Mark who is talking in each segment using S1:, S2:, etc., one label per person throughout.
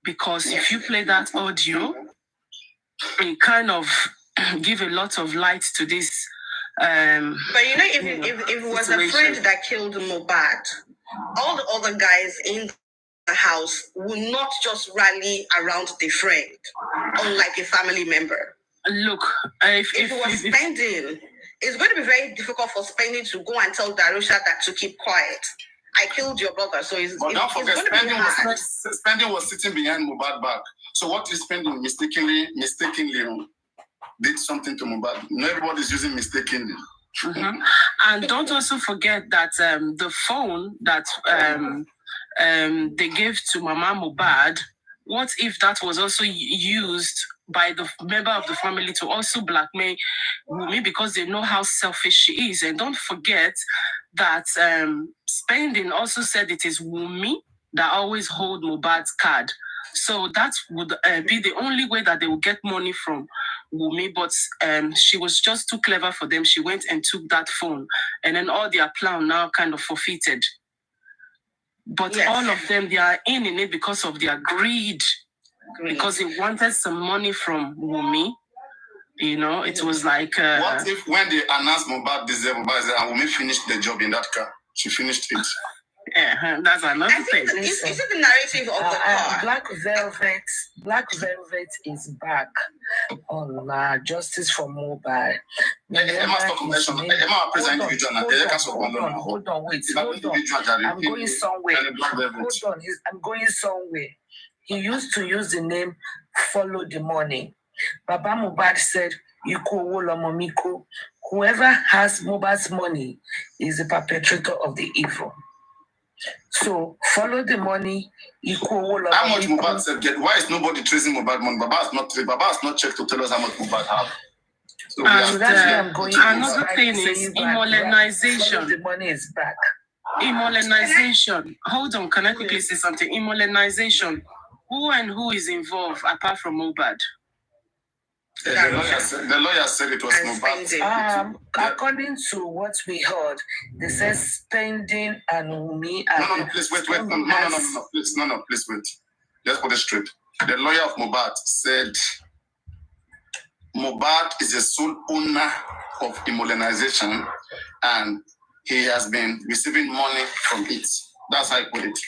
S1: because if you play that audio, it kind of give a lot of light to this.
S2: But if it was a friend that killed Mohbad, all the other guys in the house will not just rally around the friend, unlike a family member.
S1: Look,
S2: if it was Spending, it's going to be very difficult for Spending to go and tell Darusha that to keep quiet. I killed your brother, so
S3: but don't forget, Spending was sitting behind Mohbad back. So what is Spending mistakenly did something to Mohbad? Not everybody's using mistakenly.
S1: Mm-hmm. And don't also forget that the phone that they gave to Mama Mohbad, what if that was also used by the member of the family to also blackmail Wunmi, because they know how selfish she is? And don't forget that Spending also said it is Wunmi that always hold Mohbad's card. So that would be the only way that they will get money from Wunmi. But she was just too clever for them. She went and took that phone. And then all their plan now kind of forfeited. But yes, all of them, they are in it because of their greed. Because they wanted some money from Wunmi. You know, it was like...
S3: what if when they announced Mohbad deserved Mohbad, and Wunmi finished the job in that car? She finished it.
S1: Yeah, that's another thing.
S2: Is it the narrative of the car?
S4: Black Velvet is back on Justice for Mohbad. Hold on, wait. I'm going somewhere. I'm going somewhere. He used to use the name Follow the Money. Baba Mohbad said, whoever has Mohbad's money is the perpetrator of the evil. So follow the money.
S3: How much Mohbad said? Why is nobody tracing Mohbad money? Baba has not checked to tell us how much Mohbad have.
S1: So another thing is immolenization.
S4: The money is back.
S1: Immolenization. Hold on, can I quickly say something? Immolenization. Who and who is involved apart from Mohbad?
S3: The lawyer said it was Mohbad.
S4: According to what we heard, they said Spending and Wunmi.
S3: No, please wait. No, please wait. Let's put it straight. The lawyer of Mohbad said Mohbad is the sole owner of immolenization, and he has been receiving money from it. That's how I put it.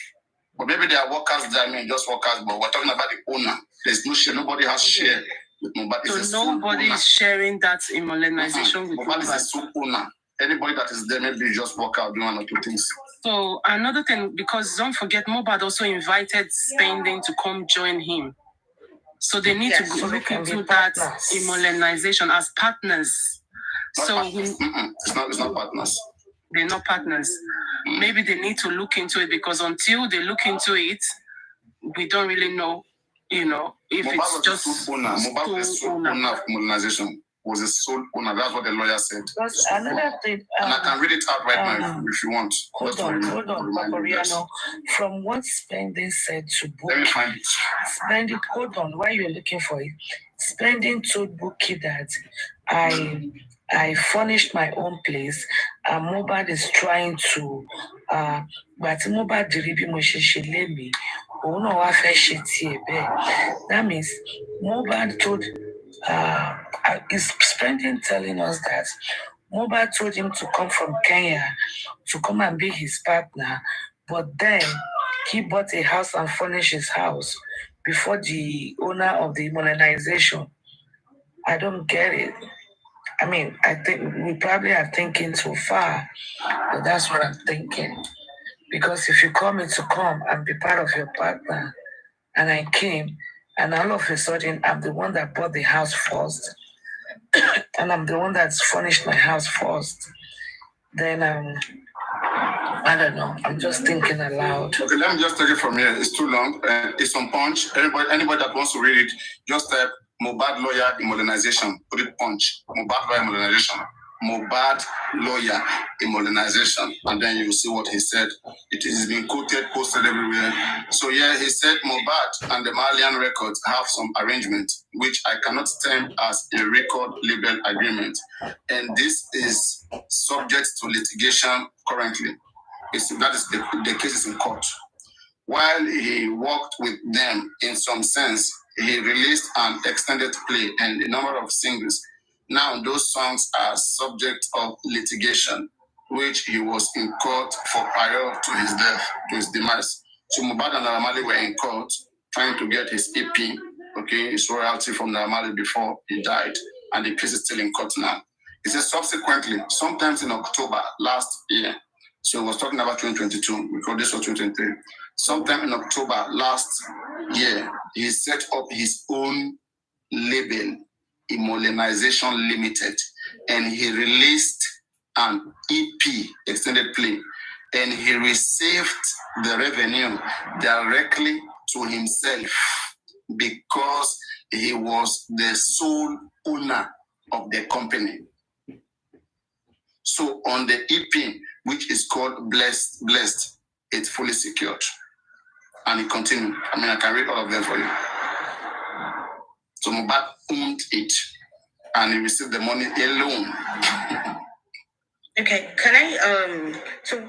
S3: But maybe they are workers, just workers, but we're talking about the owner. There's no share, nobody has share with Mohbad.
S1: So nobody is sharing that immolenization with Mohbad.
S3: Mohbad is the sole owner. Anybody that is there, maybe just work out, do one or two things.
S1: So another thing, because don't forget, Mohbad also invited Spending to come join him. So they need to look into that immolenization as partners.
S3: It's not partners.
S1: They're not partners. Maybe they need to look into it, because until they look into it, we don't really know, if
S3: Mohbad
S1: it's just
S3: Mohbad was the sole owner of immunization. Was a sole owner. That's what the lawyer said.
S4: That's another thing.
S3: And I can read it out right now if you want.
S4: Hold on, Papariano. From what Spending said to Bookie.
S3: Let me find it.
S4: Spending, hold on, while you're looking for it. Spending told Bookie that I furnished my own place, and Mohbad is trying to but Mohbad diribi mo she me. That means Mohbad told is Spending telling us that Mohbad told him to come from Kenya to come and be his partner, but then he bought a house and furnished his house before the owner of the modernization. I don't get it. I mean, I think we probably are thinking too far, but that's what I'm thinking. Because if you call me to come and be part of your partner, and I came, and all of a sudden I'm the one that bought the house first, and I'm the one that's furnished my house first, then I don't know. I'm just thinking aloud.
S3: Okay, let me just take it from here. It's too long. It's on Punch. Anybody that wants to read it, just type Mohbad lawyer immolenization. Put it Punch. Mohbad lawyer immolenization. Mohbad lawyer immolenization. And then you will see what he said. It is being quoted, posted everywhere. So yeah, he said Mohbad and the Malian records have some arrangement, which I cannot term as a record label agreement. And this is subject to litigation currently. That is the case is in court. while he worked with them in some sense, he released an extended play and a number of singles. Now those songs are subject of litigation, which he was in court for prior to his death, to his demise. So Mohbad and Naira Marley were in court trying to get his EP, okay, his royalty from Naira Marley before he died, and the case is still in court now. He says subsequently, sometimes in October last year, so he was talking about 2022, because this was 2023. Sometime in October last year, he set up his own label, Immolenization Limited, and he released an EP, extended play, and he received the revenue directly to himself because he was the sole owner of the company. So on the EP, which is called Blessed, it's fully secured. And he continued. I mean, I can read all of them for you. So Mohbad owned it, and he received the money alone.
S2: Okay, can I so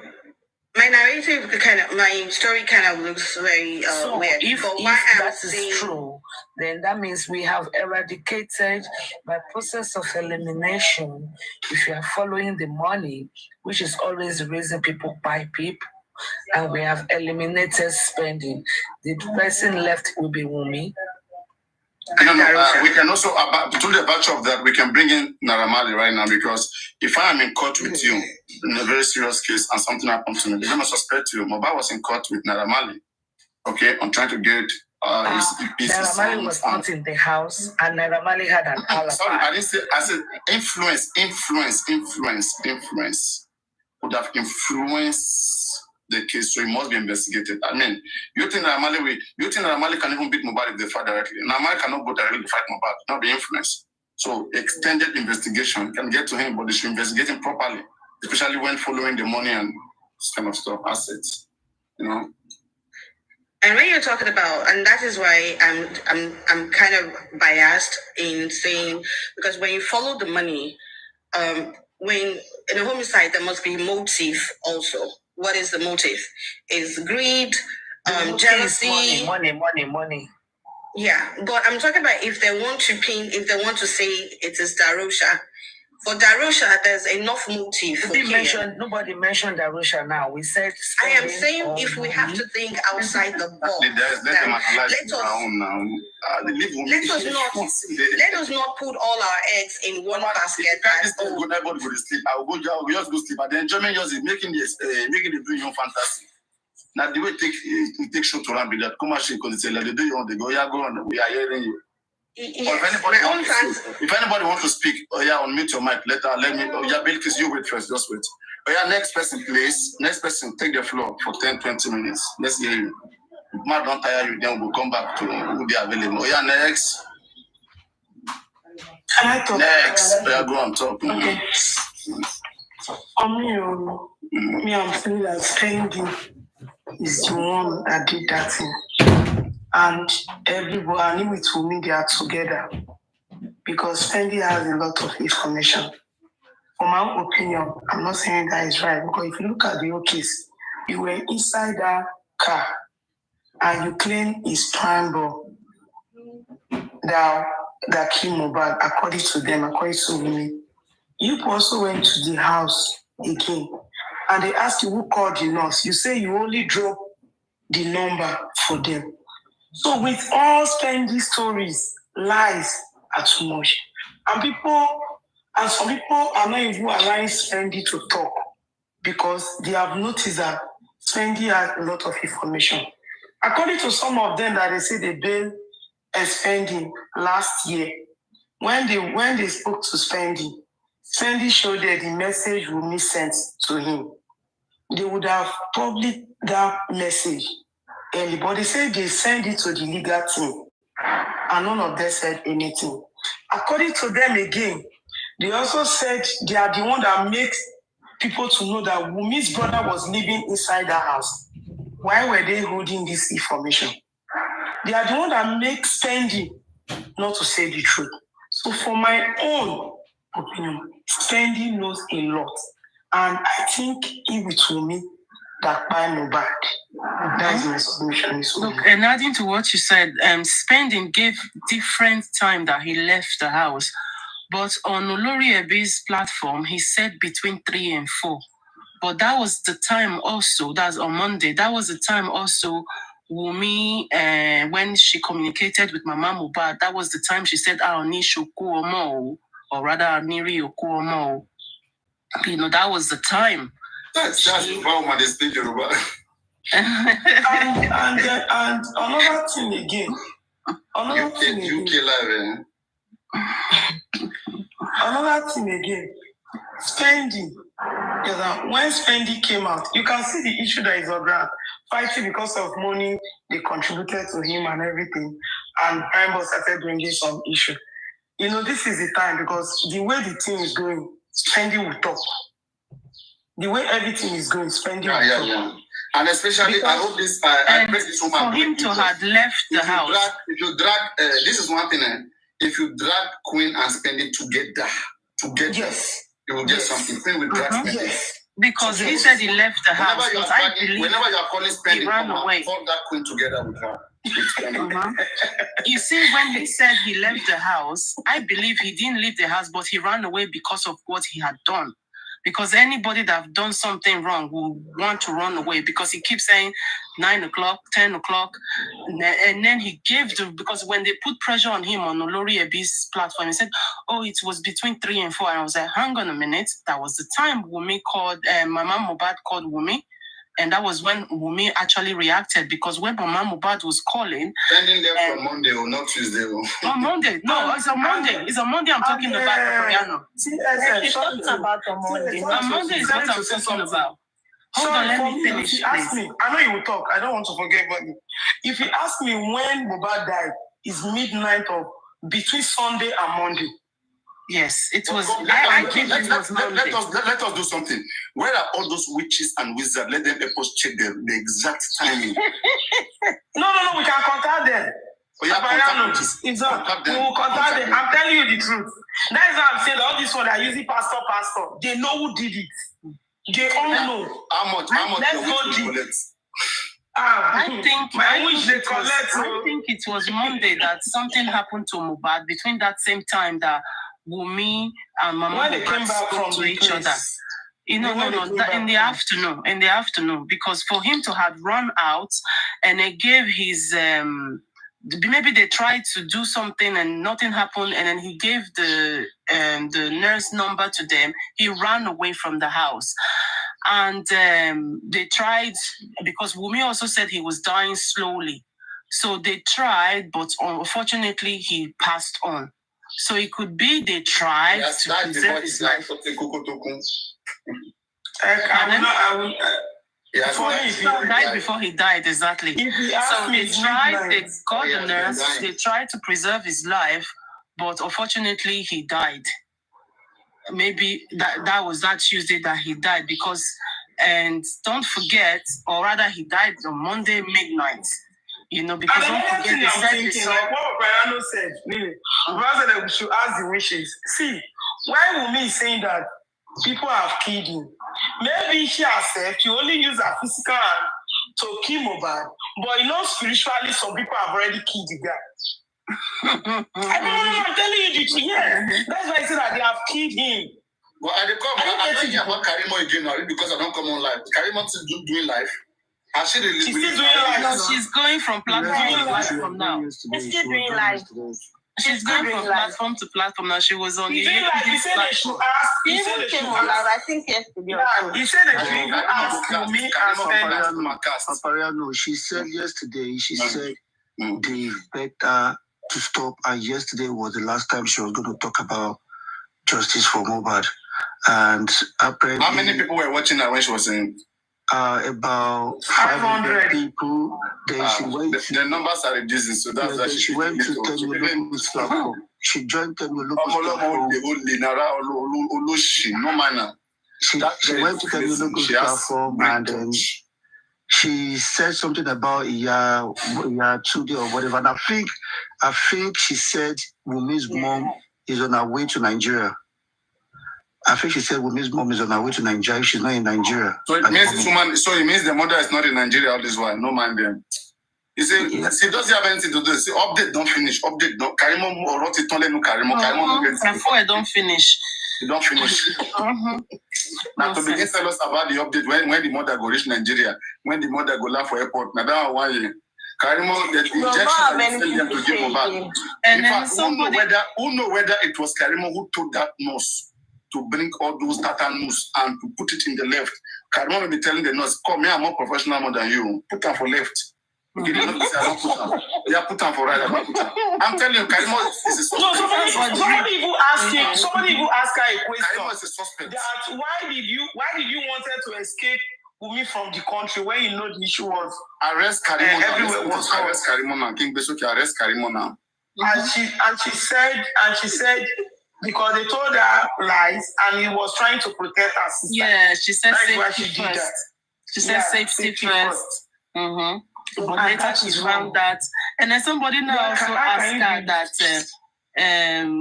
S2: my narrative my story kind of looks very weird.
S4: If that is true, then that means we have eradicated by process of elimination. If you are following the money, which is always the reason people buy people, and we have eliminated spending, the person left will be Wumi.
S3: We can also, to the virtue of that, we can bring in Naira Marley right now, because if I am in court with you in a very serious case and something happens to me, they're going to suspect you. Mohbad was in court with Naira Marley, okay, on trying to get his
S4: Naira Marley was not in the house, and Naira Marley had an alibi.
S3: Sorry, I didn't say, I said influence would have influenced the case, so it must be investigated. I mean, you think Naira Marley can even beat Mohbad if they fight directly? Naira Marley cannot go directly to fight Mohbad, not be influenced. So extended investigation can get to him, but they should investigate him properly, especially when following the money and this kind of stuff, assets, you know.
S2: And when you're talking about, and that is why I'm kind of biased in saying, because when you follow the money, when in a homicide there must be motive also. What is the motive? Is greed, jealousy,
S4: money.
S2: Yeah, but I'm talking about if they want to say it is Darosha. For Darosha, there's enough motive.
S4: Nobody mentioned Darosha now. We said.
S2: I am saying if we have to think outside the box. Let us not put all our eggs in one basket.
S3: Everybody go to sleep. I will go. We just go sleep. But the enjoyment just is making the dream your fantasy. Now the way it takes show to run with that commercial, because it's like the day you want to go, yeah, go on. We are hearing you.
S2: Yes,
S3: if anybody wants to speak, unmute your mic. Let me. Bilkis, you wait first. Just wait. Next person, please. Next person, take the floor for 10-20 minutes. Let's hear you. If Matt don't tire you, then we'll come back to who be available. Next.
S5: Can I talk?
S3: Next. Go on, talk.
S5: Okay. Me, I'm feeling that spending is the one that did that thing. And everybody, and with me, they are together. Because Fendi has a lot of information. For my own opinion, I'm not saying that is right. Because if you look at the whole case, you were inside that car and you claim it's Triangle that killed Mohbad, according to them, according to me. You also went to the house again and they asked you who called the nurse. You say you only dropped the number for them. So with all Fendi stories, lies are too much. And some people are not even allowing Fendi to talk because they have noticed that Fendi has a lot of information. According to some of them that they say they bailed Fendi last year, when they spoke to Fendi showed them the message Wunmi sent to him. They would have published that message early, but they said they sent it to the legal team, and none of them said anything. According to them again, they also said they are the one that makes people to know that Wunmi's brother was living inside that house. Why were they holding this information? They are the one that makes Fendi not to say the truth. So for my own opinion, Fendi knows a lot. And I think he with Wunmi, that by Mohbad. That is my submission.
S1: Look, and adding to what you said, Spending gave different time that he left the house. But on Olori Ebi's platform, he said between 3 and 4. But that was the time also, that's on Monday, that was the time also Wumi, when she communicated with Mama Mohbad, that was the time she said, Aoni Shoku Omo, or rather, Aniri Oku Omo. You know, that was the time.
S3: That's Yoruba, they speak Yoruba.
S5: and another thing again. Another thing again. Spending. When Spending came out, you can see the issue that is on ground. Fighting because of money they contributed to him and everything. And Prime Boss started bringing some issue. You know, this is the time because the way the thing is going, Spending will talk. The way everything is going, Spending will talk.
S3: Yeah. And especially, because, I hope this, I pray this woman.
S1: For him to have left the house.
S3: If you drag, this is one thing, if you drag Queen and Spending together,
S5: yes.
S3: You will get something. Queen will drag Spending.
S5: Yes.
S1: Because he said he left the house.
S3: Whenever you are calling Spending,
S1: he ran away.
S3: Call that Queen together with her.
S1: You see, when he said he left the house, I believe he didn't leave the house, but he ran away because of what he had done. Because anybody that have done something wrong will want to run away because he keeps saying 9 o'clock, 10 o'clock. And then he gave because when they put pressure on him on Olori Ebi's platform, he said, oh, it was between 3 and 4. And I was like, hang on a minute. That was the time Wumi called, Mama Mohbad called Wumi. And that was when Wumi actually reacted because when Mama Mohbad was calling...
S3: Spending there for Monday or not Tuesday?
S1: On Monday. No, it's a Monday. It's a Monday I'm talking about, Paparazzo.
S2: She's talking about on Monday.
S1: On Monday is what I'm talking about. Hold on, let me finish.
S5: Ask me. I know you will talk. I don't want to forget about it. If you ask me when Mohbad died, it's midnight of between Sunday and Monday.
S1: Yes, it was.
S3: Let us do something. Where are all those witches and wizards? Let them help us check the exact timing.
S5: No. We can contact them.
S3: We will contact them.
S5: I'm telling you the truth. That is why I'm saying all this one are using pastor. They know who did it. They all know.
S3: How much?
S5: Let's go deep.
S1: I think it was Monday that something happened to Mohbad between that same time that Wumi and Mama Mohbad spoke to each other. In the afternoon, because for him to have run out and they gave his maybe they tried to do something and nothing happened, and then he gave the nurse number to them. He ran away from the house. And they tried, because Wumi also said he was dying slowly. So they tried, but unfortunately he passed on. So it could be they tried to preserve his life. Before he died, exactly. So they tried, they got the nurse, they tried to preserve his life, but unfortunately he died. Maybe that was that Tuesday that he died because, and don't forget, or rather he died on Monday midnight. Because don't forget they said this.
S5: Like what Brianna said, really. Rather than we should ask the wishes. See, why Wumi is saying that people have killed him? Maybe she herself, she only used her physical hand to kill Mohbad, but spiritually, some people have already killed the guy. I'm telling you the truth. Yeah, that's why I said that they have killed him.
S3: Well, I'm talking about Karimo again now because I don't come on live. Karimo still doing live. She's
S5: still doing live.
S1: No, she's going from platform to platform now.
S2: She's still doing live.
S1: She's going from platform to platform now. She was on the
S5: he said they should ask.
S2: He even came on live, I think yesterday.
S5: He said they should even ask me
S6: Paparazzo, she said yesterday, they begged her to stop, and yesterday was the last time she was going to talk about justice for Mohbad. And apparently,
S3: how many people were watching her when she was saying?
S6: About 500 people. Then she went
S3: the numbers are reducing, so that's why
S6: she went to Temuluku's platform. She joined Temuluku's platform. She went to Temuluku's platform and then she said something about Tuesday or whatever. And I think she said Wumi's mom is on her way to Nigeria. I think she said Wumi's mom is on her way to Nigeria. She's not in Nigeria.
S3: So it means the mother is not in Nigeria all this while. No mind them. You see, she doesn't have anything to do. See, update don't finish. Update don't. Karimo wrote it only no Karimo.
S1: Karimo don't finish.
S3: You don't finish. Now to begin tell us about the update when the mother go reach Nigeria, when the mother go laugh for airport. Now that one year. Karimo, the injection that you them to give Mohbad. In fact, who know whether it was Karimo who took that nurse to bring all those tetanus and to put it in the left. Karimo will be telling the nurse, come here, I'm more professional more than you. Put them for left. Okay, they not say I don't put them. Yeah, put them for right. I don't put them. I'm telling you, Karimo is a suspect.
S5: No, somebody even asked her a question.
S3: Karimo is a suspect.
S5: That why did you wanted to escape Wumi from the country when you know the issue was
S3: arrest Karimo
S5: everywhere was
S3: arrest Karimo now. King Besoki arrest Karimo now.
S5: And she said because they told her lies and he was trying to protect her sister.
S1: Yeah, she said
S5: that's
S1: safety first. She said safety first. Mm-hmm. But later she found that, and then somebody now also asked her that.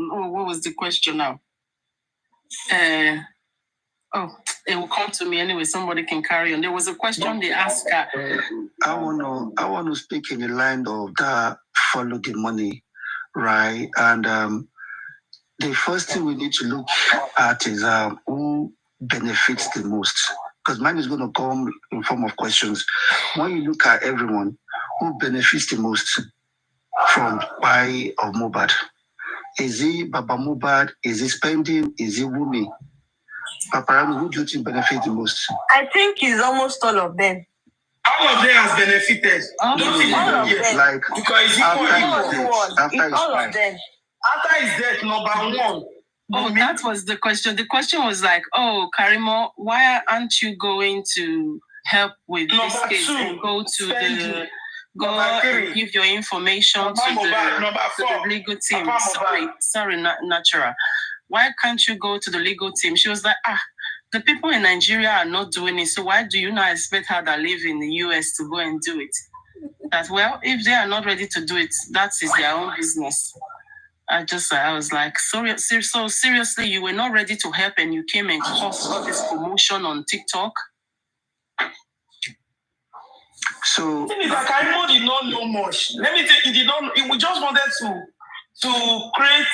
S1: What was the question now? It will come to me anyway. Somebody can carry on. There was a question they asked her.
S6: I want to speak in the line of that follow the money, right? And the first thing we need to look at is who benefits the most. Because mine is going to come in form of questions. When you look at everyone, who benefits the most from buy of Mohbad? Is it Baba Mohbad? Is it spending? Is it Wumi? Papa, who do you think benefits the most?
S2: I think it's almost all of them.
S5: All of them has benefited.
S2: All of them.
S6: Like,
S5: because
S2: it's all of them.
S5: After his death, number one.
S1: Oh, that was the question. The question was like, oh, Karimo, why aren't you going to help with this case and go to and give your information to the legal team? Sorry, Natural. Why can't you go to the legal team? She was like, the people in Nigeria are not doing it, so why do you not expect her that live in the US to go and do it? That, well, if they are not ready to do it, that is their own business. I was like, so seriously, you were not ready to help and you came and caused all this promotion on TikTok?
S5: So Karimo did not know much. Let me tell you, he did not. He just wanted to create.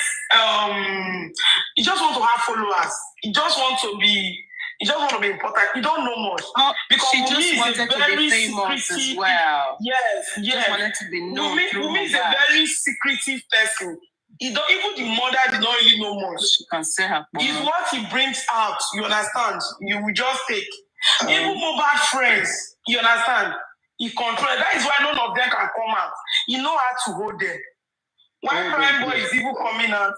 S5: He just want to have followers. He just want to be important. He don't know much.
S1: Because she just wanted to be famous as well.
S5: Yes.
S1: Just wanted to be known.
S5: Wumi is a very secretive person. Even the mother did not really know much.
S1: She can say her.
S5: It's what he brings out. You understand? You will just take. Even Mohbad friends. You understand? He controls. That is why none of them can come out. He know how to hold them. One crime boy is even coming out.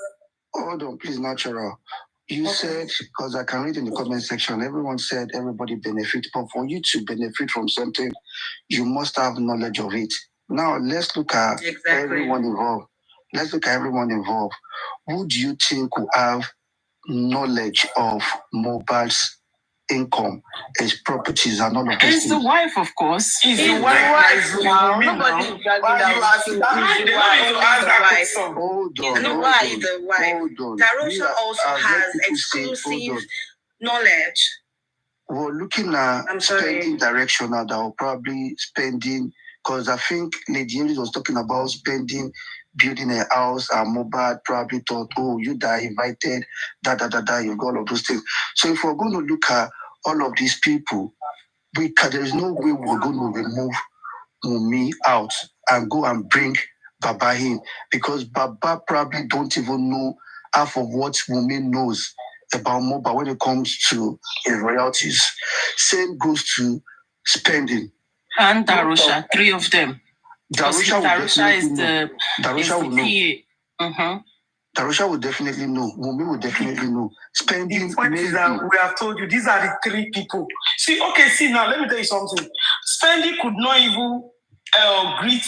S6: Hold on, please, Natural. You said, because I can read in the comment section, everyone said everybody benefit, but for you to benefit from something, you must have knowledge of it. Now, let's look at everyone involved. Who do you think will have knowledge of Mohbad's income, his properties, and all of this?
S1: It's the wife, of course.
S5: It's the wife.
S2: Nobody is dragging that.
S6: Hold on.
S2: Darusha also has exclusive knowledge.
S6: We're looking at spending direction now that will probably spending, because I think Lady Emily was talking about spending, building a house, and Mohbad probably thought, oh, you that invited, you've got all of those things. So if we're going to look at all of these people, there is no way we're going to remove Wumi out and go and bring Baba in, because Baba probably don't even know half of what Wumi knows about Mohbad when it comes to his royalties. Same goes to spending.
S1: And Darusha, three of them. Darusha is the PA. Mm-hmm.
S6: Darusha will definitely know. Wumi will definitely know. Spending.
S5: The point is that we have told you these are the three people. See, now let me tell you something. Spending could not even greet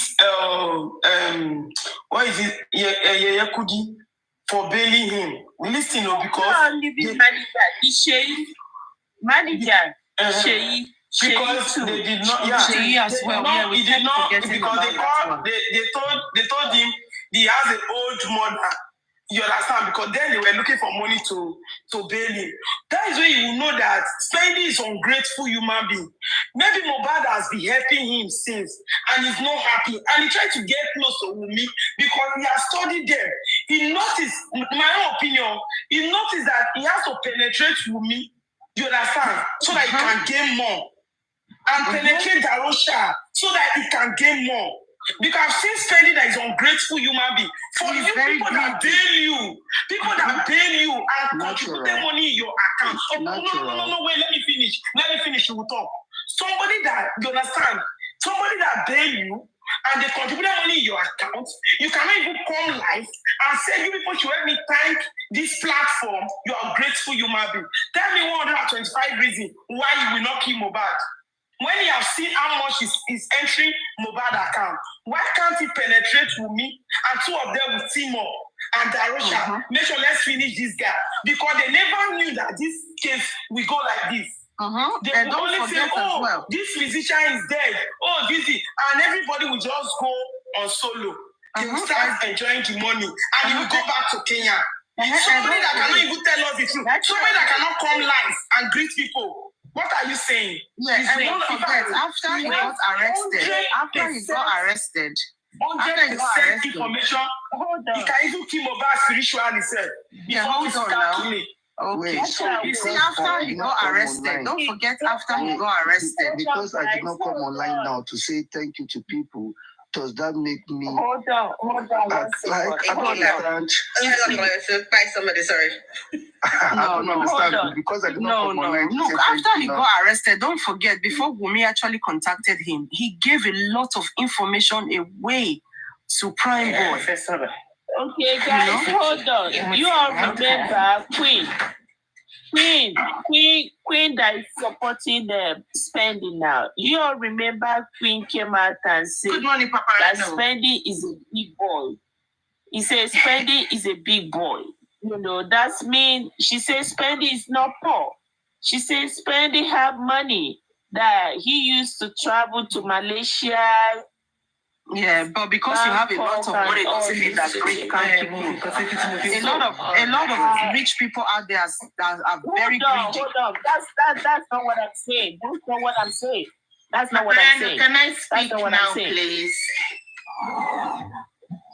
S5: what is it? Yakudi for bailing him. Listen, because
S1: manager.
S5: Because they did not. He did not because they told him he has an old mother. You understand? Because then they were looking for money to bail him. That is when you will know that Spendy is an ungrateful human being. Maybe Mohbad has been helping him since, and he's not happy. And he tried to get close to Wunmi because he has studied them. He noticed, my own opinion, he noticed that he has to penetrate Wunmi. You understand? So that he can gain more. And penetrate Darosha so that he can gain more. Because I've seen Spendy that is an ungrateful human being. For you people that bail you, and contribute money in your account. Oh, no, wait, let me finish, you will talk. Somebody that, you understand, somebody that bail you and they contribute money in your account, you cannot even come live and say, you people should help me thank this platform, you are a grateful human being. Tell me 125 reasons why you will not kill Mohbad. When you have seen how much is entering Mohbad account, why can't he penetrate with me and two of them will team up and Darosha, make sure let's finish this guy? Because they never knew that this case will go like this. They will only say, this musician is dead. Oh, this is, and everybody will just go on solo. They will start enjoying the money and he will go back to Kenya. Somebody that cannot even tell us the truth. Somebody that cannot come live and greet people. What are you saying?
S7: Yeah, and don't forget, after he got arrested,
S5: 100% information. He can even kill Mohbad spiritually, sir.
S7: Yeah, hold on now. Okay, so you see, after he got arrested, don't forget, after he got arrested.
S6: Because I did not come online now to say thank you to people, does that make me...
S4: Hold on.
S6: I don't understand.
S2: By somebody, sorry.
S6: I don't understand because I did not come online.
S7: Look, after he got arrested, don't forget, before Wunmi actually contacted him, he gave a lot of information away to Prime Boy.
S4: Okay, guys, hold on. You all remember Queen that is supporting the Spendy now. You all remember Queen came out and said
S7: Good morning, Papa.
S4: That Spendy is a big boy. He says Spendy is a big boy. You know, that's mean she says Spendy is not poor. She says Spendy have money that he used to travel to Malaysia.
S7: Yeah, but because you have a lot of money, doesn't mean that rich people. A lot of rich people out there are very greedy.
S4: Hold on. That's not what I'm saying. That's not what I'm saying. That's not what I'm saying.
S7: Can I speak now, please?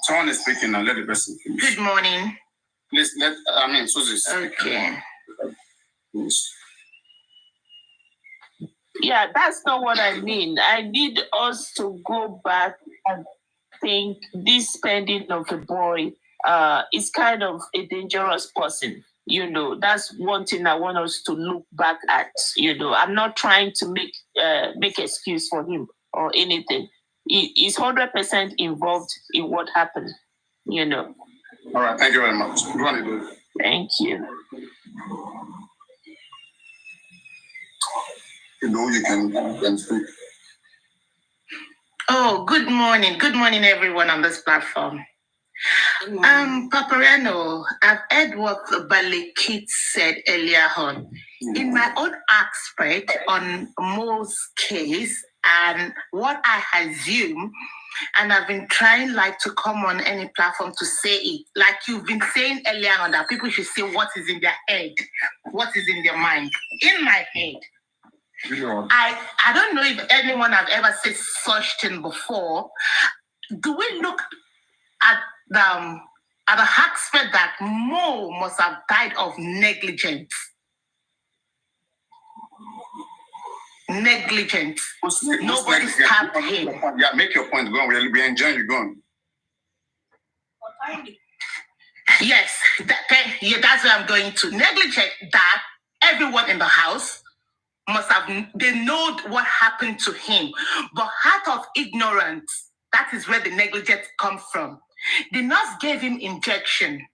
S3: Someone is speaking now. Let the person finish.
S7: Good morning.
S3: Please Susie.
S7: Okay.
S3: Please.
S4: Yeah, that's not what I mean. I need us to go back and think this Spending of the boy is kind of a dangerous person. You know, that's one thing I want us to look back at. You know, I'm not trying to make excuse for him or anything. He's 100% involved in what happened. You know.
S3: All right. Thank you very much.
S4: Thank you.
S3: You know, you can speak.
S7: Oh, good morning. Good morning, everyone on this platform. Paparano, I've heard what Balekit said earlier on. In my own aspect on Mo's case and what I assume, and I've been trying to come on any platform to say it, like you've been saying earlier on, that people should say what is in their head, what is in their mind. In my head, I don't know if anyone have ever said such thing before. Do we look at the aspect that Mo must have died of negligence? Nobody stabbed him.
S3: Yeah, make your point. Go on. We'll be enjoying you. Go on.
S7: Yes, that's where I'm going to. Negligence that everyone in the house must have, they know what happened to him. But out of ignorance, that is where the negligence comes from. The nurse gave him injection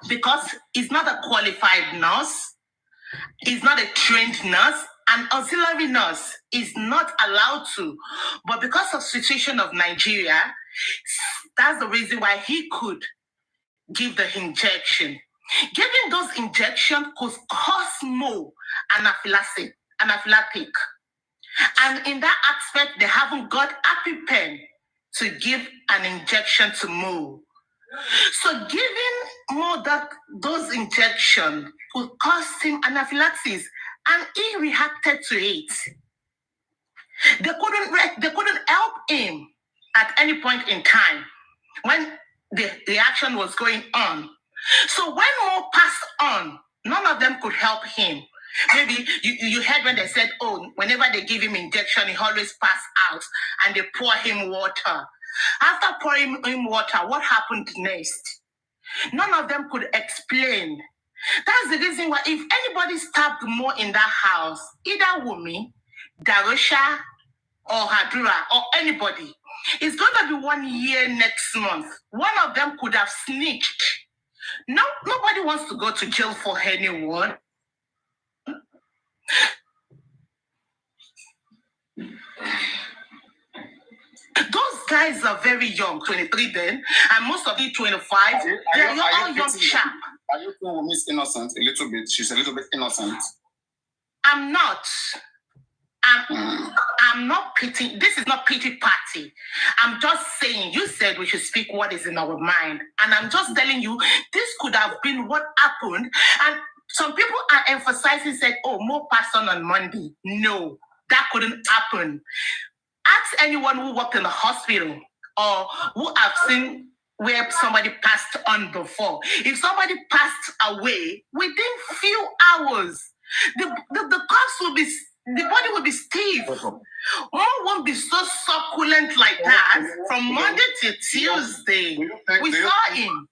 S7: because he's not a qualified nurse. He's not a trained nurse. An auxiliary nurse is not allowed to. But because of the situation of Nigeria, that's the reason why he could give the injection. Giving those injections could cause Mo anaphylactic. And in that aspect, they haven't got EpiPen to give an injection to Mo. So giving more that those injections would cause him anaphylaxis, and he reacted to it. They couldn't help him at any point in time when the reaction was going on. So when Mo passed on, none of them could help him. Maybe you heard when they said, oh, whenever they give him injection, he always pass out, and they pour him water. After pouring him water, what happened next? None of them could explain. That's the reason why if anybody stabbed Mo in that house, either Wumi, Darusha, or Hadura, or anybody, it's going to be 1 year next month. One of them could have snitched. No, nobody wants to go to jail for anyone. Those guys are very young, 23 then, and most of them 25. They're all young chap.
S3: Are you saying Wumi's innocent a little bit? She's a little bit innocent.
S7: I'm not. I'm not pity. This is not pity party. I'm just saying, you said we should speak what is in our mind. And I'm just telling you, this could have been what happened. And some people are emphasizing, said, oh, Mo passed on Monday. No, that couldn't happen. Ask anyone who worked in the hospital or who have seen where somebody passed on before. If somebody passed away, within few hours, the corpse will be, the body will be stiff. One won't be so succulent like that from Monday to Tuesday. We saw him.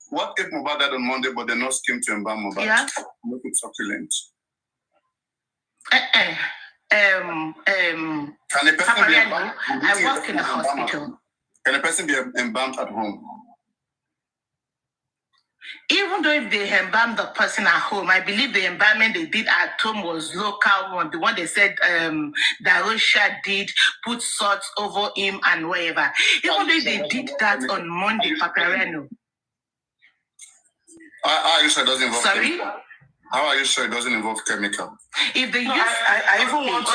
S3: What if Mohbad died on Monday, but they're not scheme to embalm Mohbad?
S7: Yeah.
S3: Make it succulent.
S7: Can
S3: a person be embalmed?
S7: I work in the hospital.
S3: Can a person be embalmed at home?
S7: Even though if they embalm the person at home, I believe the embalmment they did at home was local one. The one they said Darusha did, put salt over him and whatever. Even though they did that on Monday, Papareno.
S3: How are you sure it doesn't involve
S7: Sorry?
S3: How are you sure it doesn't involve chemical?
S7: If they use,
S5: I even want to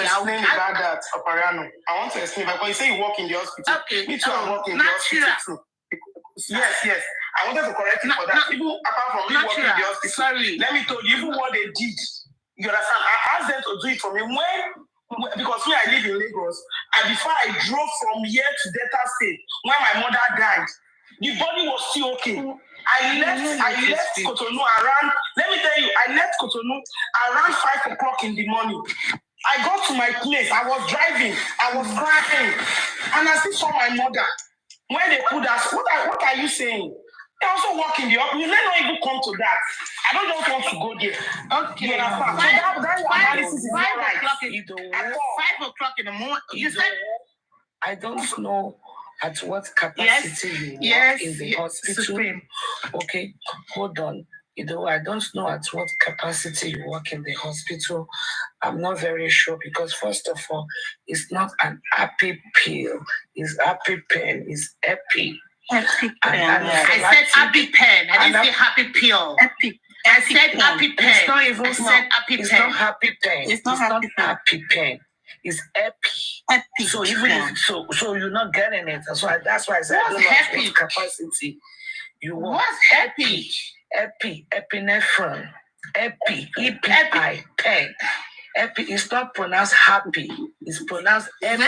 S5: explain about that, Paparano. I want to explain because you say you work in the hospital.
S7: Okay.
S5: Me too, I work in the hospital too. Yes. I wanted to correct you for that. Even apart from me working in the hospital,
S7: sorry.
S5: let me tell you, even what they did, you understand? I asked them to do it for me because me, I live in Lagos, and before I drove from here to Delta State, when my mother died, the body was still okay. I left Cotonou around, let me tell you, I left Cotonou around 5 o'clock in the morning. I got to my place, I was driving, I was crying, and I still saw my mother. When they put us, what are you saying? They also work in the office. You may not even come to that. I don't just want to go there. Okay. You understand? So that analysis is not right.
S7: 5 o'clock in the morning. You said,
S4: I don't know at what capacity you work in the hospital.
S7: Supreme.
S4: Okay, hold on. I don't know at what capacity you work in the hospital. I'm not very sure because first of all, it's not an happy pill. It's happy pen. It's epi.
S7: Epi pen. I said happy pen. I didn't say happy pill. Epi. I said happy pen.
S4: It's not even.
S7: It's not
S4: happy pen. It's not happy pen. It's epi. So even if, so you're not getting it. That's why I said I don't know at what capacity you work.
S7: What's epi?
S4: Epinephrine, EPI, pen. Epi is not pronounced happy. It's pronounced epi,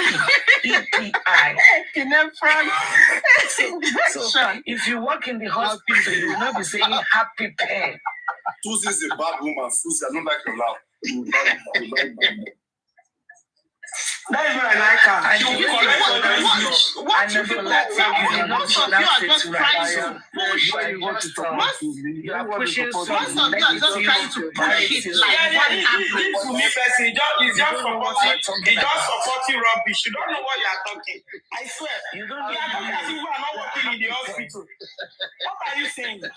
S4: EPI.
S7: Epinephrine.
S4: So if you work in the hospital, you will not be saying happy pen.
S3: Susie is a bad woman. Susie, I don't like your laugh.
S5: That is what I like her.
S7: What you people are just trying to push.
S4: You are pushing
S7: most of you are just trying to push it like
S5: this to me person, it's just supporting rubbish. You don't know what you are talking. I swear. You don't know. You are not working in the hospital. What are you saying? Look,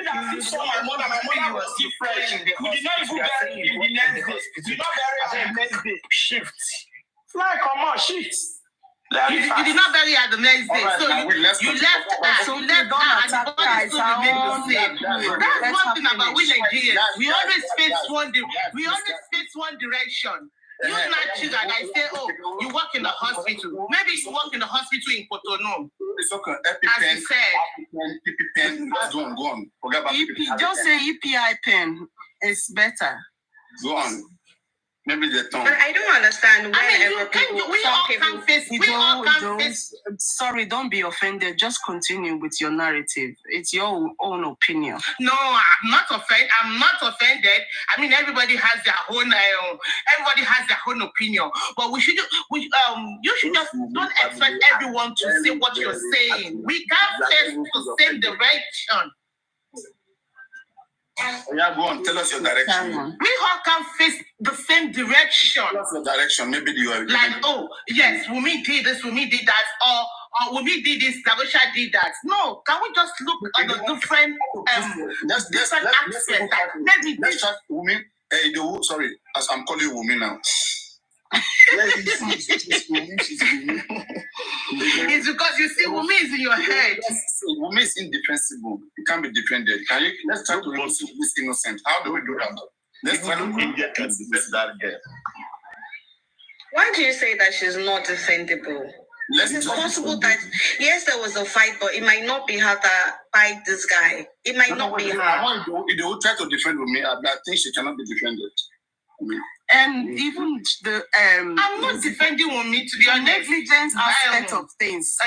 S5: I saw my mother. My mother was different. We did not even bury him the next day. We did not bury him the next day.
S4: Shift.
S5: Fly, come on, shift.
S7: You did not bury her the next day, so you left her, and the body still remained the same. That's one thing about we Nigerians. We always face one direction. You not sugar. I say, oh, you work in the hospital. Maybe you work in the hospital in Cotonou.
S3: It's okay.
S7: As you said.
S3: EpiPen. Go on. Forget about
S1: EP. Just say EPI pen. It's better.
S3: Go on. Maybe the tongue.
S2: But I don't understand whenever
S1: Sorry, don't be offended. Just continue with your narrative. It's your own opinion.
S7: No, I'm not offended. I mean, everybody has their own. Everybody has their own opinion. But you should just don't expect everyone to say what you're saying. We can't face the same direction.
S3: Yeah, go on. Tell us your direction.
S7: We all can face the same direction.
S3: Tell us your direction. Maybe you are
S7: like, oh yes, Wumi did this, Wumi did that, or Wumi did this, Dabusha did that. No, can we just look at the different different aspects?
S3: Let's start Wumi. Sorry, as I'm calling you Wumi now.
S7: It's because you see Wumi is in your head.
S3: Wumi is indefensible. It can't be defended. Let's try to remove this innocent. How do we do that? Let's try to get that girl.
S2: Why do you say that she's not defendable? Is it possible that yes, there was a fight, but it might not be her that fight this guy? It might not be her.
S3: If they will try to defend me, I think she cannot be defended.
S1: And even the
S7: I'm not defending Wumi, to be honest.
S1: Negligence aspect of things.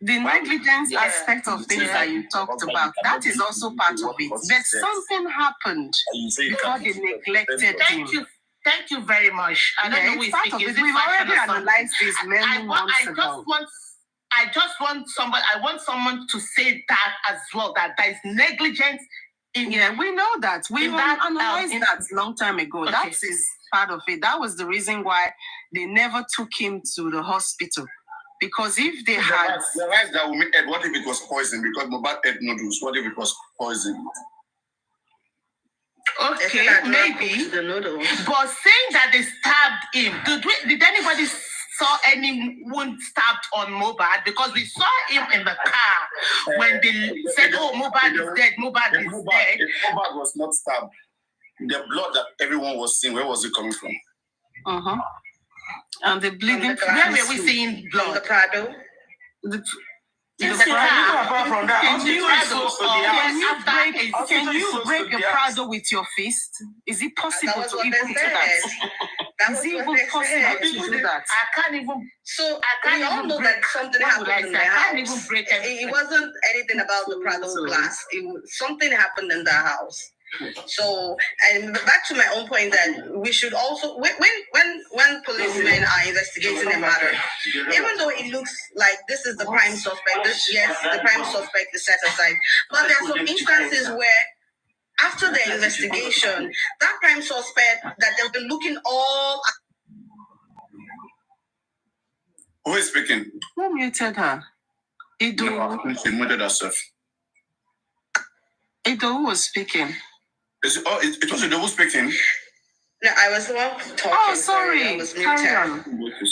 S1: The negligence aspect of things that you talked about, that is also part of it. But something happened before they neglected him.
S7: Thank you very much. I don't know
S1: it's part of it. We've already analyzed this many months ago.
S7: I want someone to say that as well, that there is negligence.
S1: We know that. We analyzed that long time ago. Okay. That is part of it. That was the reason why they never took him to the hospital. Because if they had...
S3: The rice that we ate, what if it was poison? Because Mohbad ate noodles. What if it was poison?
S7: Okay, maybe.
S2: The noodles.
S7: But saying that they stabbed him, did anybody saw any wound stabbed on Mohbad? Because we saw him in the car when they said, oh, Mohbad is dead, Mohbad is dead.
S3: If Mohbad was not stabbed, the blood that everyone was seeing, where was it coming from?
S1: And the bleeding...
S7: Where were we seeing blood?
S2: From the Prado?
S1: Can you break a Prado with your fist? Is it possible to even do that? Is it even possible to do that?
S7: I can't even. So
S2: we all know that something happened in the house.
S7: I can't even break
S2: it wasn't anything about the Prado glass. Something happened in the house. So, and back to my own point that we should also, when policemen are investigating a matter, even though it looks like this is the prime suspect, the prime suspect is set aside, but there are some instances where after the investigation, that prime suspect that they've been looking all...
S3: Who is speaking?
S1: Who muted her? Ido.
S3: She muted herself.
S1: Ido was speaking.
S3: It was Ido speaking?
S2: No, I was the one talking.
S1: Oh, sorry.
S2: I was muted.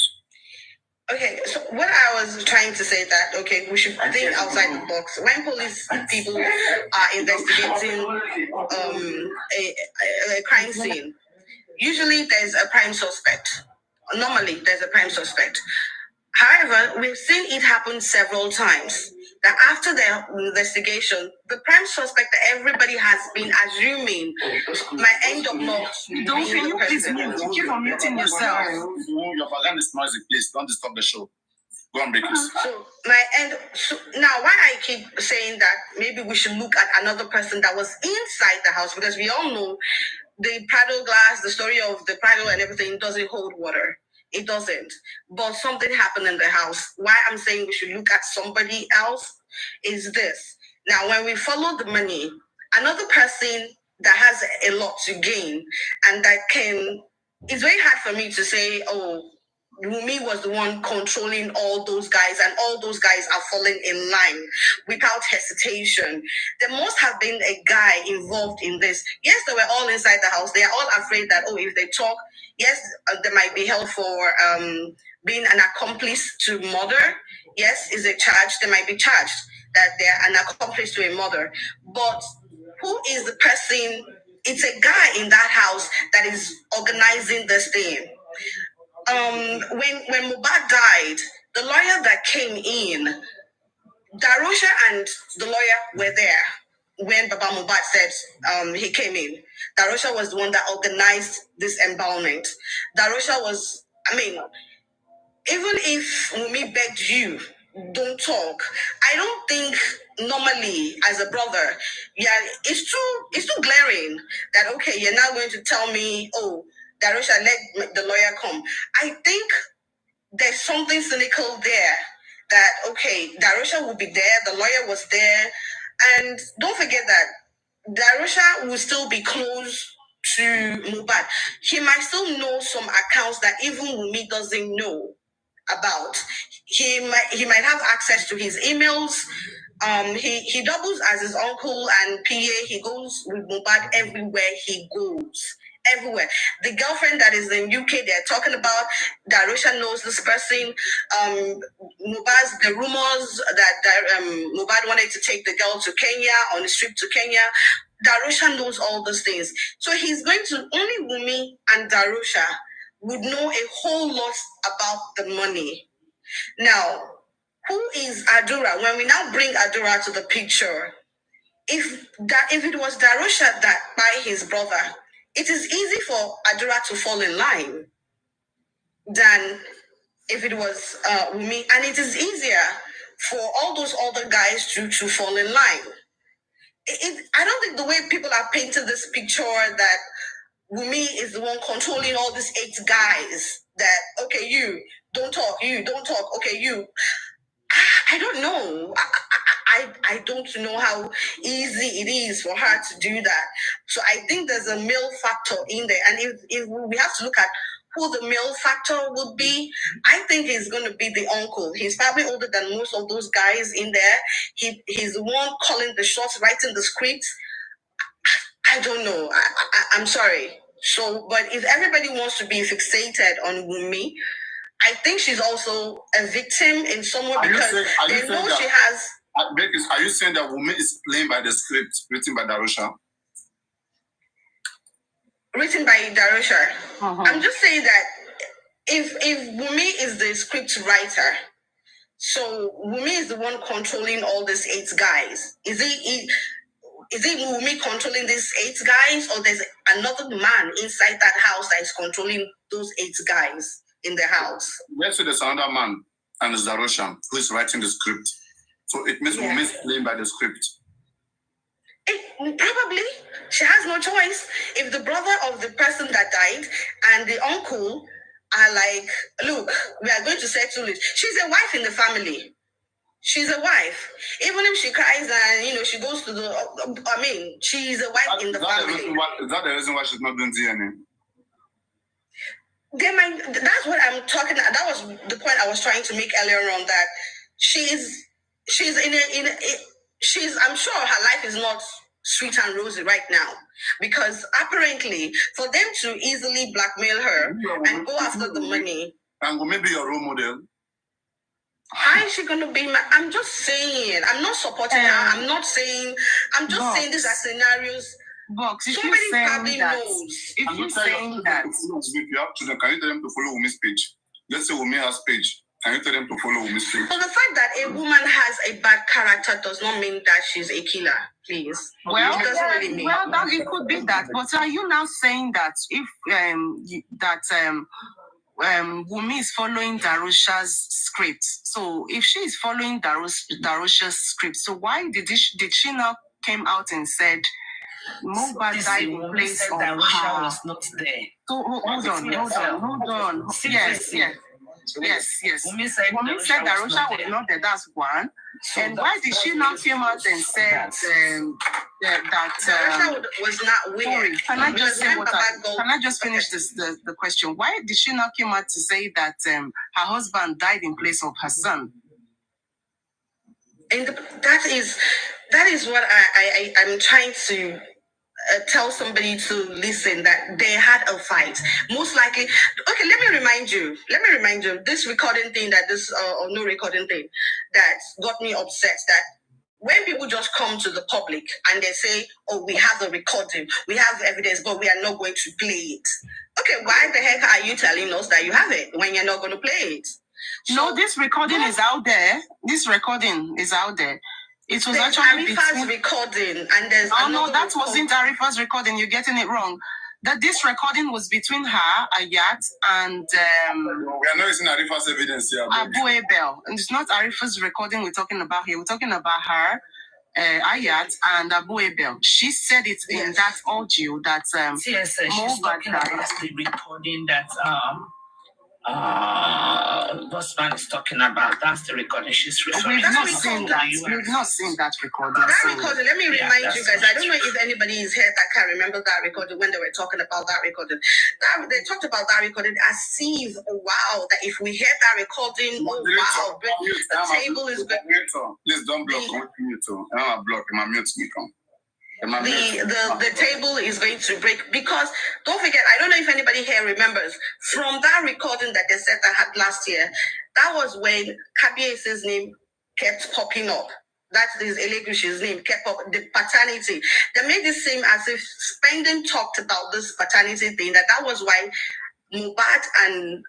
S2: Okay, so what I was trying to say that, okay, we should think outside the box. When police people are investigating a crime scene, usually there's a prime suspect. Normally, there's a prime suspect. However, we've seen it happen several times. That after the investigation, the prime suspect that everybody has been assuming might end up not.
S1: Don't you please mute? Keep on muting yourself.
S3: Your background is noisy, please. Don't disturb the show. Go on, Breakers.
S2: So now why I keep saying that maybe we should look at another person that was inside the house, because we all know the Prado glass, the story of the Prado and everything doesn't hold water. It doesn't. But something happened in the house. Why I'm saying we should look at somebody else is this. Now, when we follow the money, another person that has a lot to gain and that it's very hard for me to say, oh, Wumi was the one controlling all those guys and all those guys are falling in line without hesitation. There must have been a guy involved in this. Yes, they were all inside the house. They are all afraid that, oh, if they talk, yes, they might be held for being an accomplice to murder. Yes, is a charge. They might be charged that they're an accomplice to a murder. But who is the person it's a guy in that house that is organizing this thing. When Mohbad died, the lawyer that came in, Darusha and the lawyer were there when Baba Mohbad said he came in. Darusha was the one that organized this embalmment. Darusha was, I mean, even if Wunmi begged you, don't talk. I don't think normally as a brother, yeah, it's too glaring that okay, you're now going to tell me, oh, Darusha, let the lawyer come. I think there's something cynical there that okay, Darusha will be there, the lawyer was there, and don't forget that Darusha will still be close to Mohbad. He might still know some accounts that even Wunmi doesn't know about. He might have access to his emails. He doubles as his uncle and PA. He goes with Mohbad everywhere he goes. Everywhere. The girlfriend that is in UK, they're talking about Darusha knows this person. The rumors that Mohbad wanted to take the girl to Kenya on his trip to Kenya. Darusha knows all those things. So he's going to, only Wunmi and Darusha would know a whole lot about the money. Now, who is Adura? When we now bring Adura to the picture, if it was Darusha that by his brother, it is easy for Adura to fall in line than if it was Wunmi, and it is easier for all those other guys to fall in line. I don't think the way people are painting this picture that Wunmi is the one controlling all these 8 guys. That okay, you don't talk, okay, you. I don't know. I don't know how easy it is for her to do that. So I think there's a male factor in there, and if we have to look at who the male factor would be, I think he's going to be the uncle. He's probably older than most of those guys in there. He's the one calling the shots, writing the scripts. I don't know. I'm sorry. So, but if everybody wants to be fixated on Wunmi, I think she's also a victim in some way because they know she has.
S3: Are you saying that Wunmi is playing by the script written by Darusha?
S2: Written by Darusha. I'm just saying that if Wunmi is the script writer, so Wunmi is the one controlling all these 8 guys. Is it Wunmi controlling these 8 guys, or there's another man inside that house that is controlling those 8 guys in the house?
S3: Let's say there's another man, and it's Darusha who is writing the script. So it means Wunmi is playing by the script.
S2: Probably. She has no choice. If the brother of the person that died and the uncle are like, look, we are going to settle it. She's a wife in the family. She's a wife. Even if she cries and, she goes to the... she's a wife in the family.
S3: Is that the reason why she's not doing DNA?
S2: That's what I'm talking about. That was the point I was trying to make earlier on, that she's I'm sure her life is not sweet and rosy right now, because apparently for them to easily blackmail her and go after the money.
S3: And maybe your role model.
S2: How is she going to be I'm just saying, I'm not supporting her. I'm just saying these are scenarios.
S1: Box, if
S2: somebody
S1: you're
S2: probably
S1: that,
S2: knows.
S1: If you're saying that,
S3: you have children, can you tell them to follow Wunmi's page? Let's say Wunmi has page. Can you tell them to follow Wunmi's page?
S2: So the fact that a woman has a bad character does not mean that she's a killer, please.
S1: Well,
S2: it doesn't really mean.
S1: Well, that it could be that. But are you now saying that if Wunmi is following Darusha's script? So if she is following Darusha's script, so why did she now came out and said Mohbad died in place of
S4: Darusha was not there?
S1: So hold on. Yes. Wunmi said Darusha was not there. That's one. So and why did she not come out and say that
S2: Darusha was not with?
S1: Can I just finish the question? Why did she not come out to say that her husband died in place of her son?
S2: And that is what I'm trying to tell somebody to listen, that they had a fight. Most likely, okay, let me remind you, this recording thing, that this or no recording thing that got me upset, that when people just come to the public and they say, oh, we have the recording, we have evidence, but we are not going to play it. Okay, why the heck are you telling us that you have it when you're not going to play it?
S1: So, no, this recording is out there. This recording is out there. It was actually
S2: Arifa's recording, and there's
S1: no, that wasn't Arifa's recording. You're getting it wrong. That this recording was between her, Ayat, and
S3: we are not using Arifa's evidence here.
S1: Abu Abel. And it's not Arifa's recording we're talking about here. We're talking about her, Ayat, and Abu Abel. She said it in that audio that
S4: yes, she's talking about the recording that Bossman is talking about. That's the recording she's referring to.
S1: We've not seen that. We've not seen that recording.
S2: That recording, let me remind you guys, I don't know if anybody is here that can remember that recording when they were talking about that recording. They talked about that recording as if, oh, wow, that if we hear that recording, oh, wow, the table is good.
S3: Please don't block me too. I'm block my mute me come.
S2: The table is going to break because don't forget, I don't know if anybody here remembers from that recording that they said that had last year, that was when Kabiese's name kept popping up. That is Elegush's name kept up, the paternity. They made it seem as if Spending talked about this paternity thing, that was why Mohbad and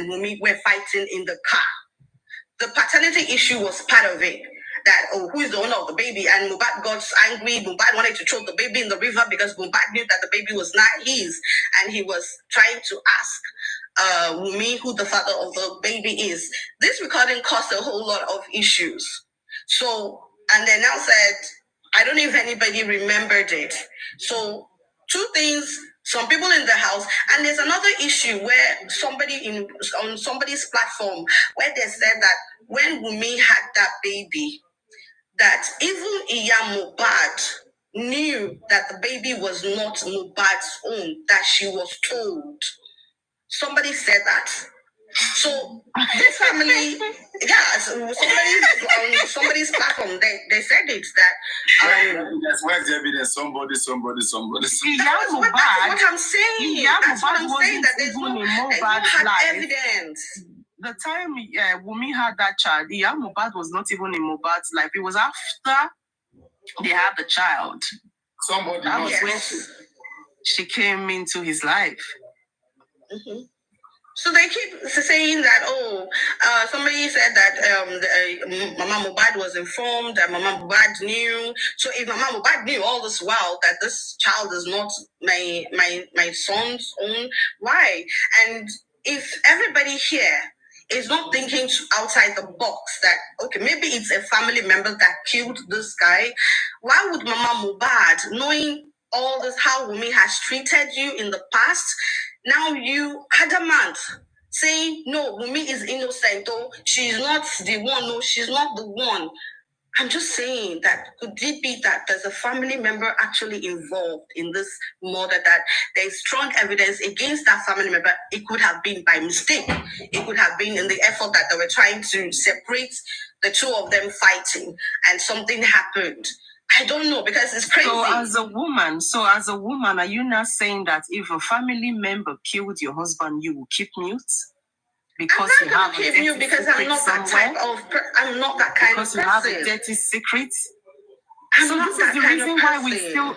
S2: Wunmi were fighting in the car. The paternity issue was part of it. That, oh, who is the owner of the baby? And Mohbad got angry. Mohbad wanted to throw the baby in the river because Mohbad knew that the baby was not his. And he was trying to ask Wunmi who the father of the baby is. This recording caused a whole lot of issues. So, and they now said, I don't know if anybody remembered it. So, two things, some people in the house, and there's another issue where somebody on somebody's platform where they said that when Wunmi had that baby, that even Iya Mohbad knew that the baby was not Mohbad's own, that she was told. Somebody said that. So this family, yeah, so somebody's platform, they said it that.
S3: Where's the evidence? Somebody.
S2: That's what I'm saying. That's what I'm saying. That there's no evidence.
S1: The time Wunmi had that child, Mohbad was not even in Mohbad's life. It was after they had the child.
S3: That
S1: was when she came into his life.
S2: Mm-hmm. So they keep saying that, somebody said that Mama Mohbad was informed, that Mama Mohbad knew. So if Mama Mohbad knew all this while that this child is not my son's own, why? And if everybody here is not thinking outside the box that, okay, maybe it's a family member that killed this guy, why would Mama Mohbad, knowing all this, how Wunmi has treated you in the past, now you adamant, saying, no, Wunmi is innocent, oh, she's not the one, no, she's not the one. I'm just saying that could it be that there's a family member actually involved in this murder, that there's strong evidence against that family member? It could have been by mistake. It could have been in the effort that they were trying to separate the two of them fighting and something happened. I don't know, because it's crazy.
S1: So as a woman, are you not saying that if a family member killed your husband, you will keep mute? Because
S2: I'm not going to keep mute because I'm not that type of I'm not that kind of person.
S1: Because you have a dirty secret? So this is the reason why we still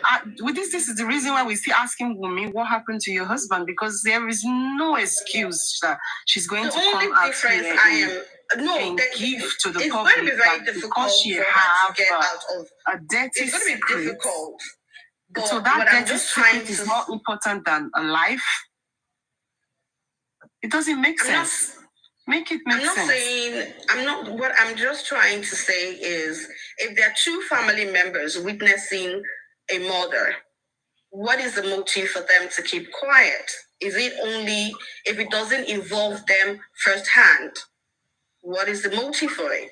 S1: this is the reason why we still asking Wunmi what happened to your husband, because there is no excuse that she's going to come out here and give to the public
S2: going to be very difficult
S1: because she
S2: has to get out of
S1: a dirty
S2: it's going to be difficult. But
S1: so that dirty secret is more important than a life. It doesn't make sense. Make it make sense.
S2: What I'm just trying to say is, if there are two family members witnessing a murder, what is the motive for them to keep quiet? Is it only if it doesn't involve them firsthand? What is the motive for it?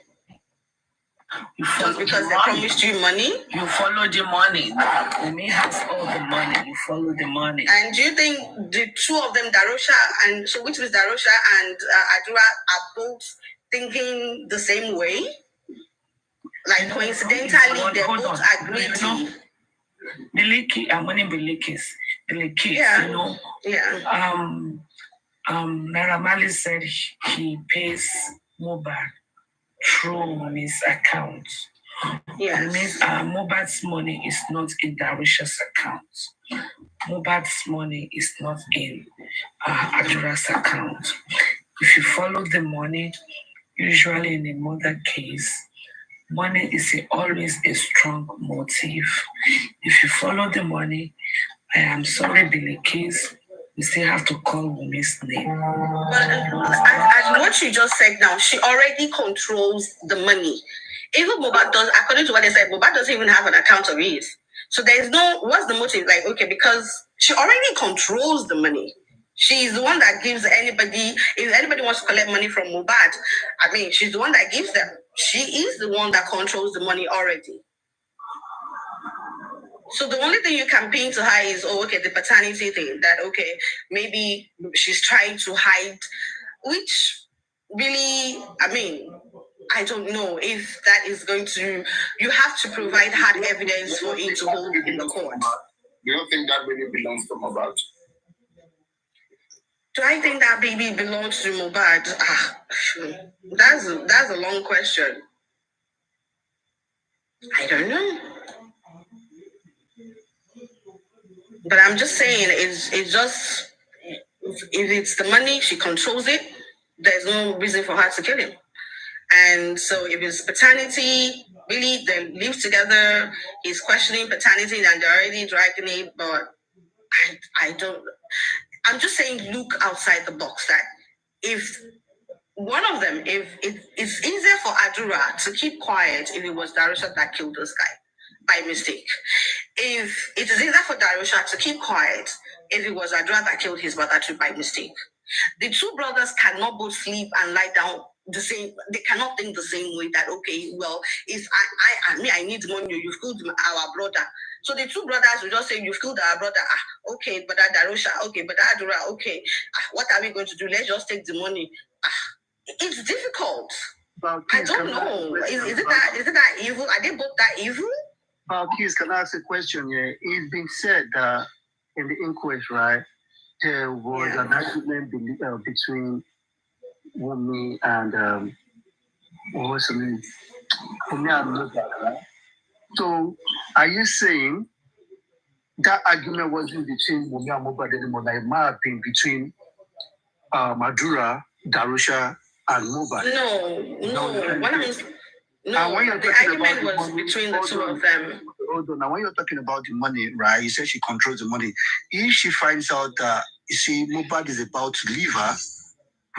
S2: Just because they promised you money?
S4: You follow the money. Wunmi has all the money. You follow the money.
S2: And do you think the two of them, which is Darosha and Adura, are both thinking the same way? Like coincidentally, they both agree.
S4: Yeah. You know.
S2: Yeah.
S4: Naira Marley said he pays Mohbad through Mommy's account.
S2: Yes.
S4: Mohbad's money is not in Darusha's account. Mohbad's money is not in Adura's account. If you follow the money, usually in a murder case, money is always a strong motive. If you follow the money, I am sorry, Billy Case, we still have to call Wumi's name.
S2: But as what she just said now, she already controls the money. Even Mohbad does, according to what they said, Mohbad doesn't even have an account of his. So there's no, what's the motive? Like, okay, because she already controls the money. She's the one that gives anybody, if anybody wants to collect money from Mohbad, I mean, she's the one that gives them. She is the one that controls the money already. So the only thing you can pin to her is, oh, okay, the paternity thing, that, okay, maybe she's trying to hide, which really, I mean, I don't know if that is going to, you have to provide hard evidence for it to hold in the court.
S3: Do you think that baby belongs to Mohbad?
S2: Do I think that baby belongs to Mohbad? That's a long question. I don't know. But I'm just saying, it's just, if it's the money, she controls it. There's no reason for her to kill him. And so if it's paternity, really, they live together, he's questioning paternity and they're already dragging it, but I don't, I'm just saying, look outside the box, that if one of them, if it's easier for Adura to keep quiet if it was Darusha that killed this guy by mistake. If it is easier for Darusha to keep quiet if it was Adura that killed his brother too by mistake. The two brothers cannot both sleep and lie down the same. They cannot think the same way, that, okay, well, if I need money, you've killed our brother. So the two brothers will just say, you've killed our brother. Okay, but Darusha, okay, but Adura, okay. What are we going to do? Let's just take the money. It's difficult. I don't know. Is it that evil? Are they both that evil?
S6: Keys, can I ask a question here? It's been said that in the inquest, right, there was an argument between Wunmi and what was her name? Wunmi and Mohbad, right? So, are you saying that argument wasn't between Wunmi and Mohbad anymore? Like, it might have been between Adura, Darusha, and Mohbad?
S2: No, the argument was between the two of them.
S6: Hold on. Now, when you're talking about the money, right, you said she controls the money. If she finds out that, you see, Mohbad is about to leave her,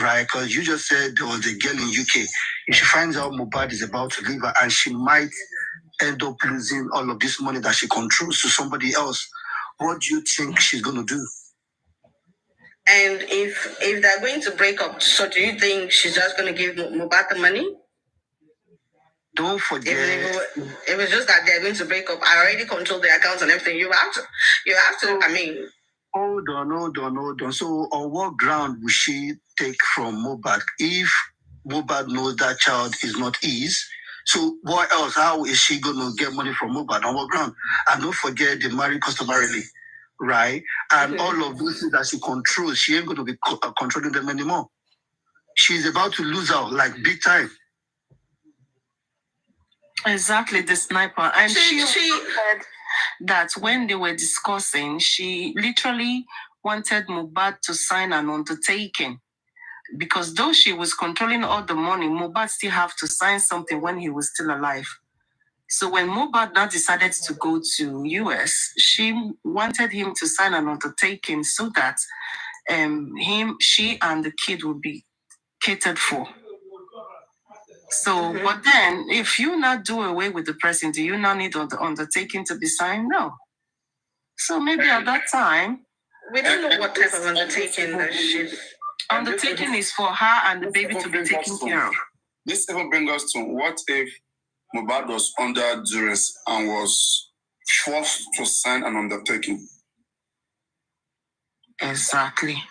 S6: right, because you just said there was a girl in UK. If she finds out Mohbad is about to leave her and she might end up losing all of this money that she controls to somebody else, what do you think she's going to do?
S2: And if they're going to break up, so do you think she's just going to give Mohbad the money?
S6: Don't forget.
S2: It was just that they're going to break up. I already control the accounts and everything. You have to, I mean.
S6: Hold on. So on what ground will she take from Mohbad? If Mohbad knows that child is not his, so what else? How is she going to get money from Mohbad? On what ground? And don't forget, they marry customarily, right? And all of those things that she controls, she ain't going to be controlling them anymore. She's about to lose out, like, big time.
S1: Exactly, the sniper. And she said that when they were discussing, she literally wanted Mohbad to sign an undertaking. Because though she was controlling all the money, Mohbad still have to sign something when he was still alive. So when Mohbad now decided to go to US, she wanted him to sign an undertaking so that she and the kid would be catered for. So, but then, if you not do away with the person, do you not need the undertaking to be signed? No. So maybe at that time,
S2: we don't know what type of undertaking that she's.
S1: Undertaking is for her and the baby to be taken care of.
S3: This even brings us to, what if Mohbad was under duress and was forced to sign an undertaking?
S1: Exactly.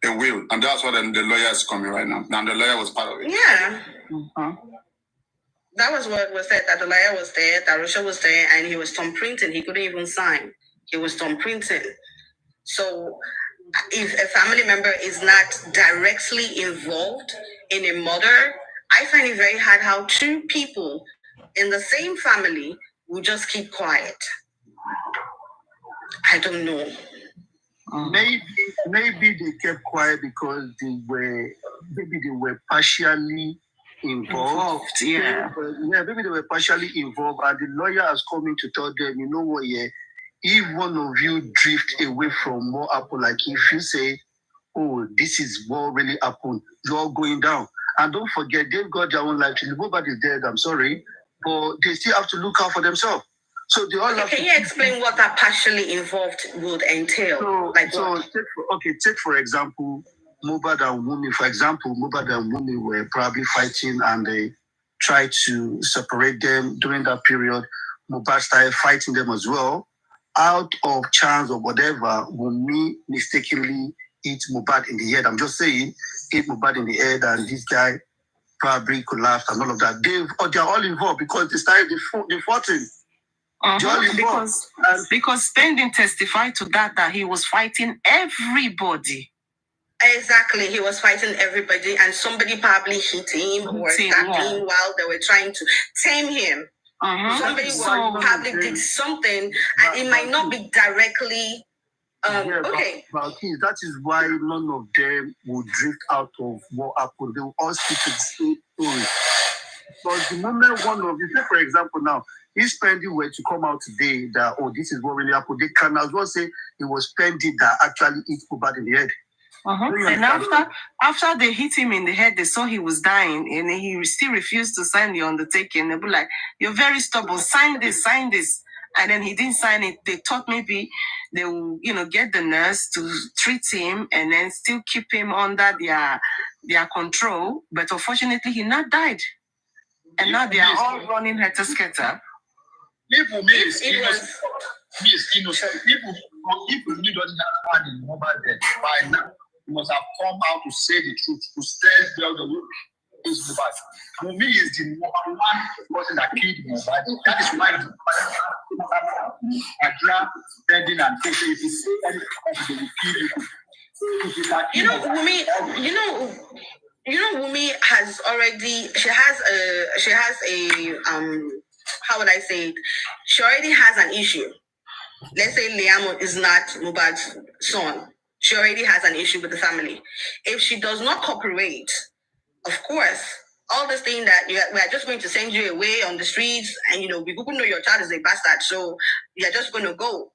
S3: A will, and that's what the lawyer is coming right now. And the lawyer was part of it.
S2: Yeah. Mm-hmm. That was what was said, that the lawyer was there, Darusha was there, and he was thumbprinting. He couldn't even sign. He was thumbprinting. So if a family member is not directly involved in a murder, I find it very hard how two people in the same family will just keep quiet. I don't know.
S6: Maybe they kept quiet because they were partially involved.
S1: Yeah.
S6: Maybe they were partially involved, and the lawyer has come in to tell them, you know what, if one of you drift away from what happened, like if you say, oh, this is what really happened, you're all going down. And don't forget, they've got their own life to live. Nobody's dead, I'm sorry, but they still have to look out for themselves. So they all have
S2: Can you explain what that partially involved would entail?
S6: Take for example, Mohbad and Wunmi. For example, Mohbad and Wunmi were probably fighting and they tried to separate them during that period. Mohbad started fighting them as well. Out of chance or whatever, Wunmi mistakenly hit Mohbad in the head. I'm just saying, hit Mohbad in the head, and this guy probably collapsed and all of that. They're all involved because they started the fighting.
S1: Because Spending testified to that he was fighting everybody.
S2: Exactly, he was fighting everybody, and somebody probably hit him or stabbed him while they were trying to tame him. Somebody probably did something, and it might not be directly. Okay.
S6: But that is why none of them will drift out of what happened. They will all stick to the same story. Because the moment one of you, say for example now, if Spending were to come out today that, oh, this is what really happened, they can as well say it was Spending that actually hit Mohbad in the head.
S1: And after they hit him in the head, they saw he was dying, and he still refused to sign the undertaking. They were like, "You're very stubborn. Sign this." And then he didn't sign it. They thought maybe they will, get the nurse to treat him and then still keep him under their control. But unfortunately, he not died. And now they are all running heter-skelter.
S8: If Wunmi is innocent, if Wunmi doesn't have hand in Mohbad death, by now, he must have come out to say the truth, to tell the world is Mohbad. Wunmi is the number one person that killed Mohbad. That is why Adra, Spending, and Kese, if you say anything, they will kill you.
S2: Wunmi has already. She has a how would I say it? She already has an issue. Let's say Liam is not Mohbad's son. She already has an issue with the family. If she does not cooperate, of course, all this thing that we are just going to send you away on the streets, and we couldn't know your child is a bastard, so you're just going to go.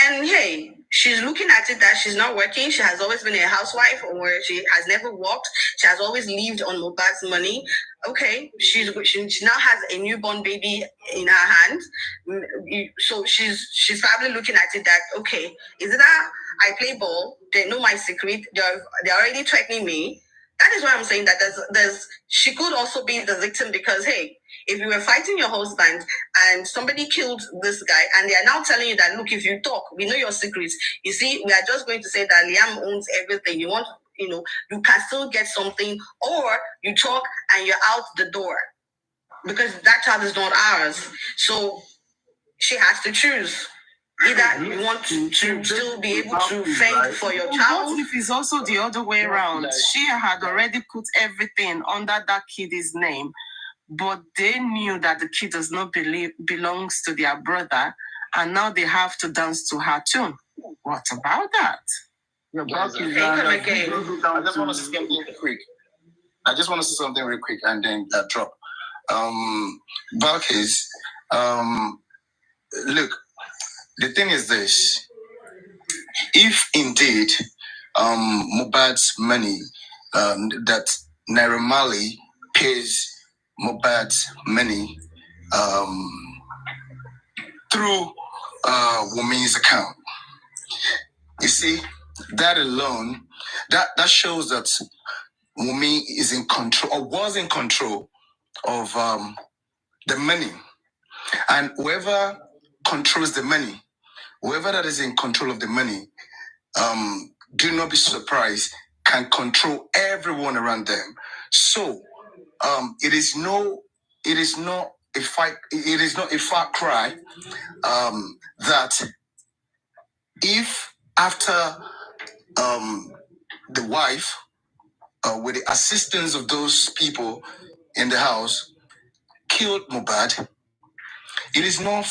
S2: And hey, she's looking at it that she's not working. She has always been a housewife, or she has never worked. She has always lived on Mohbad's money. Okay, she now has a newborn baby in her hand. So she's probably looking at it that, okay, is it that I play ball? They know my secret. They're already threatening me. That is why I'm saying that she could also be the victim, because hey, if you were fighting your husband and somebody killed this guy and they are now telling you that, look, if you talk, we know your secrets. You see, we are just going to say that Liam owns everything. You want, you can still get something, or you talk and you're out the door, because that child is not ours. So she has to choose. Either you want to still be able to fend for your child.
S1: What if it's also the other way around? She had already put everything under that kid's name, but they knew that the kid does not belongs to their brother, and now they have to dance to her tune. What about that?
S3: I just want to say something real quick. And then drop. Balkis, look, the thing is this. If indeed Mohbad's money that Naira Marley pays Mohbad's money through Wunmi's account, you see, that alone, that shows that Wunmi is in control, or was in control of the money. And whoever controls the money, whoever that is in control of the money, do not be surprised, can control everyone around them. So it is not a far cry that if after the wife, with the assistance of those people, in the house killed Mohbad, it is not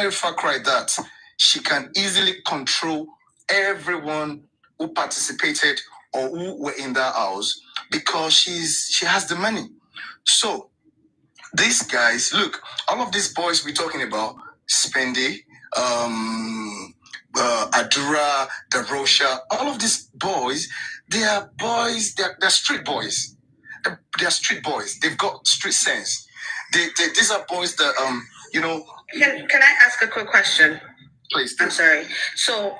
S3: a far cry that she can easily control everyone who participated or who were in that house because she has the money. So these guys, look, all of these boys we're talking about, Spendy, Adura, Darosha, all of these boys, they are boys, they're street boys. They're street boys. They've got street sense. These are boys that you know.
S2: Can I ask a quick question?
S3: Please.
S2: I'm sorry. So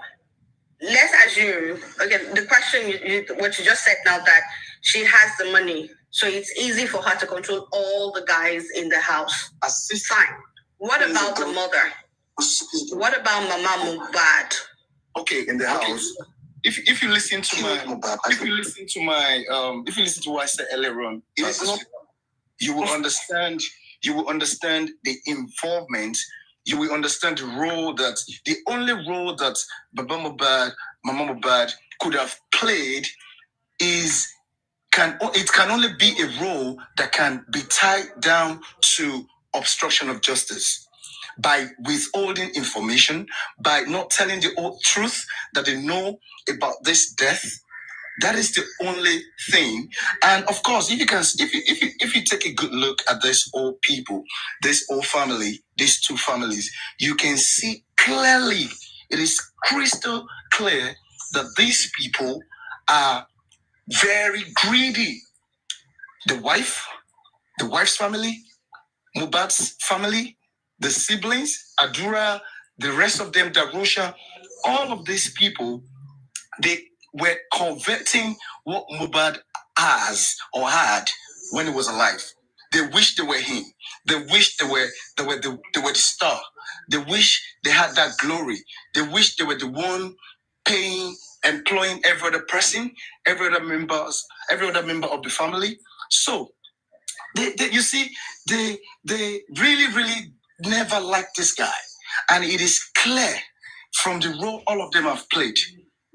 S2: let's assume, again, the question what you just said now, that she has the money, so it's easy for her to control all the guys in the house. Fine. What about the mother? What about Mama Mohbad?
S3: Okay, in the house. If you listen to what I said earlier on, it is not. You will understand. You will understand the involvement. You will understand the only role that Mama Mohbad could have played can only be a role that can be tied down to obstruction of justice, by withholding information, by not telling the whole truth that they know about this death. That is the only thing. And of course, if you take a good look at this old people, this old family, these two families, you can see clearly, it is crystal clear that these people are very greedy. The wife's family, Mohbad's family, the siblings, Adura, the rest of them, Darosha, all of these people, they were converting what Mohbad has or had when he was alive. They wish they were him. They wish they were the star. They wish they had that glory. They wish they were the one paying, employing every other person, every other member of the family. So you see, they really never liked this guy. And it is clear from the role all of them have played.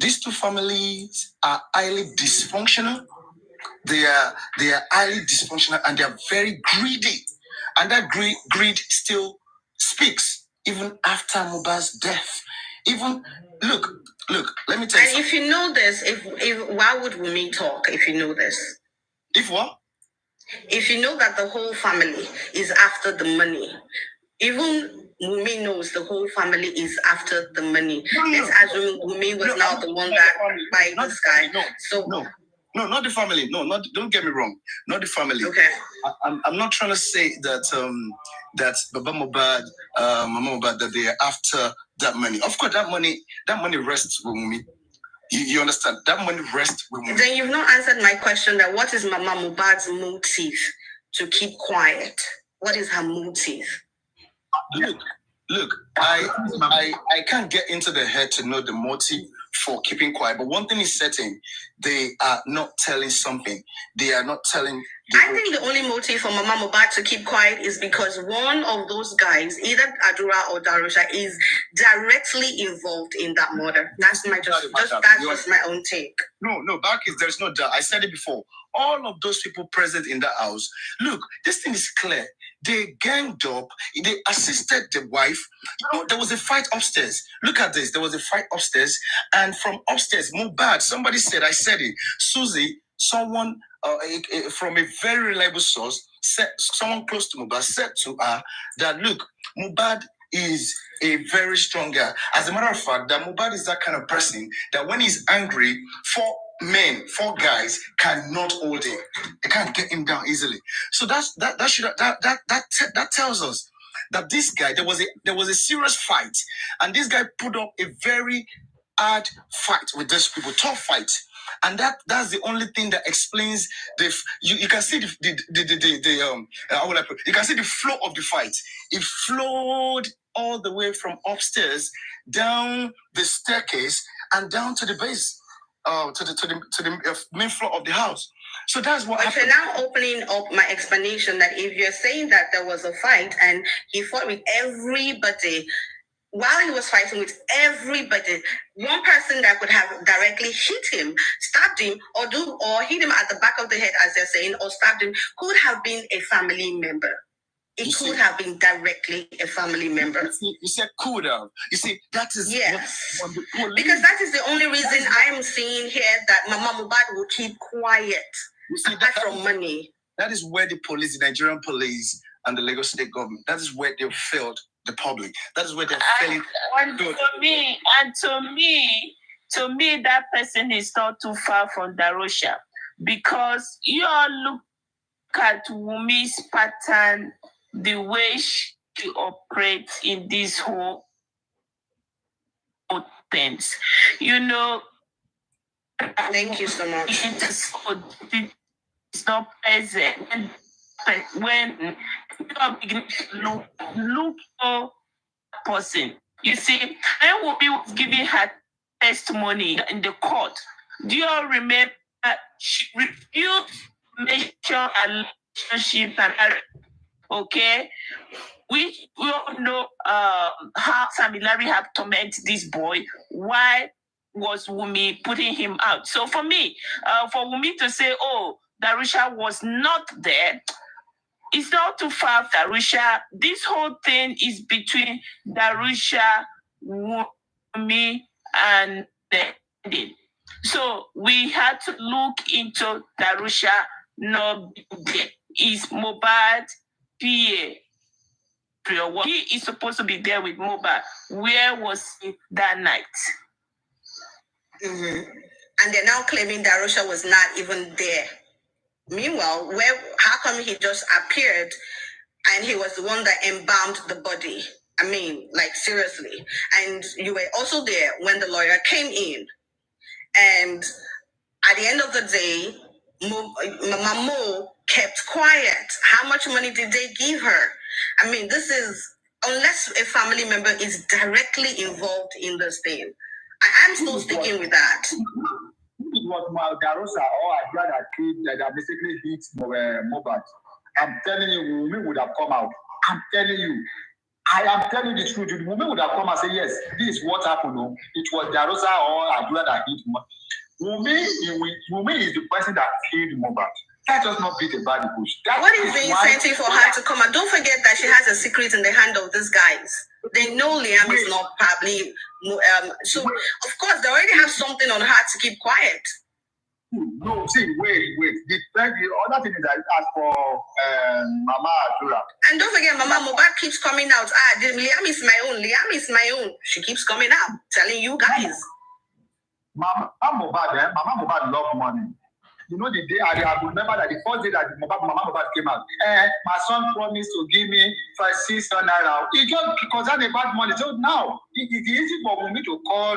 S3: These two families are highly dysfunctional. They are highly dysfunctional, and they are very greedy. And that greed still speaks even after Mohbad's death. Even look, let me tell you.
S2: And if you know this, if why would Wunmi talk if you know this?
S3: If what?
S2: If you know that the whole family is after the money, even Wunmi knows the whole family is after the money. Let's assume Wunmi was now the one that by this guy.
S3: No, not the family. No, don't get me wrong. Not the family.
S2: Okay.
S3: I'm not trying to say that that Baba Mohbad, Mama Mohbad, that they are after that money. Of course, that money rests with me. You understand? That money rests with me.
S2: Then you've not answered my question. That what is Mama Mohbad's motive to keep quiet? What is her motive?
S3: Look. I can't get into the head to know the motive for keeping quiet. But one thing is certain: they are not telling something. They are not telling.
S2: I think the only motive for Mama Mohbad to keep quiet is because one of those guys, either Adura or Darosha, is directly involved in that murder. That's just my own take.
S3: No, there's no doubt. I said it before. All of those people present in that house. Look, this thing is clear. They ganged up. They assisted the wife. There was a fight upstairs. Look at this. There was a fight upstairs, and from upstairs, Mohbad. Somebody said, I said it. Susie, someone from a very reliable source, someone close to Mohbad said to her that, look, Mohbad is a very strong guy. As a matter of fact, that Mohbad is that kind of person that when he's angry, four guys cannot hold him. They can't get him down easily. So that tells us that this guy, there was a serious fight, and this guy put up a very hard fight with these people, tough fight. And that's the only thing that explains you can see you can see the flow of the fight. It flowed all the way from upstairs down the staircase and down to the base, to the main floor of the house. So that's what happened.
S2: You're now opening up my explanation that if you're saying that there was a fight and he fought with everybody, while he was fighting with everybody, one person that could have directly hit him, stabbed him, or hit him at the back of the head, as they're saying, or stabbed him, could have been a family member. It could have been directly a family member.
S9: You said could have. You see, that is
S2: what the police, because that is the only reason I am seeing here that Mama Mohbad will keep quiet. You see, apart from money.
S9: That is where the police, the Nigerian police, and the Lagos state government, that is where they failed the public. That is where they're failing.
S4: To me, that person is not too far from Darosha, because you all look at Wumi's pattern, the way she operates in this whole things. You know,
S2: thank you so much.
S4: It's not present when you are beginning to look for a person. You see, when Wumi was giving her testimony in the court, do you all remember she refused to mention her relationship and her, okay? We all know how Sammy Larry had tormented this boy. Why was Wumi putting him out? So for me, for Wumi to say, oh, Darusha was not there, it's not too far, Darusha. This whole thing is between Darusha, Wumi, and the. So we had to look into Darusha. No, is Mohbad PA. He is supposed to be there with Mohbad. Where was he that night?
S2: Mm-hmm. And they're now claiming Darusha was not even there. Meanwhile, how come he just appeared and he was the one that embalmed the body? I mean, like, seriously. And you were also there when the lawyer came in. And at the end of the day, Mama Mo kept quiet. How much money did they give her? I mean, this is, unless a family member is directly involved in this thing. I'm still sticking with that.
S8: It was Darosa or Adria that basically hit Mohbad. I'm telling you, Wumi would have come out. I'm telling you. I am telling you the truth. Wumi would have come and say, yes, this is what happened. No? It was Darosa or Adria that hit Wumi is the person that killed Mohbad. That does not beat about the bush.
S2: What is the incentive for her to come out? Don't forget that she has a secret in the hand of these guys. They know Liam is not probably... so, of course, they already have something on her to keep quiet.
S8: No, see, wait. The other thing is that as for Mama Adura.
S2: And don't forget, Mama Mohbad keeps coming out. Liam is my own. She keeps coming out, telling you guys.
S8: Mama Mohbad loved money. You know, the day I remember that the first day that Mama Mohbad came out, my son promised to give me 600 naira. He just concerned about money. So now it's easy for me to call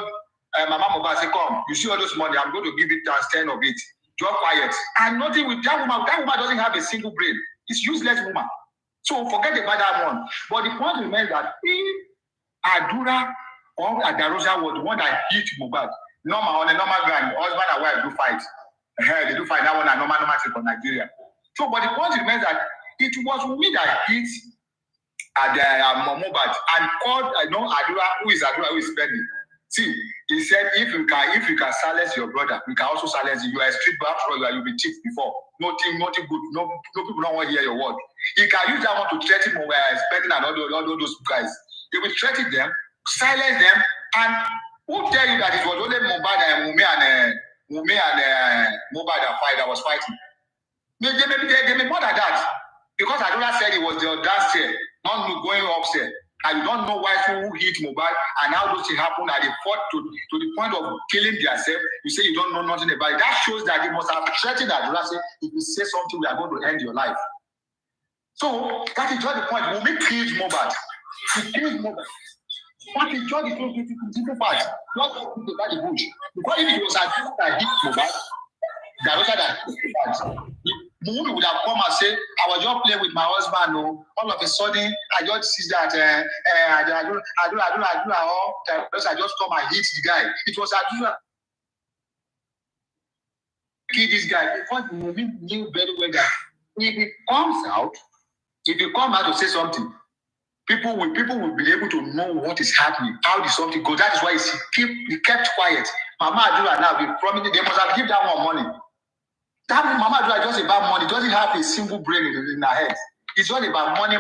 S8: Mama Mohbad and say, come, you see all this money, I'm going to give it times 10 of it. Just quiet. And nothing with that woman. That woman doesn't have a single brain. It's useless woman. So forget about that one. But the point remains that if Adura or Adarosa was the one that hit Mohbad, on a normal ground, husband and wife do fight. They do find that one a normal thing for Nigeria. So, but the point remains that it was me that hit Mohbad and called Adura, who is spending. See, he said if you can silence your brother, we can also silence you. You are a street after all, you'll be thief before. Nothing good. No people don't want to hear your word. He can use that one to threaten spending and all those guys. They will threaten them, silence them, and who tell you that it was only Mohbad and Wumi and Mohbad that was fighting? They may more than that. Because Adura said it was the downstairs, not going upstairs. And you don't know why who hit Mohbad and how those things happen and they fought to the point of killing themselves. You say you don't know nothing about it. That shows that they must have threatened Adura, say, if you say something, we are going to end your life. So that is just the point. Wumi killed Mohbad. He killed Mohbad. That is just the simple part. Not about the bush. Because if it was Adura that hit Mohbad, Darosa that hit Mohbad, Wumi would have come and say, I was just playing with my husband. No. All of a sudden, I just see that Darosa just come and hit the guy. It was Adura kill this guy because Wumi knew very well that if he comes out to say something, people will be able to know what is happening, how the something goes. That is why he kept quiet. Mama Adura now be promising they must have given that one money. That Mama Adura is just about money. Doesn't have a single brain in her head. It's all about money.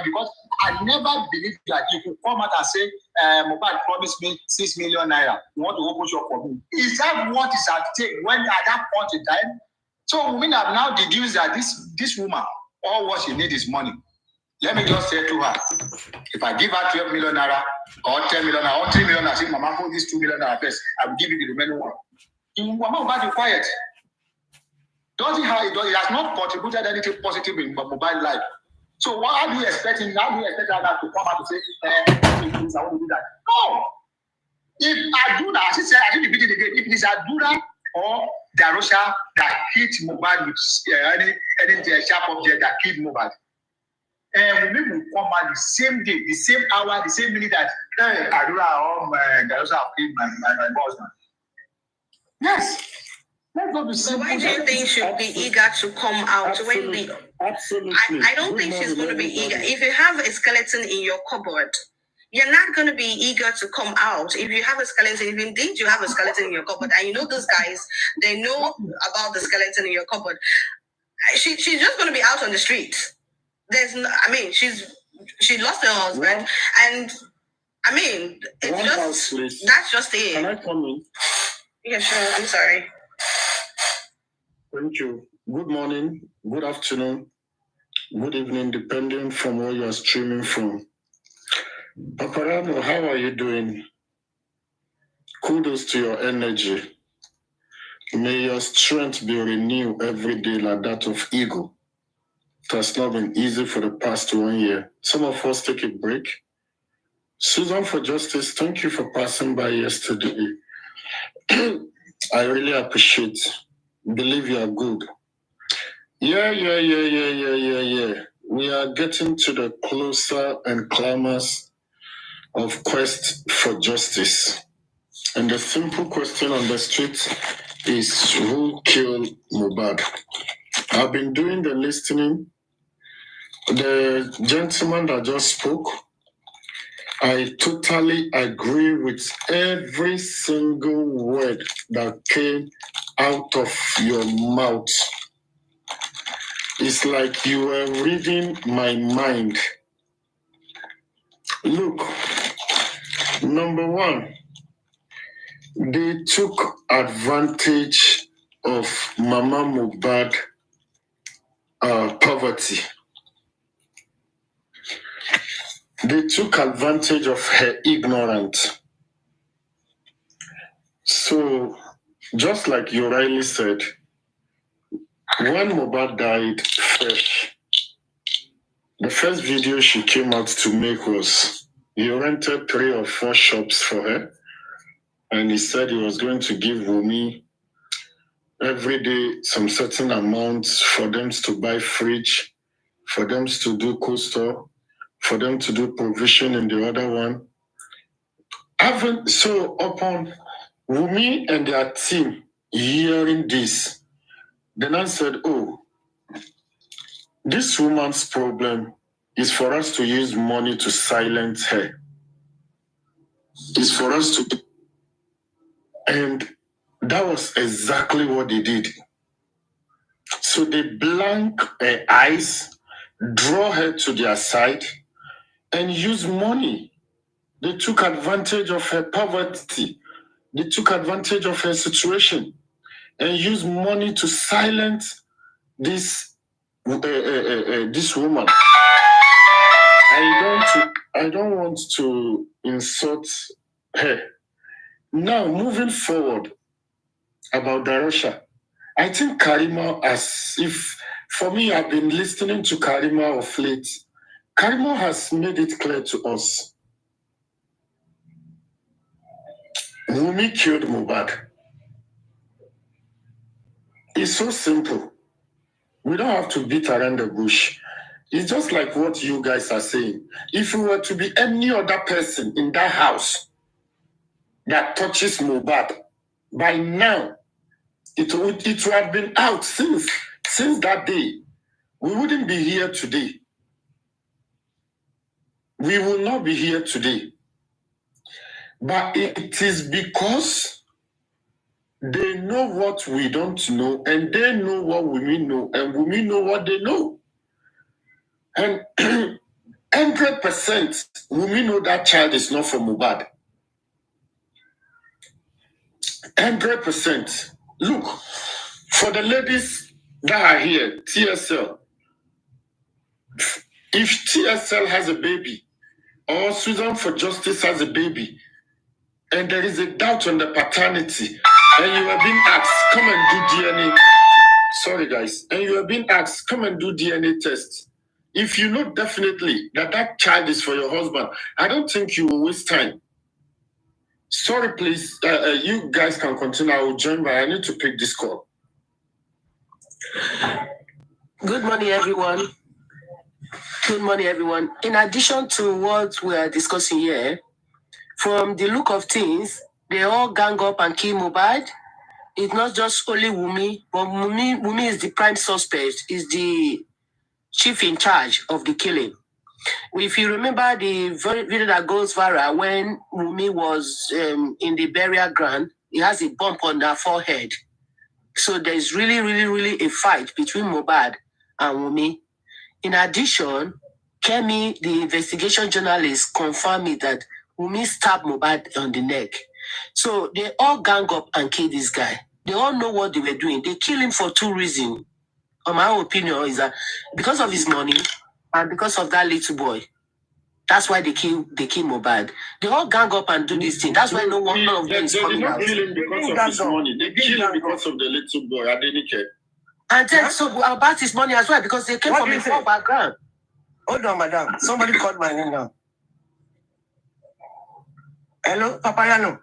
S8: Because I never believed that you could come out and say, Mohbad promised me 6 million naira. You want to open shop for me? Is that what is at stake when at that point in time? So women have now deduced that this woman, all what she needs is money. Let me just say to her, if I give her 12 million naira or 10 million naira or 3 million naira, say, Mama, hold this 2 million naira first, I will give you the remaining one. Mama Mohbad is quiet. It has not contributed anything positive in Mohbad's life. So how do you expect him? How do you expect her to come out to say, I want to do that? No. If Adura, she said, I didn't repeat it again. If it is Adura or Darosha that hit Mohbad with any sharp object that killed Mohbad, women will come out the same day, the same hour, the same minute that Adura or Darosha killed my husband. Yes.
S2: So why do you think she'll be eager to come out?
S10: Absolutely.
S2: I don't think she's going to be eager. If you have a skeleton in your cupboard, you're not going to be eager to come out. If you have a skeleton, if indeed you have a skeleton in your cupboard, and you know those guys, they know about the skeleton in your cupboard, she's just going to be out on the streets. She lost her husband, and that's just it.
S10: Can I come in?
S2: Yeah, sure. I'm sorry.
S10: Thank you. Good morning, good afternoon, good evening, depending from where you are streaming from. Paparano, how are you doing? Kudos to your energy. May your strength be renewed every day like that of eagle. It has not been easy for the past 1 year. Some of us take a break. Susan for Justice, thank you for passing by yesterday. I really appreciate it. Believe you are good. Yeah. We are getting to the closer and climax of quest for justice. And the simple question on the street is, who killed Mohbad? I've been doing the listening. The gentleman that just spoke, I totally agree with every single word that came out of your mouth. It's like you were reading my mind. Look, number one, they took advantage of Mama Mohbad poverty. They took advantage of her ignorance. So, just like you rightly said, when Mohbad died fresh, the first video she came out to make was he rented 3 or 4 shops for her, and he said he was going to give Wumi every day some certain amounts for them to buy fridge, for them to do coaster, for them to do provision in the other one. So upon Wumi and their team hearing this, then I said, oh, this woman's problem is for us to use money to silence her. It's for us to... And that was exactly what they did. So they blank her eyes, draw her to their side, and use money. They took advantage of her poverty. They took advantage of her situation and used money to silence this woman. I don't want to insult her. Now, moving forward about Darosha, I think Karima, for me, I've been listening to Karima of late. Karima has made it clear to us. Wumi killed Mohbad. It's so simple. We don't have to beat around the bush. It's just like what you guys are saying. If you were to be any other person in that house that touches Mohbad, by now, it would have been out since that day. We wouldn't be here today. we will not be here today. But it is because they know what we don't know, and they know what we know, and we know what they know. And 100% we know that child is not from Mohbad. 100%. Look, for the ladies that are here, TSL, if TSL has a baby, or Susan for Justice has a baby, and there is a doubt on the paternity, and you are being asked, come and do DNA. Sorry, guys. And you are being asked, come and do DNA tests. If you know definitely that that child is for your husband, I don't think you will waste time. Sorry, please. You guys can continue. I will join, but I need to pick this call.
S11: Good morning, everyone. Good morning, everyone. In addition to what we are discussing here, from the look of things, they all gang up and kill Mohbad. It's not just only Wunmi, but Wunmi is the prime suspect, is the chief in charge of the killing. If you remember the video that goes viral when Wunmi was in the burial ground, he has a bump on her forehead. So there's really a fight between Mohbad and Wunmi. In addition, Kemi, the investigation journalist, confirmed me that Wunmi stabbed Mohbad on the neck. So they all gang up and kill this guy. They all know what they were doing. They kill him for two reasons. My opinion is that because of his money and because of that little boy. That's why they kill Mohbad. They all gang up and do this thing. That's why none of them is coming out.
S10: They did not kill him because of his money. They killed him because of the little boy. I didn't care.
S11: And then so about his money as well, because they came from a poor background.
S12: Hold on, madam. Somebody called my name now. Hello, Papayano.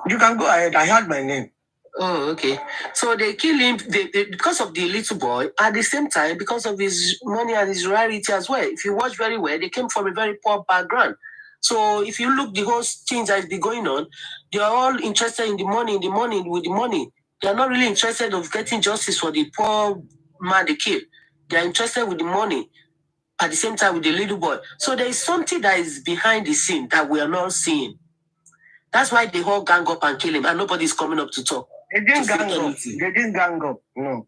S12: You can go ahead. I heard my name.
S11: Oh, okay. So they kill him because of the little boy. At the same time, because of his money and his rarity as well. If you watch very well, they came from a very poor background. So if you look the whole things that is going on, they are all interested in the money, with the money. They are not really interested of getting justice for the poor man they killed. They are interested with the money at the same time with the little boy. So there is something that is behind the scene that we are not seeing. That's why they all gang up and kill him, and nobody is coming up to talk.
S12: They didn't gang up. They didn't gang up. No.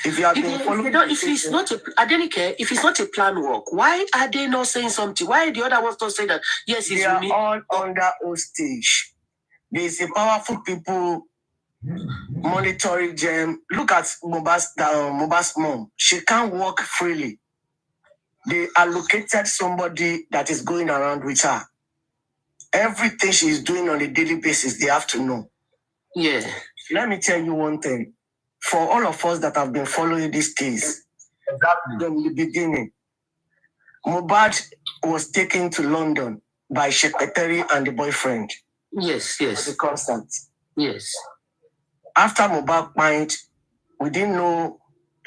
S12: If you have been following,
S11: if it's not I didn't care. If it's not a planned work, why are they not saying something? Why are the other ones not saying that? Yes,
S12: they are all under hostage. There is a powerful people monitoring them. Look at Mohbad's mom. She can't walk freely. They allocated somebody that is going around with her. Everything she is doing on a daily basis, they have to know.
S11: Yeah.
S12: Let me tell you one thing. For all of us that have been following this case, from the beginning, Mohbad was taken to London by Shekpeteri and the boyfriend.
S11: Yes.
S12: The constant.
S11: Yes.
S12: After Mohbad died, we didn't know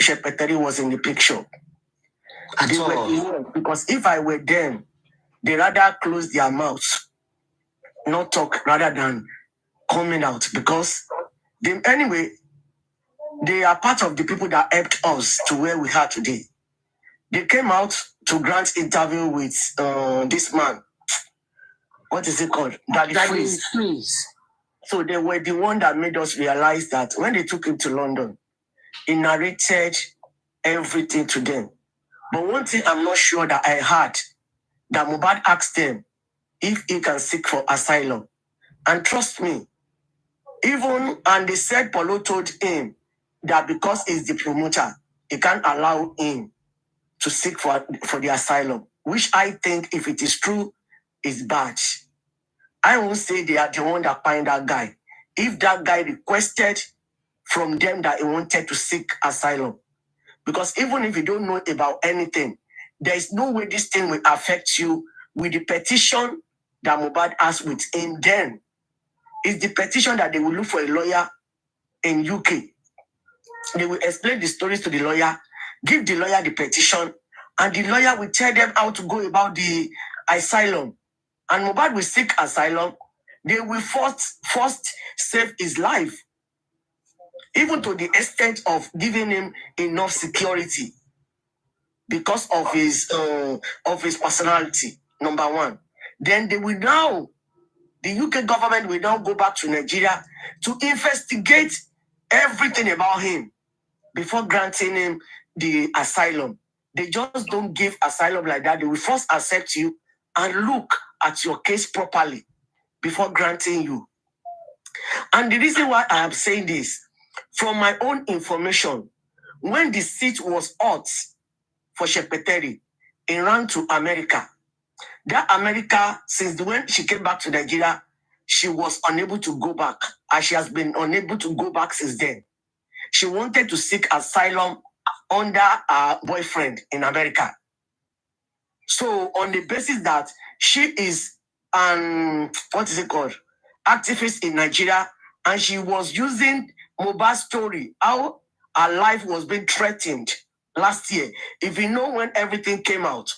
S12: Shekpeteri was in the picture. Because if I were them, they rather close their mouths, not talk, rather than coming out. Because they are part of the people that helped us to where we are today. They came out to grant interview with this man. What is it called? Daddy Freeze. So they were the one that made us realize that when they took him to London, he narrated everything to them. But one thing I'm not sure that I heard, that Mohbad asked them if he can seek for asylum. And trust me, and they said Paulo told him that because he's the promoter, he can't allow him to seek for the asylum, which I think, if it is true, is bad. I won't say they are the one that find that guy. If that guy requested from them that he wanted to seek asylum, because even if you don't know about anything, there is no way this thing will affect you with the petition that Mohbad has with him. Then it's the petition that they will look for a lawyer in UK. They will explain the stories to the lawyer, give the lawyer the petition, and the lawyer will tell them how to go about the asylum. And Mohbad will seek asylum. They will first save his life, even to the extent of giving him enough security. because of his personality, number one. Then they will now, the UK government will now go back to Nigeria to investigate everything about him before granting him the asylum. They just don't give asylum like that. They will first accept you and look at your case properly before granting you. And the reason why I am saying this, from my own information, when the seat was hot for Shepeteri, he ran to America. That America, since when she came back to Nigeria, she was unable to go back. And she has been unable to go back since then. She wanted to seek asylum under her boyfriend in America. So on the basis that she is activist in Nigeria, and she was using Mohbad's story, how her life was being threatened last year. If you know when everything came out,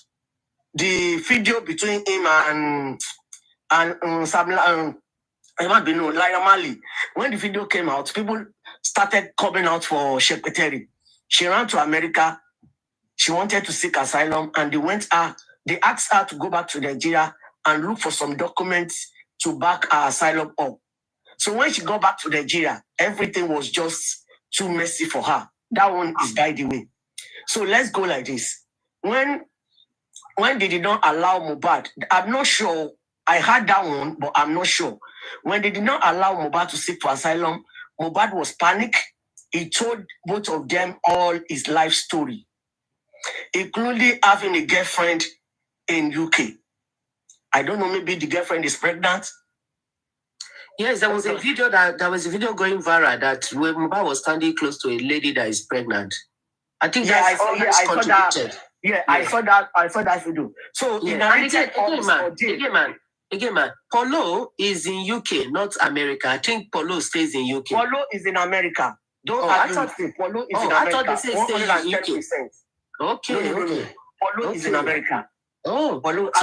S12: the video between him and Laila Mali, when the video came out, people started coming out for Shepeteri. She ran to America. She wanted to seek asylum, and they asked her to go back to Nigeria and look for some documents to back her asylum up. So when she got back to Nigeria, everything was just too messy for her. That one is by the way. So let's go like this. When they did not allow Mohbad, I'm not sure. I heard that one, but I'm not sure. When they did not allow Mohbad to seek for asylum, Mohbad was panicked. He told both of them all his life story, including having a girlfriend in UK. I don't know, maybe the girlfriend is pregnant.
S11: Yes, there was a video going viral that where Mohbad was standing close to a lady that is pregnant. I think I saw that. I saw that video. So again, man, Polo is in UK, not America. I think Polo stays in UK.
S12: Polo is in America.
S11: I thought
S12: Polo is in America.
S11: I thought they said stay in UK. Okay.
S12: Polo is in America.
S11: Oh,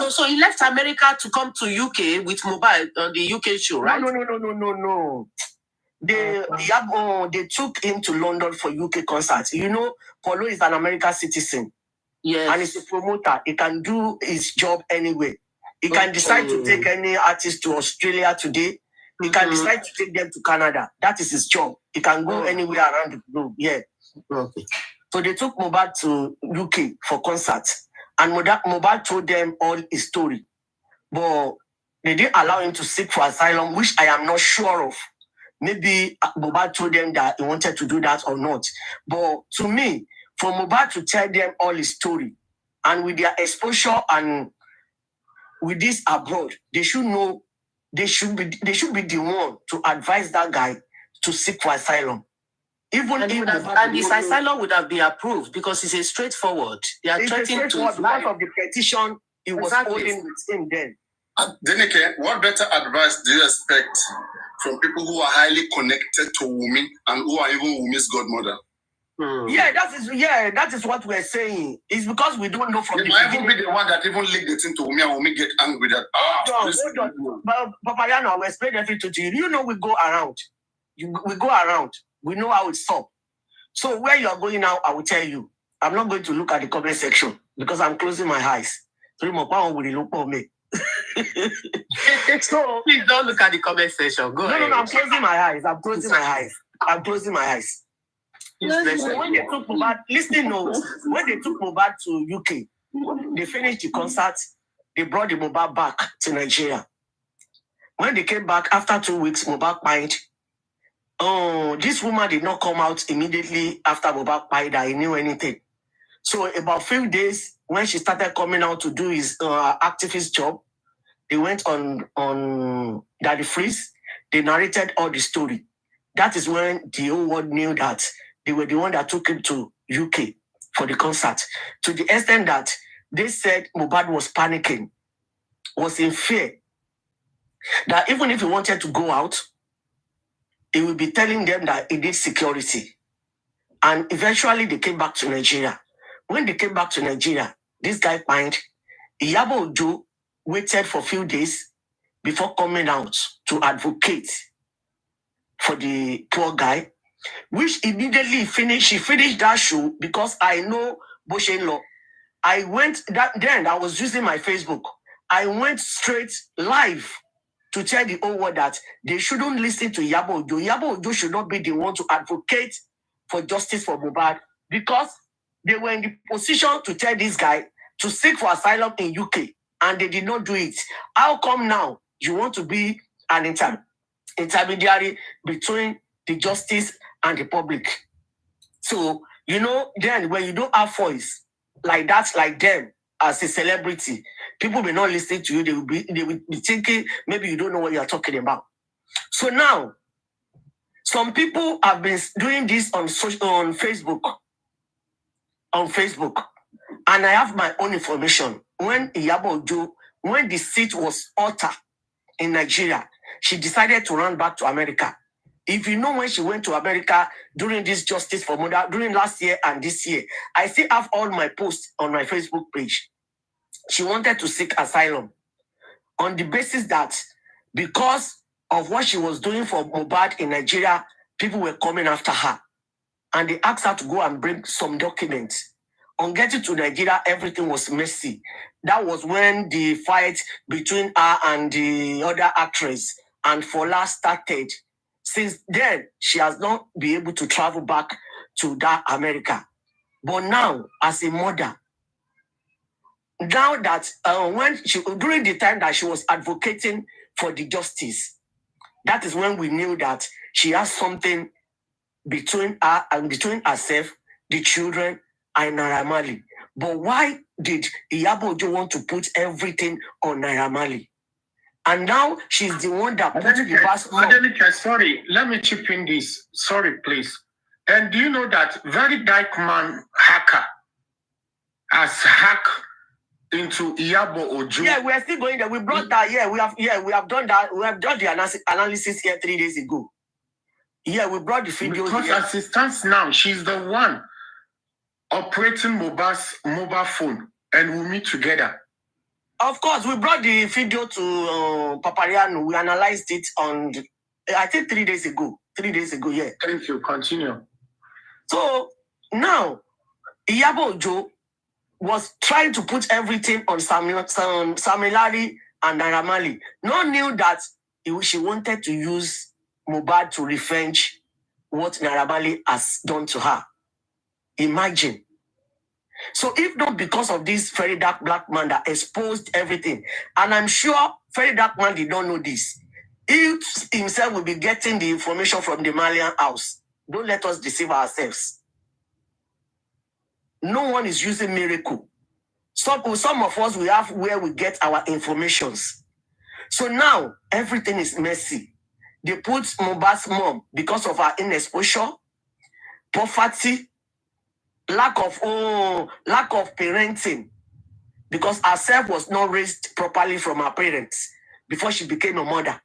S11: so he left America to come to UK with Mohbad on the UK show, right?
S12: No. They took him to London for UK concerts. You know, Polo is an American citizen.
S11: Yes.
S12: And he's a promoter. He can do his job anyway. He can decide to take any artist to Australia today. He can decide to take them to Canada. That is his job. He can go anywhere around the globe. Yeah.
S11: Okay.
S12: So they took Mohbad to UK for concerts. And Mohbad told them all his story. But they didn't allow him to seek for asylum, which I am not sure of. Maybe Mohbad told them that he wanted to do that or not. But to me, for Mohbad to tell them all his story, and with their exposure and with this abroad, they should know, they should be the one to advise that guy to seek for asylum.
S11: And this asylum would have been approved because it's a straightforward. They are threatening to his life.
S12: Because of the petition he was holding with him then.
S3: Denike, what better advice do you expect from people who are highly connected to Wunmi and who are even Wunmi's godmother?
S12: Yeah, that is what we're saying. It's because we don't know from the
S3: beginning. Might even be the one that even leaked the thing to Wunmi and Wunmi get angry that.
S12: Hold on. But Papayano, I'll explain everything to you. You know we go around. We go around. We know how it's up. So where you are going now, I will tell you. I'm not going to look at the comment section because I'm closing my eyes. So
S11: please don't look at the comment section. Go ahead.
S12: No, I'm closing my eyes. I'm closing my eyes. So when they took Mohbad, when they took Mohbad to UK, they finished the concert, they brought the Mohbad back to Nigeria. When they came back after 2 weeks, Mohbad died. This woman did not come out immediately after Mohbad died that he knew anything. So about a few days, when she started coming out to do his activist job, they went on Daddy Freeze. They narrated all the story. That is when the whole world knew that they were the one that took him to UK for the concert. To the extent that they said Mohbad was panicking, was in fear, that even if he wanted to go out, he would be telling them that he did security. And eventually they came back to Nigeria. When they came back to Nigeria, this guy pined. Iyabo Ojo waited for a few days before coming out to advocate for the poor guy, which immediately finished. She finished that show because I know Boshen Law. I went then I was using my Facebook. I went straight live to tell the whole world that they shouldn't listen to Iyabo Ojo. Iyabo Ojo should not be the one to advocate for justice for Mohbad because they were in the position to tell this guy to seek for asylum in UK and they did not do it. How come now you want to be an intermediary between the justice and the public? So, then when you don't have voice like that, like them, as a celebrity, people may not listen to you. They will be thinking maybe you don't know what you're talking about. So now, some people have been doing this on Facebook. And I have my own information. When Iyabo Ojo, when the seat was altered in Nigeria, she decided to run back to America. If you know when she went to America during this Justice for Murder, during last year and this year, I still have all my posts on my Facebook page. She wanted to seek asylum on the basis that because of what she was doing for Mohbad in Nigeria, people were coming after her. And they asked her to go and bring some documents. On getting to Nigeria, everything was messy. That was when the fight between her and the other actress and Fola started. Since then, she has not been able to travel back to that America. But now, as a mother, now that during the time that she was advocating for the justice, that is when we knew that she has something between her and between herself, the children, and Naira Marley. But why did Iyabo Ojo want to put everything on Naira Marley? And now she's the one that put the passport.
S10: Sorry, let me chip in this. Sorry, please. And do you know that very dark man hacker has hacked into Iyabo Ojo?
S12: Yeah, we are still going there. We brought that. Yeah, we have done that. We have done the analysis here 3 days ago. Yeah, we brought the video.
S10: Because as it stands now, she's the one operating Mohbad's mobile phone, and we meet together.
S12: Of course, we brought the video to Papariano. We analyzed it on, I think 3 days ago. 3 days ago, yeah.
S10: Thank you. Continue.
S12: So now, Iyabo Ojo was trying to put everything on Samilari and Naira Marley. No one knew that she wanted to use Mohbad to revenge what Naira Marley has done to her. Imagine. So if not because of this very dark black man that exposed everything, and I'm sure very dark man did not know this, he himself will be getting the information from the Malian house. Don't let us deceive ourselves. No one is using miracle. Some of us, we have where we get our informations. So now everything is messy. They put Mohbad's mom because of her inexposure, poverty, lack of parenting, because herself was not raised properly from her parents before she became a mother.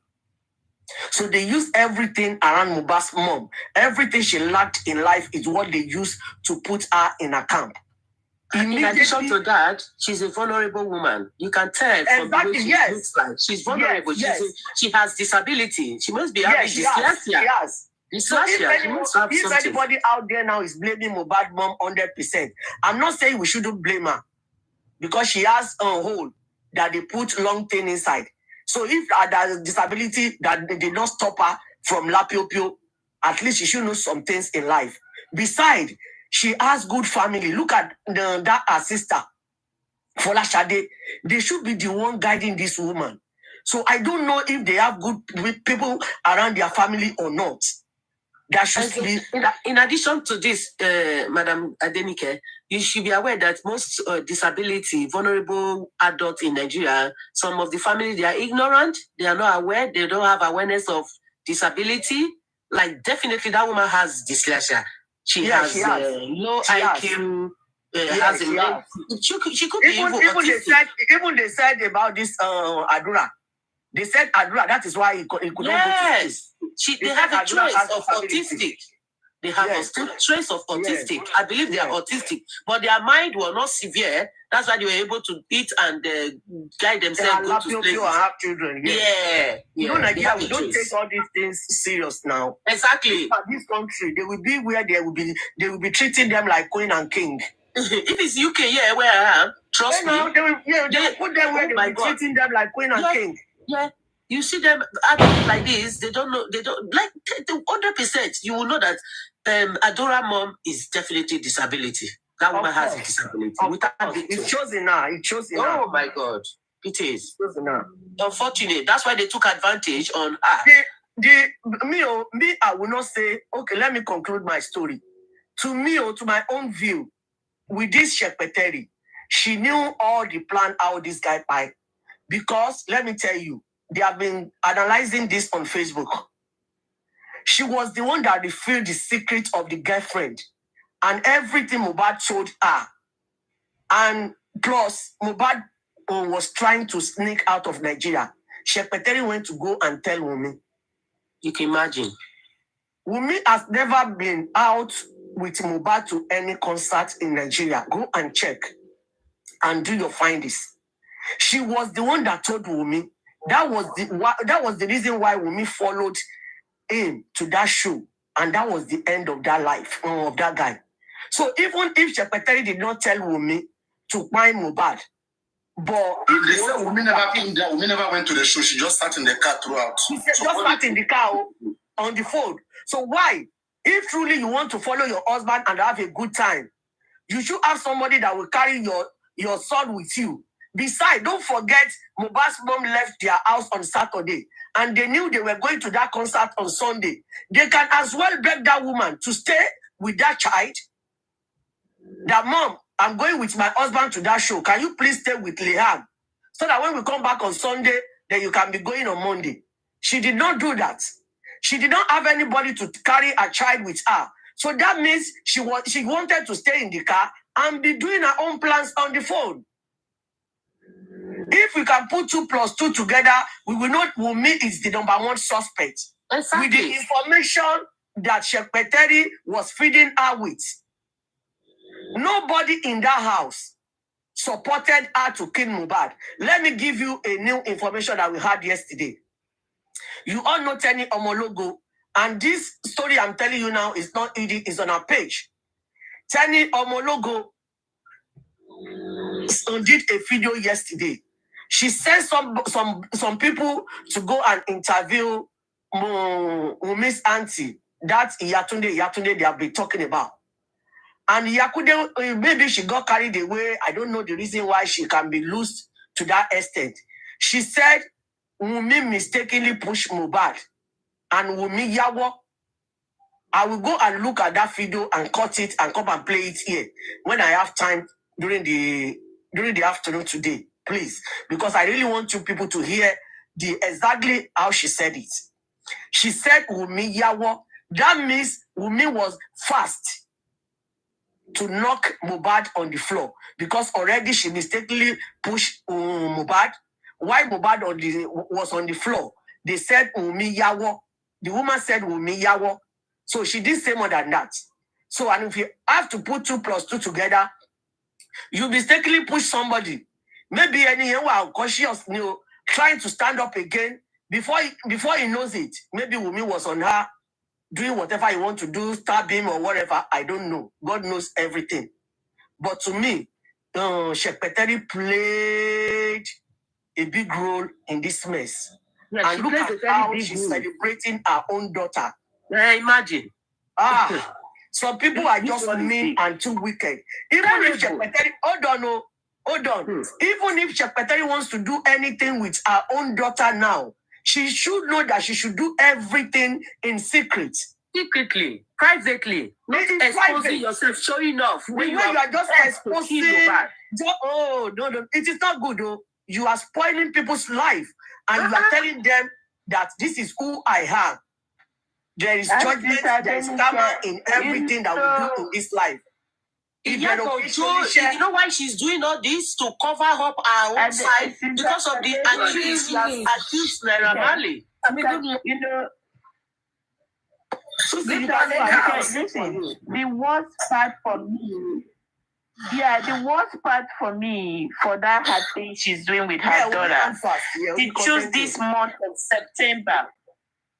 S12: So they use everything around Mohbad's mom. Everything she lacked in life is what they use to put her in a camp.
S11: In addition to that, she's a vulnerable woman. You can tell from the way she looks like. She's vulnerable.
S12: Yes.
S11: She has disability. She must be having dyslexia.
S12: So if anybody out there now is blaming Mohbad mom 100%, I'm not saying we shouldn't blame her because she has a hole that they put long thing inside. So if there's a disability that they did not stop her from lapio, at least she should know some things in life. Besides, she has good family. Look at that her sister, Fola Shade. They should be the one guiding this woman. So I don't know if they have good people around their family or not. That should be.
S11: In addition to this, Madam Adenike, you should be aware that most disability, vulnerable adults in Nigeria, some of the family, they are ignorant, they are not aware, they don't have awareness of disability. Like, definitely that woman has dyslexia. She has low IQ. She could be even
S12: they said about this Adura. They said Adura, that is why he could not go to school.
S11: They have a trace of autistic. They have a trace of autistic. I believe they are autistic, but their mind was not severe. That's why they were able to eat and guide themselves.
S12: Go to places. Have children. You know, Nigeria, we don't take all these things serious now.
S11: Exactly.
S12: This country, they will be where they will be treating them like queen and king.
S11: If it's UK, yeah, where I am, trust me.
S12: They will put them where they be treating them like queen and king.
S11: Yeah. You see them acting like this, they don't know, like 100%. You will know that Adora mom is definitely disability. That woman has a disability.
S12: It's chosen now.
S11: Oh my God. It is. Unfortunate. That's why they took advantage on her.
S12: Me, I will not say, okay, let me conclude my story. To me, to my own view, with this Shekpeteri, she knew all the plan how this guy pipe. Because, let me tell you, they have been analyzing this on Facebook. She was the one that revealed the secret of the girlfriend and everything Mohbad told her. And plus, Mohbad was trying to sneak out of Nigeria. Shekpeteri went to go and tell Wunmi.
S11: You can imagine.
S12: Wunmi has never been out with Mohbad to any concert in Nigeria. Go and check and do your findings. She was the one that told Wunmi. That was the reason why Wunmi followed him to that show. And that was the end of that life, of that guy. So even if Shekpeteri did not tell Wunmi to find Mohbad, but
S3: they said Wunmi never came there. Wunmi never went to the show. She just sat in the car throughout.
S12: She just sat in the car on the phone. So why? If truly you want to follow your husband and have a good time, you should have somebody that will carry your son with you. Besides, don't forget, Mohbad's mom left their house on Saturday, and they knew they were going to that concert on Sunday. They can as well beg that woman to stay with that child. That mom, I'm going with my husband to that show. Can you please stay with Liam? So that when we come back on Sunday, then you can be going on Monday. She did not do that. She did not have anybody to carry a child with her. So that means she wanted to stay in the car and be doing her own plans on the phone. If we can put 2 + 2 together, we will know Wunmi is the #1 suspect. Exactly. With the information that Shekpeteri was feeding her with. Nobody in that house supported her to kill Mohbad. Let me give you a new information that we had yesterday. You all know Tenny Omologo, and this story I'm telling you now is not easy, it's on our page. Tenny Omologo did a video yesterday. She sent some people to go and interview Wunmi's auntie, that Yatunde they have been talking about. And Yakude, maybe she got carried away. I don't know the reason why she can be loose to that extent. She said Wunmi mistakenly pushed Mohbad and Wunmi yawo. I will go and look at that video and cut it and come and play it here when I have time during the afternoon today, please, because I really want you people to hear exactly how she said it. She said Wunmi yawo. That means Wunmi was fast to knock Mohbad on the floor because already she mistakenly pushed Mohbad. While Mohbad was on the floor, they said Wunmi yawo. The woman said Wunmi yawo. So she did say more than that. So, and if you have to put 2 + 2 together, you mistakenly push somebody. Maybe anyone who conscious, trying to stand up again. Before he knows it, maybe Wunmi was on her, doing whatever you want to do, stab him or whatever. I don't know. God knows everything. But to me, Shekpeteri played a big role in this mess. Yes, and look at how she's celebrating her own daughter.
S11: Imagine.
S12: Some people are just mean and too wicked. Even if Shekpeteri, hold on. Even if Shekpeteri wants to do anything with her own daughter now, she should know that she should do everything in secret.
S11: Secretly, privately. Not exposing yourself, showing off.
S12: When you are just exposing. No. It is not good, though. You are spoiling people's life. And you are telling them that this is who I am. There is judgment, there is karma in everything that we do in this life.
S11: You know why she's doing all this? To cover up our own side because of the accused Naira Marley.
S13: Listen, the worst part for me, for that her thing she's doing with her daughter, she chose this month of September.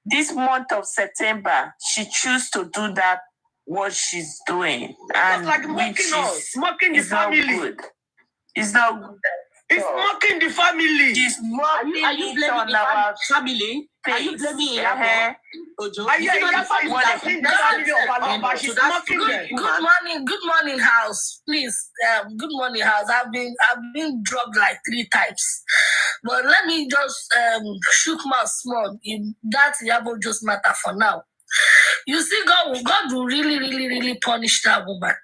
S13: This month of September, she chose to do that what she's doing. And
S12: like mocking us, mocking the family.
S13: Good. It's not good.
S12: It's mocking the family.
S13: She's mocking
S7: are you blaming
S13: on
S7: the
S13: our
S7: family? Are you blaming Ojo?
S12: She's mocking them.
S5: Good morning, house. Please, good morning, house. I've been drugged like 3 times, but let me just shook my small. That Yabo just matter for now. You see, God will really, really, really punish that woman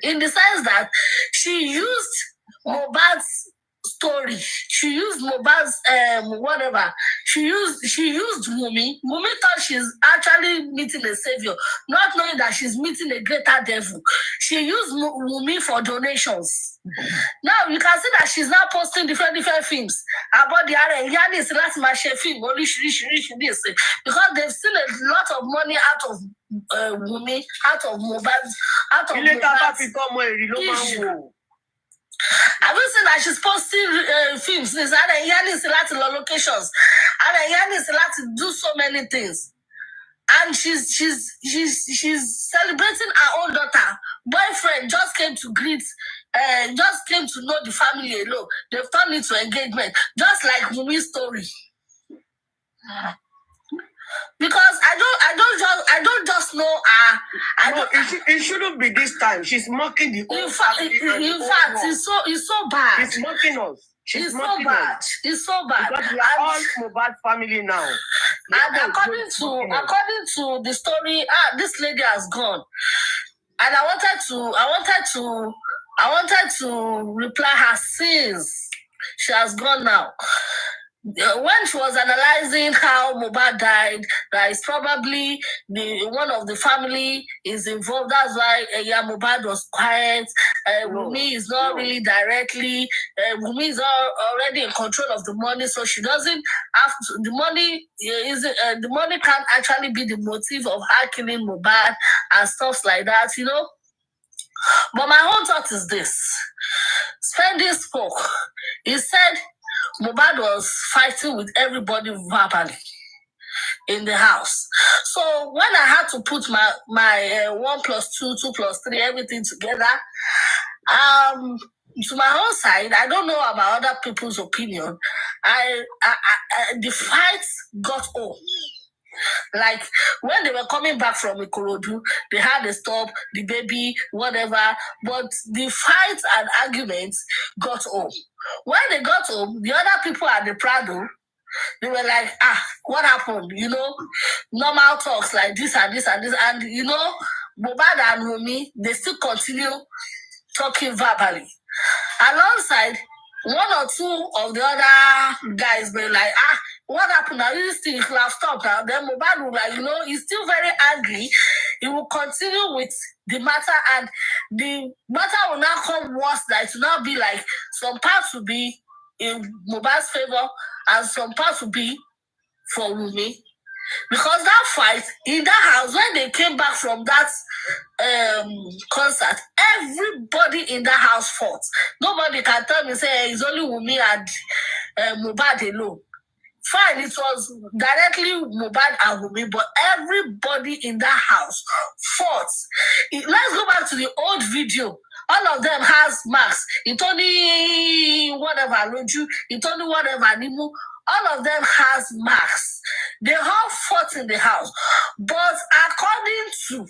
S5: in the sense that she used Mohbad's story. She used Mohbad's whatever. She used Wumi. Wumi thought she's actually meeting a savior, not knowing that she's meeting a greater devil. She used Wumi for donations. Now you can see that she's now posting different films about the Yanis last match film only this because they've seen a lot of money out of Wumi, out of Mohbad, out of Mohbad. Have you seen that she's posting films? And Yanis a lot of locations, and Yanis a lot to do so many things. And she's celebrating her own daughter. Boyfriend just came to greet, just came to know the family alone. They've turned it to engagement, just like Wumi's story. Because I don't just know
S12: it shouldn't be this time. She's mocking the whole family.
S5: In fact, it's so bad.
S12: She's mocking us.
S5: It's so bad. It's so bad.
S12: Because we are all Mohbad family now.
S5: And according to the story, this lady has gone. And I wanted to reply her since she has gone now. When she was analyzing how Mohbad died, that is probably one of the family is involved. That's why Mohbad was quiet. Wumi is not really directly. Wumi is already in control of the money, so she doesn't have to, the money. The money can't actually be the motive of her killing Mohbad and stuff like that, you know. But my own thought is this: Spendi spoke. He said Mohbad was fighting with everybody verbally in the house. So when I had to put my 1 + 2, 2 + 3, everything together, to my own side, I don't know about other people's opinion. The fight got old. Like when they were coming back from Ikorodu, they had to stop the baby, whatever. But the fights and arguments got home. When they got home, the other people at the Prado, they were like, what happened? You know, normal talks like this and this and this. And, you know, Mohbad and Wumi, they still continue talking verbally. Alongside, 1 or 2 of the other guys were like, what happened now? This thing could have stopped now. Then Mohbad will, like, you know, he's still very angry. He will continue with the matter, and the matter will now come worse. That it will now be like some parts will be in Mohbad's favor and some parts will be for Wumi. Because that fight in that house, when they came back from that concert, everybody in that house fought. Nobody can tell me, say, it's only Wumi and Mohbad alone. Fine, it was directly Mohbad and Wumi, but everybody in that house fought. Let's go back to the old video. All of them has marks. It's only whatever, Roju. It's only whatever, Nimu. All of them has marks. They all fought in the house. But according to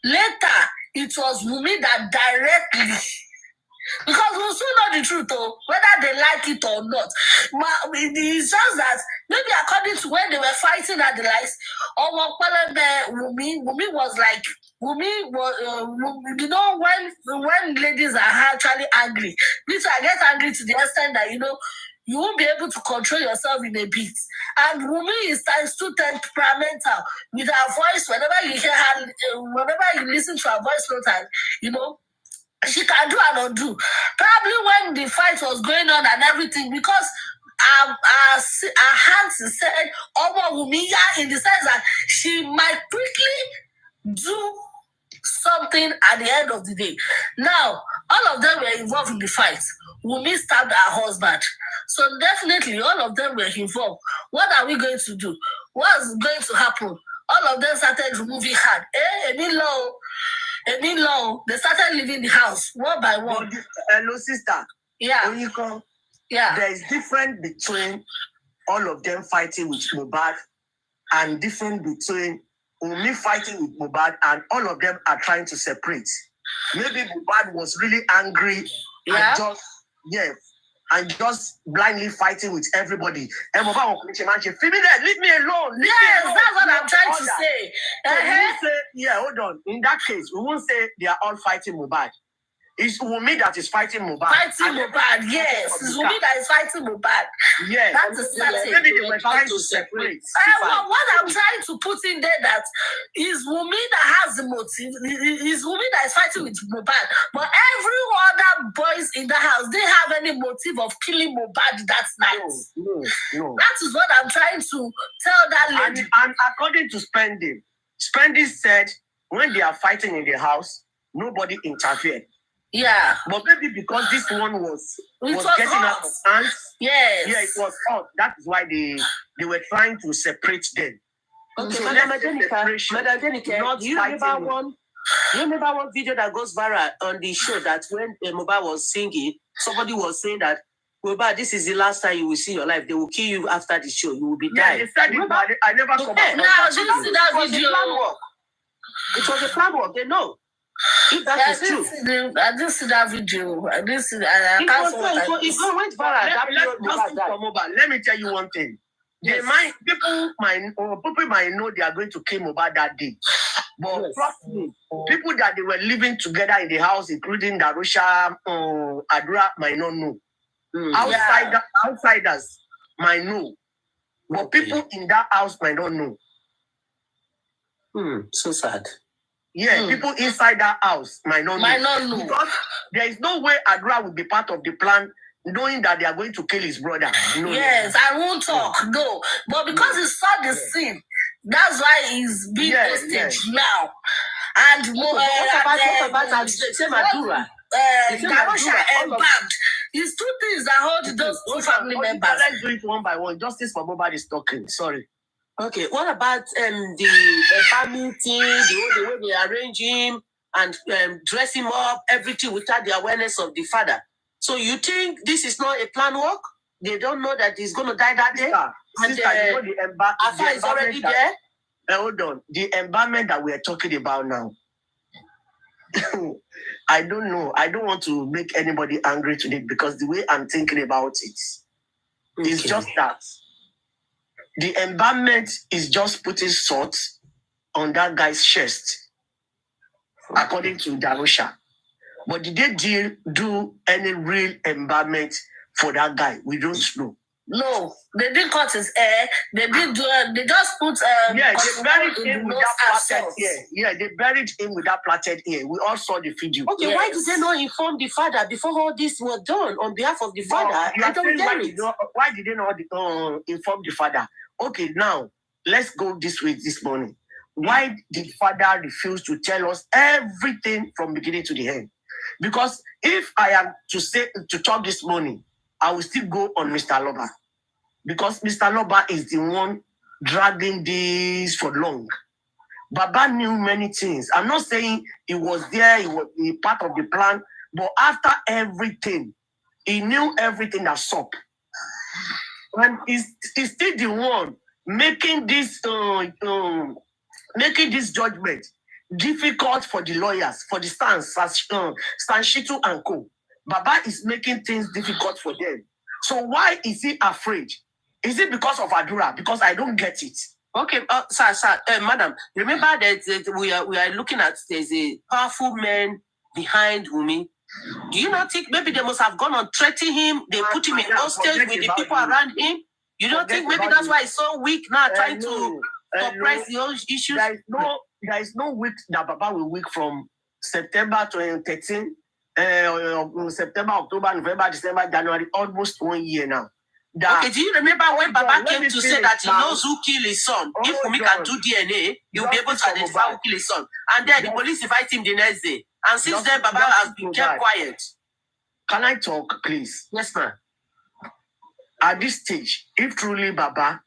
S5: later, it was Wumi that directly, because we'll soon know the truth, whether they like it or not. It's just that maybe according to when they were fighting at the lights, Wumi was like, Wumi was, you know, when ladies are actually angry, this I get angry to the extent that, you know, you won't be able to control yourself in a bit. And Wumi is too temperamental with her voice. Whenever you hear her, whenever you listen to her voice note, and you know, she can do and undo. Probably when the fight was going on and everything, because our hands said Wumi, in the sense that she might quickly do something at the end of the day. Now, all of them were involved in the fight. Wumi stabbed her husband. So definitely all of them were involved. What are we going to do? What's going to happen?
S11: all of them started removing hand. They started leaving the house one by one.
S12: Hello, sister.
S11: Yeah.
S12: Onyiko,
S11: yeah.
S12: There is difference between all of them fighting with Mohbad and different between me fighting with Mohbad and all of them are trying to separate. Maybe Mohbad was really angry and just blindly fighting with everybody. And Mohbad was leave me there, leave me alone.
S11: That's what I'm trying to say.
S12: So we say, hold on. In that case, we won't say they are all fighting Mohbad. It's Wunmi that is fighting Mohbad.
S11: Fighting Mohbad, yes. It's Wunmi that is fighting Mohbad.
S12: Yes.
S11: That's a certain.
S12: Maybe they were trying to separate.
S11: What I'm trying to put in there that is Wunmi that has the motive. Is Wunmi that is fighting with Mohbad. But every other boys in the house, they have any motive of killing Mohbad that night.
S12: No.
S11: That is what I'm trying to tell that lady.
S12: And according to Spendy said when they are fighting in the house, nobody interfered.
S11: Yeah.
S12: But maybe because this one was getting out of hands.
S11: Yes.
S12: Yeah, it was hot. That is why they were trying to separate them.
S11: Okay,
S12: so
S11: Madam Jenica, do you remember one video that goes viral on the show that when Mohbad was singing, somebody was saying that, Mohbad, this is the last time you will see your life. They will kill you after the show. You will be dying.
S12: They said it, but I never come across
S11: that. Did you see that video? It was a plan work. They know. If that is true. I didn't see that video. I didn't see that. It went viral.
S12: Let me tell you one thing. Yes. People might know they are going to kill Mohbad that day. But trust me, people that they were living together in the house, including Darusha, Adura, might not know. Outsiders might know. But people in that house might not know.
S11: So sad.
S12: Yeah, people inside that house might not know. Because there is no way Adura will be part of the plan, knowing that they are going to kill his brother.
S11: I won't talk. No. But because he saw the scene, that's why he's being hostage now. And what about same Adura? Darusha and Band. It's two things that hold those two family members.
S12: Let's do it one by one. Justice for Mohbad is talking. Sorry.
S11: Okay, what about the family team, the way they arrange him and dress him up, everything without the awareness of the father? So you think this is not a plan work? They don't know that he's going to die that day? Afa is already there?
S12: Hold on. The environment that we are talking about now, I don't know. I don't want to make anybody angry today because the way I'm thinking about it is just that. The environment is just putting salt on that guy's chest, according to Darusha. But did they do any real environment for that guy? We don't know.
S11: No, they didn't cut his hair. They didn't do it. They just put
S12: they buried him with that plaited hair. Yeah, they buried him with that plaited hair. We all saw the video.
S11: Okay, why did they not inform the father before all this was done on behalf of the father?
S12: Why did they not inform the father? Okay, now let's go this way this morning. Why did father refuse to tell us everything from beginning to the end? Because if I am to talk this morning, I will still go on Mr. Loba. Because Mr. Loba is the one dragging this for long. Baba knew many things. I'm not saying he was there, he was a part of the plan, but after everything, he knew everything that's up. And he's still the one making this judgment difficult for the lawyers, for the Sanshitu and Co. Baba is making things difficult for them. So why is he afraid? Is it because of Adura? Because I don't get it.
S11: Okay, sir, madam, remember that we are looking at there's a powerful man behind Wunmi. Do you not think maybe they must have gone on threatening him? They put him in hostage with the people around him? You don't think maybe that's why he's so weak now, trying to suppress the whole issues?
S12: There is no week that Baba will weak from September 2013, September, October, November, December, January, almost 1 year now.
S11: Okay, do you remember when Baba came to say that he knows who killed his son? If Wunmi can do DNA, he'll be able to identify who killed his son. And then the police invite him the next day. And since then, Baba has been kept quiet.
S12: Can I talk, please?
S11: Yes, ma'am.
S12: At this stage, if truly Baba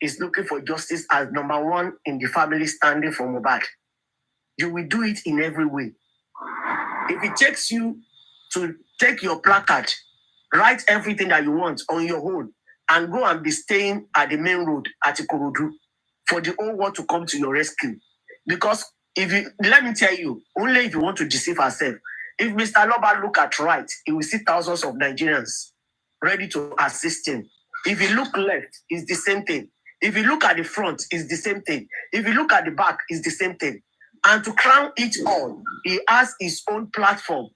S12: is looking for justice as number one in the family standing for Mohbad. You will do it in every way. If it takes you to take your placard, write everything that you want on your own, and go and be staying at the main road at Ikorodu for the whole world to come to your rescue. Because let me tell you, only if you want to deceive ourselves, if Mr. Loba look at right, he will see thousands of Nigerians ready to assist him. If you look left, it's the same thing. If you look at the front, it's the same thing. If you look at the back, it's the same thing. And to crown it all, he has his own platform.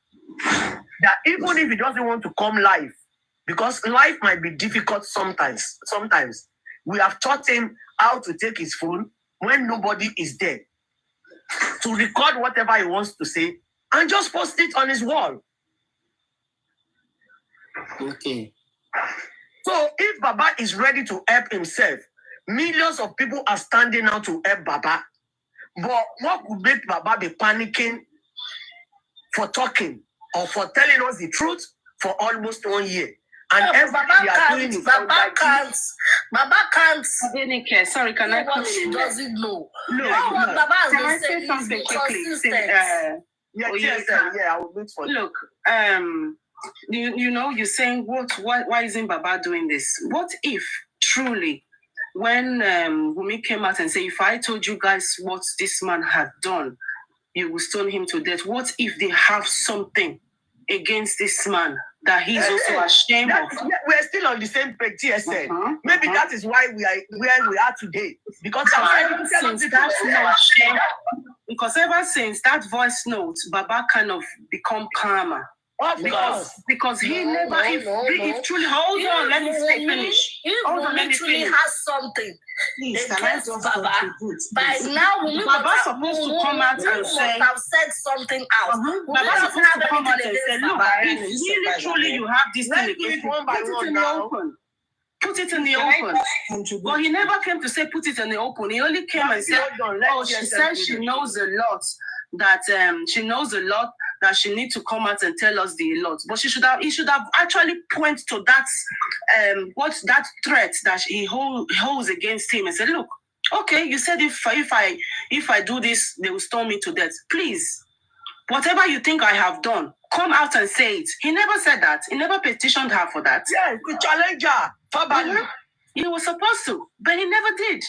S12: That even if he doesn't want to come live, because life might be difficult sometimes. We have taught him how to take his phone when nobody is there, to record whatever he wants to say, and just post it on his wall. Okay. So if Baba is ready to help himself, millions of people are standing out to help Baba. But what could make Baba be panicking for talking or for telling us the truth for almost 1 year? And everybody are doing it.
S11: Baba can't.
S1: I didn't care. Sorry, can I
S11: what she doesn't know.
S1: No.
S11: Baba
S1: Can I say something quickly?
S12: I will wait for
S1: Look, you're saying why isn't Baba doing this? What if truly when Wunmi came out and said, if I told you guys what this man had done, you will stone him to death? What if they have something against this man that he's also ashamed of?
S12: We're still on the same page, TSN. Maybe that is why we are where we are today. Because
S1: ever since that voice note, Baba kind of become calmer. Because he never, if truly, hold on, let me finish. Hold on, let me finish.
S11: Has something.
S1: Please, can I just
S11: Baba? By now,
S1: Baba's supposed to come out and say,
S11: have said something else.
S1: Baba's supposed to come out and say, look, if really truly you have this thing, put it in the open. Put it in the open. But he never came to say put it in the open. He only came and said, she said she knows a lot, that that she needs to come out and tell us the lot. But he should have actually point to that what's that threat that he holds against him and say, look, okay, you said if I do this, they will stone me to death. Please, whatever you think I have done, come out and say it. He never said that. He never petitioned her for that.
S12: Yeah, we challenge her.
S1: He was supposed to, but he never did.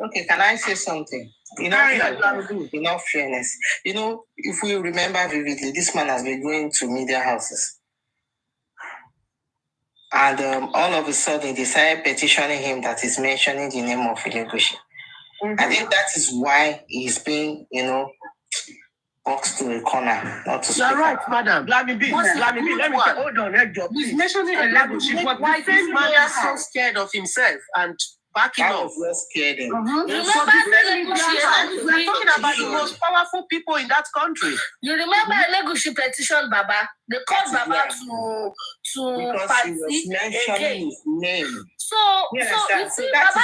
S14: Okay, can I say something? In all fairness, if we remember vividly, this man has been going to media houses. And all of a sudden, they started petitioning him that he's mentioning the name of Ilegushi. I think that is why he's being, boxed to a corner, not to speak.
S12: You're right, madam. Let me hold on,
S1: he's mentioning Ilegushi, but
S11: why this man is so scared of himself and backing off.
S14: Well scared him.
S11: We're
S12: talking about the most powerful people in that country.
S11: You remember Ilegushi petition Baba? They called Baba to party again.
S14: His name.
S11: So you see, Baba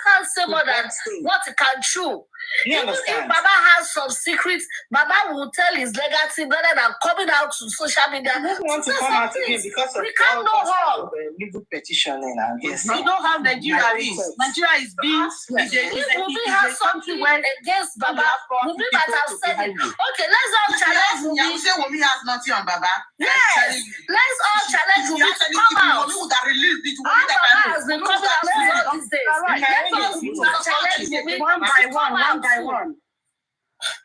S11: can't say more than what he can chew. Even if Baba has some secrets, Baba will tell his legacy better than coming out to social media.
S14: I don't want to come out again because of
S11: we can't know how.
S14: Legal petitioning. Yes.
S1: You know how Nigeria is. Nigeria is being.
S11: If Wunmi has something against Baba, Wunmi might have said it. Okay, let's all challenge Wunmi.
S14: You say Wunmi has nothing on Baba.
S11: Yes, let's all challenge Wunmi to come out.
S14: Wunmi would have released it.
S11: Baba has been coming out all these days. Let us challenge Wunmi
S1: one by one.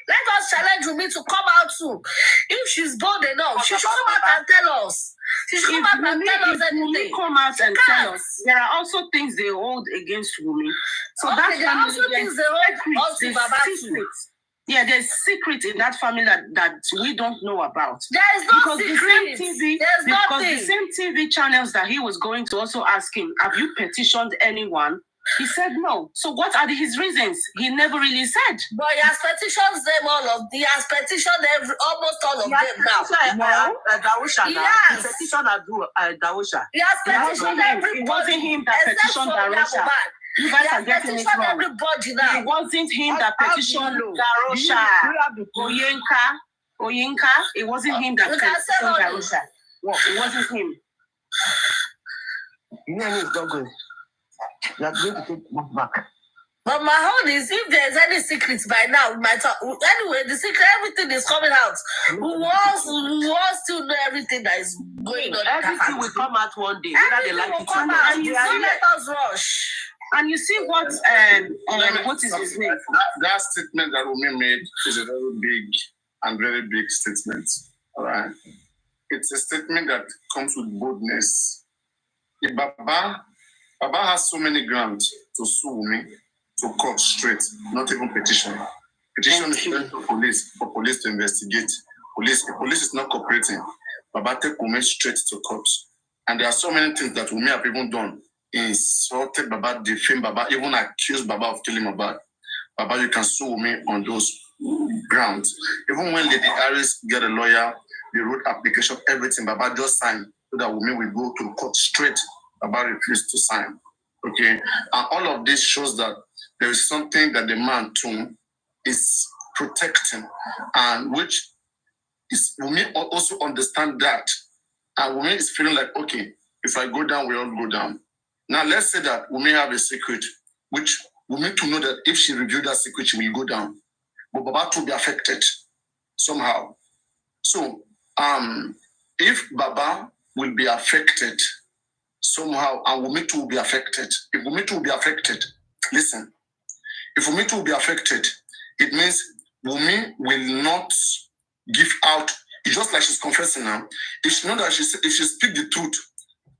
S11: Let us challenge Wunmi to come out too. If she's bold enough, she should come out and tell us. She should come out and tell us anything.
S1: Come out and tell us. There are also things they hold against Wunmi. So
S11: okay, there are also things they hold also Baba too.
S1: Yeah, there's secret in that family that we don't know about.
S11: There is no secret.
S1: The same TV channels that he was going to also ask him, have you petitioned anyone? He said no. So what are his reasons? He never really said.
S11: But he has petitioned them he has petitioned almost all of them now.
S12: Dawusha.
S11: Yes.
S12: He petitioned Dawusha.
S11: He has petitioned everybody.
S1: It wasn't him that petitioned Dawusha. You guys are getting it wrong.
S11: Everybody now.
S1: It wasn't him that petitioned Darosha. Oyinka. It wasn't him that petitioned Darosha. It wasn't him.
S12: You know it's not good. You are going to take money back.
S11: But my own is, if there's any secrets by now, anyway, the secret, everything is coming out. Who wants to know everything that is going on?
S7: Everything will come out one day.
S11: Everything will come out. And you see, let us rush.
S1: And you see what is his name?
S3: That statement that Umi made is a very big statement. All right. It's a statement that comes with boldness. If Baba has so many grounds to sue me, to court straight, not even petition. Petition is going to police for police to investigate. Police is not cooperating. Baba take Umi straight to court. And there are so many things that Umi have even done. Insulted Baba, defamed Baba, even accused Baba of killing Mohbad. Baba, you can sue me on those grounds. Even when Lady Harris get a lawyer, they wrote application, everything, Baba just signed so that Umi will go to court straight. Baba refused to sign. Okay? And all of this shows that there is something that the man too is protecting, and which is Umi also understand that. And Umi is feeling like, okay, if I go down, we all go down. Now, let's say that we may have a secret, which we need to know that if she revealed that secret, she will go down. But Baba will be affected somehow. So, if Baba will be affected somehow, and Wumi too will be affected. If Wumi too will be affected, listen. If Wumi too will be affected, it means Wumi will not give out. It's just like she's confessing now. If she know that if she speak the truth,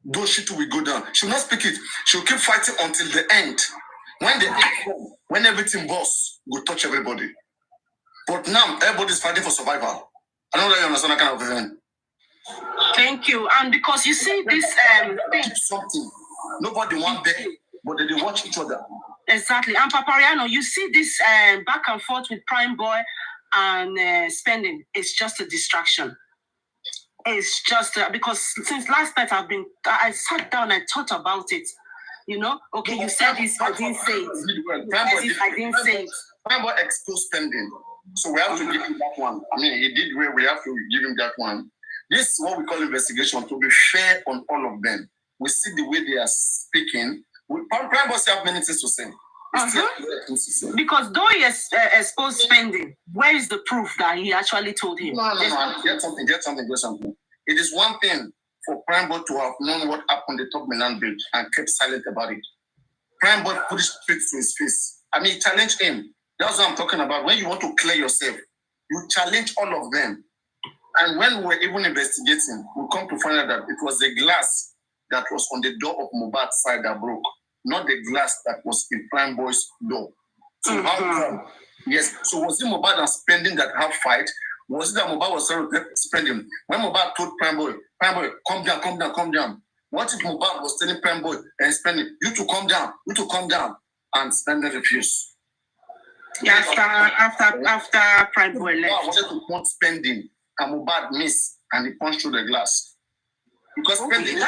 S3: those shit will go down. She will not speak it. She will keep fighting until the end. When everything bursts, will touch everybody. But now everybody's fighting for survival. I don't know that you understand that kind of thing.
S1: Thank you. And because you see this
S3: something. Nobody wants them, but they watch each other.
S1: Exactly. And Papariano, you see this back and forth with Prime Boy and spending. It's just a distraction. It's just because since last night I sat down and thought about it. You know, okay, you said this, I didn't say it. I didn't say it.
S3: Prime Boy exposed spending. So we have to give him that one. I mean, he did well, we have to give him that one. This is what we call investigation, to be fair on all of them. We see the way they are speaking. Prime Boy have many things to say.
S1: Because though he exposed spending, where is the proof that he actually told him?
S3: No. Get something. It is one thing for Prime Boy to have known what happened at the top Milan Bridge and kept silent about it. Prime Boy put it straight to his face. I mean, challenge him. That's what I'm talking about. When you want to clear yourself, you challenge all of them. And when we were even investigating, we come to find out that it was the glass that was on the door of Mohbad's side that broke, not the glass that was in Prime Boy's door. So how come? Yes. So was it Mohbad and spending that have fight? Was it that Mohbad was spending? When Mohbad told Prime Boy, calm down. What if Mohbad was telling Prime Boy and spending, you to calm down, and spending refused?
S1: After Prime Boy left.
S3: I wanted to point spending, and Mohbad missed, and he punched through the glass. Because spending,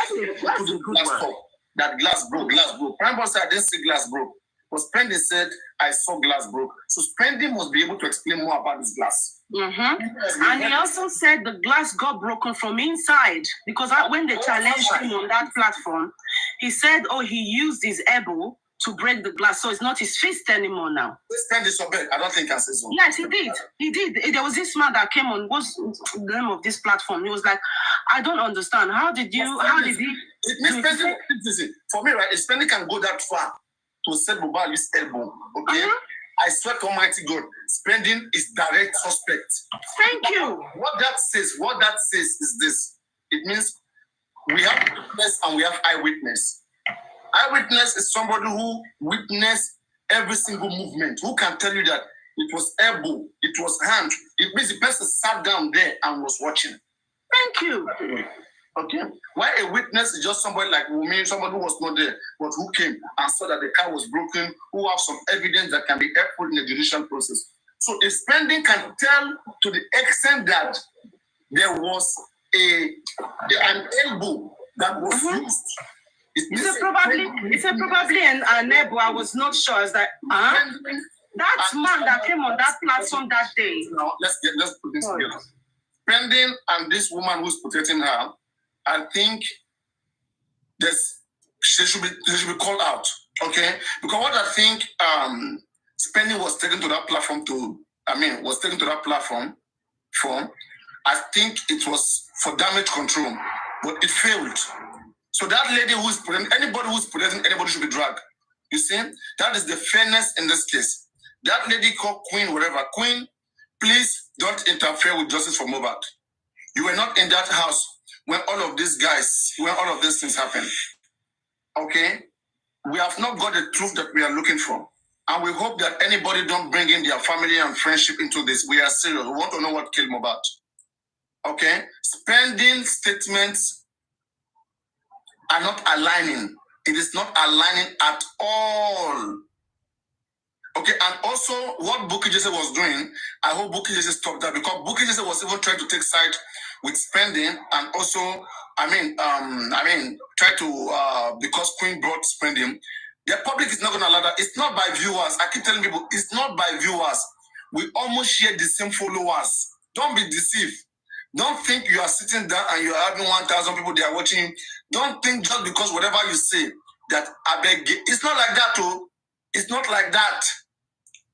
S3: that glass broke. Prime Boy said, I didn't see glass broke. But Spending said, I saw glass broke. So Spending must be able to explain more about this glass.
S1: Mm-hmm. And he also said the glass got broken from inside. Because when they challenged him on that platform, he said, he used his elbow to break the glass. So it's not his fist anymore now.
S3: Spending so bad. I don't think I said so.
S1: Yes, he did. There was this man that came on, what's the name of this platform? He was like, I don't understand. How did he?
S3: For me, right, Spending can go that far to set Mohbad his elbow. Okay? I swear to Almighty God, Spending is direct suspect.
S1: Thank you.
S3: What that says is this. It means we have witness and we have eyewitness. Eyewitness is somebody who witnessed every single movement, who can tell you that it was elbow, it was hand. It means the person sat down there and was watching.
S1: Thank you.
S3: Okay. Why a witness is just somebody like me, somebody who was not there, but who came and saw that the car was broken, who have some evidence that can be helpful in the judicial process. So if Spending can tell to the extent that there was an elbow that was used.
S1: It's probably an elbow. I was not sure. I was like, that man that came on that platform that day.
S3: Now let's put this together. Spending and this woman who's protecting her, I think there's They should be called out. Okay? Because what I think spending was taken to that platform for, I think it was for damage control, but it failed. So that lady who's anybody who's protecting anybody should be dragged. You see? That is the fairness in this case. That lady called Queen, whatever. Queen, please don't interfere with justice for Mohbad. You were not in that house when all of these things happened. Okay? We have not got the truth that we are looking for. And we hope that anybody don't bring in their family and friendship into this. We are serious. We want to know what killed Mohbad. Okay? Spending statements are not aligning. It is not aligning at all. Okay, and also what Bukky Jesse was doing, I hope Bukky Jesse stopped that, because Bukky Jesse was even trying to take side with spending, and also, try to because Queen brought spending. The public is not going to allow that. It's not by viewers. I keep telling people, it's not by viewers. We almost share the same followers. Don't be deceived. Don't think you are sitting down and you are having 1,000 people they are watching. Don't think just because whatever you say that I beg. It's not like that, oh. It's not like that.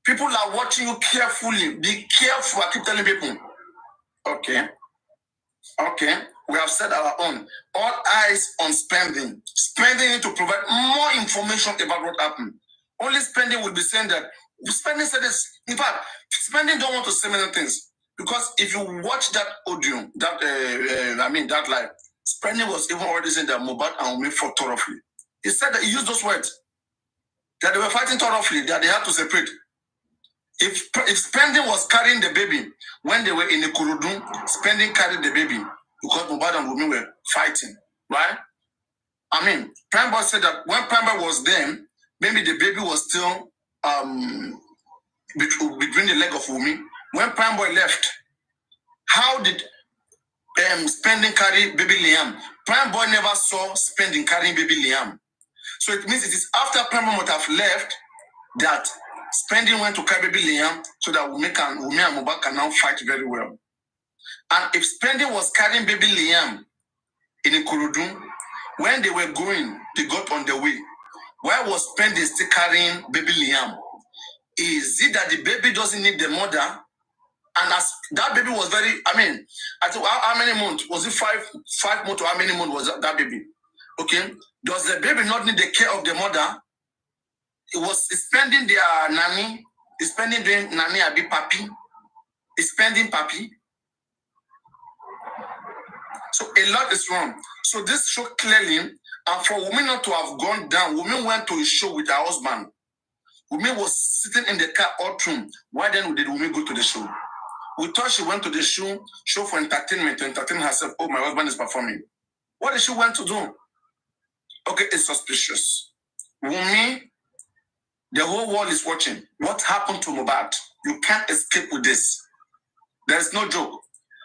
S3: People are watching you carefully. Be careful. I keep telling people. Okay. We have said our own. All eyes on spending. Spending need to provide more information about what happened. Only spending will be saying that. Spending said this. In fact, spending don't want to say many things. Because if you watch that audio, that live, spending was even already saying that Mohbad and Wunmi fought thoroughly. He said that he used those words. That they were fighting thoroughly, that they had to separate. If spending was carrying the baby when they were in the Kurudun, spending carried the baby because Mohbad and Wunmi were fighting, right? Prime Boy said that when Prime Boy was there, maybe the baby was still between the leg of Wunmi. When Prime Boy left, how did spending carry baby Liam? Prime Boy never saw spending carrying baby Liam. So it means it is after Prime Boy would have left that spending went to carry baby Liam so that Wunmi and Mohbad can now fight very well. And if spending was carrying baby Liam in Ikorodu, when they were going, they got on the way. Why was spending still carrying baby Liam? Is it that the baby doesn't need the mother? And as that baby was very, I think how many months? Was it 5 months or how many months was that baby? Okay. Does the baby not need the care of the mother? It was spending their nanny, spending their nanny a bit papi, spending papi. So a lot is wrong. So this show clearly, and for women not to have gone down, women went to a show with her husband. Women was sitting in the car all through. Why then did women go to the show? We thought she went to the show for entertainment, to entertain herself. Oh, my husband is performing. What did she want to do? Okay, it's suspicious. Wunmi, the whole world is watching. What happened to Mohbad? You can't escape with this. There is no joke.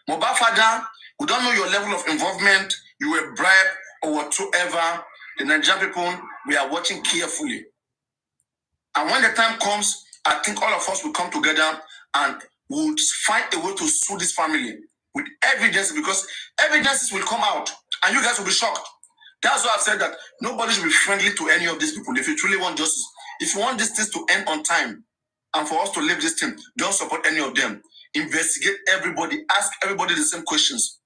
S3: Mohbad father, we don't know your level of involvement. You were bribed or whatsoever. The Nigerian people, we are watching carefully. And when the time comes, I think all of us will come together and we'll find a way to sue this family with evidence, because evidences will come out and you guys will be shocked. That's why I've said that nobody should be friendly to any of these people. If you truly want justice, if you want these things to end on time and for us to leave this thing, don't support any of them. Investigate everybody. Ask everybody the same questions.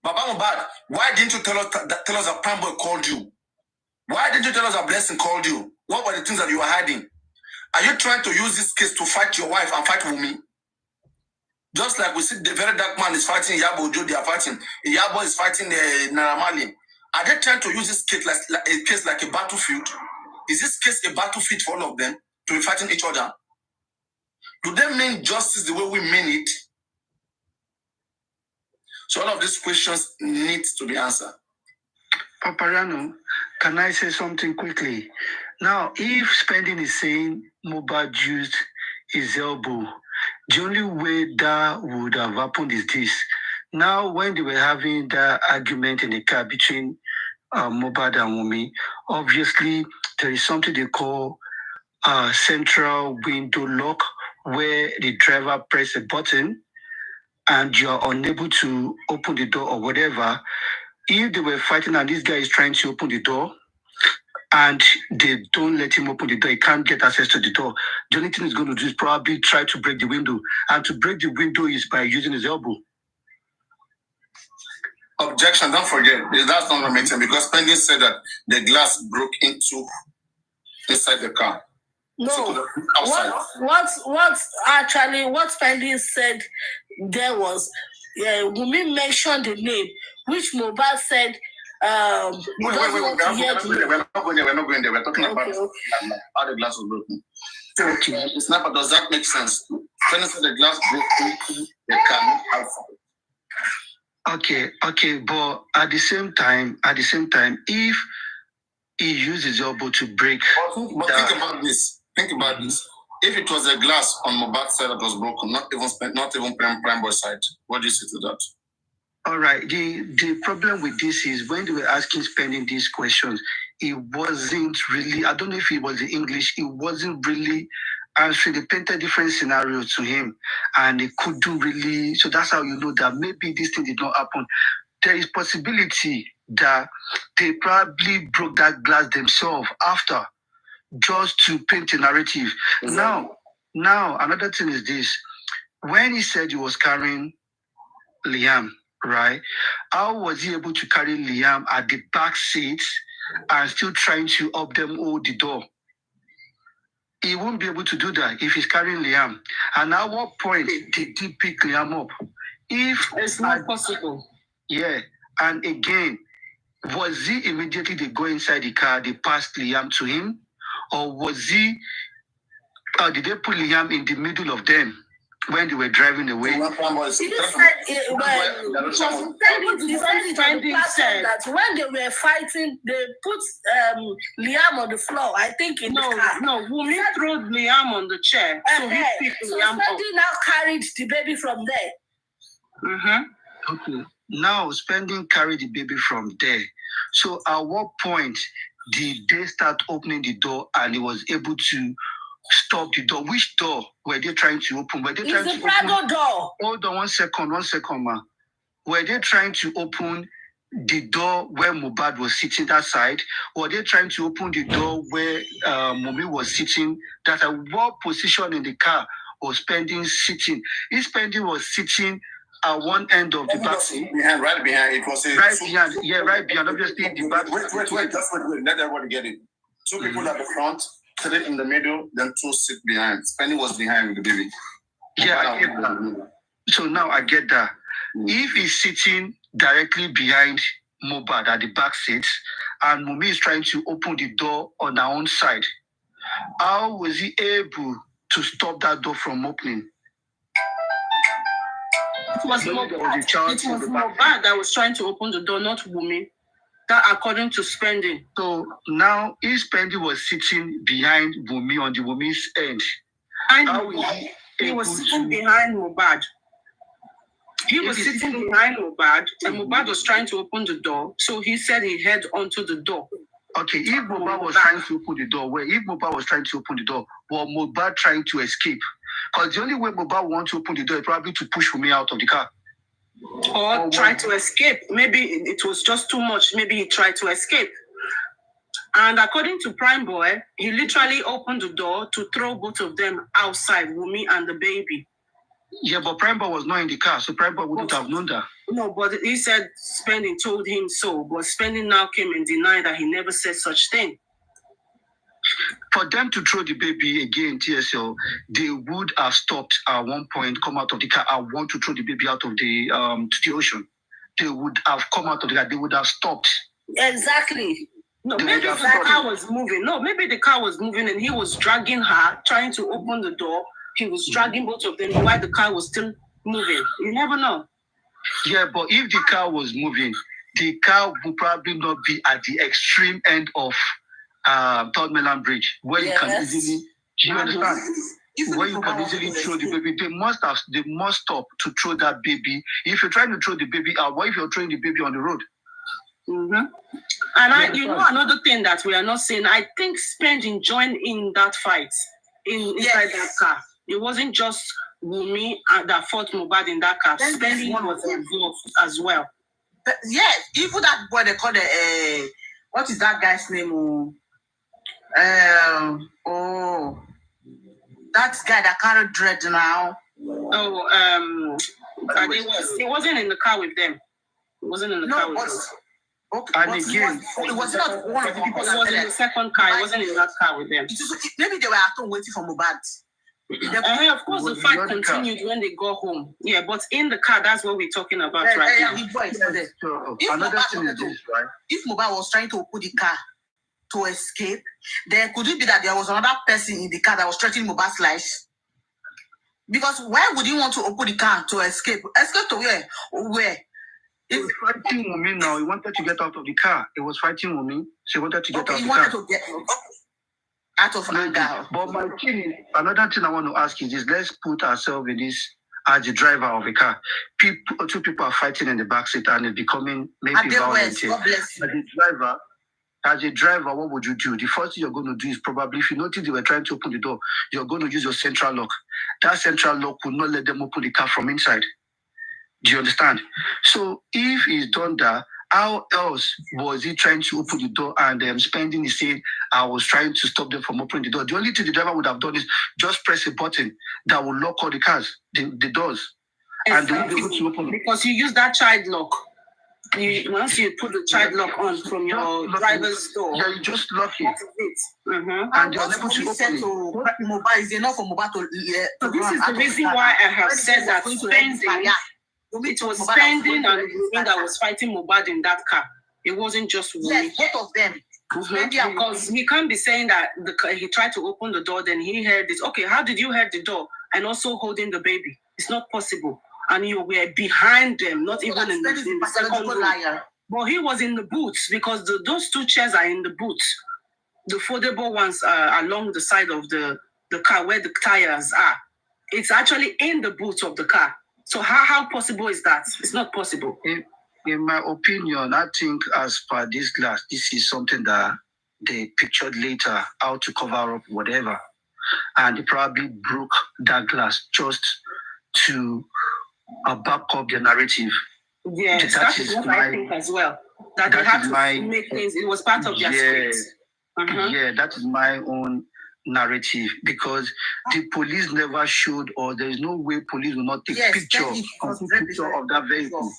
S3: Baba Mohbad, why didn't you tell us that Prime Boy called you? Why didn't you tell us that Blessing called you? What were the things that you were hiding? Are you trying to use this case to fight your wife and fight Wunmi? Just like we see the very dark man is fighting Iyabo Ojo, they are fighting. Iyabo is fighting Naira Marley. Are they trying to use this case like a battlefield? Is this case a battlefield for all of them to be fighting each other? Do they mean justice the way we mean it? So all of these questions need to be answered.
S6: Paparano, can I say something quickly? Now, if spending is saying Mohbad used his elbow, the only way that would have happened is this. Now, when they were having that argument in the car between Mohbad and Wunmi, obviously there is something they call central window lock, where the driver press a button and you are unable to open the door or whatever. If they were fighting and this guy is trying to open the door, and they don't let him open the door. He can't get access to the door. The only thing he's going to do is probably try to break the window. And to break the window is by using his elbow.
S3: Objection, don't forget, that's not permitted because Spendi said that the glass broke inside the car.
S4: No,
S3: So outside.
S4: What Spendi said there was, Wunmi mentioned the name, which Mohbad said,
S3: wait, we're not going there. We're talking about how the glass was broken. Okay. It's not, but does that make sense? Spendi said the glass broke into the car outside.
S6: Okay, but at the same time, if he used his elbow to break,
S3: but think about this. If it was a glass on Mohbad's side that was broken, not even Prime Boy's side, what do you say to that?
S6: All right. The problem with this is when they were asking Spendi these questions, it wasn't really. I don't know if it was in English. It wasn't really answering. They painted different scenarios to him, and they couldn't really. So that's how you know that maybe this thing did not happen. There is possibility that they probably broke that glass themselves after, just to paint a narrative. Exactly. Now, another thing is this. When he said he was carrying Liam, right? How was he able to carry Liam at the back seat and still trying to help them hold the door? He won't be able to do that if he's carrying Liam. And at what point did he pick Liam up? If
S1: it's not possible.
S6: Yeah. And again, was he immediately they go inside the car, they passed Liam to him? Or was he, did they put Liam in the middle of them when they were driving away?
S4: He said that when they were fighting, they put Liam on the floor, I think in the car.
S1: No, Wunmi threw Liam on the chair. So he picked Liam up.
S4: Spendi now carried the baby from there.
S1: Mm-hmm.
S6: Okay. Now Spendi carried the baby from there. So at what point did they start opening the door and he was able to stop the door? Which door were they trying to open? Were they trying to
S4: open? Door.
S6: Hold on one second, ma. Were they trying to open the door where Mohbad was sitting that side? Or were they trying to open the door where Wunmi was sitting? That at what position in the car was Spendi sitting? If Spendi was sitting at one end of the back seat,
S3: right behind. It was
S6: right behind. Obviously, the back.
S3: Wait. Let everybody get it. Two people at the front, three in the middle, then two sit behind. Spendi was behind with the baby.
S6: Yeah, I get that. So now I get that. If he's sitting directly behind Mohbad at the back seat, and Wunmi is trying to open the door on her own side, how was he able to stop that door from opening?
S1: It was Mohbad that was trying to open the door, not Wunmi. That according to Spendi.
S6: So now, if Spendi was sitting behind Wunmi on the Wunmi's end,
S1: he was sitting behind Mohbad. He was sitting behind Mohbad, and Mohbad was trying to open the door. So he said he head onto the door.
S6: Okay, if Mohbad was trying to open the door, was Mohbad trying to escape? Because the only way Mohbad wants to open the door is probably to push Wunmi out of the car.
S1: Or try to escape. Maybe it was just too much. Maybe he tried to escape. And according to Prime Boy, he literally opened the door to throw both of them outside, Wunmi and the baby.
S6: Yeah, but Prime Boy was not in the car, so Prime Boy wouldn't have known that.
S1: No, but he said Spendi told him so. But Spendi now came and denied that he never said such thing.
S6: For them to throw the baby again, TSL, they would have stopped at one point, come out of the car. I want to throw the baby out of the to the ocean. They would have come out of the car. They would have stopped.
S4: Exactly.
S1: No, maybe the car was moving. No, maybe the car was moving and he was dragging her, trying to open the door. He was dragging both of them while the car was still moving. You never know.
S6: Yeah, but if the car was moving, the car would probably not be at the extreme end of Third Mainland Bridge, where you can easily, do you understand? Where you can easily throw the baby. They must stop to throw that baby. If you're trying to throw the baby out, what if you're throwing the baby on the road?
S1: Mm-hmm. And another thing that we are not saying, I think Spendi joined in that fight inside that car. It wasn't just Wunmi that fought Mohbad in that car. Spendi was involved as well.
S7: But, yeah, even that boy they call what is that guy's name?
S2: That guy that carried dread now.
S1: Oh, it wasn't in the car with them. It wasn't in the car with them.
S2: Okay, and again, it was not one of the people.
S1: It was in the second car. It wasn't in that car with them.
S2: Maybe they were at home waiting for Mohbad.
S1: Of course, the fight continued when they got home. Yeah, but in the car, that's what we're talking about right now.
S6: Another thing is this, right?
S2: If Mohbad was trying to open the car to escape, then could it be that there was another person in the car that was threatening Mohbad's life? Because why would he want to open the car to escape? Escape to where? Where?
S6: He was fighting Wunmi now. He wanted to get out of the car. He was fighting Wunmi. So he wanted to get out of the car.
S2: He wanted to get out of anger.
S6: But my thing is, another thing I want to ask is this. Let's put ourselves in this as the driver of a car. Two people are fighting in the backseat and it's becoming maybe violent. As a driver, what would you do? The first thing you're going to do is probably, if you notice they were trying to open the door, you're going to use your central lock. That central lock will not let them open the car from inside. Do you understand? So if he's done that, how else was he trying to open the door and spending his saying, I was trying to stop them from opening the door? The only thing the driver would have done is just press a button that will lock all the cars, the doors.
S1: Exactly. And they will be able to open. Because you use that child lock. Once you put the child lock on from your driver's door,
S6: yeah, you just lock it.
S1: Mm-hmm.
S6: And you're able to open it.
S2: Mohbad is enough for Mohbad to
S1: so this is the reason why I have said that spending. It was spending and Wunmi that was fighting Mohbad in that car. It wasn't just Wunmi.
S2: Yes, both of them.
S1: Mm-hmm. Because he can't be saying that he tried to open the door, then he heard it. Okay, how did you hear the door and also holding the baby? It's not possible. And you were behind them, not even in the second row. But he was in the boots because those two chairs are in the boots. The foldable ones are along the side of the car where the tires are. It's actually in the boot of the car. So how possible is that? It's not possible.
S6: In my opinion, I think as per this glass, this is something that they pictured later, how to cover up whatever. And they probably broke that glass just to back up the narrative.
S1: Yes, that is what I think as well. That they had to make things, it was part of their script. Uh-huh.
S6: Yeah, that is my own narrative because the police never showed, or there is no way police will not take picture of that vehicle.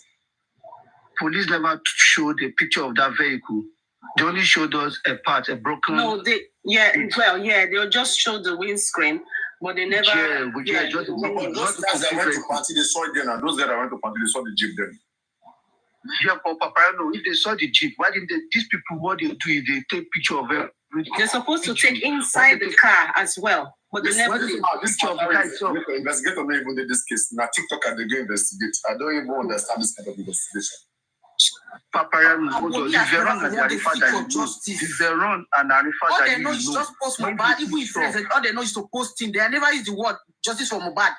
S6: Police never showed a picture of that vehicle. They only showed us a part, a broken.
S1: No, they'll just show the windscreen, but they never.
S3: Those guys that went to party, they saw it then, and those guys that went to party, they saw the Jeep then.
S6: Yeah, but Paparano, if they saw the Jeep, why didn't these people, what they do is they take picture of it.
S1: They're supposed to take inside the car as well, but they never did.
S3: The investigator not even did this case. Now TikTok and they go investigate. I don't even understand this kind of investigation.
S6: Paparano, if they run and Arifa
S2: all they know is just post Mohbad. Even if all they know is to post him, they never use the word justice for Mohbad.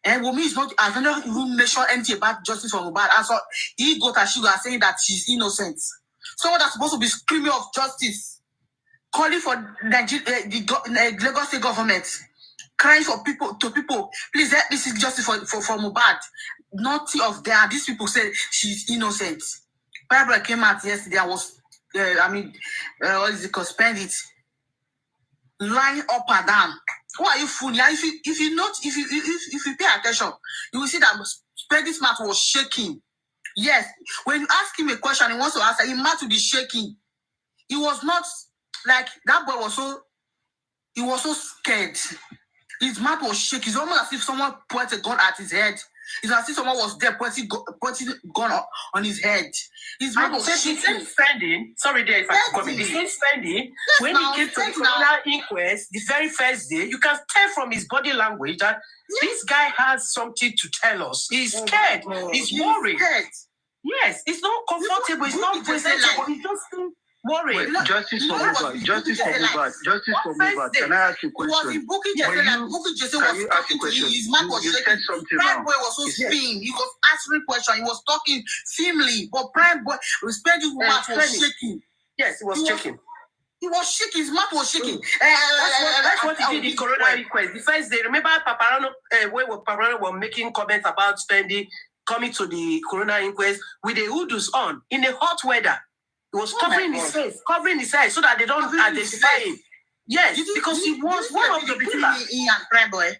S2: And Wunmi is not, I've never even mentioned anything about justice for Mohbad. And so he got a sugar saying that she's innocent. Someone that's supposed to be screaming of justice, calling for the Lagos State government, crying for people, please let me seek justice for Mohbad. Nothing of that. These people said she's innocent. Barbara came out yesterday and was, what is it called? Spend it. Lying up and down. Who are you fooling? If you pay attention, you will see that Spendy's mouth was shaking. Yes, when you ask him a question, he wants to answer. His mouth will be shaking. He was not like that boy was so. He was so scared. His mouth was shaking. It's almost as if someone pointed a gun at his head. It's as if someone was there pointing gun on his head. His mouth was shaking.
S11: The same Spending, sorry there if I come in, the same Spending, when he came to the criminal inquest, the very first day, you can tell from his body language that this guy has something to tell us. He's scared. He's worried. Yes, it's not comfortable. It's not presentable. He's just worried.
S6: Justice for Mohbad. Can I ask you a question?
S2: He was talking to you. His mouth was shaking. Prime Boy was so spinning. He was answering questions. He was talking firmly. But Prime Boy, Spendy's mouth was shaking.
S11: Yes, he was shaking.
S2: He was shaking. His mouth was shaking.
S11: That's what he did in Corona request. The first day, remember Paparano, when Paparano were making comments about Spendy coming to the Corona inquest with the hoodoos on in the hot weather. He was covering his face, covering his eyes so that they don't identify him. Yes, because he was one of the
S7: between me and Preboy.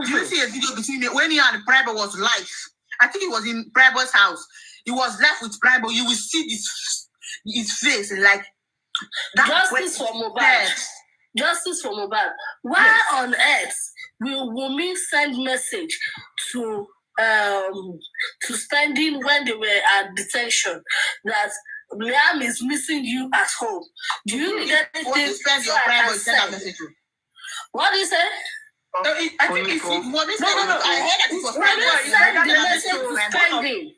S7: Do you see a video between me when he and Prebo was live? I think it was in Prebo's house. He was left with Prebo. You will see his face like that.
S15: Justice for Mohbad. Justice for Mohbad. Why on earth will Wunmi send message to Spending when they were at detention that Liam is missing you at home? Do you need anything to spend your Prebo? What do you say?
S7: I think it's what is I heard that it was
S15: Spending.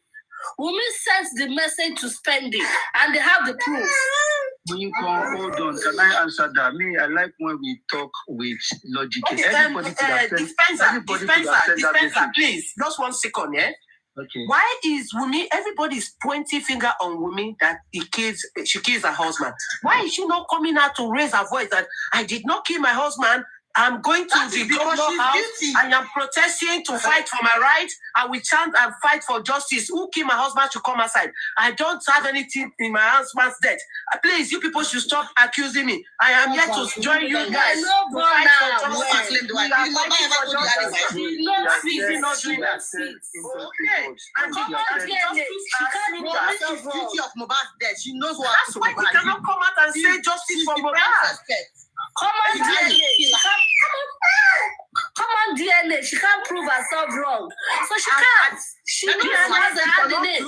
S15: Women sent the message to Spending, and they have the proof.
S6: When you come, hold on. Can I answer that? Me, I like when we talk with logic. Everybody
S11: dispenser, please. Just 1 second, yeah? Okay. Why is Wunmi, everybody's pointing finger on Wunmi that she kills her husband? Why is she not coming out to raise her voice that I did not kill my husband? I'm going to the governor's house. I am protesting to fight for my rights. I will chant and fight for justice. Who killed my husband should come aside. I don't have anything in my husband's death. Please, you people should stop accusing me. I am here to join you guys to fight for justice. We are fighting for justice. She's not doing that. Okay. And
S7: justice duty of Mohbad's death. She knows what.
S11: That's why we cannot come out and say justice for Mohbad.
S15: Come on, DNA. She can't prove herself wrong. So she can't. She has a hand in it.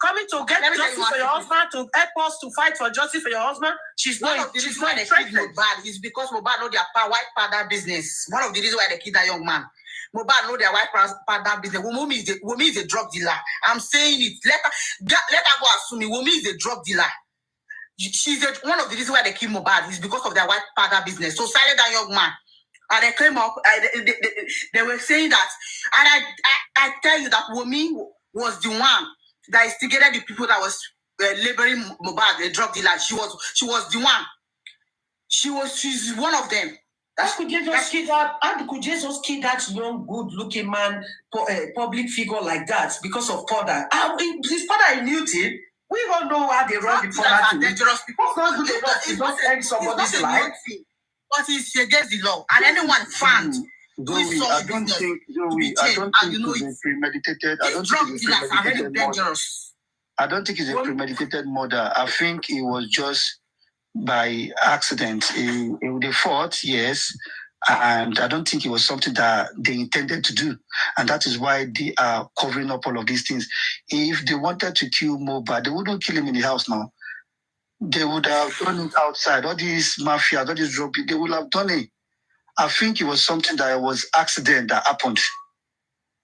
S11: Coming to get justice for your husband, to help us to fight for justice for your husband. She's not interested.
S7: Mohbad is because Mohbad know their white father business. One of the reasons why they killed that young man. Mohbad know their white father business. Wunmi is a drug dealer. I'm saying it. Let her go assume me. Wunmi is a drug dealer. She's one of the reasons why they kill Mohbad is because of their white father business. So silent that young man, and they came up. They were saying that, and I tell you that Wunmi was the one that instigated the people that was laboring Mohbad, the drug dealer. She was the one. She's one of them.
S11: How could you just kill that young, good-looking man, public figure like that because of father? His father knew it. We don't know why they run the father to. Dangerous people. It's not end somebody's life.
S7: But it's against the law, and anyone found.
S6: Zoe, I don't think it's premeditated. I don't think it's premeditated murder. I don't think it's a premeditated murder. I think it was just by accident. They fought, yes, and I don't think it was something that they intended to do. And that is why they are covering up all of these things. If they wanted to kill Mohbad, they wouldn't kill him in the house now. They would have done it outside. All these mafia, all these drug people, they would have done it. I think it was something that was accident that happened.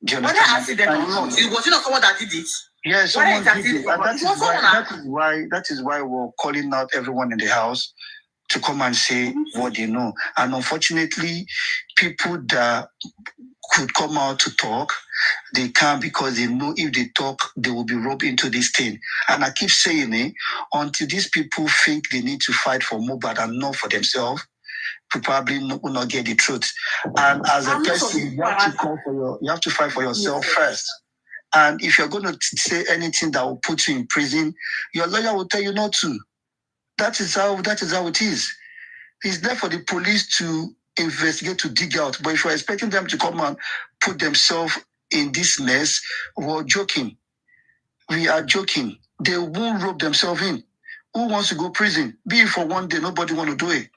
S6: Do you understand?
S7: Whether accident or not, it was not someone that did it.
S6: Yes, someone did it. And that is why we're calling out everyone in the house to come and say what they know. And unfortunately, people that could come out to talk, they can't because they know if they talk, they will be roped into this thing. And I keep saying it, until these people think they need to fight for Mohbad and not for themselves, you probably will not get the truth. And as a person, you have to fight for yourself first. And if you're going to say anything that will put you in prison, your lawyer will tell you not to. That is how it is. It's there for the police to investigate, to dig out. But if you're expecting them to come and put themselves in this mess, we're joking. We are joking. They won't rope themselves in. Who wants to go to prison? Be it for one day, nobody want to do it.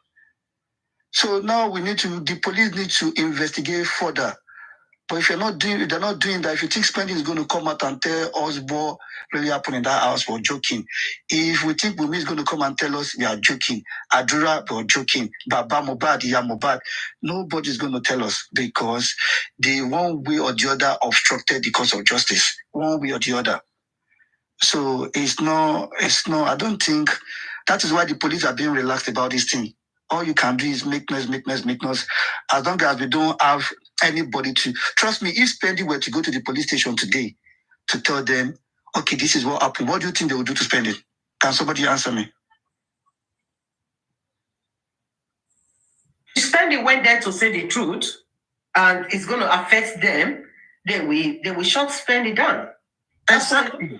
S6: So now the police need to investigate further. But if they're not doing that, if you think Spending is going to come out and tell us what really happened in that house, we're joking. If we think Wunmi is going to come and tell us, we are joking. Adura, we're joking. Baba Mohbad, yeah, Mohbad. Nobody's going to tell us because they one way or the other obstructed the cause of justice. One way or the other. So it's not, I don't think, that is why the police are being relaxed about this thing. All you can do is make noise. As long as we don't have anybody to... Trust me, if Spending were to go to the police station today to tell them, okay, this is what happened, what do you think they will do to Spending? Can somebody answer me?
S11: Spending went there to say the truth, and it's going to affect them. They will shut Spending down.
S6: Exactly.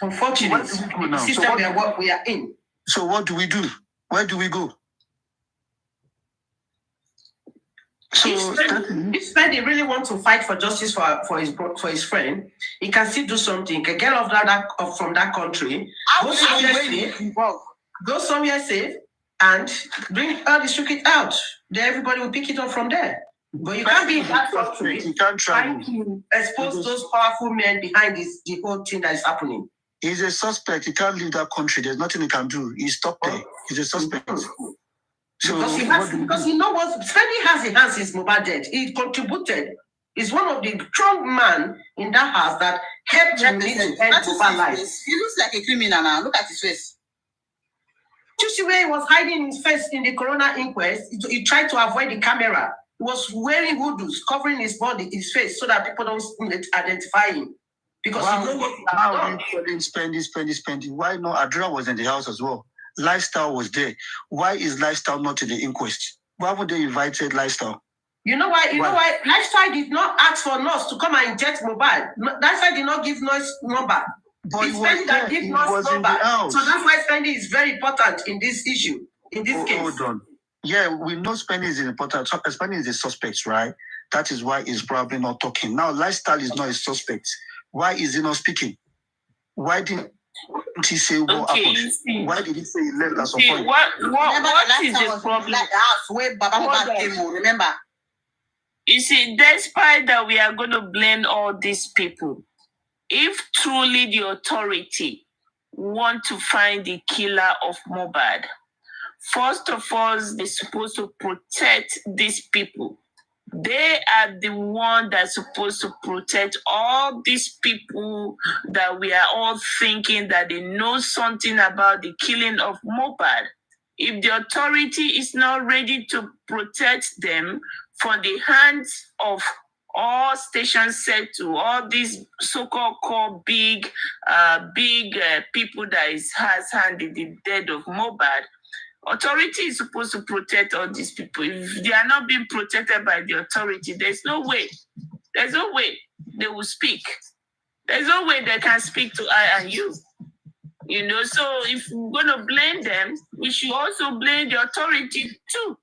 S12: Unfortunately, the system we are in.
S6: So what do we do? Where do we go? So
S12: if Spendi really wants to fight for justice for his friend, he can still do something. He can get off from that country, go somewhere safe, and bring all the circuit out. Then everybody will pick it up from there. But you can't be in that country.
S6: You can't try
S12: to expose those powerful men behind the whole thing that is happening.
S6: He's a suspect. He can't leave that country. There's nothing he can do. He's stuck there. He's a suspect. So
S12: because he knows what Spendi has in hands is Mohbad dead. He contributed. He's one of the strong men in that house that helped him to end Mohbad's life.
S2: He looks like a criminal now. Look at his face.
S12: You see where he was hiding his face in the corona inquest? He tried to avoid the camera. He was wearing hoodoos, covering his body, his face, so that people don't identify him. Because he knows what he has done.
S6: Spendi. Why not? Adra was in the house as well. Lifestyle was there. Why is Lifestyle not in the inquest? Why would they invited Lifestyle?
S12: You know why? Lifestyle did not ask for nurse to come and inject Mohbad. Lifestyle did not give nurse number.
S6: But
S12: it's Spendi that gives nurse number. So that's why Spendi is very important in this issue, in this case.
S6: Hold on. Yeah, we know Spendi is important. Spendi is a suspect, right? That is why he's probably not talking. Now, Lifestyle is not a suspect. Why is he not speaking? Why didn't he say what happened? Why did he say he left at some point?
S13: What is the problem?
S2: Remember?
S13: You see, despite that we are going to blame all these people, if truly the authority want to find the killer of Mohbad, first of all, they're supposed to protect these people. They are the one that's supposed to protect all these people that we are all thinking that they know something about the killing of Mohbad. If the authority is not ready to protect them from the hands of all stations set to all these so-called big people that has handled the death of Mohbad, authority is supposed to protect all these people. If they are not being protected by the authority, there's no way they will speak. There's no way they can speak to I and you. You know, so if we're going to blame them, we should also blame the authority too.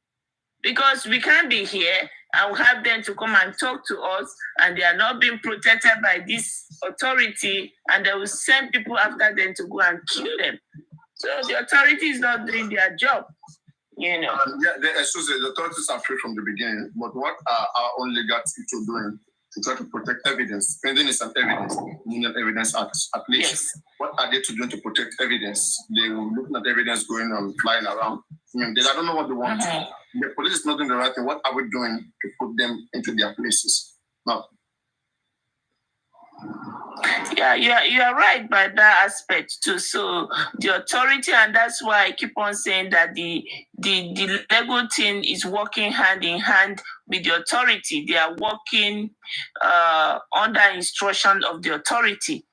S13: Because we can't be here and have them to come and talk to us and they are not being protected by this authority and they will send people after them to go and kill them. So the authority is not doing their job, you know.
S3: The authorities are free from the beginning, but what are our own legal people doing to try to protect evidence? Spending is an evidence, Union Evidence Act, at least. Yes. What are they to do to protect evidence? They will look at evidence going on, flying around. I mean, I don't know what they want. The police is not doing the right thing. What are we doing to put them into their places? No.
S13: Yeah, you are right by that aspect too. So the authority, and that's why I keep on saying that the legal team is working hand in hand with the authority. They are working under instruction of the authority,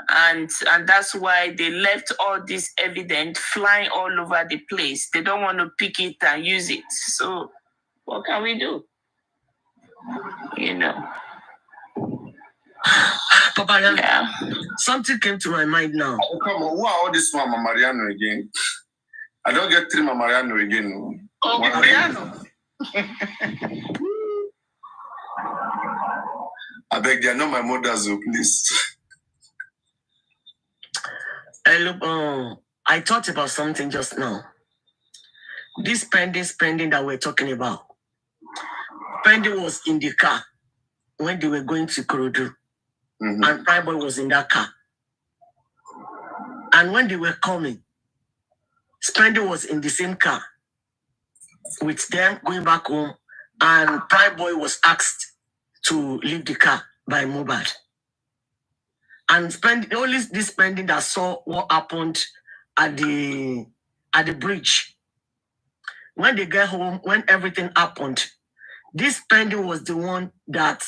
S13: and that's why they left all this evidence flying all over the place. They don't want to pick it and use it. So what can we do? You know.
S12: Papa, yeah. Something came to my mind now.
S3: Oh, come on, who are all these Mama Mariano again? I don't get 3 Mama Mariano again.
S12: Oh, Mariano.
S3: I beg, they are not my mothers, please.
S12: Look, I thought about something just now. This spending that we're talking about. Spendi was in the car when they were going to Kurudu. And Prime Boy was in that car. And when they were coming, Spendi was in the same car with them going back home. And Prime Boy was asked to leave the car by Mohbad. And only this Spendi that saw what happened at the bridge. When they get home, when everything happened, this Spendi was the one that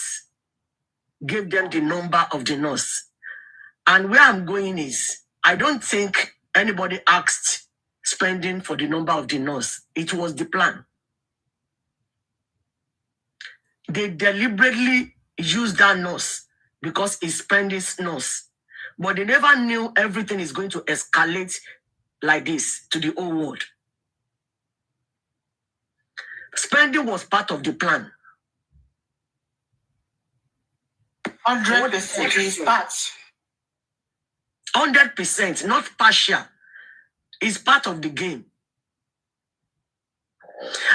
S12: gave them the number of the nurse. And where I'm going is, I don't think anybody asked Spendi for the number of the nurse. It was the plan. They deliberately used that nurse because it's Spendi's nurse. but they never knew everything is going to escalate like this to the whole world. Spending was part of the plan.
S1: 100% is part.
S12: 100%, not partial. Is part of the game.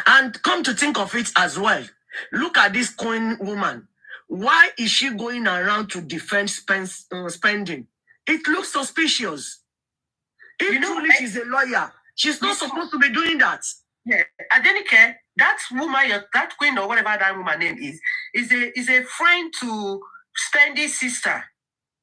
S12: And come to think of it as well, look at this Queen woman. Why is she going around to defend spending? It looks suspicious. If truly she's a lawyer, she's not supposed to be doing that.
S11: Yeah, Adenike, that woman, that queen or whatever that woman name is a friend to Spendy's sister.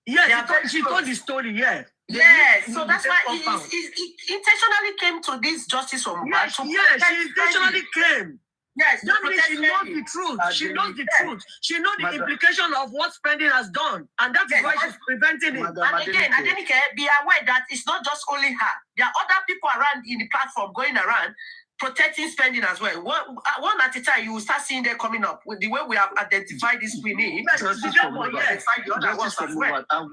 S12: Yes, she told the story, yeah.
S11: Yes, so that's why he intentionally came to this justice from Mohbad.
S12: Yes, she intentionally came.
S11: Yes,
S12: that means she knows the truth. She knows the truth. She knows the implication of what Spending has done, and that is why she's preventing it.
S11: And again, Adenike, be aware that it's not just only her. There are other people around in the platform going around protecting Spending as well. One at a time, you will start seeing them coming up with the way we have identified this queen.
S6: And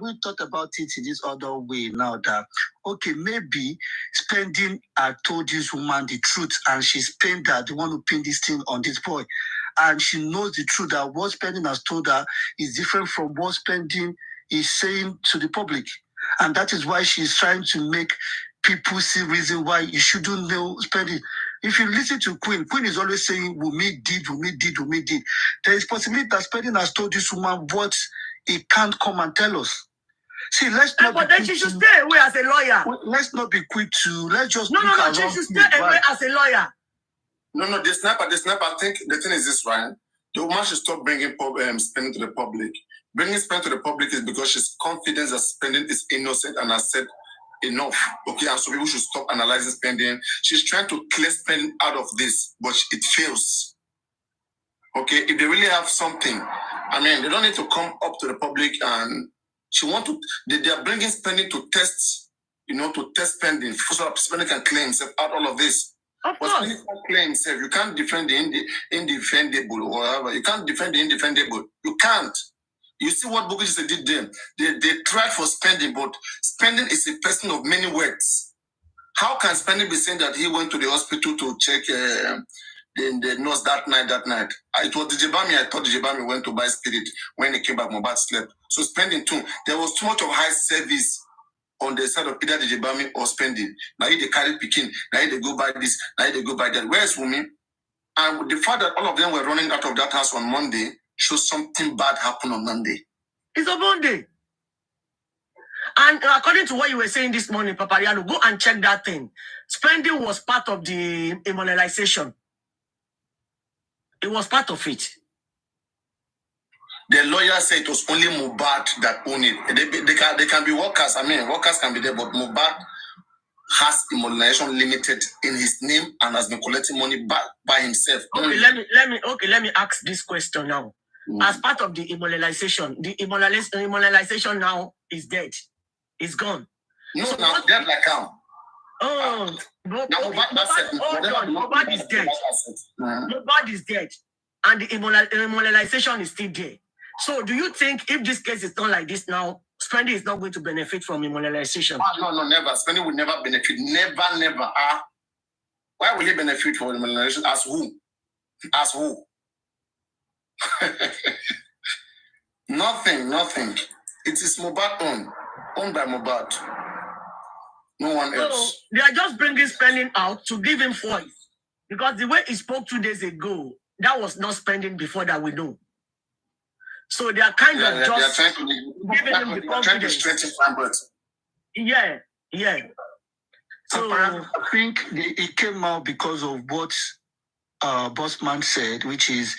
S6: we thought about it in this other way now that, okay, maybe Spending told this woman the truth and she's pained that they want to pin this thing on this boy. And she knows the truth that what Spending has told her is different from what Spending is saying to the public. And that is why she's trying to make people see reason why you shouldn't know Spending. If you listen to Queen is always saying, Wunmi did. There is possibility that Spending has told this woman what he can't come and tell us. See, let's not
S12: but then she should stay away as a lawyer.
S6: Let's not be quick to, let's just
S12: No, she should stay away as a lawyer.
S3: No, the sniper, I think the thing is this, right? The woman should stop bringing Spending to the public. Bringing Spending to the public is because she's confident that Spending is innocent and has said enough. Okay, and so people should stop analyzing Spending. She's trying to clear Spending out of this, but it fails. Okay, if they really have something, I mean, they don't need to come up to the public and they are bringing Spending to test, to test Spending so that Spending can claim himself out all of this.
S12: Of course.
S3: Spending can claim himself. You can't defend the indefendable or whatever. You can't defend the indefendable. You can't. You see what Bukiji did then? They tried for Spending, but Spending is a person of many words. How can Spending be saying that he went to the hospital to check the nurse that night? It was Dijibami. I thought Dijibami went to buy spirit. When he came back, Mohbad slept. So Spending too. There was too much of high service on the side of either Dijibami or Spending. Now they carry Pekin. Now they go buy this. Now they go buy that. Where's Wunmi? And the fact that all of them were running out of that house on Monday shows something bad happened on Monday.
S12: It's a Monday. And according to what you were saying this morning, Papariano, go and check that thing. Spending was part of the immobilization. It was part of it.
S3: The lawyer said it was only Mohbad that owned it. They can be workers. I mean, workers can be there, but Mohbad has immobilization limited in his name and has been collecting money by himself.
S12: Okay, let me ask this question now. As part of the immobilization, the immobilization now is dead. It's gone.
S3: No, so now dead like how?
S12: Oh, Mohbad is dead. Mohbad is dead. And the immobilization is still there. So do you think if this case is done like this now, Spending is not going to benefit from immobilization?
S3: No, never. Spending will never benefit. Never. Why will he benefit from immobilization? As who? Nothing. It is Mohbad owned by Mohbad. No one else.
S12: So they are just bringing Spending out to give him voice. Because the way he spoke 2 days ago, that was not Spending before that we know. So they are kind of just giving him the confidence.
S3: Trying to strengthen Frameworks.
S12: Yeah.
S6: So I think it came out because of what Bossman said, which is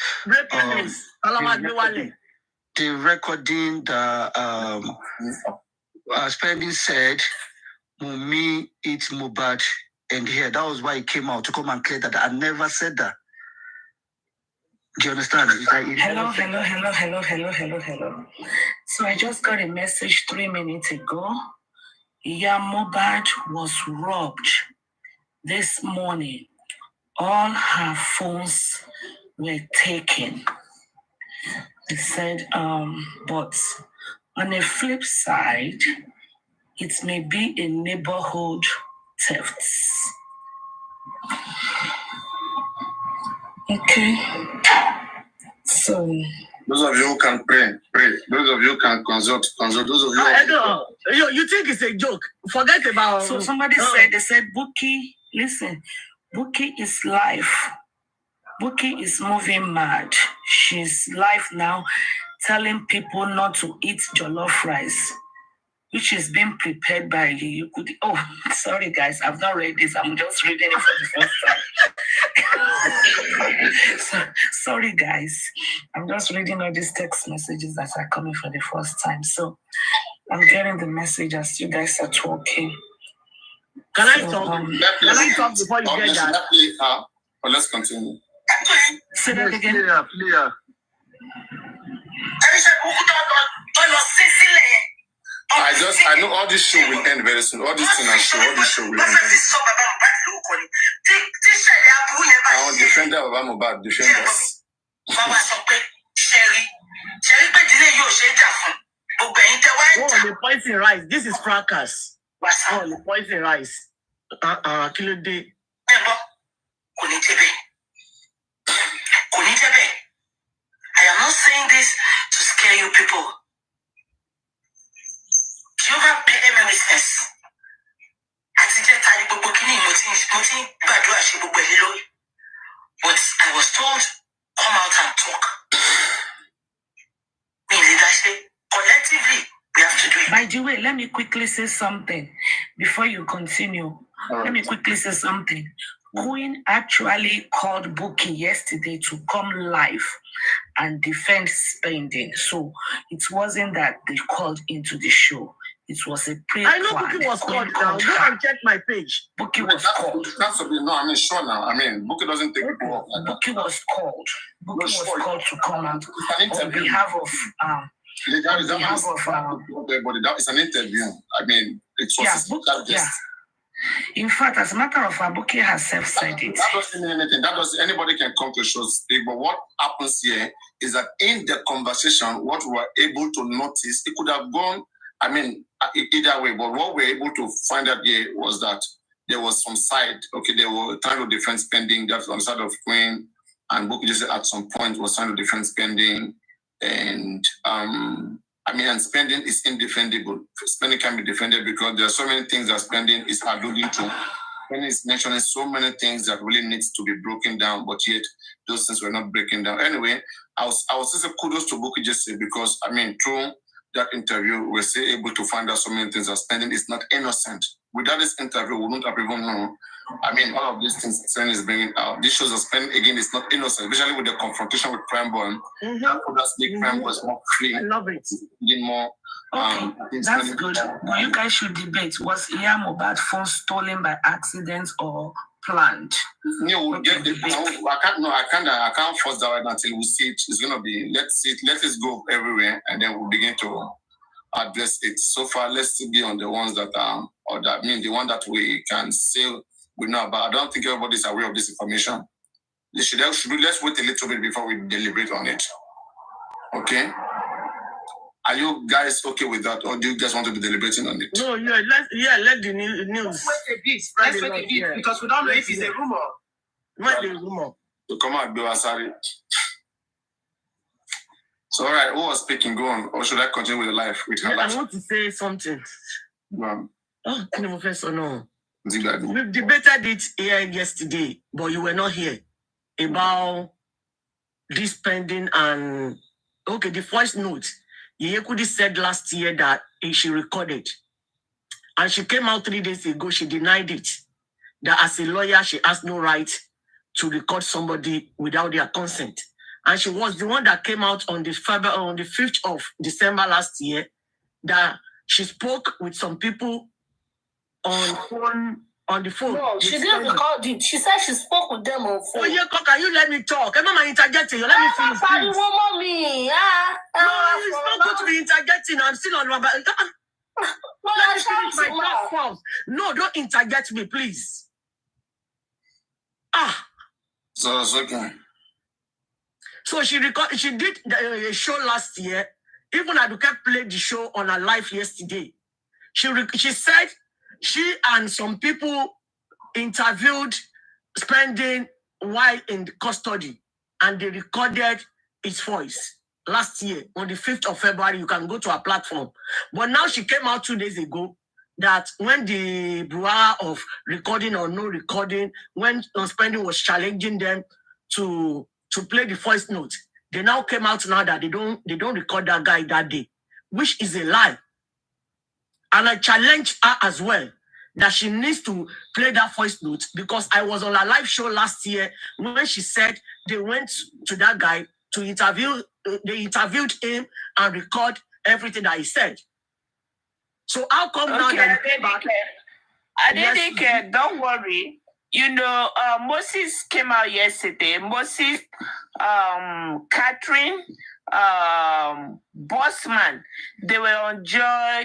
S6: the recording that Spending said, Wunmi eats Mohbad and here. That was why he came out to come and clear that I never said that. Do you understand?
S4: Hello. So I just got a message 3 minutes ago. Mohbad was robbed this morning. All her phones were taken. They said, but on the flip side, it may be a neighborhood theft. Okay. So
S3: those of you who can pray. Those of you who can consult. Those of you.
S12: You think it's a joke? Forget about.
S4: So somebody said, they said, Bookie, listen, Bookie is life. Bookie is moving mad. She's live now, telling people not to eat jollof rice, which is being prepared by you. Oh, sorry guys, I've not read this. I'm just reading it for the first time. Sorry guys, I'm just reading all these text messages that are coming for the first time. So I'm getting the message as you guys are talking.
S12: Can I talk before you get that?
S3: Let's continue.
S4: Say that again.
S3: Clear. I know all this show will end very soon. All this thing will end very soon. I want defender of Mohbad, defenders.
S12: Oh, the poison rice. This is fracas. Oh, the poison rice. Kill it day.
S2: I am not saying this to scare you people. Do you have any witness? But I was told, come out and talk. Collectively, we have to do it.
S4: By the way, let me quickly say something before you continue. Right. Let me quickly say something. Queen actually called Bookie yesterday to come live and defend spending. So it wasn't that they called into the show. It was a pre-plan.
S12: I know Bookie was called now. Go and check my page.
S4: Bookie was called.
S3: That's no, I mean, sure now. I mean, Bookie doesn't take people off like
S4: Bookie was called. Bookie was called to come out on behalf of
S3: it's an interview. I mean, it was
S4: In fact, as a matter of fact, Bookie herself said it.
S3: That doesn't mean anything. Anybody can come to show speak. But what happens here is that in the conversation, what we were able to notice, it could have gone, I mean, either way. But what we were able to find out here was that there was some side. Okay, they were trying to defend spending. That's on the side of Queen, and Bookie just at some point was trying to defend spending. And and spending is indefensible. Spending can be defended because there are so many things that spending is alluding to. Spending is mentioning so many things that really needs to be broken down, but yet those things were not breaking down. Anyway, I was say kudos to Bookie just because through that interview, we're still able to find out so many things that spending is not innocent. Without this interview, we wouldn't have even known. All of these things Spending is bringing out. This shows that spending again is not innocent, especially with the confrontation with Prime Boy. That could just make Prime Boy more free.
S12: I love it.
S3: More.
S4: Okay, that's good. But you guys should debate: was Mohbad's phone stolen by accident or planned?
S3: No, I can't force that right now until we see it. It's gonna be let it go everywhere, and then we'll begin to address it. So far, let's still be on the ones that the one that we can say we know about. I don't think everybody's aware of this information. Let's wait a little bit before we deliberate on it. Okay? Are you guys okay with that, or do you guys want to be deliberating on it?
S12: No, let the news.
S7: Let's wait a bit because we don't know if it's a rumor.
S12: Might be a rumor.
S3: So come on, Bill Asari. So all right, who was speaking? Go on, or should I continue with the life with her life?
S12: I want to say something.
S3: No.
S12: Oh, Professor, no.
S3: We've
S12: debated it here yesterday, but you were not here about this spending and the voice note. Yekudi said last year that she recorded, and she came out 3 days ago. She denied it. That as a lawyer, she has no right to record somebody without their consent. And she was the one that came out on the 5th of December last year that she spoke with some people on the phone.
S15: No, she didn't record it. She said she spoke with them on phone.
S12: Oh, yeah, can you let me talk? I'm not interjecting. Let me finish.
S15: No,
S12: it's not good to be interjecting. I'm still on Robert. Let me finish my platform. No, don't interject me, please.
S3: So it's okay.
S12: So she did a show last year. Even Aduke played the show on her live yesterday. She said she and some people interviewed spending while in custody, and they recorded his voice last year on the 5th of February. You can go to her platform. But now she came out 2 days ago that when the brouhaha of recording or no recording, when spending was challenging them to play the voice note, they now came out now that they don't record that guy that day, which is a lie. And I challenged her as well that she needs to play that voice note, because I was on a live show last year when she said they went to that guy to interview, they interviewed him and record everything that he said. So how come now that
S13: I didn't care, don't worry. You know, Moses came out yesterday. Moses, Catherine, Bossman, they were on Joy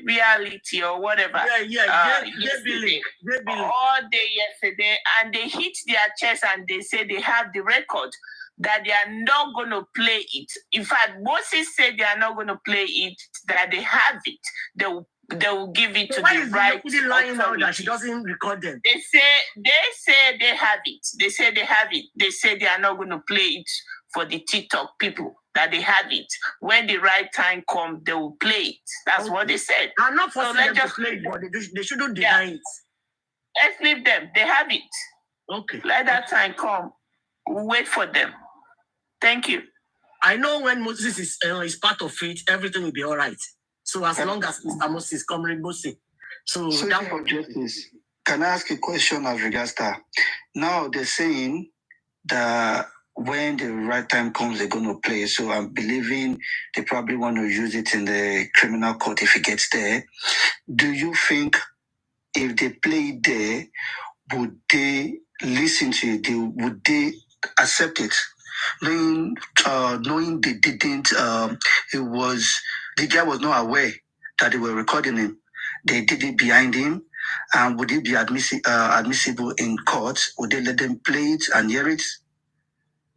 S13: Reality or whatever.
S12: Yesterday.
S13: All day yesterday, and they hit their chest and they say they have the record, that they are not going to play it. In fact, Moses said they are not going to play it, that they have it. They will give it to the right
S12: lying now that she doesn't record them?
S13: They say they have it. They say they have it. They say they are not going to play it for the TikTok people, that they have it. When the right time comes, they will play it. That's what they said.
S12: I'm not forcing them to play it, but they shouldn't deny it.
S13: Let's leave them. They have it.
S12: Okay.
S13: Let that time come. We'll wait for them. Thank you.
S12: I know when Moses is part of it, everything will be all right. So as long as Mr. Moses coming Moses. So that
S6: for justice. Can I ask a question as regards that? Now they're saying that when the right time comes, they're going to play. So I'm believing they probably want to use it in the criminal court if it gets there. Do you think if they play it there, would they listen to it? Would they accept it? Knowing they didn't, the guy was not aware that they were recording him. They did it behind him. And would it be admissible in court? Would they let them play it and hear it?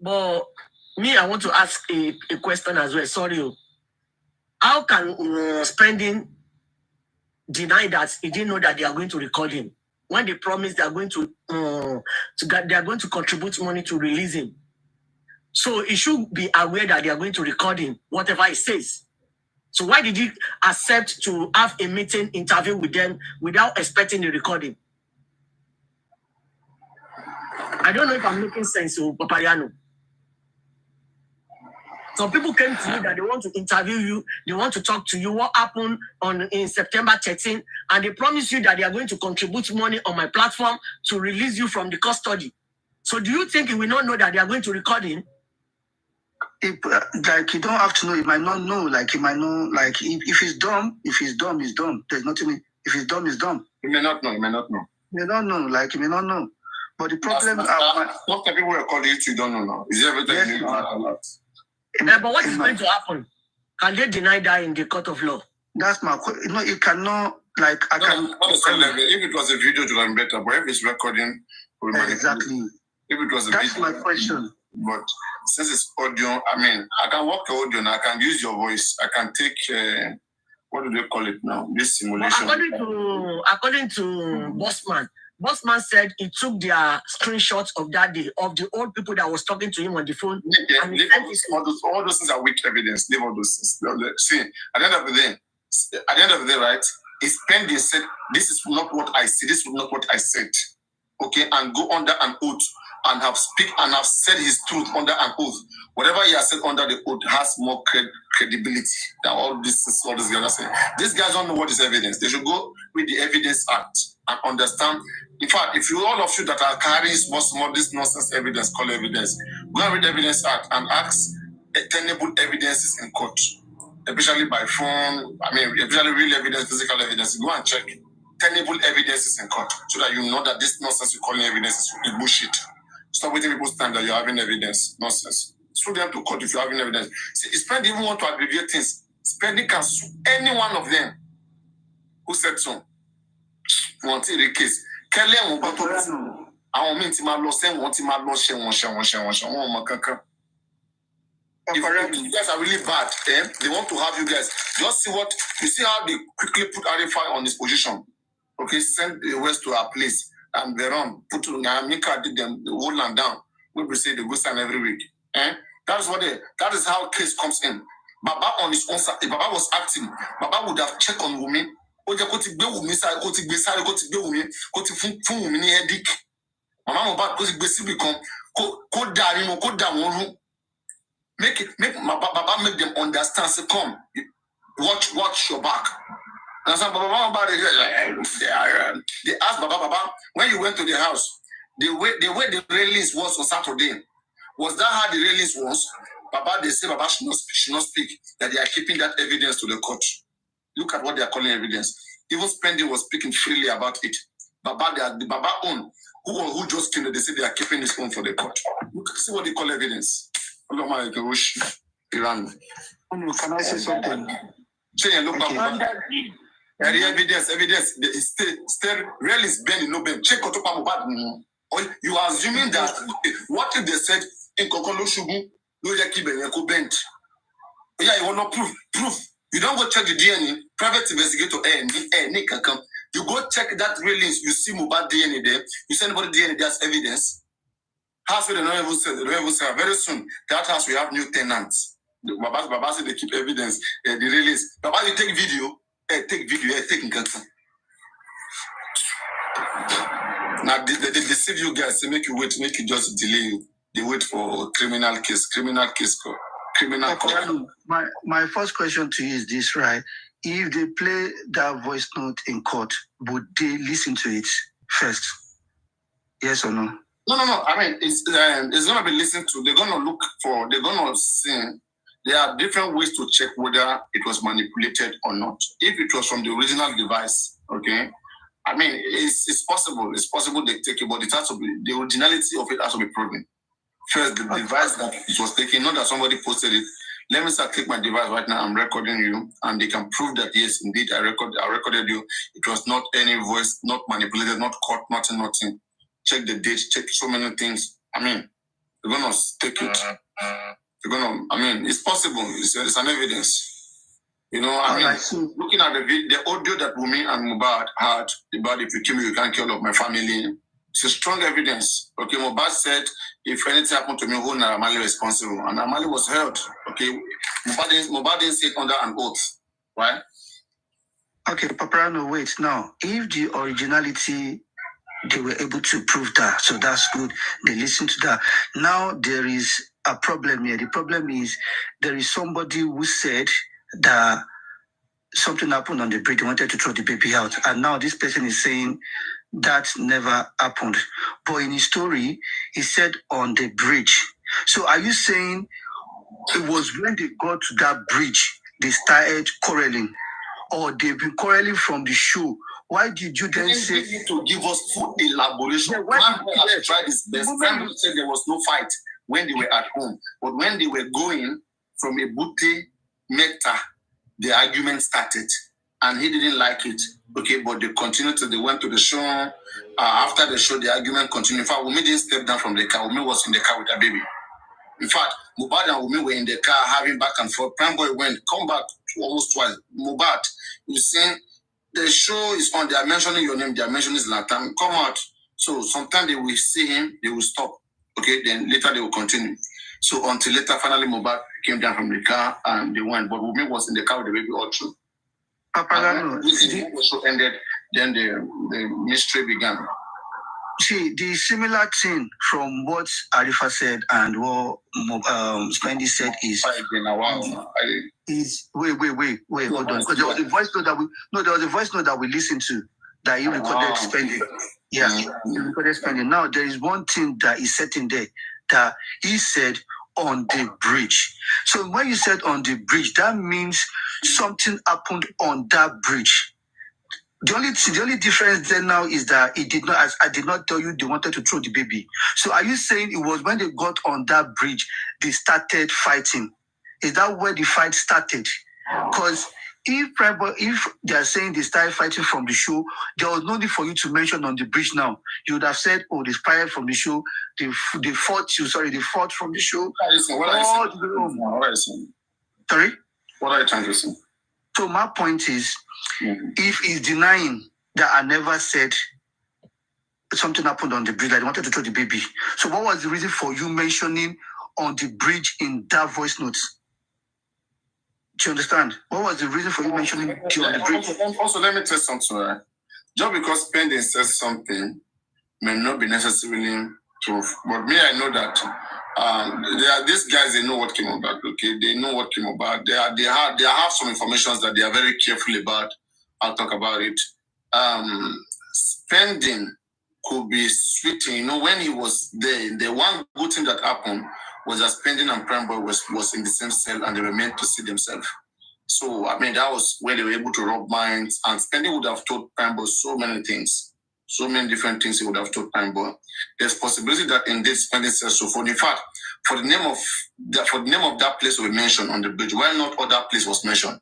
S12: But me, I want to ask a question as well. Sorry. How can spending deny that he didn't know that they are going to record him when they promise they are going to contribute money to release him? So he should be aware that they are going to record him, whatever he says. So why did he accept to have a meeting, interview with them without expecting the recording? I don't know if I'm making sense, Papayano. Some people came to you that they want to interview you, they want to talk to you. What happened in September 13, and they promise you that they are going to contribute money on my platform to release you from the custody. So do you think he will not know that they are going to record him?
S6: You don't have to know. He might not know. He might know. If he's dumb, he's dumb. There's nothing. If he's dumb, he's dumb.
S3: He may not know. He may not know.
S6: He may not know. He may not know. But the problem
S3: what the people are calling you don't know now. Is everything you know a lot?
S12: But what is going to happen? Can they deny that in the court of law?
S6: That's my question. No, you cannot. If
S3: it was a video, it would have been better. But if it's recording,
S6: exactly.
S3: If it was a
S6: that's
S3: video,
S6: my question.
S3: But since it's audio, I can work the audio now. I can use your voice. I can take what do they call it now? This simulation.
S12: According to Bossman said he took their screenshots of that day of the old people that was talking to him on the phone.
S3: All those things are weak evidence. Leave all those things. See, at the end of the day, right? It's pending said, this is not what I see. This is not what I said. Okay, and go under an oath and have said his truth under an oath. Whatever he has said under the oath has more credibility than all this guys are saying. These guys don't know what is evidence. They should go with the Evidence Act and understand. In fact, if all of you that are carrying small this nonsense evidence called evidence, go and read the Evidence Act and ask tenable evidences in court, especially by phone. Especially real evidence, physical evidence. Go and check tenable evidences in court so that you know that this nonsense you're calling evidence is bullshit. Stop wasting people's time that you're having evidence. Nonsense. Sue them to court if you're having evidence. See, Spending even want to aggregate things. Spending can sue any one of them who said so. Want the case. Kelly and I want me to my loss and want to my loss. If you guys are really bad, they want to have you guys. Just see what you see how they quickly put Arifai on his position. Okay, send the West to our place and they run. Put Mika did them the whole land down. We say they go sign every week. That is how case comes in. Baba on his own side, if Baba was acting, Baba would have checked on women. Oja koti gbe wumi side, koti gbe side, koti gbe wumi, koti fun wumi ni headache. Mama Mohbad koti gbe sibi kan, ko da nínú, ko da wọ́n rú. Make Baba make them understand. Say, come, watch your back. And so Baba, they asked Baba, when you went to the house, the way the railings was on Saturday, was that how the railings was? Baba, they say Baba should not speak, that they are keeping that evidence to the court. Look at what they are calling evidence. Even Spendy was speaking freely about it. Baba, the Baba own, who just came, they say they are keeping this own for the court. Look, see what they call evidence. Can I
S6: say something?
S3: Evidence. Still, real is bending, no bend. Check Mohbad. You are assuming that what if they said in Kokolo Shugu, no Yaki bent? Yeah, you want no proof. You don't go check the DNA. Private investigator, you go check that railings. You see Mohbad DNA there. You send anybody DNA. That's evidence. House will not even say. Very soon, that house will have new tenants. Baba said they keep evidence. The release. Baba, you take video. Take Nkata. Now they deceive you guys. They make you wait. Make you just delay. They wait for criminal case.
S6: My first question to you is this, right? If they play that voice note in court, would they listen to it first? Yes or no?
S3: No. I mean, it's gonna be listened to. They're gonna see. There are different ways to check whether it was manipulated or not. If it was from the original device, okay. I mean, it's possible. It's possible they take it, but it has to be the originality of it has to be proven. First, the device that it was taken, not that somebody posted it. Let me start take my device right now. I'm recording you, and they can prove that yes, indeed, I recorded you. It was not any voice, not manipulated, not caught, nothing. Check the date, check so many things. I mean, they're gonna take it. It's possible. It's an evidence. You know, looking at the audio that Wumi and Mohbad had about if you kill me, you can't kill all of my family. It's a strong evidence. Okay, Mohbad said, if anything happened to me, who Naramali responsible? And Naramali was held. Okay, Mohbad didn't say it under an oath. Right?
S6: Okay, Paparano, wait. Now, if the originality, they were able to prove that, so that's good. They listened to that. Now there is a problem here. The problem is there is somebody who said that something happened on the bridge. They wanted to throw the baby out. And now this person is saying that never happened. But in his story, he said on the bridge. So are you saying it was when they got to that bridge, they started quarreling? Or they've been quarreling from the show? Why did you then say...
S3: You need to give us full elaboration. Yeah, Brandon has tried his best. Brandon said there was no fight when they were at home. But when they were going from Ebute, Meta, the argument started. And he didn't like it. Okay, but they continued they went to the show. After the show, the argument continued. In fact, Wumi didn't step down from the car. Wumi was in the car with her baby. In fact, Mohbad and Wumi were in the car having back and forth. Prime Boy come back almost twice. Mohbad, you saying the show is on, they are mentioning your name, they are mentioning Zlatan, come out. So sometimes they will see him, they will stop. Okay, then later they will continue. So until later, finally Mohbad came down from the car and they went. But Wumi was in the car with the baby all through.
S6: Papagano,
S3: the show ended, then the mystery began.
S6: See, the similar thing from what Arifa said and what Spendy said is wait, hold on. Because there was a voice note that we listened to that he recorded Spendy. Yeah, he recorded Spendy. Now there is one thing that is set in there that he said on the bridge. So when you said on the bridge, that means something happened on that bridge. The only difference there now is that it did not. I did not tell you they wanted to throw the baby. So are you saying it was when they got on that bridge they started fighting? Is that where the fight started? Because if they are saying they started fighting from the show, there was no need for you to mention on the bridge now. You would have said, oh, they started from the show, they fought from the show.
S3: What are you saying?
S6: Sorry?
S3: What are you trying to say?
S6: So my point is, if he's denying that I never said something happened on the bridge, like they wanted to throw the baby. So what was the reason for you mentioning on the bridge in that voice notes? Do you understand? What was the reason for you mentioning on the bridge?
S3: Also, let me tell something. Just because Pending says something may not be necessarily true. But me, I know that these guys, they know what came about, okay? They know what came about. They have some information that they are very careful about. I'll talk about it. Pending could be switching. You know, when he was there, the one good thing that happened was that Pending and Prime Boy was in the same cell and they were meant to see themselves. So, I mean, that was where they were able to rub minds, and Pending would have told Prime Boy so many things, so many different things he would have told Prime Boy. There's possibility that in this Pending says so. In fact, for the name of that place we mentioned on the bridge, why not other place was mentioned?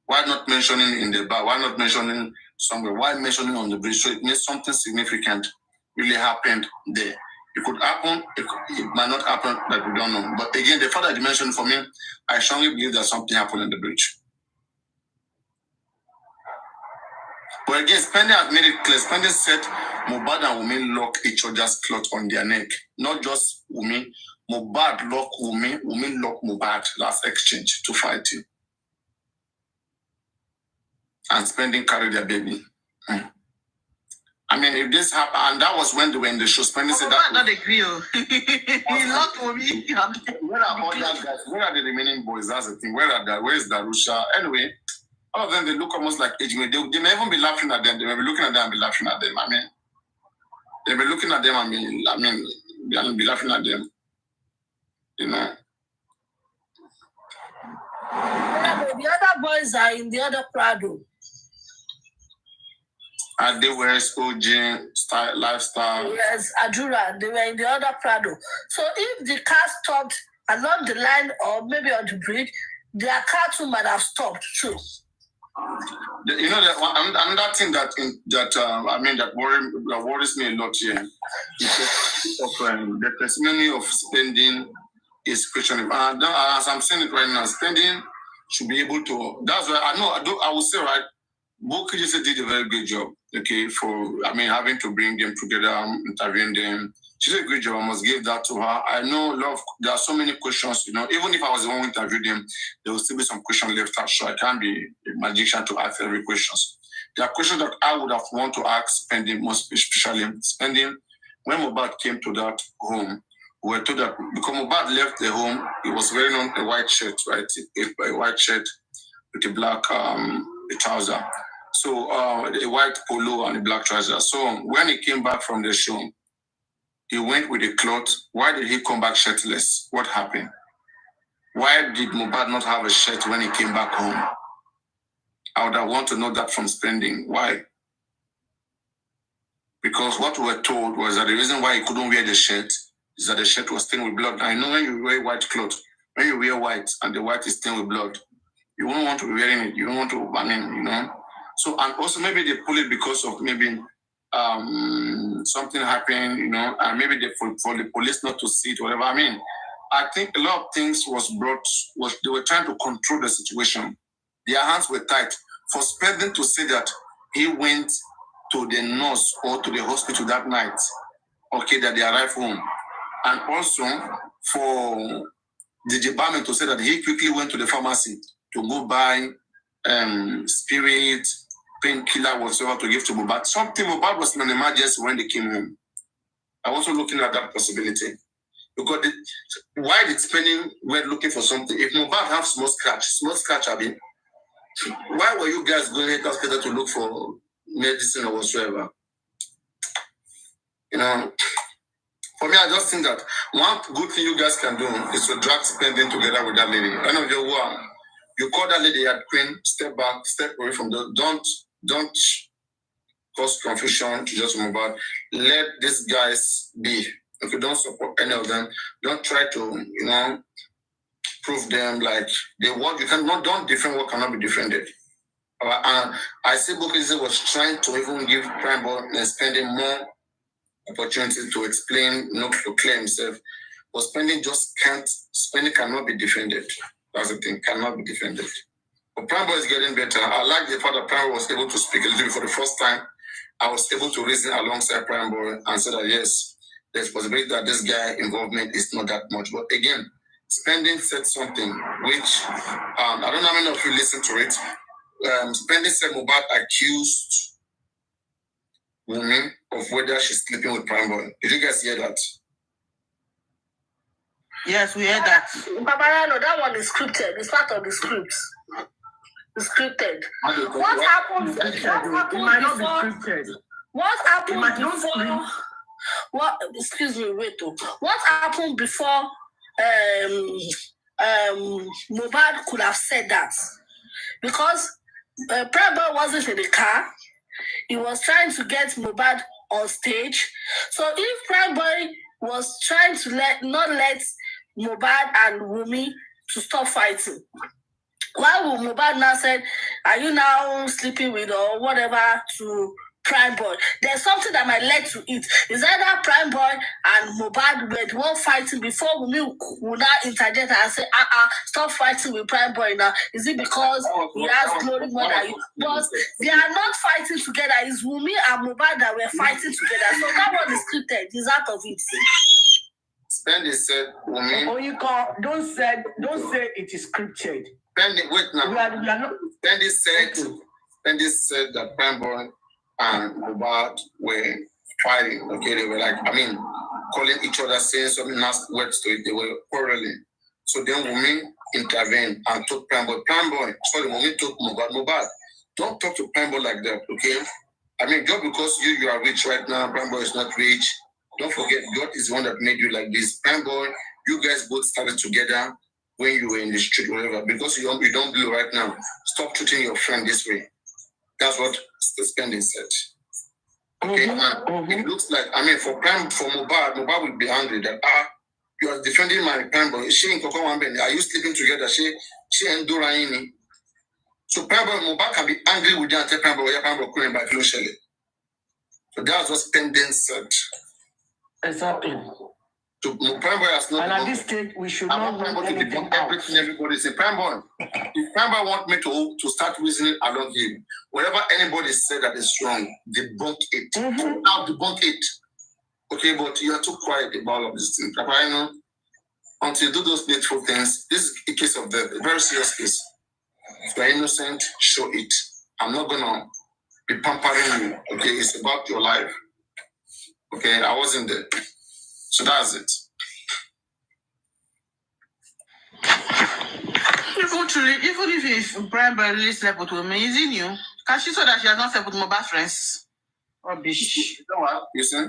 S3: Why not mentioning in the bar? Why not mentioning somewhere? Why mentioning on the bridge? So it means something significant really happened there. It could happen, it might not happen, that we don't know. But again, the fact that you mentioned, for me, I strongly believe that something happened on the bridge. But again, Pending has made it clear. Pending said Mohbad and Wunmi lock each other's cloth on their neck. Not just Wunmi. Mohbad lock Wunmi, Wunmi lock Mohbad. Last exchange to fight you. And Pending carried their baby. I mean, if this happened, and that was when they were in the show, Pending said that.
S2: Not agree. He locked Wunmi.
S3: Where are all that guys? Where are the remaining boys? That's the thing. Where is Darusha? Anyway, all of them, they look almost like age mates. They may even be laughing at them. They may be looking at them and be laughing at them. I mean, they may be looking at them and they'll be laughing at them. You know.
S15: Yeah, the other boys are in the other Prado.
S3: And they were OG style, lifestyle.
S15: Yes, Adura, they were in the other Prado. So if the car stopped along the line or maybe on the bridge, their car too might have stopped too.
S3: You know, another thing that worries me a lot here is the testimony of Pending is questionable. As I'm saying it right now, Pending should be able to. That's why I will say, right, Boki just did a very good job, okay, having to bring them together, intervene them. She did a great job. I must give that to her. I know there are so many questions, you know, even if I was the one who interviewed them, there will still be some questions left out, so I can't be a magician to ask every question. There are questions that I would have want to ask Pending, most especially Pending. When Mohbad came to that home, we were told that because Mohbad left the home, he was wearing on a white shirt, right? A white shirt with a black trouser. So a white polo and a black trouser. So when he came back from the show, he went with a cloth. Why did he come back shirtless? What happened? Why did Mohbad not have a shirt when he came back home? I would have want to know that from Pending. Why? Because what we were told was that the reason why he couldn't wear the shirt is that the shirt was stained with blood. I know when you wear white clothes, when you wear white and the white is stained with blood, you won't want to be wearing it. You don't want to ban it, you know. So, and also maybe they pull it because of maybe something happened, you know, and maybe for the police not to see it, whatever. I mean, I think a lot of things they were trying to control the situation. Their hands were tight. For Pending to say that he went to the nurse or to the hospital that night, okay, that they arrived home. And also for the department to say that he quickly went to the pharmacy to go buy spirit, painkiller, whatsoever to give to Mohbad. Something Mohbad was in an emergency when they came home. I'm also looking at that possibility. Because why did Pending were looking for something? If Mohbad have small scratch, I mean, why were you guys going to hospital to look for medicine or whatsoever? You know, for me, I just think that one good thing you guys can do is to drag Pending together with that lady. I know you call that lady at Queen, step back, step away from the. Don't cause confusion to just Mohbad. Let these guys be. If you don't support any of them, don't try to, you know, prove them like they work. You cannot don't different what cannot be defended. I see Bukizzi was trying to even give Prime Boy spending more opportunity to explain, not to claim himself. But spending cannot be defended. That's the thing, cannot be defended. But Prime Boy is getting better. I like the fact that Prime Boy was able to speak a little bit for the first time. I was able to reason alongside Prime Boy and say that yes, there's possibility that this guy involvement is not that much. But again, Spending said something which I don't know how many of you listened to it. Spending said Mohbad accused women of whether she's sleeping with Prime Boy. Did you guys hear that?
S11: Yes, we heard that.
S15: Babarano, that one is scripted. It's part of the script. It's scripted. What happened?
S11: It might not be scripted.
S15: What happened before? What? Excuse me, wait. What happened before? Mohbad could have said that because Prime Boy wasn't in the car. He was trying to get Mohbad on stage. So if Prime Boy was trying to not let Mohbad and Wumi to stop fighting, why would Mohbad now said, "Are you now sleeping with or whatever" to Prime Boy? There's something that might lead to it. Is either Prime Boy and Mohbad were the one fighting before Wumi would now interject and say, stop fighting with Prime Boy now. Is it because he has glory more than you? But they are not fighting together. It's Wumi and Mohbad that were fighting together. So that one is scripted. It's out of it.
S3: Spendi said Wumi.
S11: Oh, you can't. Don't say it is scripted.
S3: Spendi, wait now.
S11: We are not.
S3: Spendi said that Prime Boy and Mohbad were fighting. Okay, they were calling each other, saying some nasty words to it. They were quarreling. So then Wumi intervened and told Prime Boy, Wumi told Mohbad, don't talk to Prime Boy like that, okay? Just because you are rich right now, Prime Boy is not rich. Don't forget, God is the one that made you like this. Prime Boy, you guys both started together when you were in the street, whatever. Because you don't do right now. Stop treating your friend this way. That's what the Spending said. Okay, It looks like, for Mohbad will be angry that, you are defending my Prime Boy. She and Koko Wamben, are you sleeping together? She and Doraini. So Prime Boy, Mohbad can be angry with you and tell Prime Boy, Prime Boy couldn't buy Flo Shelley. So that's what Spending said.
S11: Exactly.
S3: So Prime Boy has not.
S11: And at this stage, we should not
S3: want anything everything everybody say. Prime Boy, if Prime Boy want me to start reasoning along him, whatever anybody said that is wrong, debunk it. Now debunk it. Okay, but you are too quiet about all of these things. I know until you do those needful things, this is a case of death, a very serious case. If you are innocent, show it. I'm not gonna be pampering you. Okay, it's about your life. Okay, I wasn't there. So that's it.
S11: Even if Prime Boy really slept with me, is it new? Can she say that she has not slept with Mohbad friends? Rubbish.
S3: You know what? You see?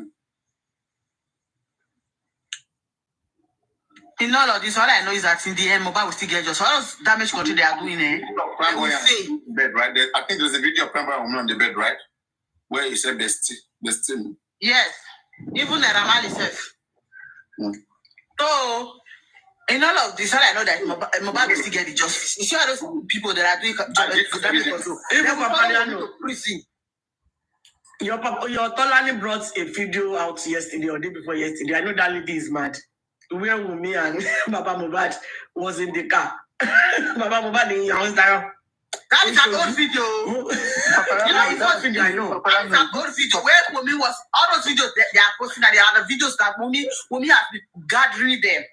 S11: In all of this, all I know is that in the end, Mohbad will still get just all those damage control they are doing.
S3: Prime Boy on the bed, right? I think there's a video of Prime Boy on the bed, right? Where he said bestie.
S11: Yes. Even Ramal himself. So, in all of this, all I know that Mohbad will still get the justice. You see all those people that are doing damage control. Even Papaliano, prison. Your Tolani brought a video out yesterday or day before yesterday. I know that lady is mad. Where Wumi and Baba Mohbad was in the car. Baba Mohbad in your house there. That is an old video. It's old video, I know. That is an old video where Wumi was, all those videos they are posting, that they are the videos that Wumi has been gathering them.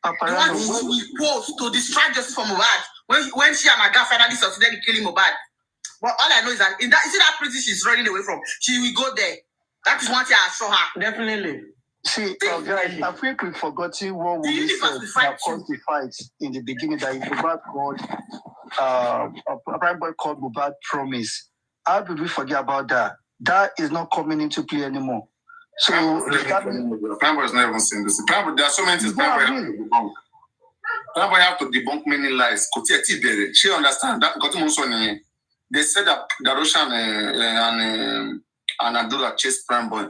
S11: What we post to distract justice from Mohbad when she and her girl finally succeeded in killing Mohbad. But all I know is that you see that prison she's running away from, she will go there. That is one thing I show her. Definitely.
S6: See, guys, I think we've forgotten what we said that caused the fight in the beginning, that Mohbad called, Prime Boy called Mohbad promise. How did we forget about that? That is not coming into play anymore. So,
S3: Prime Boy is not even saying this. There are so many things Prime Boy have to debunk. Prime Boy have to debunk many lies. She understands that. They said that Daroshan and Abdullah chased Prime Boy.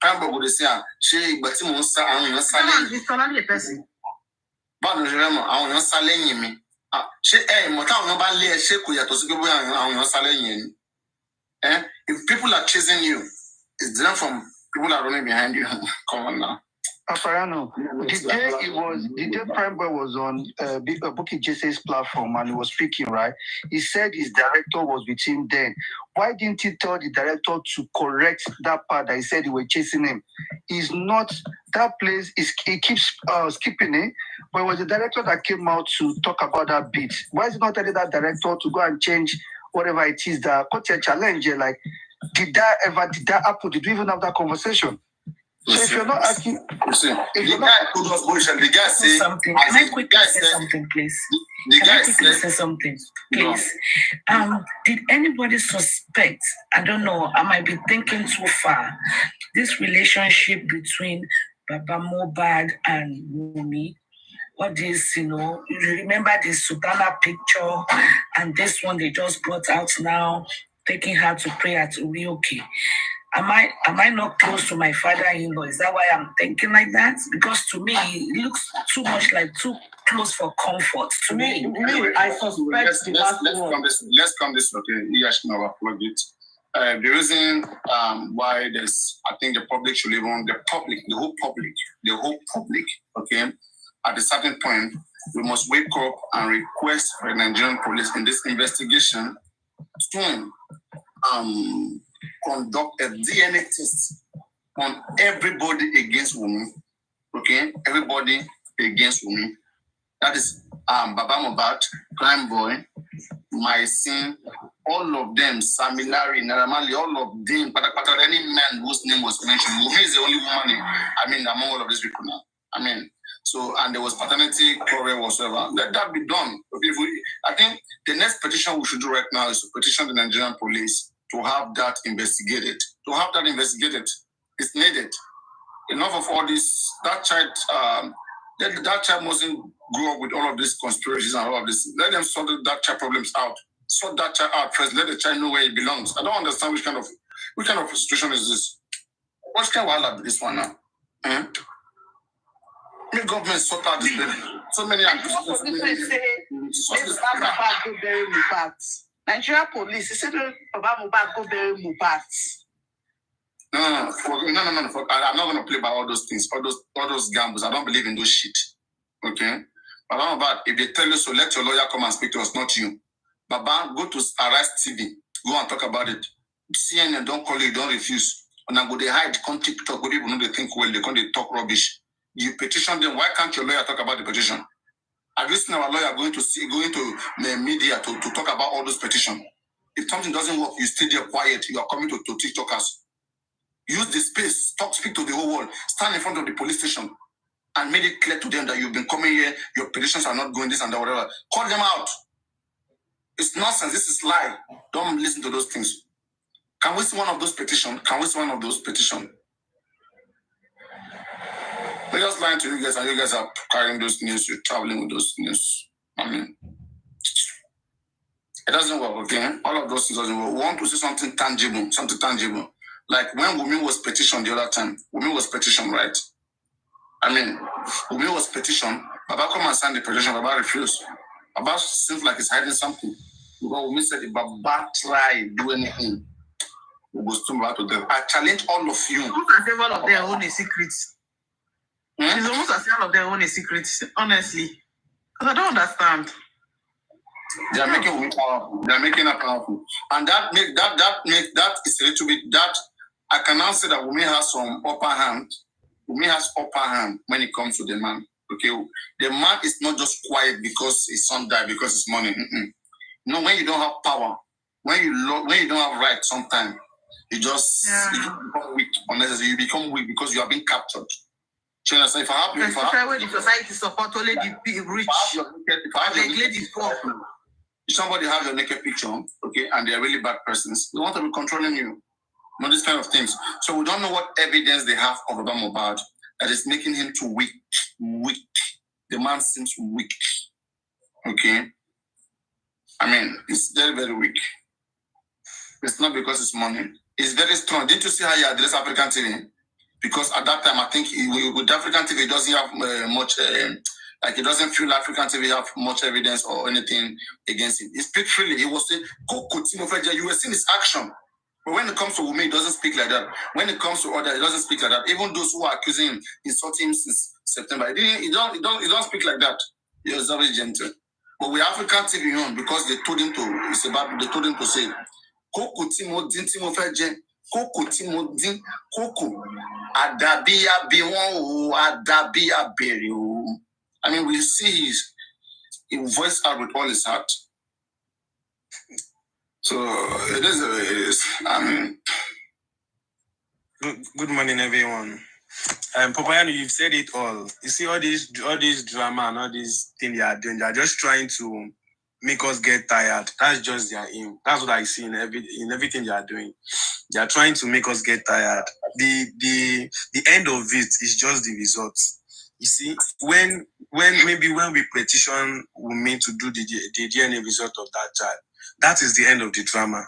S3: Prime Boy would say, she but Monsa, I don't know, Salem.
S11: He's a person.
S3: But I don't know, Salem. If people are chasing you, it's different from people are running behind you. Come on now.
S6: Aparano, the day Prime Boy was on Bukky Jesse's platform and he was speaking, right? He said his director was with him then. Why didn't he tell the director to correct that part that he said he were chasing him? He's not, that place, he keeps skipping it, but it was the director that came out to talk about that bit. Why is he not telling that director to go and change whatever it is that challenge? Like, did that happen? Did we even have that conversation? So if you're not asking,
S3: the guy told us bullshit. The guy said
S4: something. Can I quickly say something, please? Can I quickly say something, please? Did anybody suspect? I don't know. I might be thinking too far. This relationship between Baba Mohbad and Wunmi. What is, you remember the Sultana picture and this one they just brought out now, taking her to pray at Urioke. Am I not close to my father-in-law? Is that why I'm thinking like that? Because to me, it looks too much like too close for comfort. To me, I suspect the last one.
S3: Let's come this okay. Yes, no, the reason why there's, I think the public should even, the whole public, okay, at a certain point, we must wake up and request for the Nigerian police in this investigation to conduct a DNA test on everybody against Wunmi. Okay? Everybody against Wunmi. That is Baba Mohbad, Prime Boy, My Sin, all of them, Sami Larry, Naramali, all of them, any man whose name was mentioned. Wunmi is the only woman, among all of these people now. So, and there was paternity quarrel whatsoever. Let that be done. I think the next petition we should do right now is to petition the Nigerian police to have that investigated. It's needed. Enough of all this. That child mustn't grow up with all of these conspiracies and all of this. Let them sort that child problems out. Sort that child out first. Let the child know where he belongs. I don't understand which kind of situation is this. What kind of wild this one now? The government sort out this baby. So many
S5: Nigeria police, they said Baba Mohbad go bury Mohbad.
S3: No. I'm not going to play by all those things, all those gambles. I don't believe in those shit. Okay? Baba Mohbad, if they tell you so, let your lawyer come and speak to us, not you. Baba, go to Arise TV. Go and talk about it. CNN don't call you, don't refuse. And then go they hide, come TikTok, go people know they think well, they come they talk rubbish. You petition them. Why can't your lawyer talk about the petition? Have you seen our lawyer going to the media to talk about all those petitions? If something doesn't work, you stay there quiet. You are coming to TikTokers. Use the space. Speak to the whole world. Stand in front of the police station and make it clear to them that you've been coming here. Your petitions are not going this and that, whatever. Call them out. It's nonsense. This is lie. Don't listen to those things. Can we see one of those petitions? We're just lying to you guys, and you guys are carrying those news. You're traveling with those news. It doesn't work, okay? All of those things doesn't work. We want to see something tangible. Like when Wunmi was petitioned the other time. Wunmi was petitioned, right? Wunmi was petitioned. Baba come and sign the petition. Baba refused. Baba seems like he's hiding something. Because Wunmi said, if Baba try do anything, we will still back to them. I challenge all of you.
S5: Almost as if all of their own is secrets. It's almost as if all of their own is secrets, honestly. Because I don't understand.
S3: They are making Wunmi powerful. They are making her powerful. And that is a little bit that I can now say that Wunmi has some upper hand. Wunmi has upper hand when it comes to the man. Okay, the man is not just quiet because his son died, because it's money. No, when you don't have power, when you don't have right, sometimes you just become weak. Unnecessarily, you become weak because you are being captured. So you understand? If
S5: society support only the rich,
S3: if somebody have your naked picture, okay, and they are really bad persons, they want to be controlling you. You know, these kind of things. So we don't know what evidence they have of Baba Mohbad that is making him too weak. The man seems weak. Okay? It's very, very weak. It's not because it's money. It's very strong. Didn't you see how he addressed African TV? Because at that time, I think with African TV, it doesn't have much Like he doesn't feel African TV have much evidence or anything against him. He speaks freely. He was saying, you were seeing his action. But when it comes to Wumi, he doesn't speak like that. When it comes to others, he doesn't speak like that. Even those who are accusing him, insulting him since September, he don't speak like that. He was very gentle. But we African TV on because they told him to. It's about they told him to say, Koko Timo Din Timo Feje, Koko Timo Din Koko Adabia Biwon Adabia Berio. I mean, we see he voiced out with all his heart. So it is the way it is. I mean,
S16: good morning, everyone. Papayano, you've said it all. You see all this drama and all these things they are doing. They are just trying to make us get tired. That's just their aim. That's what I see in everything they are doing. They are trying to make us get tired. The end of it is just the results. You see, when we petition Wumi to do the DNA result of that child, that is the end of the drama.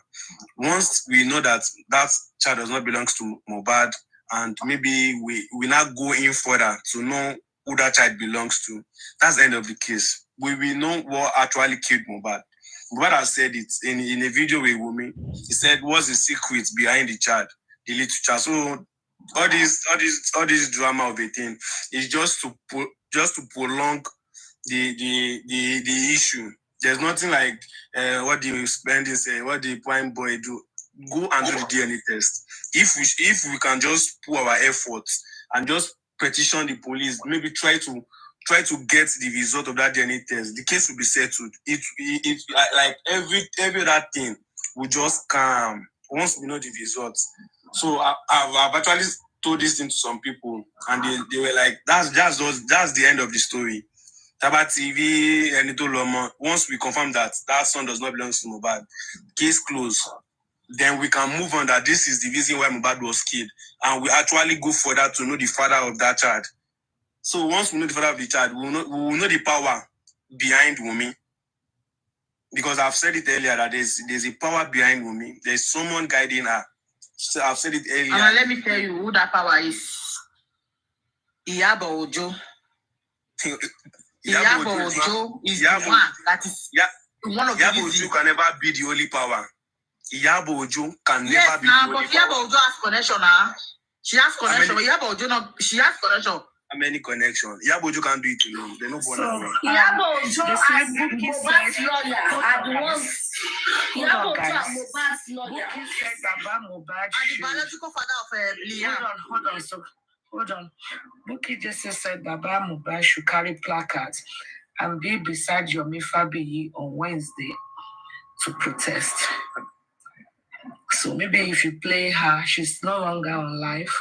S16: Once we know that child does not belong to Mohbad, and maybe we now go in further to know who that child belongs to, that's the end of the case. We will know what actually killed Mohbad. Mohbad has said it in a video with Wumi. He said, what's the secret behind the child, the little child? So all this drama of a thing is just to prolong the issue. There's nothing like what the spending say, what the prime boy do. Go and do the DNA test. If we can just put our efforts and just petition the police, maybe try to get the result of that DNA test, the case will be settled. It like every other thing will just come once we know the results. So I've actually told this thing to some people, and they were like, that's the end of the story. Taba TV, Enito Lomo, once we confirm that son does not belong to Mohbad, case closed, then we can move on that this is the reason why Mohbad was killed, and we actually go further to know the father of that child. So once we know the father of the child, we will know the power behind Wumi. Because I've said it earlier that there's a power behind Wumi. There's someone guiding her. So I've said it earlier.
S7: And let me tell you who that power is. Iyabo Ojo. Iyabo Ojo is the one that is one of the
S16: Iyabo Ojo can never be the only power. Iyabo Ojo can never be the only power.
S7: Yes, but Iyabo Ojo has connection now. She has connection. Iyabo Ojo she has connection.
S16: How many connections? Iyabo Ojo can't do it alone. They're not born that way.
S15: Iyabo Ojo as Mohbad's lawyer are the ones. Iyabo Ojo as Mohbad's lawyer.
S4: Bukky said Baba Mohbad.
S7: And the biological father of Liam.
S4: Hold on. Bukky just said Baba Mohbad should carry placards and be beside Yomi Fabiyi on Wednesday to protest. So maybe if you play her, she's no longer on live.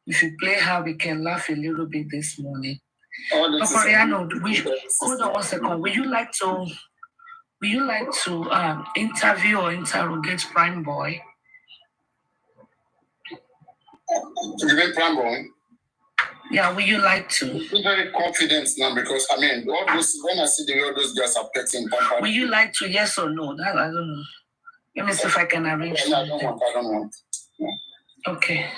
S4: If you play her, we can laugh a little bit this morning. Hold on 1 second. Would you like to interview or interrogate Prime Boy?
S3: You mean Prime Boy?
S4: Yeah, would you like to?
S3: I'm very confident now because I mean, all those when I see the way all those guys are petting.
S4: Would you like to? Yes or no? That I don't know. Let me see if I can arrange something.
S3: I don't want. No.
S4: Okay.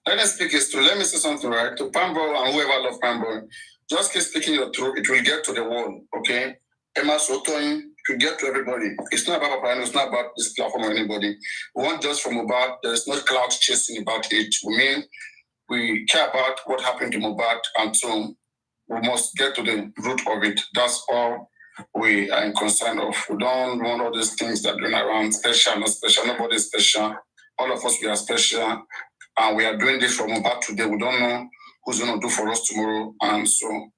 S3: Let us speak his truth. Let me say something, right? To Pambo and whoever love Pambo, just keep speaking your truth. It will get to the world, okay? Emma Sotoin, it will get to everybody. It's not about Papa, it's not about this platform or anybody. We want just from Mohbad. There's no cloud chasing about it. We care about what happened to Mohbad, and so we must get to the root of it. That's all we are concerned of. We don't want all these things that are going around, special, not special. Nobody is special. All of us, we are special. And we are doing this from Mohbad today. We don't know who's going to do for us tomorrow. And so,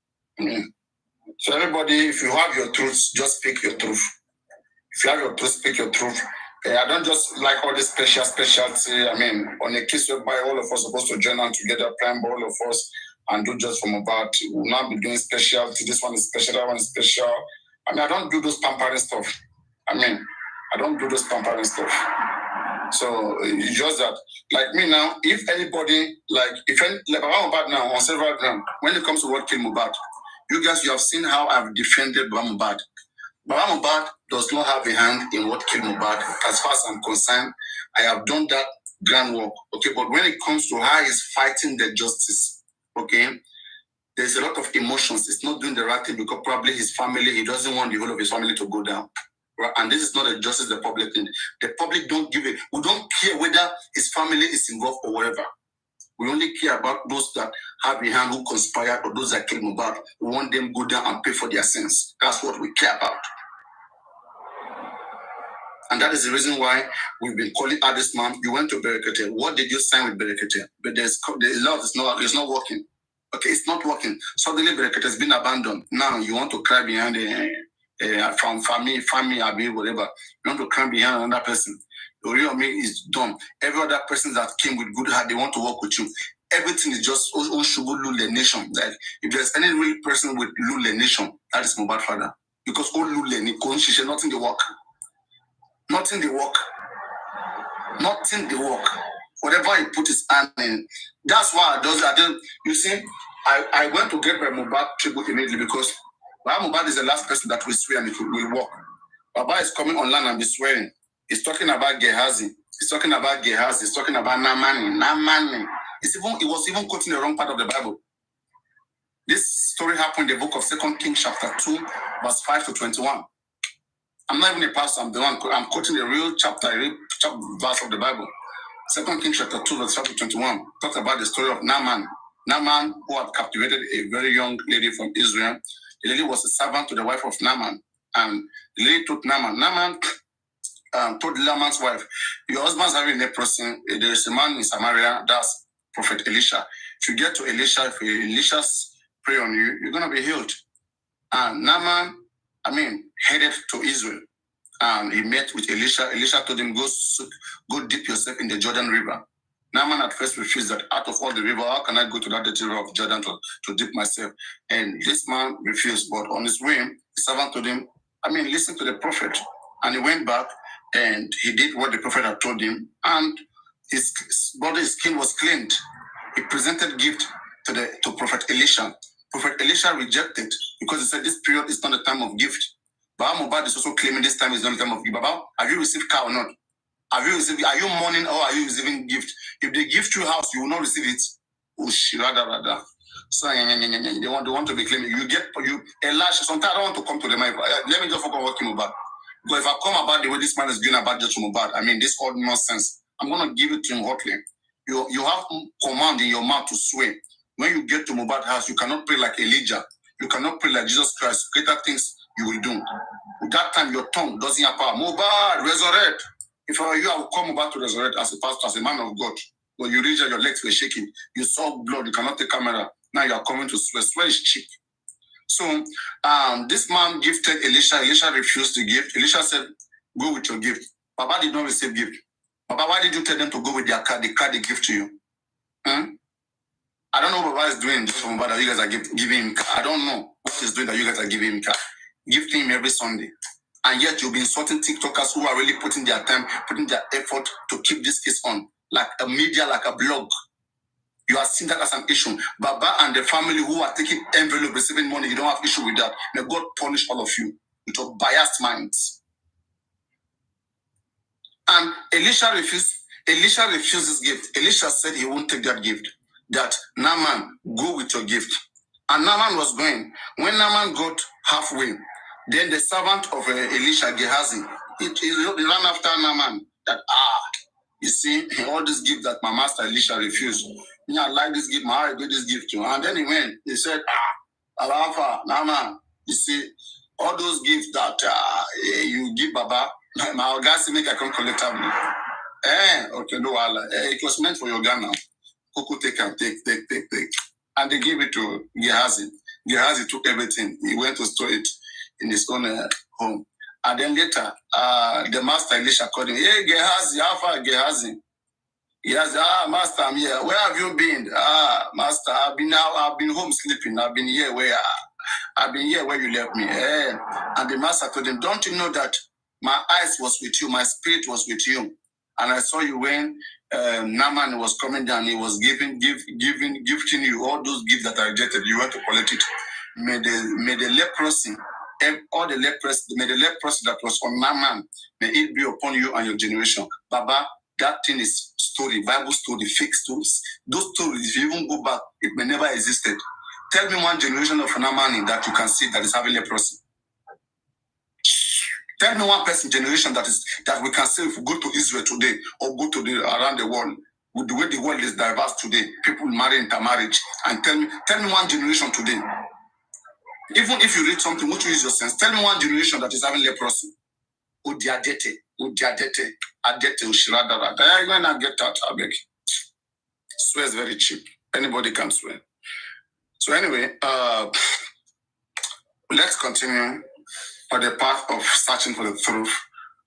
S3: so everybody, if you have your truth, just speak your truth. If you have your truth, speak your truth. I don't just like all this specialty. I mean, on a case whereby all of us are supposed to join on together, plan all of us, and do just from Mohbad. We'll not be doing specialty. This one is special, that one is special. I mean, I don't do those pampering stuff. I don't do those pampering stuff. So it's just that, like me now, if anybody, like Mohbad now on several grounds, when it comes to what killed Mohbad, you have seen how I've defended Mohbad. Mohbad does not have a hand in what killed Mohbad. As far as I'm concerned, I have done that groundwork. Okay, but when it comes to how he's fighting the justice, okay, there's a lot of emotions. It's not doing the right thing because probably his family, he doesn't want the whole of his family to go down. Right? And this is not a justice the public thing. The public don't give it. We don't care whether his family is involved or whatever. We only care about those that have a hand, who conspired, or those that killed Mohbad. We want them to go down and pay for their sins. That's what we care about. And that is the reason why we've been calling out this man. You went to Berekete. What did you sign with Berekete? But the love is not working. Okay, it's not working. Suddenly Berekete has been abandoned. Now you want to cry behind from family, whatever. You want to cry behind another person. The real me is done. Every other person that came with good heart, they want to work with you. Everything is just Oshubu Lule Nation. Like, if there's any real person with Lule Nation, that is Mohbad father. Because all Lule Nation, nothing they work. Nothing they work. Nothing they work. Whatever he put his hand in. That's why I don't. You see, I went to get my Mohbad tribute immediately because Mohbad is the last person that will swear and it will work. Baba is coming online and be swearing. He's talking about Gehazi. He's talking about Gehazi. He's talking about Namani. He was even quoting the wrong part of the Bible. This story happened in the book of 2 Kings chapter 2, verse 5 to 21. I'm not even a pastor. I'm quoting the real chapter, verse of the Bible. 2 Kings chapter 2, verse 5 to 21. Talks about the story of Naaman. Naaman, who had captivated a very young lady from Israel. The lady was a servant to the wife of Naaman. And the lady told Naaman. Naaman told Naaman's wife, your husband's having leprosy. There is a man in Samaria, that's Prophet Elisha. If you get to Elisha, if Elisha's pray on you, you're going to be healed. And Naaman, headed to Israel. And he met with Elisha. Elisha told him, go dip yourself in the Jordan River. Naaman at first refused that. Out of all the river, how can I go to that dirty river of Jordan to dip myself? And this man refused. But on his way, the servant told him, listen to the prophet. And he went back and he did what the prophet had told him. And his body's skin was cleaned. He presented gift to Prophet Elisha. Prophet Elisha rejected because he said this period is not the time of gift. But Mohbad is also claiming this time is not the time of gift. Baba, have you received car or not? Are you mourning or are you receiving gift? If they give you a house, you will not receive it. Oh, shirada. So they want to be claiming. Elisha, sometimes I don't want to come to them. Let me just focus on working Mohbad. Because if I come about the way this man is doing about just Mohbad, this all nonsense. I'm going to give it to him hotly. You have command in your mouth to swear. When you get to Mohbad house, you cannot pray like Elijah. You cannot pray like Jesus Christ. Greater things you will do. That time your tongue doesn't have power. Mohbad, resurrect. If I were you, I would come Mohbad to resurrect as a pastor, as a man of God. When you reach out, your legs were shaking. You saw blood. You cannot take camera. Now you are coming to swear. Swear is cheap. So this man gifted Elisha. Elisha refused to give. Elisha said, go with your gift. Baba did not receive gift. Baba, why did you tell them to go with their card, the card they give to you? I don't know what Baba is doing just for Mohbad that you guys are giving him. I don't know what he's doing that you guys are giving him. Gifting him every Sunday. And yet you'll be insulting TikTokers who are really putting their time, putting their effort to keep this case on. Like a media, like a blog. You are seeing that as an issue. Baba and the family who are taking envelope, receiving money, you don't have issue with that. May God punish all of you with your biased minds. And Elisha refused this gift. Elisha said he won't take that gift. That Naaman, go with your gift. And Naaman was going. When Naaman got halfway, then the servant of Elisha, Gehazi, he ran after Naaman. That, you see, all this gift that my master Elisha refused. I like this gift, I give this gift to you. And then he went, he said, Alpha, Naaman, you see, all those gifts that you give Baba, my guys make I come collect them. Okay, no, it was meant for your Ghana. Kuku take. And they gave it to Gehazi. Gehazi took everything. He went to store it in his own home. And then later, the master Elisha called him, hey, Gehazi, how far, Gehazi? Yes, master, I'm here. Where have you been? Master, I've been home sleeping. I've been here where you left me. And the master told him, don't you know that my eyes was with you, my spirit was with you. And I saw you when Naaman was coming down, he was gifting you all those gifts that I rejected. You went to collect it. May the leprosy, all the leprosy, may the leprosy that was on Naaman, may it be upon you and your generation. Baba, That thing is story, Bible story, fake stories. Those stories, if you even go back, it may never existed. Tell me one generation of Anamani that you can see that is having leprosy. Tell me one person generation that we can say if we go to Israel today or go to around the world, with the way the world is diverse today, people marry intermarriage, and tell me one generation today. Even if you read something, which use your sense, tell me one generation that is having leprosy. Udiadete, adete, ushiradara. You're gonna get that, I beg. Swear is very cheap. Anybody can swear. So anyway, let's continue on the path of searching for the truth.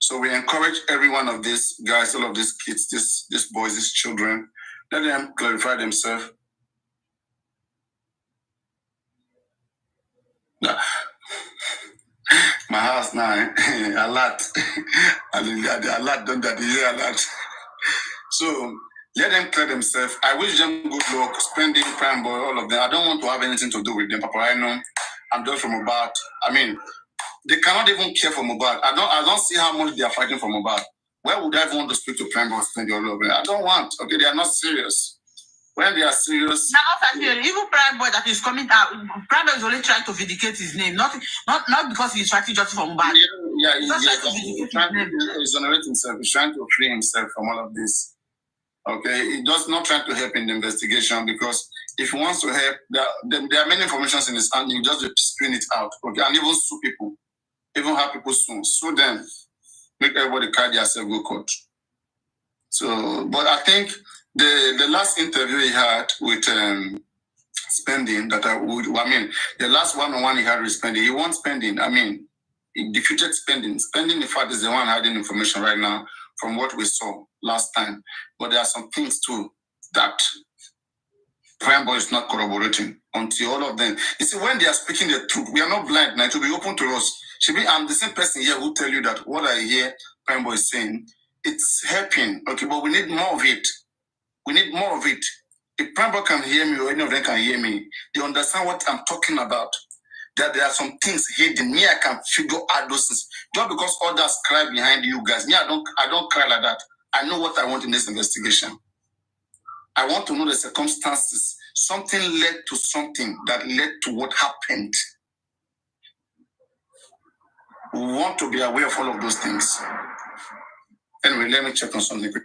S3: So we encourage every one of these guys, all of these kids, these boys, these children, let them clarify themselves. My house now, a lot. A lot done that, a lot. So let them clear themselves. I wish them good luck, spending prime boy, all of them. I don't want to have anything to do with them, Papa. I know I'm just from Mohbad. I mean, they cannot even care for Mohbad. I don't see how much they are fighting for Mohbad. Why would I even want to speak to prime boy, spend your love? I don't want. Okay, they are not serious. When they are serious,
S7: even prime boy that is coming out, prime boy is only trying to vindicate his name, not because he's fighting just for Mohbad.
S3: Yeah, he's trying to exonerate himself. He's trying to free himself from all of this. Okay, he does not try to help in the investigation, because if he wants to help, there are many informations in his hand. You just spin it out, okay, and even sue people, even have people sue them, make everybody carry themselves go court. So, but I think the last interview he had with Spending, the last one-on-one he had with Spending, he wants Spending. I mean, he defeated Spending. Spending, in fact, is the one hiding information right now from what we saw last time. But there are some things too that Prime Boy is not corroborating until all of them. You see, when they are speaking the truth, we are not blind. Now, it will be open to us. I'm the same person here who tell you that what I hear Prime Boy is saying, it's helping. Okay, but we need more of it. We need more of it. If Prime Boy can hear me or any of them can hear me, they understand what I'm talking about. That there are some things hidden. Me, I can figure out those things. Just because others cry behind you guys, me, I don't cry like that. I know what I want in this investigation. I want to know the circumstances. Something led to something that led to what happened. We want to be aware of all of those things. Anyway, let me check on something quick.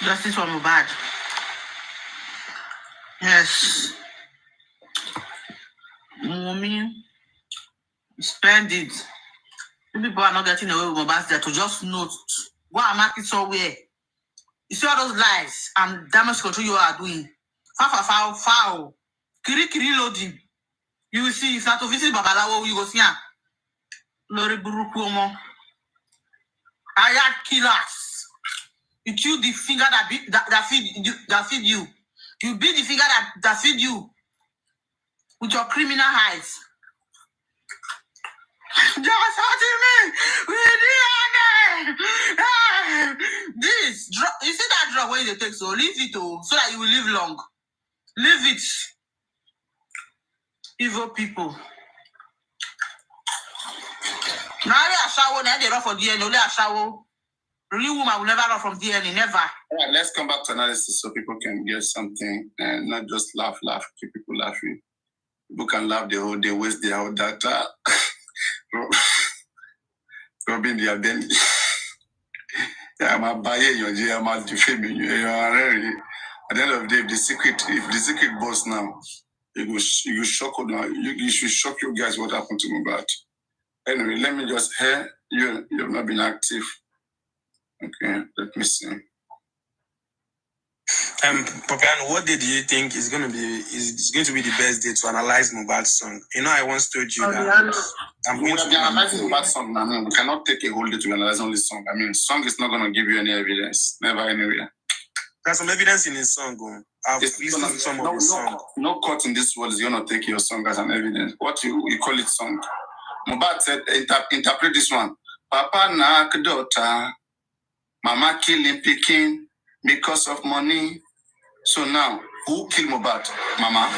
S7: Justice for Mohbad. Yes. Spend it. People are not getting away with Mohbad there to just note. Go and mark it somewhere. You see all those lies and damage control you are doing. Foul. Kiri loading. You will see, if not to visit Babalawo, you go see her. Lori Burukuomo. I had killers. You chew the finger that feed you. You beat the finger that feed you with your criminal eyes. Just hurting me with DNA. This drug, you see that drug where you take, so leave it so that you will live long. Leave it. Evil people. Now they are shower, now they run for DNA, only a shower. Real woman will never run from DNA, never.
S3: All right, let's come back to analysis so people can get something and not just laugh, keep people laughing. People can laugh the whole day, waste their whole data. Robbing their belly. I'm a buyer, I'm a defaming you. At the end of the day, if the secret boss now, you shock you should shock you guys what happened to Mohbad. Anyway, let me just hear you. You've not been active. Okay, let me see.
S16: Papiano, what day do you think is going to be the best day to analyze Mohbad's song? You know, I once told you that I'm going to
S3: analyze Mohbad's song. I mean, we cannot take a whole day to analyze only song. I mean, song is not going to give you any evidence. Never anywhere.
S16: There's some evidence in his song. I've listened to some of his song.
S3: No court in this world is going to take your song as an evidence. What you call it song? Mohbad said, interpret this one. Papa knock daughter, mama killing picking because of money. So now, who killed Mohbad? Mama.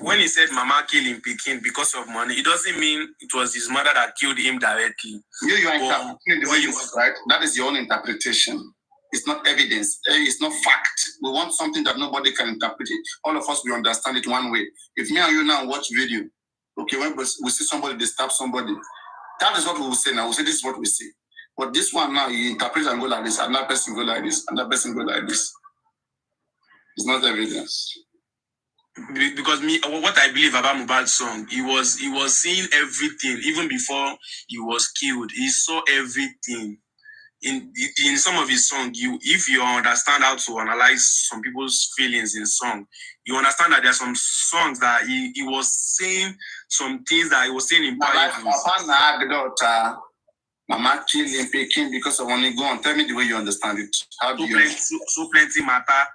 S16: When he said mama killed him picking because of money, it doesn't mean it was his mother that killed him directly.
S3: You are interpreting the way you want, right? That is your own interpretation. It's not evidence. It's not fact. We want something that nobody can interpret it. All of us, we understand it one way. If me and you now watch video, okay, when we see somebody, they stab somebody, that is what we will say now. We'll say this is what we see. But this one now, you interpret and go like this, another person go like this, another person go like this. It's not evidence.
S16: Because what I believe about Mohbad's song, he was seeing everything even before he was killed. He saw everything. In some of his songs, if you understand how to analyze some people's feelings in song, you understand that there are some songs that he was saying some things that he was saying in private.
S3: Mama killing picking because of money. Go on, tell me the way you understand it. How do you?
S16: So plenty matter.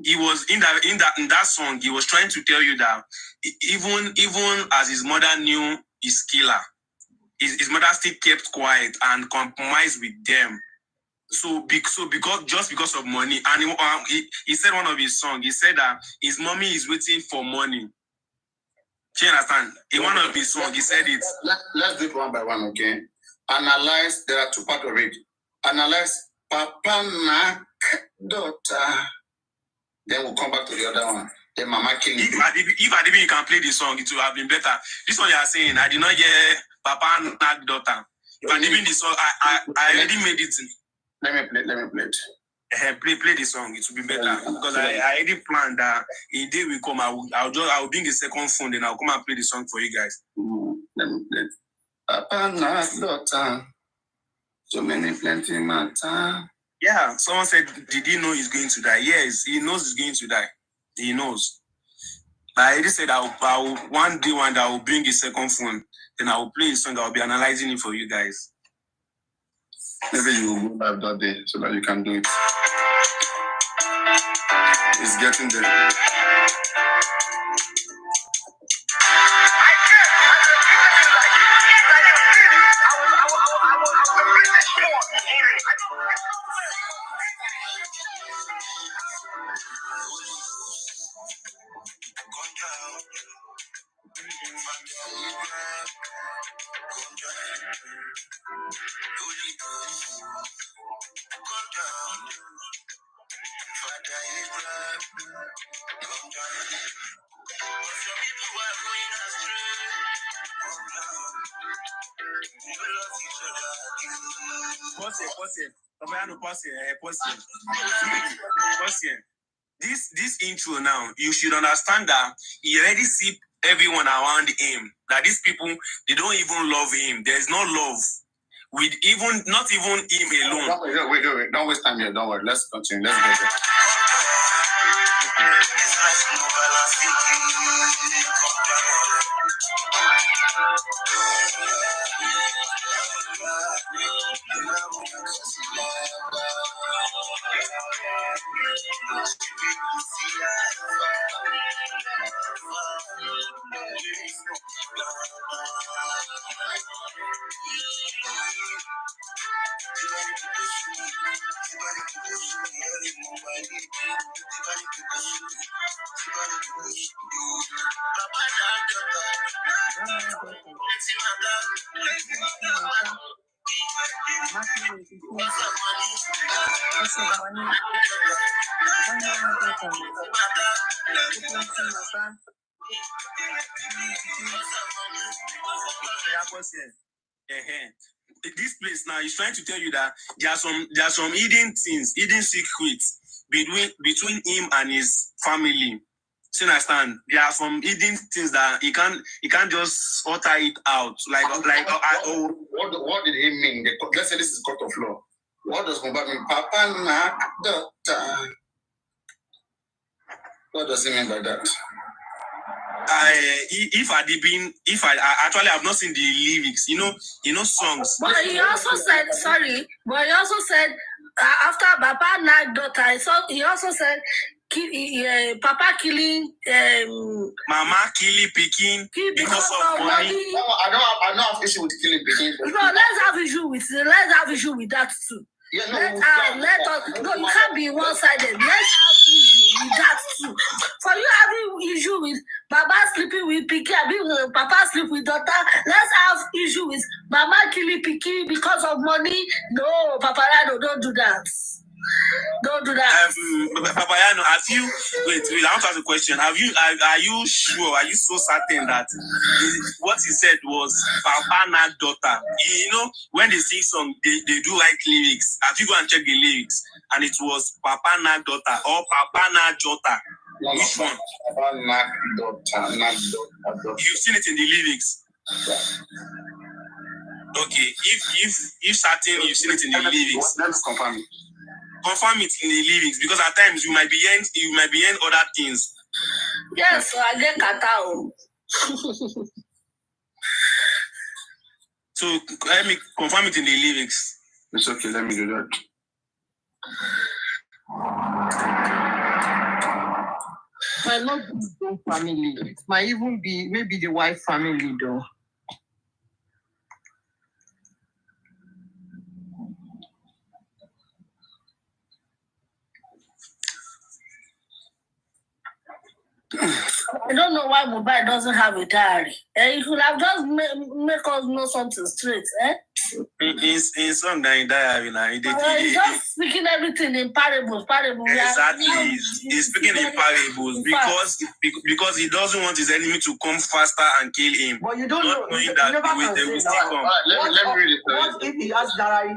S16: He was in that song. He was trying to tell you that even as his mother knew his killer, his mother still kept quiet and compromised with them. So because of money, and he said one of his songs. He said that his mommy is waiting for money. Do you understand? In one of his songs, he said it.
S3: Let's do it one by one, okay? Analyze. There are two parts of it. Analyze Papa knock daughter. Then we'll come back to the other one. Then Mama killing.
S16: If Adibi can play the song, it would have been better. This one you are saying, I did not hear Papa knock daughter. If Adibi the song, I already made it.
S3: Let me play it.
S16: Play the song. It will be better because I already planned that a day will come. I'll bring the second phone, then I'll come and play the song for you guys.
S3: Let me play it. Papa knock daughter. So many plenty matter.
S16: Yeah, someone said, did he know he's going to die? Yes, he knows he's going to die. He knows. I already said I will one day I will bring his second phone, then I will play his song. I'll be analyzing it for you guys.
S3: Maybe you will go live that day so that you can do it. It's getting there.
S16: This intro now, you should understand that he already see everyone around him. That these people, they don't even love him. There's no love. With not even him alone.
S3: Wait. Don't waste time here. Don't worry. Let's continue. Let's go there.
S16: This place now is trying to tell you that there are some hidden things, hidden secrets between him and his family. So understand, there are some hidden things that he can't just utter it out.
S3: What did he mean? Let's say this is court of law. What does Mohbad mean? Papa knock daughter. What does he mean by that?
S16: If I actually have not seen the lyrics, you know songs.
S15: But he also said, sorry, but he also said after Papa knocked daughter, he also said Papa killing
S16: Mama killing Peking because of money.
S3: I don't have issue with killing Peking.
S15: No, let's have issue with that too.
S3: Yeah,
S15: let us. No, you can't be one-sided. Let's have issue with that too. For you having issue with Baba sleeping with Piki, Papa sleep with daughter. Let's have issue with Mama killing Piki because of money. No, Paparano, don't do that. Don't do that.
S16: Papayano, have you wait, I want to ask a question. Are you sure? Are you so certain that what he said was Papa na daughter? You know, when they sing song, they do write lyrics. Have you go and check the lyrics? And it was Papa na daughter or Papa na jota. Which one?
S3: Papa na daughter.
S16: You've seen it in the lyrics. Okay, if certain you've seen it in the lyrics,
S3: let's confirm it.
S16: Confirm it in the lyrics, because at times you might be hearing other things.
S15: Yes, so I get katao.
S16: So let me confirm it in the lyrics.
S3: It's okay, let me do that.
S17: Might not be his own family. It might even be maybe the wife family though.
S15: I don't know why Mohbad doesn't have a diary. He could have just make us know something straight,
S16: In some diary now,
S15: he's just speaking everything in parables.
S16: Exactly, he's speaking in parables because he doesn't want his enemy to come faster and kill him.
S12: But you don't know.
S16: Knowing that they will still come.
S3: Let me read it.
S12: What if he has diary?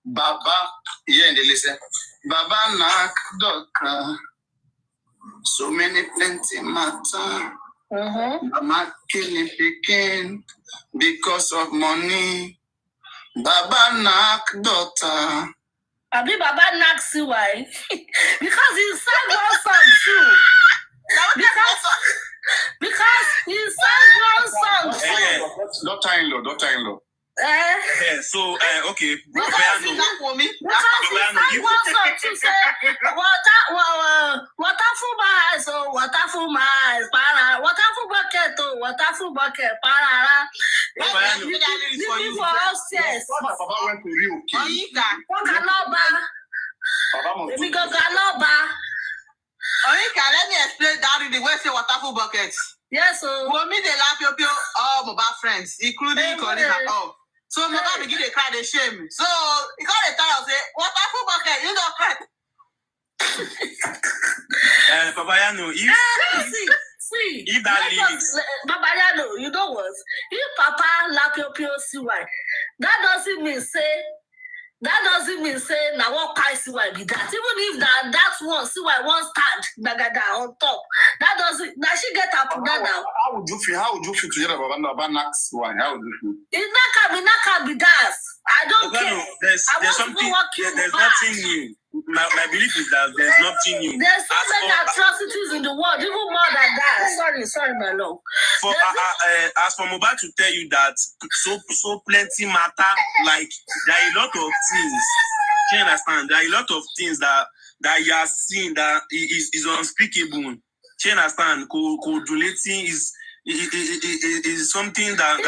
S3: Baba, yeah, and they listen. Baba nak doctor. So many plenty matter. Mama killing Peking because of money. Baba nak daughter.
S15: Abi Baba nak see why? Because he sang one song too. Because he sang one song too.
S3: Daughter-in-law.
S16: So okay.
S15: Because he sang one song too. Say water full my eyes, oh water full my eyes, para water full bucket, oh water full bucket, para. Living for upstairs.
S3: Baba went to Rio.
S15: We go Galoba.
S2: Onika, let me explain that in the way say water full buckets.
S15: Yes, so
S2: for me, they laugh all Mohbad friends, including Colin and all. So Mohbad begin to cry, they shame. So he got a time say, water full bucket, you don't cry.
S16: Papayano, if that lyrics,
S15: Papayano, you know what? If Papa lapio see why, that doesn't mean say now what kind see why be that. Even if that one see why one stand bagada on top, that doesn't. Now she get up now.
S3: How would you feel to hear about Nax one? How would you feel?
S15: It not can be that. I don't care.
S16: There's something. There's nothing new. My belief is that there's nothing new.
S15: There's so many atrocities in the world, even more than that. Sorry, my love.
S16: As for Mohbad to tell you that so plenty matter, like there are a lot of things. Do you understand? There are a lot of things that you are seeing that is unspeakable. Do you understand? Coagulating is something that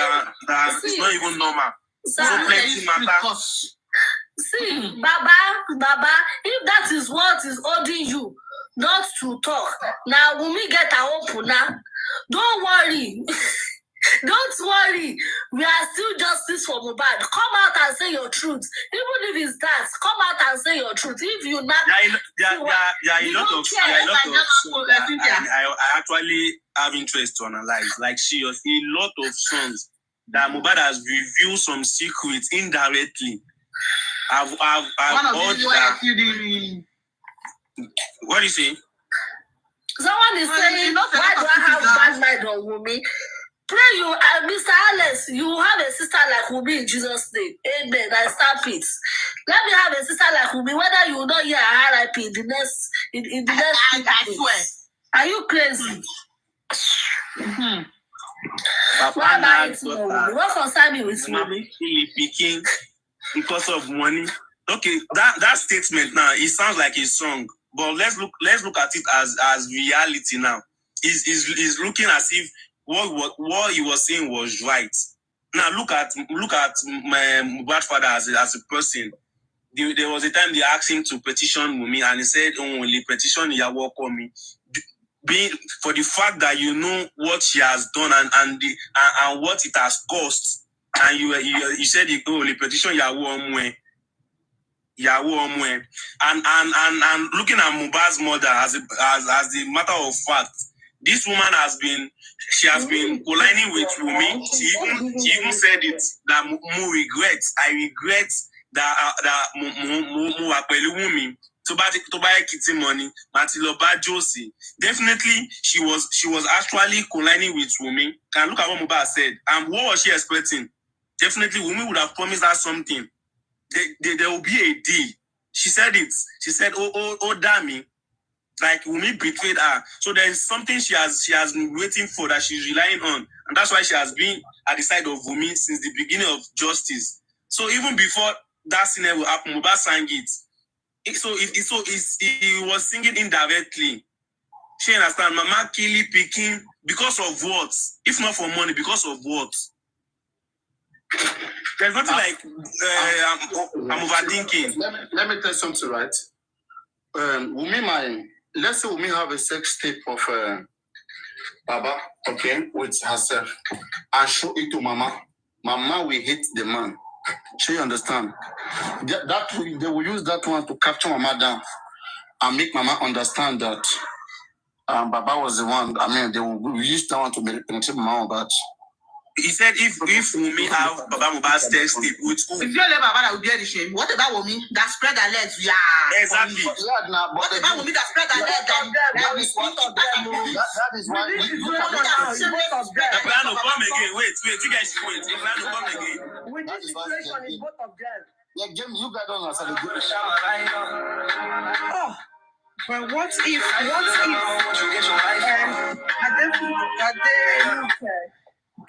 S16: is not even normal. So plenty matter.
S15: See, Baba, if that is what is holding you not to talk, now when we get our open now, don't worry. Don't worry. We are still justice for Mohbad. Come out and say your truth. Even if it's that, come out and say your truth. If you not,
S16: there are a lot of songs I actually have interest to analyze. Like seriously, a lot of songs that Mohbad has revealed some secrets indirectly. I've heard that. What do you say?
S15: Someone is saying, why do I have bad mind on Wumi? Pray you, Mr. Alex, you have a sister like Wumi in Jesus' name. Amen. I stop it. Let me have a sister like Wumi, whether you will not hear RIP in the next. I swear. Are you crazy? What about it, Wumi? What concern me with Wumi?
S16: Because of money. Okay, that statement now, it sounds like a song, But let's look at it as reality now. Is looking as if what he was saying was right. Now look at my Mohbad father as a person. There was a time they asked him to petition Wunmi, and he said, only petition Iyawo Okomi. Being for the fact that you know what she has done and what it has cost, and you said you only petition Iyawo Omwe. And looking at Mohbad's mother as a matter of fact, this woman has been colliding with Wunmi. She even said it that Mo regrets. I regret that Mo apelu Wunmi to buy kitty money. Matiloba Josie. Definitely, she was actually colliding with Wunmi. And look at what Mohbad said. And what was she expecting? Definitely, Wunmi would have promised her something. There will be a deal. She said it. She said, "Oh, damn me." Like Wunmi betrayed her. So there is something she has been waiting for that she's relying on, and that's why she has been at the side of Wunmi since the beginning of justice. So even before that scenario happened, Mohbad sang it. He was singing indirectly. She understand? Mama Kili picking because of what? If not for money, because of what? There's nothing like I'm overthinking.
S3: Let me tell you something, right? Let's say Wunmi have a sex tape of Baba, okay, with herself, and show it to Mama. Mama will hate the man. So you understand? They will use that one to capture Mama down and make Mama understand that Baba was the one. I mean, they will use that one to penetrate Mama, but.
S16: He said if Wunmi have Baba Mohbad's text tape with who?
S7: If you let Baba that will bear the shame, what about Wunmi that spread her legs? Yeah.
S16: Exactly.
S7: What about Wunmi that spread her legs?
S3: That is why.
S16: The plan will come again. Wait. You guys wait. The plan will come again.
S12: With this situation, it's both of them.
S3: Yeah, Jim, you guys don't understand.
S5: Oh, but what if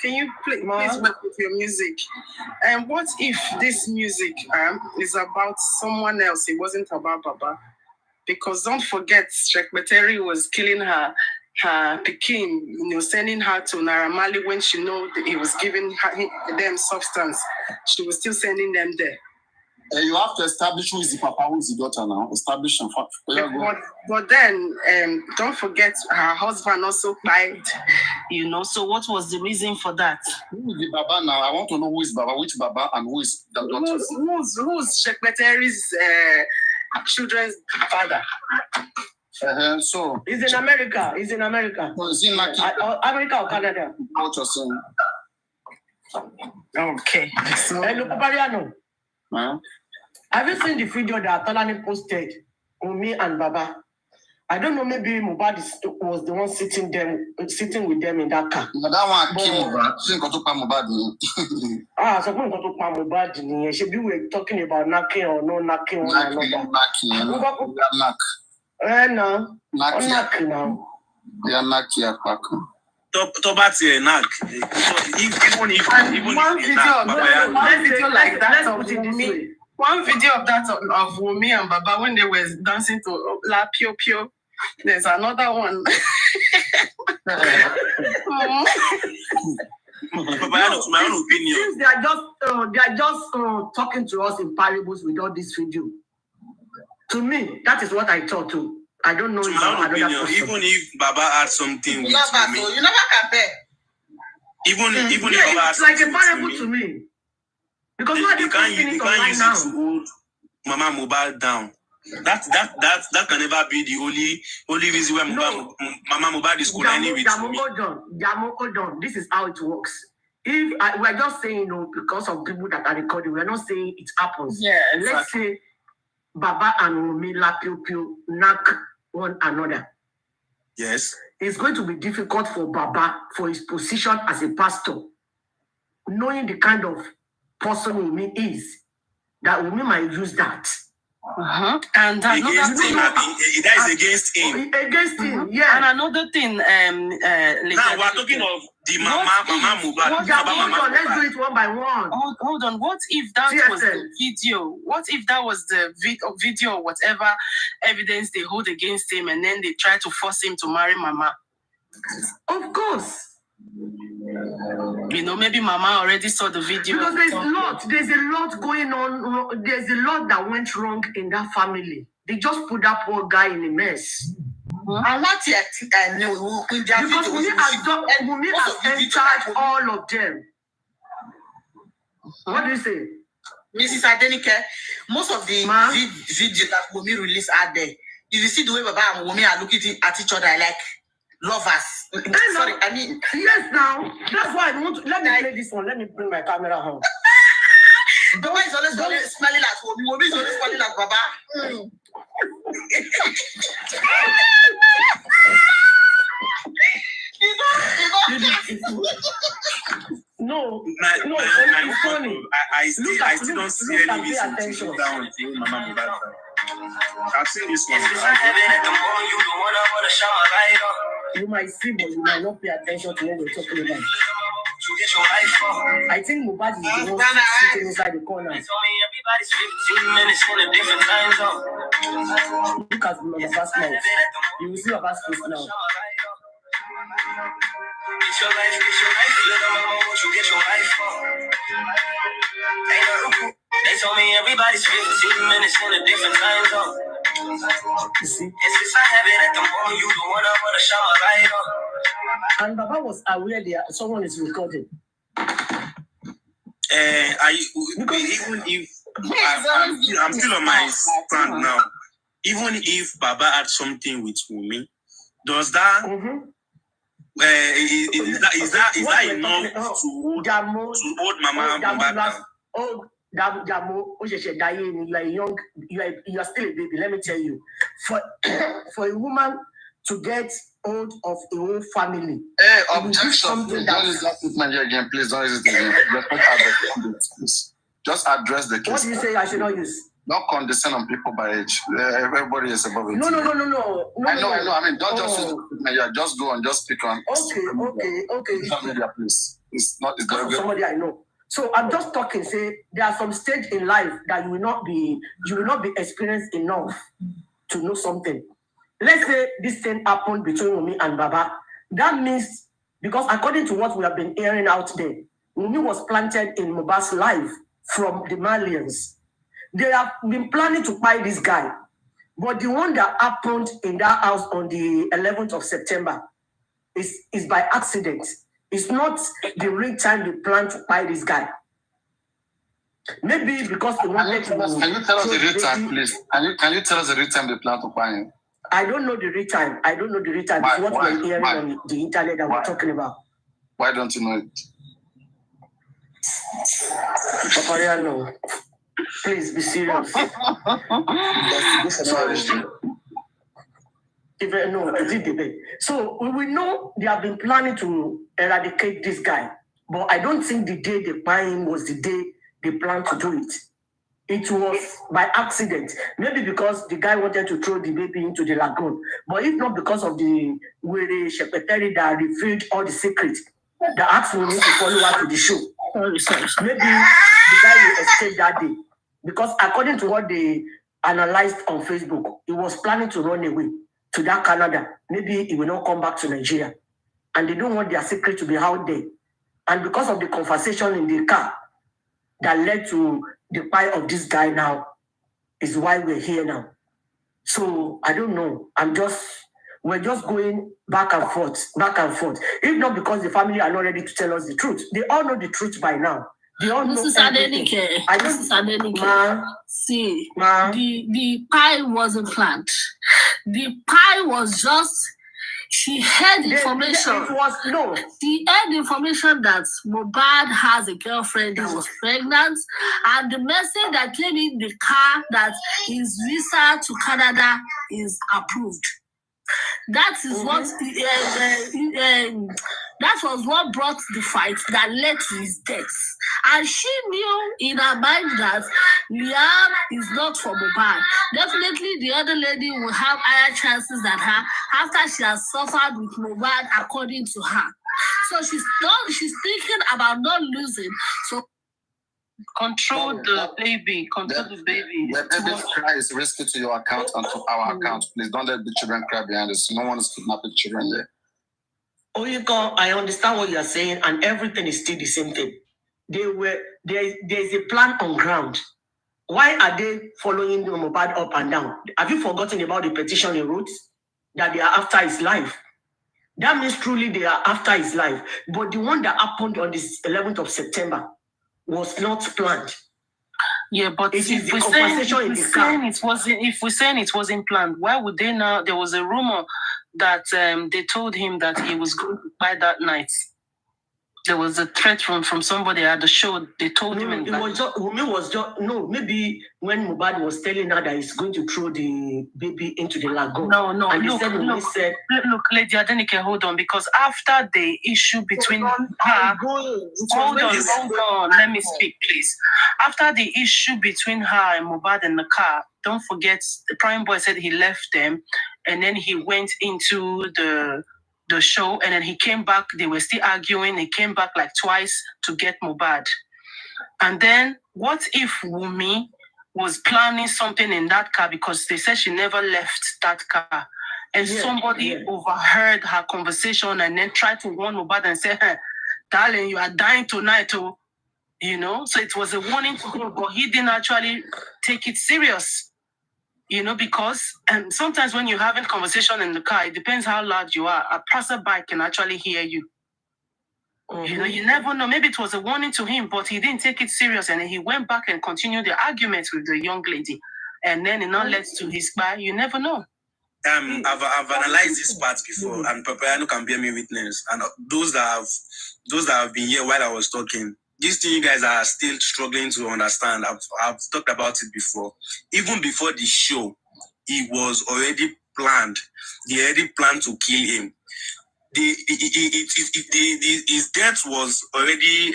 S5: can you please work with your music? And what if this music is about someone else? It wasn't about Baba. Because don't forget, Secretary was killing her Pekin, sending her to Naira Marley when she knew that he was giving them substance. She was still sending them there.
S3: You have to establish who is the papa, who is the daughter now. Establish them.
S5: But then, don't forget, her husband also died, So what was the reason for that?
S3: Who is the Baba now? I want to know who is Baba, which Baba, and who is the daughter.
S5: Who's Secretary's children's father?
S3: So
S12: he's in America. He's in America.
S3: So is he like
S12: America or Canada?
S3: What you're saying?
S5: Okay. So,
S12: have you seen the video that Tolani posted on me and Baba? I don't know, maybe Mohbad was the one sitting with them in that car.
S3: But that one came over.
S12: Mohbad. Should we were talking about knocking or no knocking on another. No. Knocking now.
S3: They are knocking.
S16: Tobati knack. Even
S5: one video of that of Wunmi and Baba when they were dancing to La Pio Pio. There's another one.
S16: My own opinion.
S12: Since they are just talking to us in parables with all this video. To me, that is what I thought too. I don't know.
S16: My own opinion, even if Baba had something with me,
S7: you never compare.
S16: Even if Baba had
S12: it's like
S16: something
S12: a parable to me. Because
S16: they can't use it to hold Mama Mohbad down. That can never be the only reason why Mama Mohbad is colliding with me.
S12: Hold on. This is how it works. If we're just saying, because of people that are recording, we're not saying it happens.
S5: Yeah,
S12: exactly. Let's say Baba and Wunmi La Pio Pio knock one another.
S16: Yes.
S12: It's going to be difficult for Baba, for his position as a pastor, knowing the kind of person Wunmi is, that Wunmi might use that.
S5: And
S16: that is against him.
S12: Against him, yeah.
S5: And another thing,
S16: now we're talking of The Mama Mohbad.
S12: Let's do it one by one.
S1: Hold on. What if that was the video? What if that was the video or whatever evidence they hold against him, and then they try to force him to marry Mama?
S12: Of course.
S1: You know, maybe Mama already saw the video.
S12: Because there's a lot going on. There's a lot that went wrong in that family. They just put that poor guy in a mess.
S7: And what I know,
S12: because Wunmi has entered all of them. What do you say?
S7: Mrs. Adenike, most of the videos that Wunmi released are there. If you see the way Baba and Wunmi are looking at each other like lovers. Sorry, I mean.
S12: Yes, now. That's why I want to. Let me play this one. Let me bring my camera home.
S7: Baba is always smiling at Wunmi. Wunmi is always smiling at Baba.
S12: No,
S16: it's funny. I still don't see any reason to sit down with Mama Mohbad. I've seen this one.
S12: You might see, but you might not pay attention to what we're talking about. I think Mohbad is the one sitting inside the corner. Look at Baba's mouth. You will see Baba's face now.
S18: Get your life, little mama, won't you get your life on? They told me everybody's 15 minutes in a different time zone.
S12: You see?
S18: It's just I have it at the moment, you the one I wanna shine my light on.
S12: And Baba was aware that someone is recording.
S16: Even if I'm still on my stand now, even if Baba had something with Wunmi, does that is that enough to hold Mama Mohbad?
S12: You are still a baby. Let me tell you, for a woman to get hold of a whole family,
S3: objection. Don't use that statement again, please. Don't use it again. Just address the case.
S12: What do you say I should not use?
S3: Not condescend on people by age. Everybody is above it.
S12: No.
S3: I know. I mean, don't just use it. Just go and just speak on.
S12: Okay.
S3: Media, please. It's not. It's very good.
S12: Somebody I know. So I'm just talking. Say there are some stage in life that you will not be experienced enough to know something. Let's say this thing happened between Wunmi and Baba. That means because according to what we have been hearing out there, Wunmi was planted in Mohbad's life from the Malians. They have been planning to buy this guy. But the one that happened in that house on the 11th of September is by accident. It's not the real time they plan to buy this guy. Maybe because they wanted to...
S3: Can you tell us the real time, please? Can you tell us the real time they plan to buy him?
S12: I don't know the real time. It's what we're hearing on the internet that we're talking about.
S3: Why don't you know it?
S12: Papariano, please be serious. So we know they have been planning to eradicate this guy, but I don't think the day they buy him was the day they planned to do it. It was by accident. Maybe because the guy wanted to throw the baby into the lagoon. But if not because of the secretary that revealed all the secrets, that asked me to follow her to the show. Maybe the guy will escape that day. Because according to what they analyzed on Facebook, he was planning to run away to that Canada. Maybe he will not come back to Nigeria. And they don't want their secret to be out there. And because of the conversation in the car that led to the buy of this guy now is why we're here now. So I don't know. We're just going back and forth. If not because the family are not ready to tell us the truth. They all know the truth by now. They all know everything.
S15: Mrs. Adenike. See, the pie wasn't planned. The pie was just, she heard information. She heard information that Mohbad has a girlfriend that was pregnant, and the message that came in the car that his visa to Canada is approved. That is what That was what brought the fight that led to his death. And she knew in her mind that Liam is not for Mohbad. Definitely the other lady will have higher chances than her after she has suffered with Mohbad, according to her. So she's thinking about not losing. So
S1: control the baby. The baby.
S3: The baby's cry is risky to your account and to our account. Please don't let the children cry behind us. No one is kidnapping children there.
S12: Oyinkan, I understand what you are saying, and everything is still the same thing. There's a plan on ground. Why are they following the Mohbad up and down? Have you forgotten about the petition he wrote? That they are after his life. That means truly they are after his life. But the one that happened on this 11th of September was not planned.
S1: Yeah, but if we're saying it wasn't planned, why would they now? There was a rumor that they told him that he was going to buy that night. There was a threat from somebody at the show. They told him.
S12: Maybe when Mohbad was telling her that he's going to throw the baby into the lagoon.
S1: No. Look, Lady Adenike, hold on, because after the issue between her, hold on, let me speak, please. After the issue between her and Mohbad in the car, don't forget the Prime Boy said he left them, and then he went into the show, and then he came back. They were still arguing. He came back like twice to get Mohbad. And then what if Wunmi was planning something in that car, because they said she never left that car, and somebody overheard her conversation and then tried to warn Mohbad and say, hey, darling, you are dying tonight, oh. You know, so it was a warning to him, but he didn't actually take it serious. You know, because sometimes when you're having conversation in the car, it depends how loud you are. A passerby can actually hear you. Mm-hmm. You know, you never know. Maybe it was a warning to him, but he didn't take it serious, and then he went back and continued the argument with the young lady, and then it now led to his buy. You never know.
S16: I've analyzed this part before, and Papayano can bear me witness. And those that have been here while I was talking, this thing you guys are still struggling to understand. I've talked about it before. Even before the show, it was already planned. They already planned to kill him. His death was already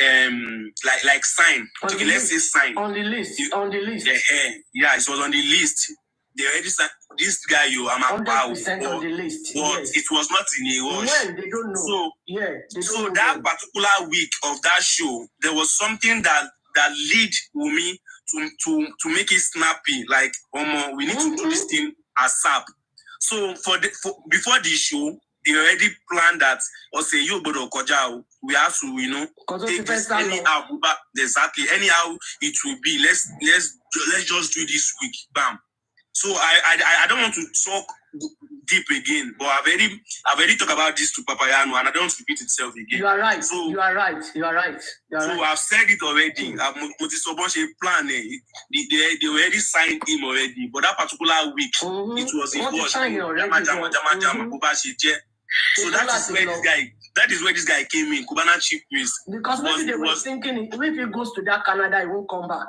S16: like signed. Okay, let's say signed.
S12: On the list.
S16: Yeah, it was on the list. They already signed this guy. I'm a
S12: 100% on the list.
S16: But it was not in a rush.
S12: When they don't know.
S16: So that particular week of that show, there was something that lead Wunmi to make it snappy. Like, we need to do this thing ASAP. So before the show, they already planned that. Or say we have to, take this anyhow. Exactly, anyhow it will be. Let's just do this quick, bam. So I don't want to talk deep again, but I've already talked about this to Papayano, and I don't want to repeat itself again.
S12: You are right.
S16: So,
S12: you are right.
S16: I've said it already. I've plan. They already signed him already, but that particular week it was a rush. So that is where this guy came in. Cubana Chief Priest.
S12: Because maybe they were thinking if he goes to that Canada, he won't come back.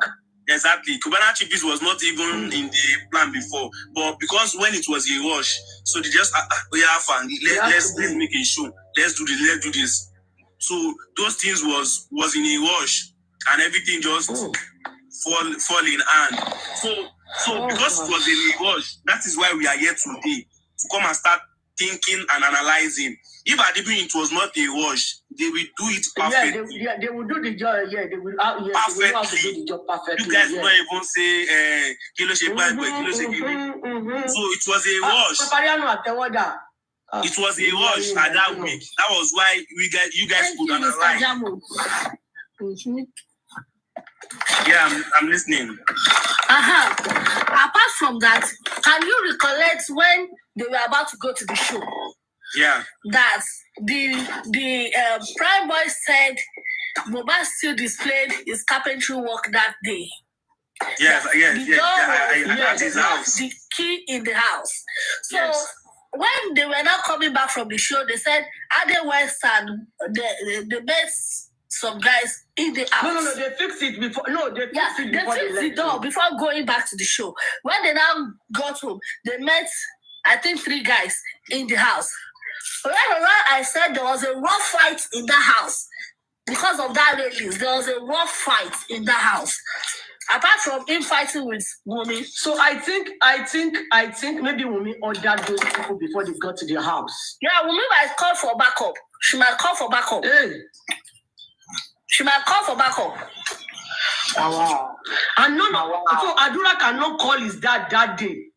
S16: Exactly. Cubana Chief Priest was not even in the plan before, but because when it was a rush, so they just let's make a show. Let's do this. So those things was in a rush, and everything just fall in hand. So because it was in a rush, that is why we are here today to come and start thinking and analyzing. If it was not a rush, they will do it perfectly.
S12: They will do the job. Yeah, they will.
S16: Perfectly.
S12: They will have to do the job perfectly.
S16: You guys don't even say kilo se bad boy, kilo se give. So it was a rush. It was a rush at that week. That was why you guys could analyze. Yeah, I'm listening.
S15: Apart from that, can you recollect when they were about to go to the show?
S16: Yeah.
S15: That the Prime Boy said Mohbad still displayed his carpentry work that day.
S16: Yes.
S15: At his house. The key in the house. So when they were now coming back from the show, they said Ade West and they met some guys in the house.
S12: No, they fixed it before. They fixed
S15: the door before going back to the show. When they now got home, they met, I think, 3 guys in the house. Remember, I said there was a rough fight in the house. Because of that release, there was a rough fight in the house. Apart from him fighting with Wumi.
S11: So I think maybe Wumi ordered those people before they got to the house.
S15: Yeah, Wumi might call for backup. She might call for backup.
S11: Hey.
S15: She might call for backup.
S11: Oh, wow. And no, so Adura cannot call his dad that day.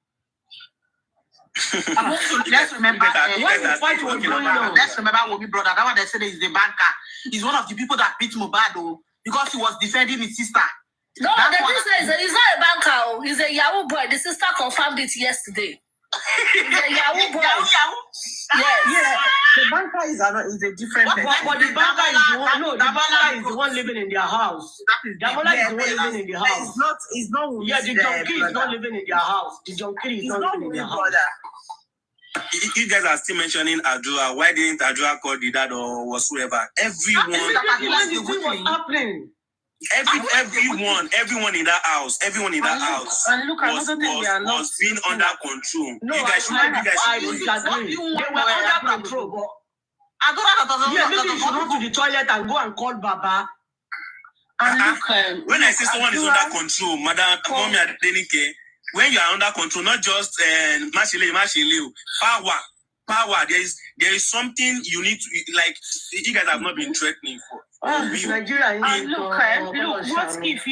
S7: Let's remember
S11: when the fight was going on.
S7: Let's remember Wumi brother. That one they said is the banker. He's one of the people that beat Mohbad because he was defending his sister.
S15: No, the thing is, he's not a banker. He's a Yahoo boy. The sister confirmed it yesterday. He's a Yahoo boy.
S7: Yahoo.
S15: Yes.
S7: Yeah. The banker is a different person.
S11: But the banker is the one. No, the banker is the one living in their house. The banker is the one living in the house.
S7: It's not.
S11: Yeah, the junkie is not living in their house. The junkie is not living in their house.
S16: You guys are still mentioning Adura. Why didn't Adura call the dad or whatsoever? Everyone in that house, was being under control.
S11: No,
S16: you guys
S11: I disagree. They were under control. Yeah, maybe you should go to the toilet and go and call Baba.
S16: When I say someone is under control, Madam Mommy Adenike, when you are under control, not just power. There is something you need to, like, you guys have not been threatening for.
S11: Nigeria.
S1: Look, what if,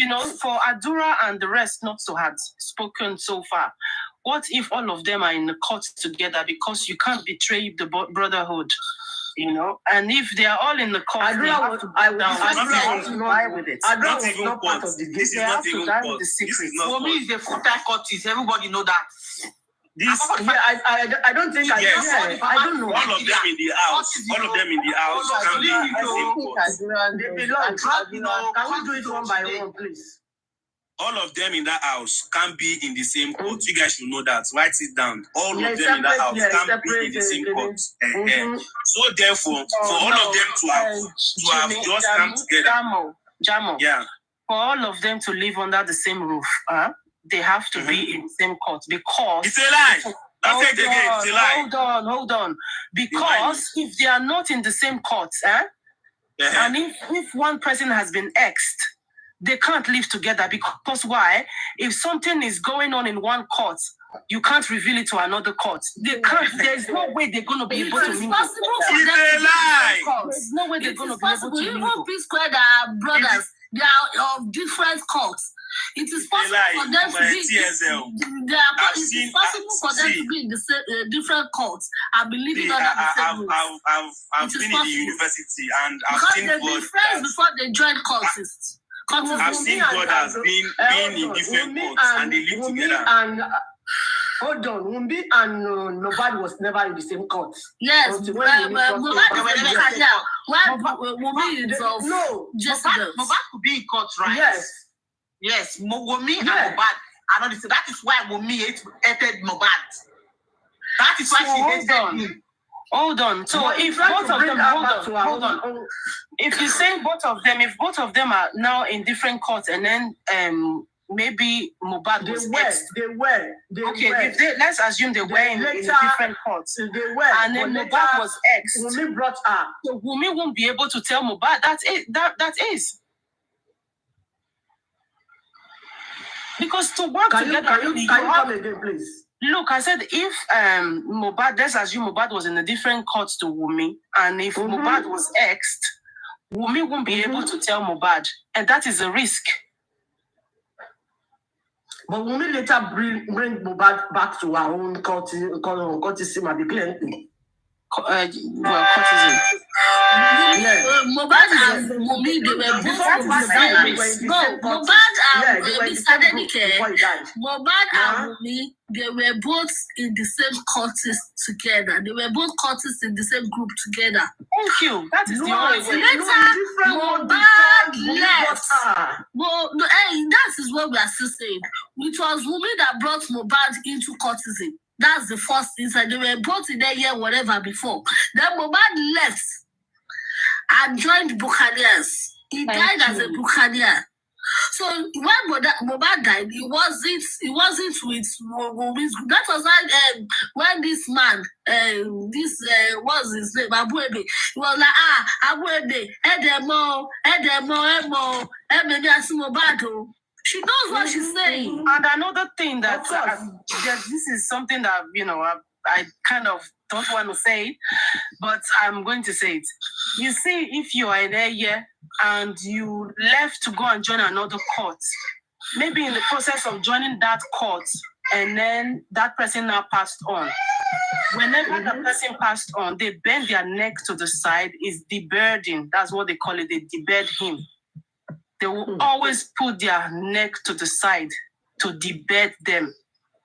S1: for Adura and the rest not to have spoken so far, what if all of them are in the court together because you can't betray the brotherhood, and if they are all in the court,
S11: Adura was
S16: not part of the
S1: This is not even court.
S7: For me, it's the full-time courtist. Everybody know that.
S11: I don't think I don't know.
S16: All of them in the house can be in the same court.
S11: They belong. Can we do it one by one, please?
S16: All of them in that house can be in the same court. You guys should know that. Write it down. All of them in that house can be in the same court. So therefore, for all of them to have just come together.
S1: Jamo.
S16: Yeah.
S1: For all of them to live under the same roof, they have to be in the same court because
S16: it's a lie. It's a lie.
S1: Hold on. Because if they are not in the same court, and if one person has been exed, they can't live together because why? If something is going on in one court, you can't reveal it to another court. They can't. There's no way they're going to be able to mingle.
S16: It's a lie.
S1: There's no way they're going to be able to mingle.
S15: Even P-Square that are brothers, they are of different courts. It is possible for them to be. It's possible for them to be in the same, different courts. I believe it under the same rules.
S16: I've been in the university and I've seen
S15: God. Because they've been friends before they joined cultists.
S16: I've seen God as being in different courts and they live together.
S11: Hold on, Wumbi and Mohbad was never in the same court.
S15: Yes, Mohbad is of
S7: Mohbad could be in court, right? Yes, Wumi and Mohbad are not the same. That is why Wumi hated Mohbad. That is why she hated him.
S1: Hold on. So if both of them, hold on. If you say if both of them are now in different courts, and then maybe Mohbad was
S11: they were.
S1: Let's assume they were in different courts.
S11: They were,
S1: and then Mohbad was ex.
S11: Wumi brought her.
S1: So Wumi won't be able to tell Mohbad that is. Because to work together,
S11: can you come again, please?
S1: Look, I said if Mohbad, let's assume Mohbad was in a different court to Wumi, and if Mohbad was exed, Wumi won't be able to tell Mohbad, and that is a risk.
S11: But Wumi later bring Mohbad back to our own courtesy and declare
S1: courtesy.
S15: Mohbad and Wumi, they were both in the same. No, Mohbad and Mr. Denike, Mohbad and Wumi, they were both in the same courses together. They were both courses in the same group together.
S1: Thank you. That is the only way.
S15: Later, Mohbad left. That is what we are still saying. It was Wumi that brought Mohbad into courtesy. That's the first insight. They were both in there, whatever before. Then Mohbad left and joined Buccaneers. He died as a Buccaneer. So when Mohbad died, it wasn't with Wumi's group. That was like when this man, what's his name, Abuebe, he was like, Abuebe, Edemo, maybe I see Mohbad. She knows what she's saying.
S1: And another thing that this is something that I kind of don't want to say it, but I'm going to say it. You see, if you are in a year and you left to go and join another court, maybe in the process of joining that court, and then that person now passed on. Whenever the person passed on, they bend their neck to the side. Is debirding. That's what they call it. They debed him. They will always put their neck to the side to debed them.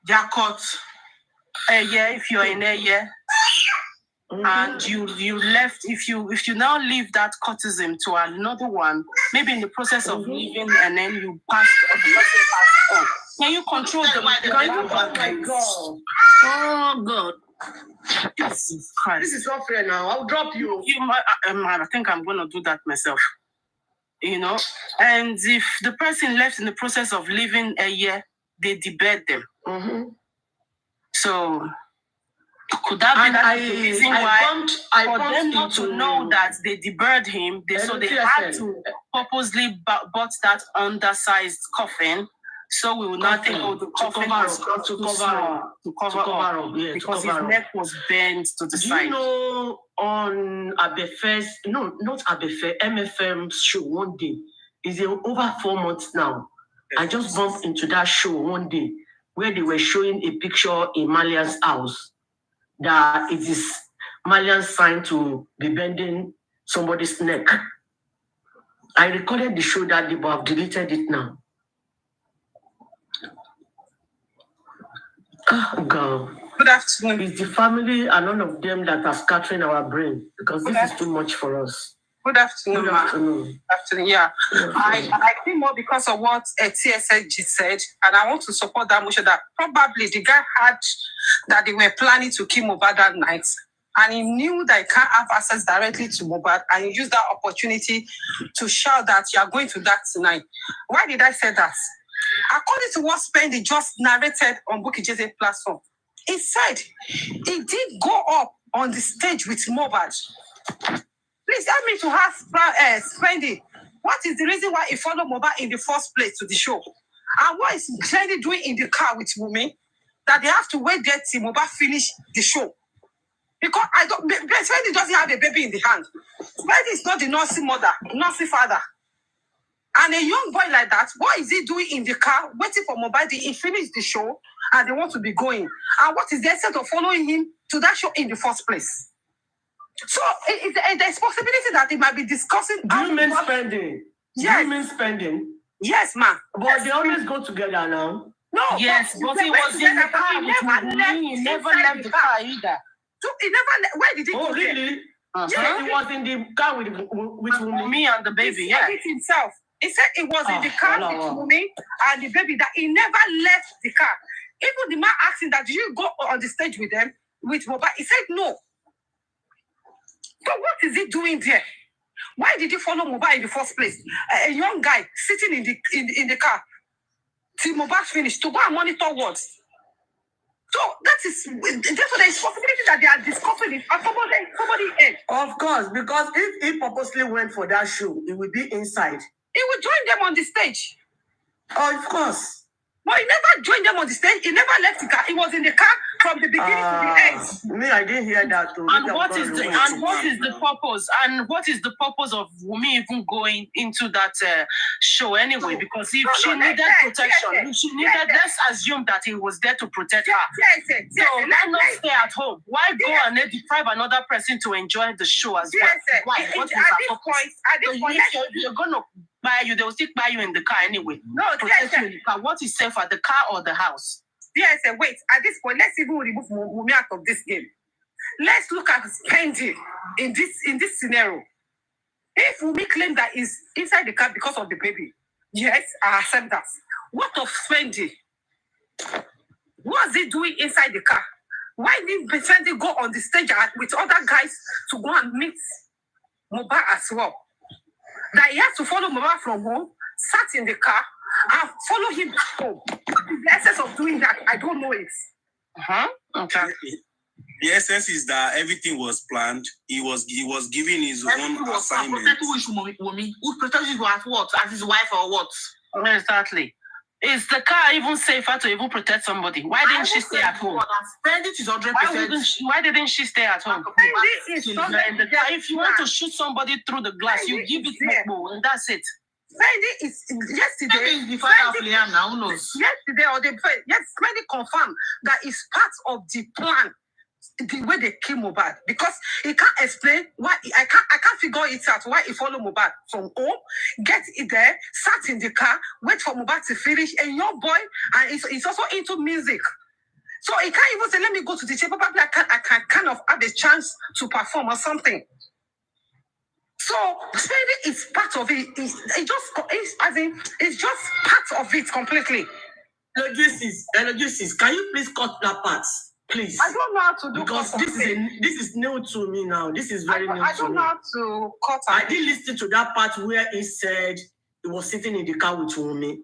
S1: Their court. If you're in a year and you left, if you now leave that courtesan to another one, maybe in the process of leaving and then you passed, or the person passed on. Can you control the
S11: Oh my God.
S15: Oh God.
S1: Jesus Christ.
S11: This is not fair now. I'll drop you.
S1: I think I'm going to do that myself. And if the person left in the process of leaving a year, they debed them. So could that be the reason why for them not to know that they debarred him, they had to purposely bought that undersized coffin, so we would not think the coffin was to cover up, because his neck was bent to the side.
S11: You know, on Abefe's, no, not Abefe, MFM show one day, is over 4 months now. I just bumped into that show one day where they were showing a picture in Malian's house that it is Malian's sign to be bending somebody's neck. I recorded the show that day, but I've deleted it now. Oh, God.
S1: Good afternoon.
S11: It's the family and none of them that are scattering our brain, because this is too much for us.
S1: Good afternoon,
S11: Good afternoon.
S1: Afternoon, yeah. I think more because of what TSG said, and I want to support that motion that probably the guy had that they were planning to kill Mohbad that night, and he knew that he can't have access directly to Mohbad, and he used that opportunity to shout that you are going to die tonight. Why did I say that? According to what Spendy just narrated on Bukky Jese's platform, he said he did go up on the stage with Mohbad. Please help me to ask Spendy, what is the reason why he followed Mohbad in the first place to the show? And what is Spendy doing in the car with Wumi that they have to wait there till Mohbad finish the show? Because Spendy doesn't have a baby in the hand. Spendy is not the nursing mother, nursing father. And a young boy like that, what is he doing in the car waiting for Mohbad? He finished the show and they want to be going. And what is the essence of following him to that show in the first place? So there's possibility that they might be discussing.
S11: Do you mean spending?
S1: Yes.
S11: Do you mean spending?
S1: Yes, ma'am.
S11: But they always go together now.
S1: No. Yes, but he was in the car with Wumi. He never left the car either. So he never. Where did he go?
S11: Oh, really?
S1: Yeah,
S11: he was in the car with
S1: Wumi and the baby.
S2: He said it himself. He said he was in the car with Wumi and the baby, that he never left the car. Even the man asking that, did you go on the stage with them, with Mohbad? He said no. So what is he doing there? Why did you follow Mohbad in the first place? A young guy sitting in the car till Mohbad finished to go and monitor what? So therefore there is possibility that they are discussing it at somebody else.
S11: Of course, because if he purposely went for that show, he would be inside.
S2: He would join them on the stage.
S11: Oh, of course.
S2: But he never joined them on the stage. He never left the car. He was in the car from the beginning to the end.
S11: Me, I didn't hear that too.
S1: And what is the purpose? And what is the purpose of Wumi even going into that show anyway? Because if she needed protection, she needed. Let's assume that he was there to protect her. So why not stay at home? Why go and deprive another person to enjoy the show as well? Why? What is that purpose? At this point, you're gonna buy you. They will still buy you in the car anyway.
S2: No,
S1: protect you in the car. What is safer, the car or the house?
S2: Yes, wait. At this point, let's even remove Wumi out of this game. Let's look at spending in this scenario. If Wumi claims that he's inside the car because of the baby, yes, I accept that. What of spending? What's he doing inside the car? Why didn't Spending go on the stage with other guys to go and meet Mohbad as well? That he has to follow Mohbad from home sat in the car and follow him back home. The essence of doing that, I don't know it.
S1: Okay.
S16: The essence is that everything was planned. He was giving his own assignment.
S7: Who protected you as what? As his wife or what?
S1: Exactly. Is the car even safer to even protect somebody? Why didn't she stay at home? Why didn't she stay at home? If you want to shoot somebody through the glass, you give it more, and that's it.
S2: Fendi is yesterday. The father of Liam now, who knows? Yesterday or the yes, Fendi confirmed that it's part of the plan. The way they kill Mohbad, because he can't explain why. I can't figure it out why he followed Mohbad from home, get it there, sat in the car, wait for Mohbad to finish. A young boy, and he's also into music, so he can't even say, "Let me go to the table." Probably I can kind of have a chance to perform or something. So Fendi is part of it. It's just part of it completely.
S12: Logistics. Can you please cut that part? Please.
S2: I don't know how to do
S12: because this is new to me now. This is very new to me.
S2: I don't know how to cut.
S12: I didn't listen to that part where he said he was sitting in the car with Wunmi.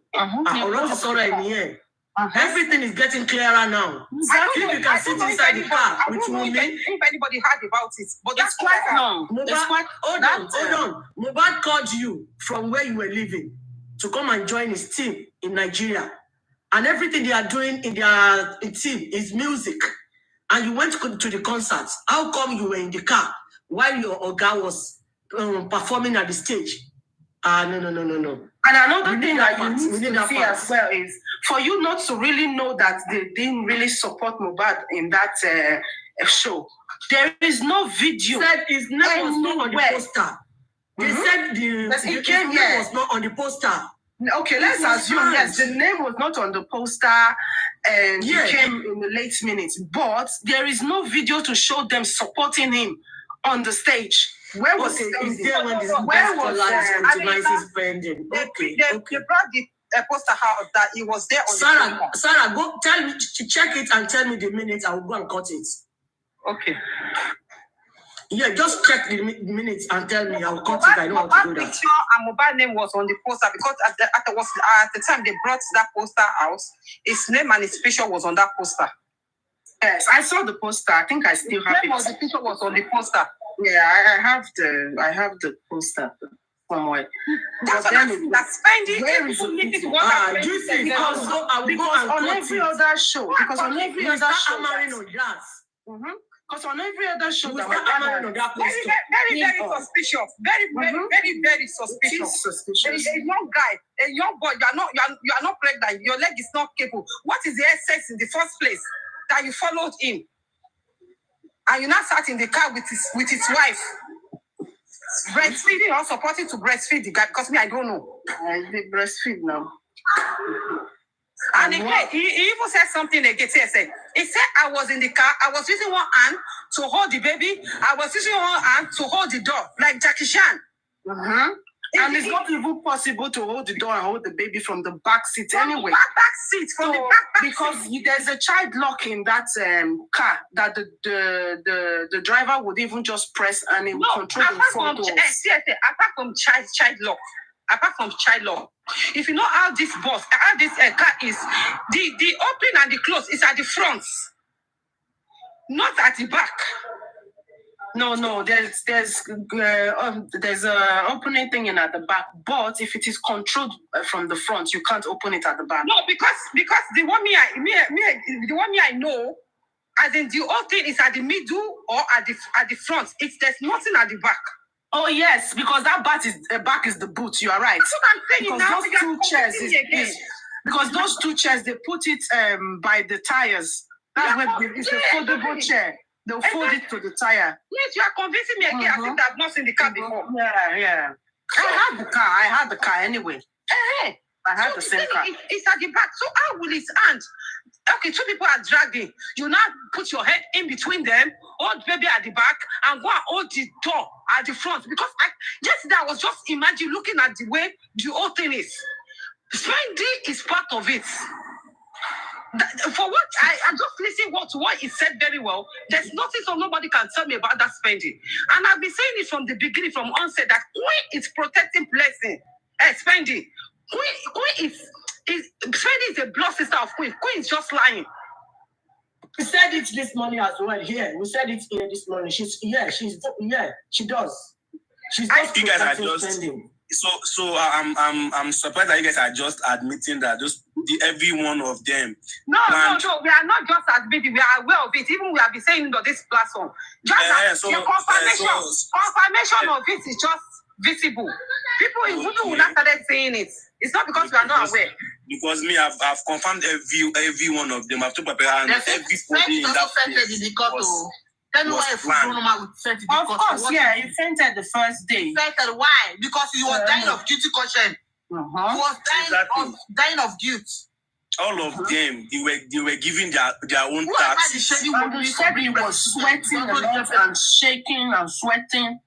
S12: Everything is getting clearer now. Exactly. If you can sit inside the car with Wunmi.
S2: If anybody heard about it, but
S1: that's quite long.
S12: Hold on. Mohbad called you from where you were living to come and join his team in Nigeria. And everything they are doing in their team is music. And you went to the concert. How come you were in the car while your Oga was performing at the stage? No.
S1: And another thing that you need to see as well is for you not to really know that they didn't really support Mohbad in that show. There is no video.
S12: Said his name was not on the poster. They said his name was not on the poster.
S1: Okay, let's assume yes, the name was not on the poster and he came in the late minutes, but there is no video to show them supporting him on the stage. Where was it?
S12: Where was it?
S2: They brought the poster out that he was there on
S12: Sarah, go tell me, check it and tell me the minute. I will go and cut it.
S1: Okay.
S12: Yeah, just check the minutes and tell me. I'll cut it. I know how to do that.
S2: Picture and Mohbad name was on the poster because at the time they brought that poster out, his name and his picture was on that poster.
S1: Yes, I saw the poster. I think I still have it.
S2: The picture was on the poster.
S1: Yeah, I have the poster somewhere.
S2: That's Fendi. Where is it?
S1: Because on every other show, because on every other show, because on every other show,
S2: very suspicious. Very suspicious. A young guy, a young boy. You are not pregnant. Your leg is not capable. What is the essence in the first place that you followed him? And you now sat in the car with his wife, breastfeeding or supporting to breastfeed the guy. Because me, I don't know.
S1: They breastfeed now.
S2: And again, he even said something again. He said, I was in the car. I was using one hand to hold the baby. I was using one hand to hold the door, like Jackie Chan.
S1: And it's not even possible to hold the door and hold the baby from the back seat anyway.
S2: Back seat, from the back
S1: because there's a child lock in that car that the driver would even just press and it would control the front doors.
S2: Apart from child lock. If you know how this car is, the open and the close is at the front, not at the back.
S1: No. There's a opening thing in at the back, but if it is controlled from the front, you can't open it at the back.
S2: No, because the one I know, as in the whole thing is at the middle or at the front. There's nothing at the back.
S1: Oh yes, because that back is the boot. You are right.
S2: That's what I'm saying
S1: because
S2: now.
S1: Those two chairs because those two chairs they put it by the tires. That's where it's a foldable chair. They'll fold it to the tire.
S2: Yes, you are convincing me again. I think I've not seen the car before.
S1: Yeah. I had the car anyway. I had the same car.
S2: It's at the back. So how will his hand? Okay, two people are dragging. You now put your head in between them, hold baby at the back, and go and hold the door at the front. Because yesterday I was just imagining looking at the way the whole thing is. Fendi is part of it. For what I'm just listening to what he said very well. There's nothing so nobody can tell me about that Fendi. And I've been saying it from the beginning, from onset, that Queen is protecting Blessing. Fendi. Queen is Spendy is a blood sister of Queen. Queen is just lying.
S11: We said it this morning as well. Here, we said it here this morning. She does. She's just
S16: you guys are just
S11: spending.
S16: So I'm surprised that you guys are just admitting that every one of them.
S2: No. We are not just admitting. We are aware of it. Even we have been saying on this platform. Just the confirmation of it is just visible. People will not started saying it. It's not because we are not aware.
S16: Because me, I've confirmed every one of them. I've told Papa and everybody in that place.
S7: Tell me why a full normal would send it.
S11: Of course, yeah, he fainted the first day.
S7: He fainted. Why? Because he was dying of guilty conscience. He was dying of guilt.
S16: All of them, they were giving their own taxes.
S11: And he said he was sweating a lot and shaking and sweating.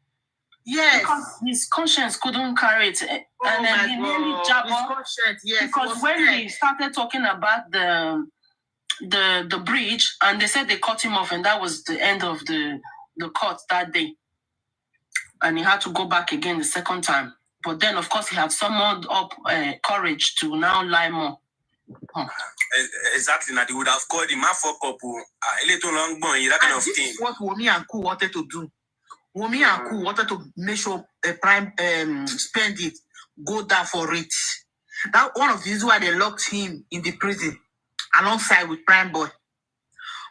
S7: Yes.
S11: Because his conscience couldn't carry it. And then he nearly jabbed up.
S7: Yes,
S11: because when he started talking about the bridge, and they said they cut him off, and that was the end of the court that day. And he had to go back again the second time. But then, of course, he had summoned up courage to now lie more.
S16: Exactly. Now they would have called him a fuck up. A little long boy, that kind of thing.
S7: This is what Wunmi and Ku wanted to do. Wunmi and Ku wanted to make sure Prime spend it, go down for it. That one of the reasons why they locked him in the prison alongside with Prime Boy.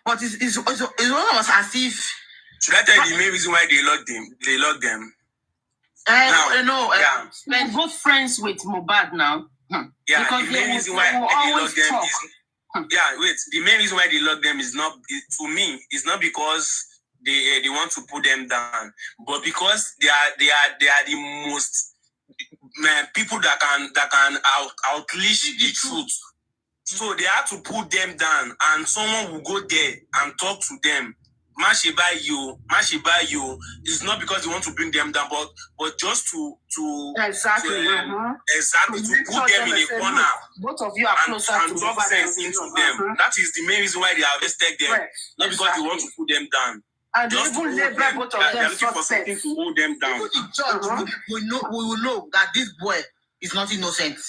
S7: But it's almost as if.
S16: Should I tell you the main reason why they locked them? They locked them.
S11: They're both friends with Mohbad now.
S16: Yeah, because the main reason why they locked them is the main reason why they locked them is not for me. It's not because they want to put them down, but because they are the most people that can outleash the truth. So they have to put them down, and someone will go there and talk to them. Mashiba you. It's not because they want to bring them down, but just to
S11: exactly
S16: to put them in a corner.
S11: Both of you are closer
S16: and talk sense into them. That is the main reason why they have arrested them, not because they want to put them down.
S11: And just to label both of them
S16: for something to hold them down.
S7: Even the judge we will know that this boy is not innocent.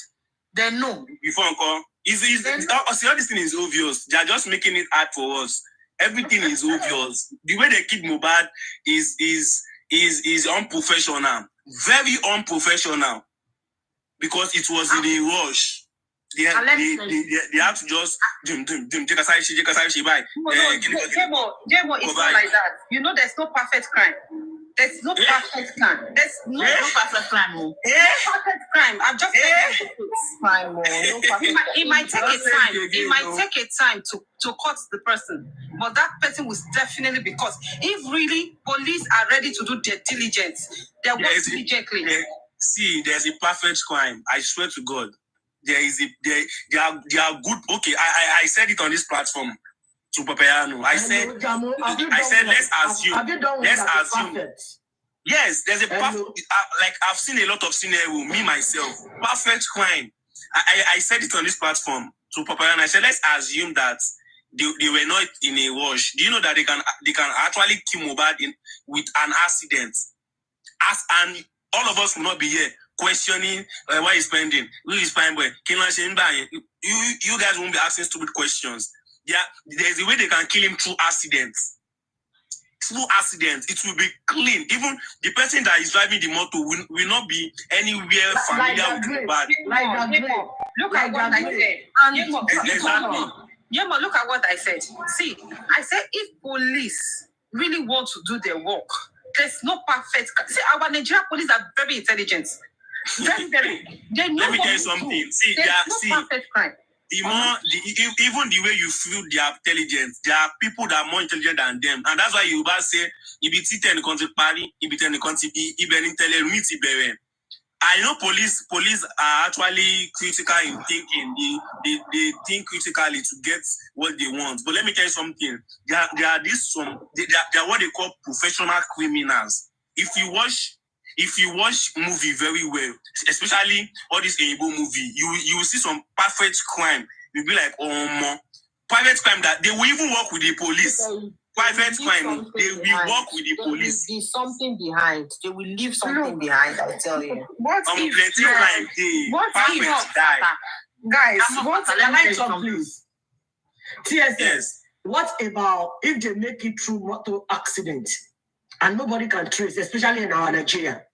S7: They know.
S16: Before Uncle, all this thing is obvious. They are just making it hard for us. Everything is obvious. The way they keep Mohbad is unprofessional, very unprofessional, because it was in a rush. They have to just take aside.
S2: Jemo, it's not like that. You know, there's no perfect crime. There's no perfect crime. There's no perfect crime. Perfect crime. I'm just saying crime. It might take a time. It might take a time to cut the person, but that person will definitely be caught. If really police are ready to do their diligence, they will diligently.
S16: See, there's a perfect crime. I swear to God, they are good. Okay, I said it on this platform to Papayano. I said let's assume. Yes, there's a perfect. Like I've seen a lot of scenario. Me myself, perfect crime. I said it on this platform to Papayano. I said let's assume that they were not in a rush. Do you know that they can actually kill Mohbad with an accident? And all of us will not be here questioning why he's spending, who is fine boy. You guys won't be asking stupid questions. Yeah, there's a way they can kill him through accidents. Through accidents, it will be clean. Even the person that is driving the motor will not be anywhere familiar with Mohbad.
S2: Look at what I said. Yemo, look at what I said. See, I said if police really want to do their work, there's no perfect. See, our Nigerian police are very intelligent. Very, very. Let
S16: me tell you something. See,
S2: no perfect crime.
S16: Even the way you feel their intelligence, there are people that are more intelligent than them, and that's why you say if it's in the country party, if it's in the country, I know police are actually critical in thinking. They think critically to get what they want. But let me tell you something. They are what they call professional criminals. If you watch movie very well, especially all this Igbo movie, you will see some perfect crime. You'll be like, oh, perfect crime that they will even work with the police. private crime. They will work with the police.
S17: There will be something behind. They will leave something behind, I tell you.
S11: What if
S16: plenty crime they perfect die.
S12: Guys, what can I talk, please? TSS,
S16: yes.
S12: What about if they make it through motor accident and nobody can trace, especially in our Nigeria?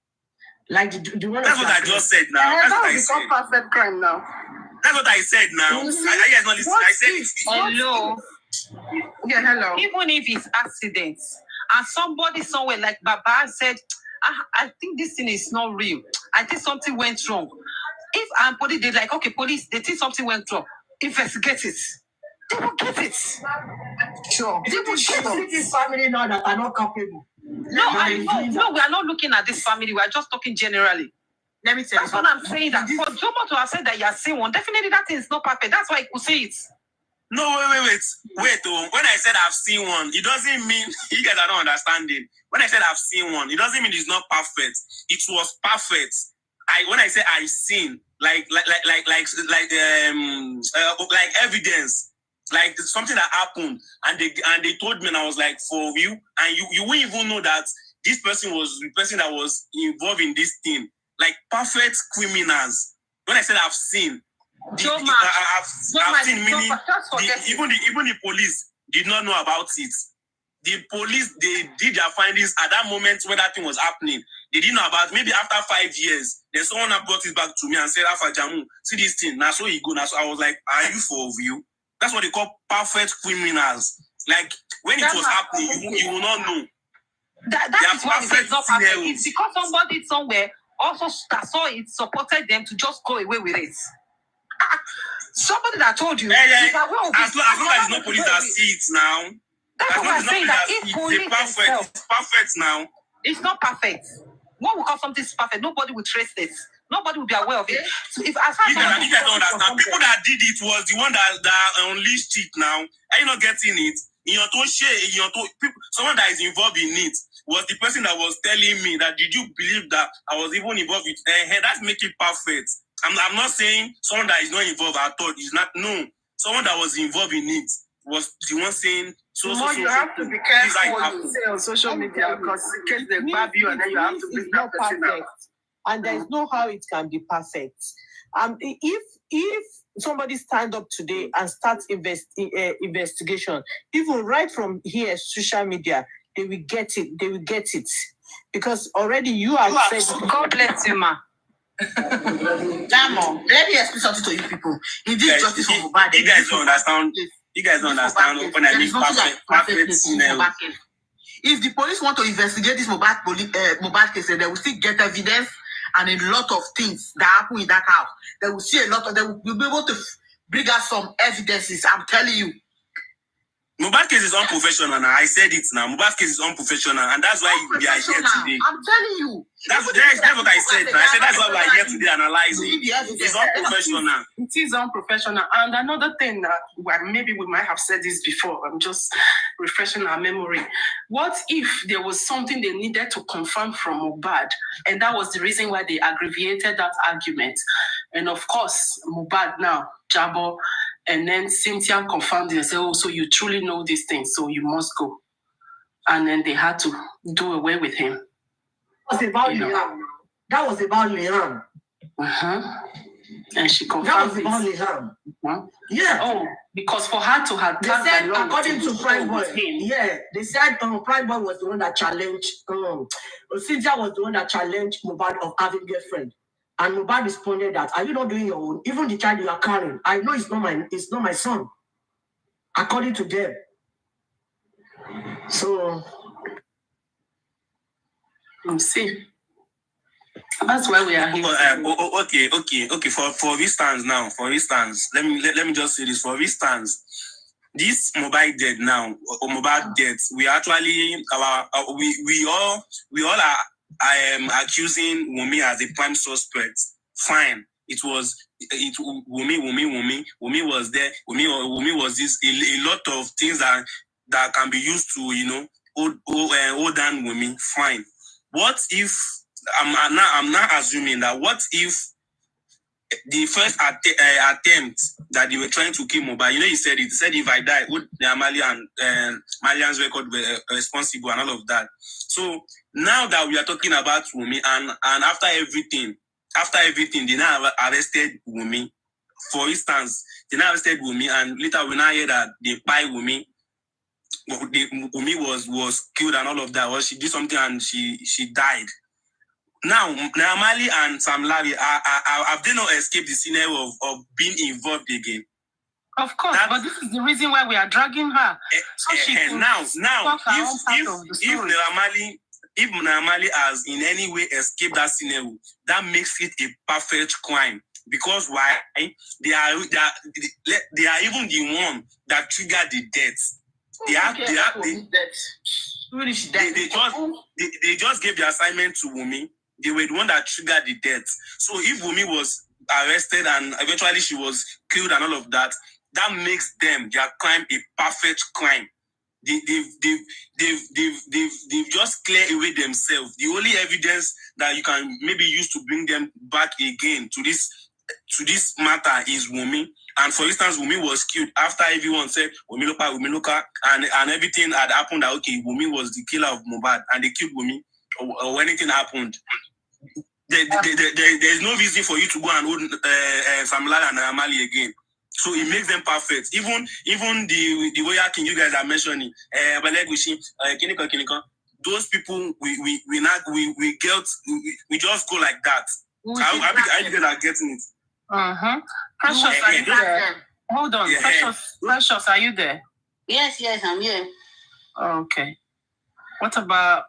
S12: Like the one
S16: that's what I just said now.
S5: Yeah,
S16: that's what I
S5: become
S16: said.
S5: perfect crime now.
S16: That's what I said now. I guess not listen. I said it's
S11: hello.
S5: Yeah, hello.
S11: Even if it's accidents and somebody somewhere like Baba said, I think this thing is not real. I think something went wrong. If police, they like, okay, police, they think something went wrong. Investigate it. They will get it.
S12: Sure. They will get this family now that are not capable.
S11: No, we are not looking at this family. We are just talking generally.
S17: Let me tell
S11: you. That's what I'm saying. That for Jomo to have said that you are seeing one, definitely that thing is not perfect. That's why he could say it.
S16: No, wait. When I said I've seen one, it doesn't mean you guys are not understanding. When I said I've seen one, it doesn't mean it's not perfect. It was perfect. When I say I've seen, like evidence, like something that happened, and they told me, and I was like, for you, and you wouldn't even know that this person was the person that was involved in this thing. Like perfect criminals. When I said I've seen, I've seen, meaning even the police did not know about it. The police, they did their findings at that moment when that thing was happening. They didn't know about it. Maybe after 5 years, then someone brought it back to me and said, Alpha Jamu, see this thing. Now so you go. Now so I was like, are you for real? That's what they call perfect criminals. Like when it was happening, you will not know.
S11: That is why it's not perfect. It's because somebody somewhere also saw it, supported them to just go away with it. Somebody that told you.
S16: As long as there's no police that see it now.
S11: That's what I'm saying. That if police
S16: it's perfect now.
S11: It's not perfect. What we call something is perfect, nobody will trace this. Nobody will be aware of it. So if as far as
S16: you guys don't understand, people that did it was the one that unleashed it now. Are you not getting it? Someone that is involved in it was the person that was telling me that did you believe that I was even involved with that's making it perfect. I'm not saying someone that is not involved at all is not someone that was involved in it was the one saying
S5: you have to be careful what you say on social media because in case they grab you and then you have to bring that person out.
S17: And there is no how it can be perfect. If somebody stand up today and start investigation, even right from here, social media, they will get it. They will get it because already you have said.
S11: God bless you, ma.
S7: Damo, let me explain something to you people. In this justice for Mohbad,
S16: you guys don't understand. You guys don't understand when I mean perfect scenario.
S7: If the police want to investigate this Mohbad case, they will still get evidence and a lot of things that happen in that house. They will see a lot of. They will be able to bring us some evidences. I'm telling you.
S16: Mohbad case is unprofessional now. I said it now. Mohbad case is unprofessional, and that's why we are here today.
S7: I'm telling you.
S16: That's what I said. I said that's why we are here today analyzing. It's unprofessional.
S5: It is unprofessional. And another thing that maybe we might have said this before. I'm just refreshing our memory. What if there was something they needed to confirm from Mohbad, and that was the reason why they abbreviated that argument? And of course, Mohbad now, Jabo. And then Cynthia confirmed it and said, oh, so you truly know these things, so you must go. And then they had to do away with him.
S12: That was about Liam. That was about Liam.
S5: And she confirmed
S12: that was about Liam. Yeah.
S5: Oh, because for her to have...
S12: They said, according to Prime Boy, they said Prime Boy was the one that challenged... Cynthia was the one that challenged Mohbad of having a girlfriend. And Mohbad responded that, are you not doing your own? Even the child you are carrying, I know it's not my son. According to them. So
S5: see. That's why we are here.
S16: Okay. For instance, let me just say this. For instance, this Mohbad dead now, or Mohbad dead, we actually we all are. I am accusing Wunmi as a prime suspect. Fine. Wunmi was there. Wunmi was this a lot of things that can be used to hold down Wunmi. Fine. What if I'm not assuming that? What if the first attempt that they were trying to kill Mohbad, you know, he said if I die, would Mali and Malian's record were responsible and all of that. So now that we are talking about Wunmi, and after everything, they now arrested Wunmi. For instance, they now arrested Wunmi, and later we now hear that they buy Wunmi. Wunmi was killed and all of that. Or she did something and she died. Now, Mali and Sam Larry, have they not escaped the scenario of being involved again?
S1: Of course, but this is the reason why we are dragging her. So she
S16: now, if Mali has in any way escaped that scenario, that makes it a perfect crime. Because why? They are even the one that triggered the death. They just gave the assignment to Wunmi. They were the one that triggered the death. So if Wunmi was arrested and eventually she was killed and all of that, that makes them their crime a perfect crime. They've just cleared away themselves. The only evidence that you can maybe use to bring them back again to this matter is Wunmi. And for instance, Wunmi was killed after everyone said Wunmi Loka, and everything had happened that okay, Wunmi was the killer of Mohbad and they killed Wunmi, or anything happened. There's no reason for you to go and hold Sam Larry and Amali again. So it makes them perfect. Even the Warrior King you guys are mentioning, Kinika, those people we just go like that. I you guys are getting it.
S1: Precious, are you there? Hold on, yeah. Precious, are you there?
S2: Yes, I'm here.
S1: Okay. What about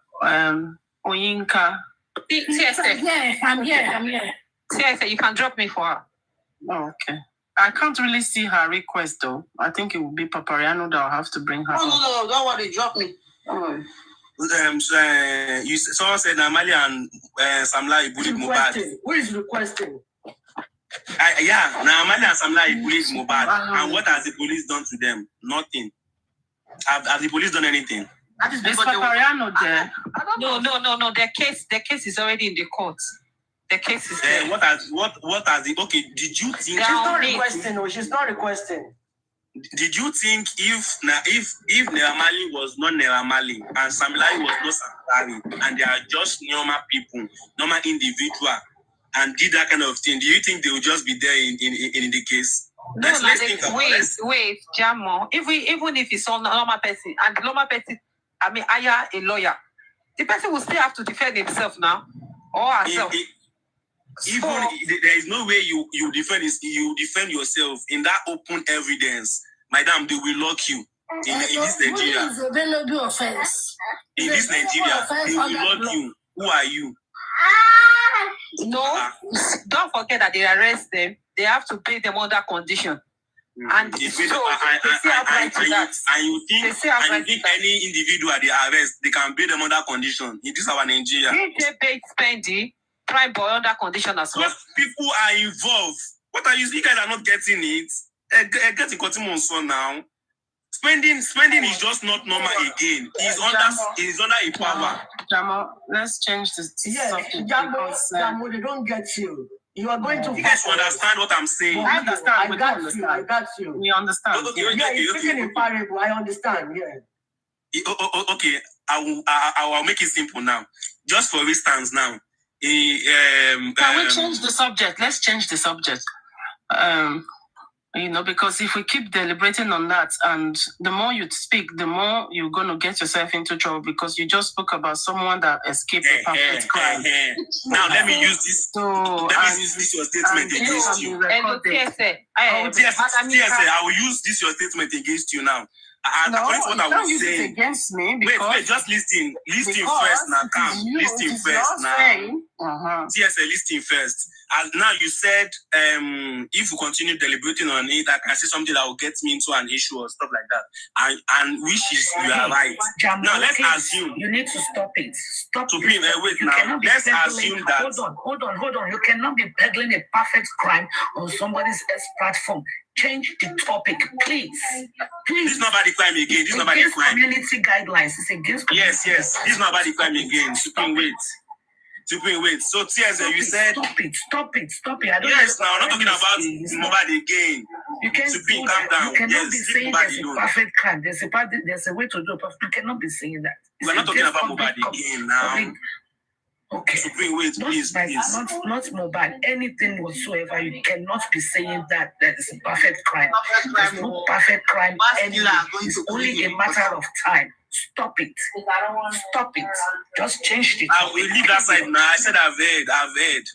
S1: Oyinka?
S15: Yeah, I'm here.
S1: TSA, you can drop me for her. Oh, okay. I can't really see her request though. I think it will be Papariano that I'll have to bring her.
S2: No, don't worry, drop me. Don't worry.
S16: Someone said Amali and Sam Larry bullied Mohbad.
S12: Who is requesting?
S16: Now Amali and Sam Larry bullied Mohbad. And what has the police done to them? Nothing. Have the police done anything?
S1: That is because Papariano there.
S11: No. Their case is already in the court. The case is there.
S16: What has the okay? Did you think
S12: she's not requesting? She's not requesting.
S16: Did you think if Naira Marley was not Naira Marley and Sam Larry was not Sam Larry and they are just normal people, normal individual, and did that kind of thing, do you think they would just be there in the case?
S11: No, let's think about it. Wait, Jamo. Even if it's a normal person and the normal person, hire a lawyer, the person will still have to defend himself now or herself.
S16: There is no way you defend yourself in that open evidence, madam. They will lock you in this Nigeria.
S15: Is a available offense.
S16: In this Nigeria, they will lock you. Who are you?
S11: No, don't forget that they arrest them. They have to pay them under condition. And they say that.
S16: And you think any individual they arrest, they can pay them under condition? In this our Nigeria.
S11: They pay spending. Prime boy under condition as well.
S16: Because people are involved. What are you? You guys are not getting it. Get the cotton son now. Spending is just not normal again. He's under a power.
S1: Jamo, let's change the subject.
S12: Jamo, they don't get you. You are going to.
S16: You guys understand what I'm saying?
S1: I understand.
S12: I got you.
S1: We understand.
S12: You're speaking in parable. I understand. Yeah.
S16: Okay. I will make it simple now. Just for instance, now.
S1: Can we change the subject? Let's change the subject. Because if we keep deliberating on that, and the more you speak, the more you're going to get yourself into trouble because you just spoke about someone that escaped a perfect crime.
S16: Now let me use this. Use this your statement against you.
S11: TSA,
S16: I will use this your statement against you now. According to what I was saying,
S1: against me
S16: wait, just listen first now. Listen first now. TSA, listen first. As now you said, if we continue deliberating on it, I can see something that will get me into an issue or stuff like that. And which is you are right.
S4: Jamo,
S16: now let's assume
S4: you need to stop it. Stop.
S16: To be wait now. Let's assume that.
S4: Hold on. You cannot be peddling a perfect crime on somebody's platform. Change the topic, please.
S16: This is not about the crime again. This is not about the crime.
S4: Community guidelines. It's against.
S16: Yes. This is not about the crime again. Wait. Supreme, wait. So, TSA, you said...
S4: Stop it. I don't
S16: yes, now, I'm not talking about Mohbad again.
S4: You can't
S16: Supreme, calm down.
S4: You cannot
S16: yes,
S4: be saying there's a perfect crime. There's a way to do it. You cannot be saying that.
S16: We're not talking about Mohbad again now.
S4: Okay.
S16: Supreme, wait, please.
S4: Not Mohbad. Anything whatsoever, you cannot be saying that is a perfect crime. There's no perfect crime anywhere. It's only a matter of time. Stop it. Just change it.
S16: I will leave that side now. I said I've heard.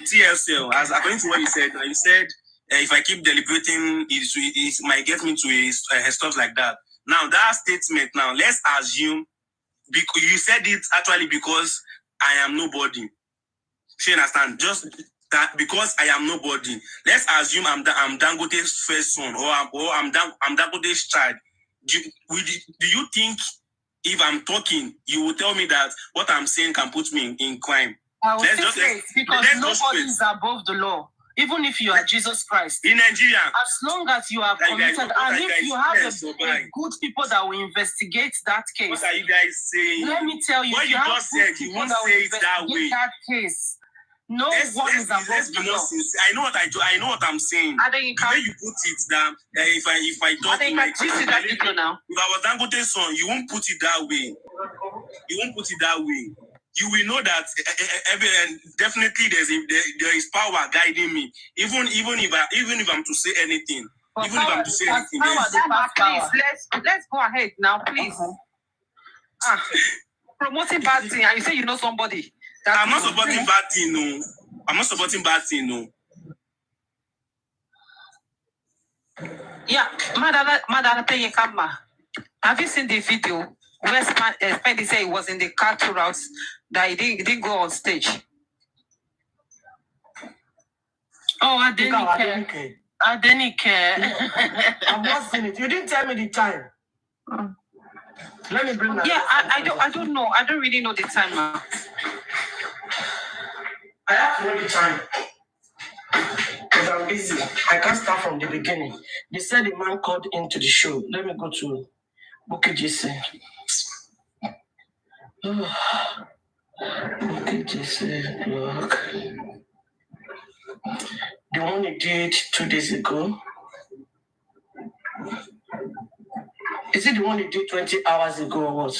S16: TSL, as according to what you said, if I keep deliberating, it might get me to stuff like that. Now, that statement, now, let's assume, because you said it actually because I am nobody. You understand? Just that because I am nobody. Let's assume I'm Dangote's first son, or I'm Dangote's child. Do you think if I'm talking, you will tell me that what I'm saying can put me in crime?
S1: I will say because nobody is above the law. Even if you are Jesus Christ.
S16: In Nigeria.
S1: As long as you have committed, and if you have a good people that will investigate that case.
S16: What are you guys saying?
S1: Let me tell you,
S16: what you just said, you won't say it that way.
S1: That case. No one is above the law.
S16: I know what I know what I'm saying. The way you put it down, if I talk in my if I was Dangote's son, you won't put it that way. You will know that definitely there is power guiding me. Even if I'm to say anything, please,
S17: let's go ahead now, please. Promoting bad thing, and you say you know somebody.
S16: I'm not supporting bad thing, no. I'm not supporting bad thing, no.
S17: Yeah, Madam Kama, have you seen the video where Spendi said he was in the car 2 routes that he didn't go on stage?
S1: Oh, I didn't care.
S12: I've not seen it. You didn't tell me the time. Let me bring that.
S17: Yeah, I don't know. I don't really know the time now.
S12: I have to know the time. Because I'm busy. I can't start from the beginning. They said the man called into the show. Let me go to Bukit Jesse. Bukit Jesse, look. The one he did 2 days ago. Is it the one he did 20 hours ago or what?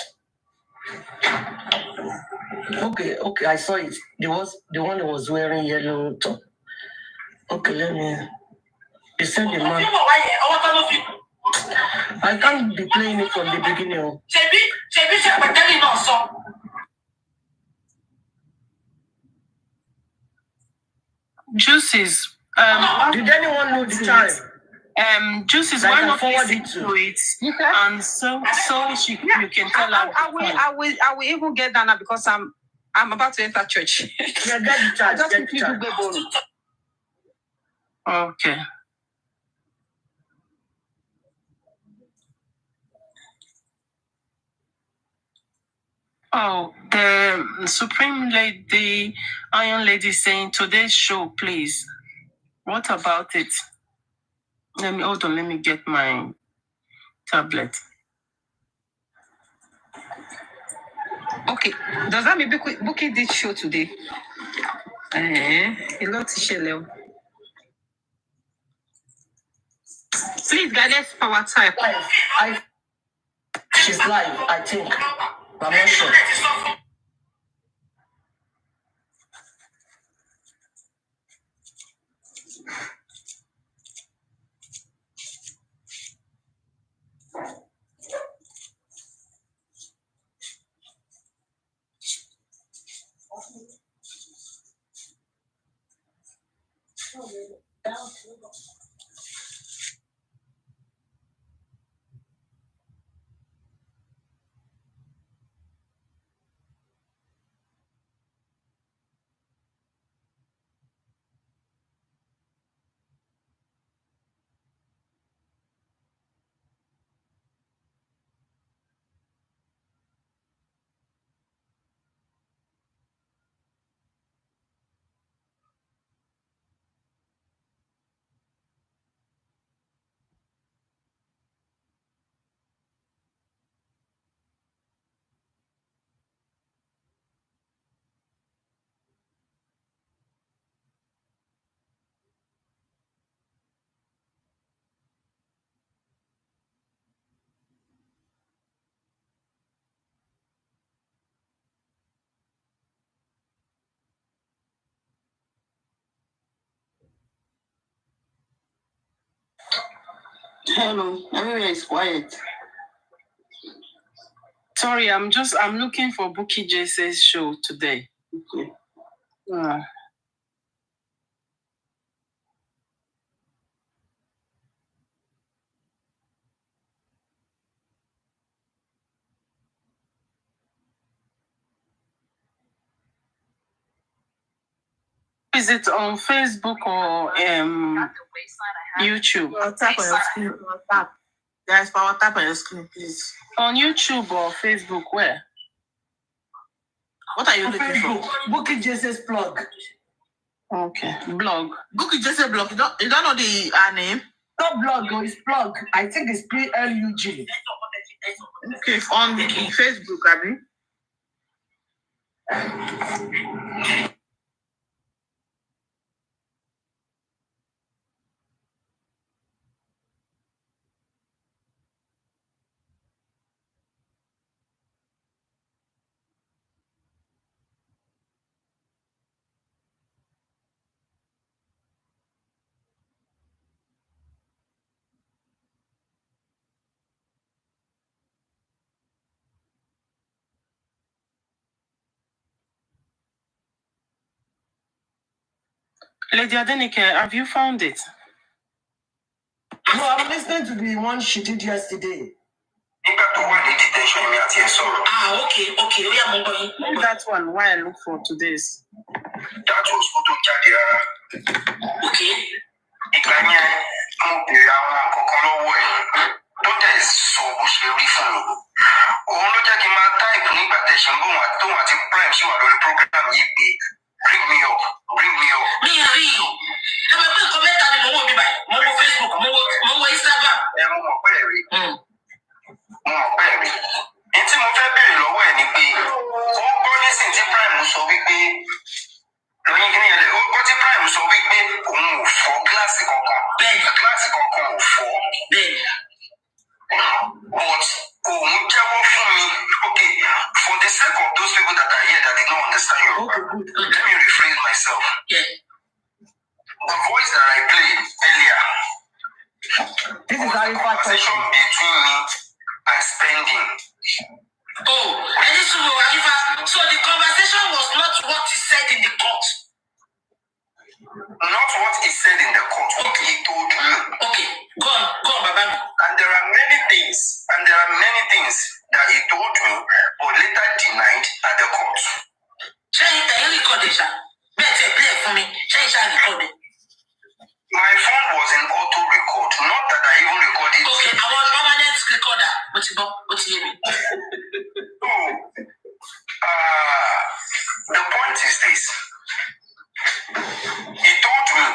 S12: Okay, I saw it. There was the one that was wearing yellow top. Okay, let me. They said the man. I can't be playing it from the beginning.
S1: Juices.
S12: Did anyone know the time?
S1: Juices, why not listen to it? And so you can tell her.
S17: I will even get that now because I'm about to enter church.
S12: Yeah, get the charge.
S1: Okay. Oh, the Supreme Lady, Iron Lady saying today's show, please. What about it? Let me get my tablet.
S17: Okay. Does that mean Bookie did show today? A lot to share. Please, guys, let's power type.
S12: She's live, I think. I'm not sure.
S11: Hello, everywhere is quiet.
S1: Sorry, I'm looking for Bookie Jesse's show today.
S11: Okay.
S1: Is it on Facebook or YouTube?
S17: Tap on your screen. Tap. Guys, power tap on your screen, please.
S1: On YouTube or Facebook, where?
S17: What are you looking for?
S11: Bookie Jesse's plug.
S1: Okay, blog.
S17: Bookie Jesse blog. You don't know the name?
S11: Not blog, or it's plug. I think it's PLUG.
S17: Okay, on Facebook, Abby.
S1: Lady Adenike, have you found it?
S11: No, I'm listening to the one she did yesterday.
S18: Okay. Oh, yeah,
S1: That one, why I look for today's.
S18: That was photo okay. Don't so bring me up. Me, I'm a comment on Facebook, Instagram. It's mo fẹ́ bẹ̀rẹ̀ lọ́wọ́ ẹ̀ ni pé ó gbọ́ nísìnyí tí Prime sọ wípé lóyún kí ni ẹ̀ ó gbọ́ tí Prime sọ wípé òun ò fọ́ gíláàsì kankan. Gíláàsì kankan ò fọ́. But òun jẹ́wọ́ fún mi. Okay, for the sake of those people that are here that did not understand Yoruba, let me rephrase myself. Yeah. The voice that I played earlier,
S11: this is how you
S18: conversation between me and spending. Oh, so the conversation was not what he said in the court. Not what he said in the court, what he told you. Okay, go on, Baba. And there are many things that he told me, but later denied at the court. My phone was in auto record, not that I even recorded. Okay, I was permanent recorder. What's you mean? The point is this. He told me,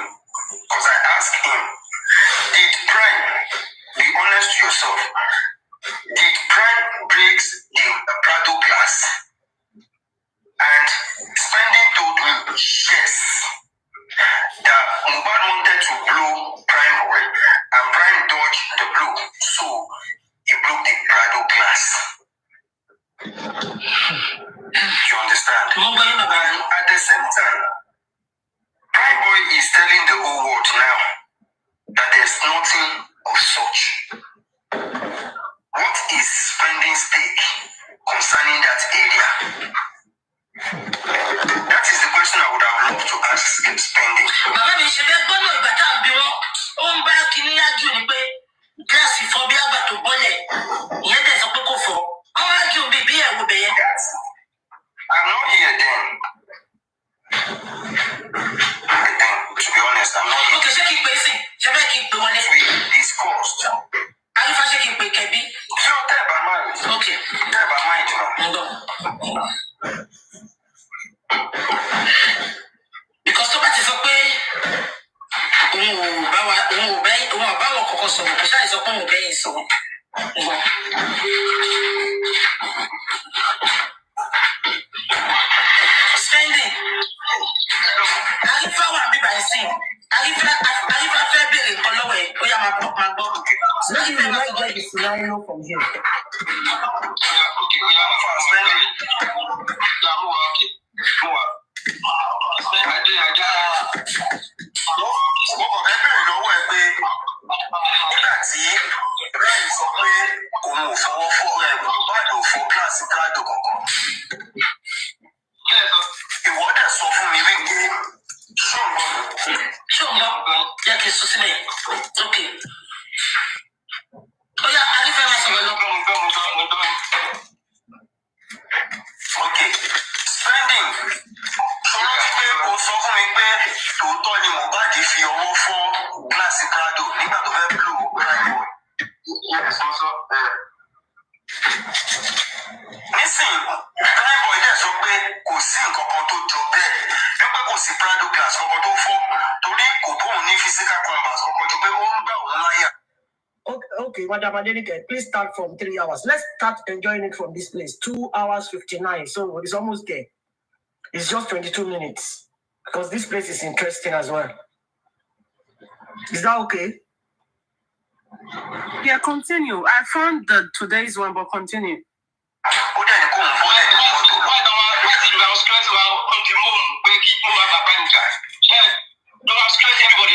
S18: because I asked him, did Prime, be honest to yourself, did Prime break the Prado glass? And Spending told me, yes, that Mohbad wanted to blow Prime away, and Prime dodged the blow, so he broke the Prado glass. You understand? And at the same time, Prime Boy is telling the whole world now that there's nothing of such. What is Spending's take concerning that area? That is the question I would have loved to ask Spending. I'm not here then. To be honest, I'm not here. Okay, we discussed. Okay. Because somebody is okay. Spending. If I want to be by sing, if I feel billing, oh yeah, my book.
S11: Maybe you might get the scenario from here.
S12: okay, Madam Adenike, please start from 3 hours. Let's start enjoying it from this place. 2 hours 59. So it's almost there. It's just 22 minutes. Because this place is interesting as well. Is that okay?
S1: Yeah, continue. I found today's one, but continue.
S18: Don't stress everybody.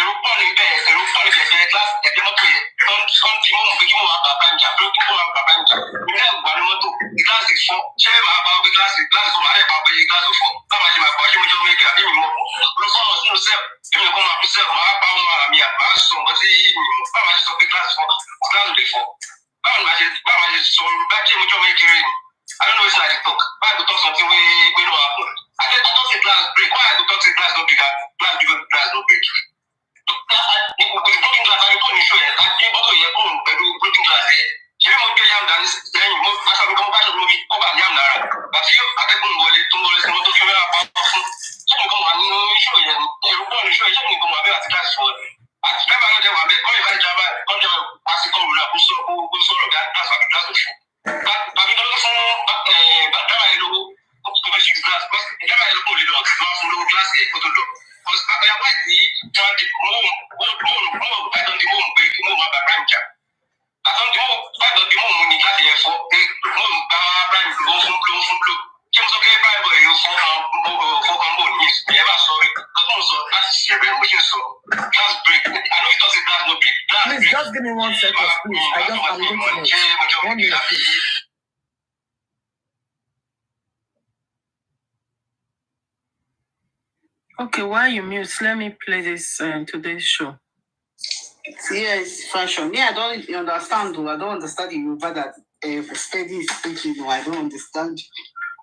S18: I don't know if I talk. Why I talk something we don't happen? I don't say glass break. Why I talk say glass no break? Glass no break. With broken glass, I put in show. I give bottle here, come broken glass here. She won't get yam dance. Then you must ask her come back to me. Over yam nara. But you, I get one boy. Tomorrow is not to give me a pass. So you come and show them. You come and show. You come and be at class for. At never know them. Come if I Java. Come Java. Pass it. Come with a who sort of that. That's what that's the show. But we don't know. But now I know. Come and fix glass. But now I know the dog. No glass here. Put the dog. Because I want the try the more. I don't know more about prime job. I don't know. I don't know when you got here for. More prime blue. James okay, prime boy. You for more news. Never sorry. Also, that's very much so. Glass break. I know it doesn't glass no break.
S12: Please just give me 1 second, please. I'm going to know. 1 minute, please.
S1: Okay, while you mute, let me play this today's show.
S14: Yes, fashion. Me, I don't understand. I don't understand you, but that steady is speaking. I don't understand.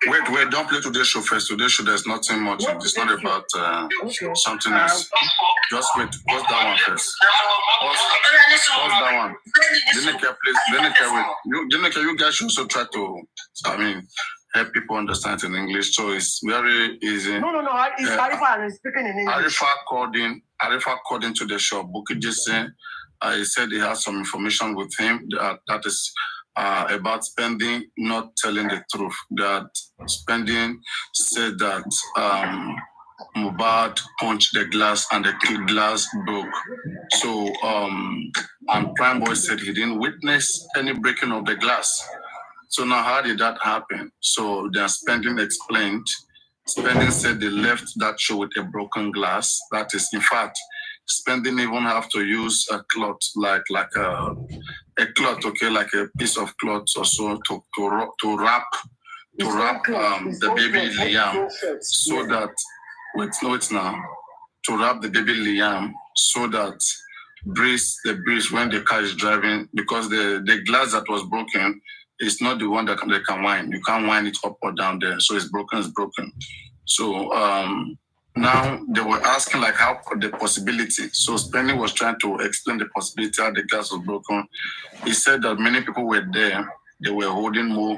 S3: Wait, don't play today's show first. Today's show, there's nothing much. It's not about something else. Just wait. Pause that one first. Pause that one. Denike, please. Denike, wait. Denike, you guys should also try to, help people understand in English. So it's very easy.
S12: No. It's Arifa and speaking in English.
S3: Arifa called into the shop. Buki just said, he said he has some information with him that is about spending, not telling the truth. That spending said that Mohbad punched the glass and the glass broke. So and Prime Boy said he didn't witness any breaking of the glass. So now how did that happen? So then Spending explained. Spending said they left that show with a broken glass. That is, in fact, Spending even have to use a cloth, like a cloth, okay, like a piece of cloth or so to wrap the baby Liam, so that to wrap the baby Liam so that the breeze when the car is driving, because the glass that was broken. It's not the one that they can wind. You can't wind it up or down there. So it's broken. So now they were asking like how the possibility. So Spending was trying to explain the possibility how the glass was broken. He said that many people were there. They were holding more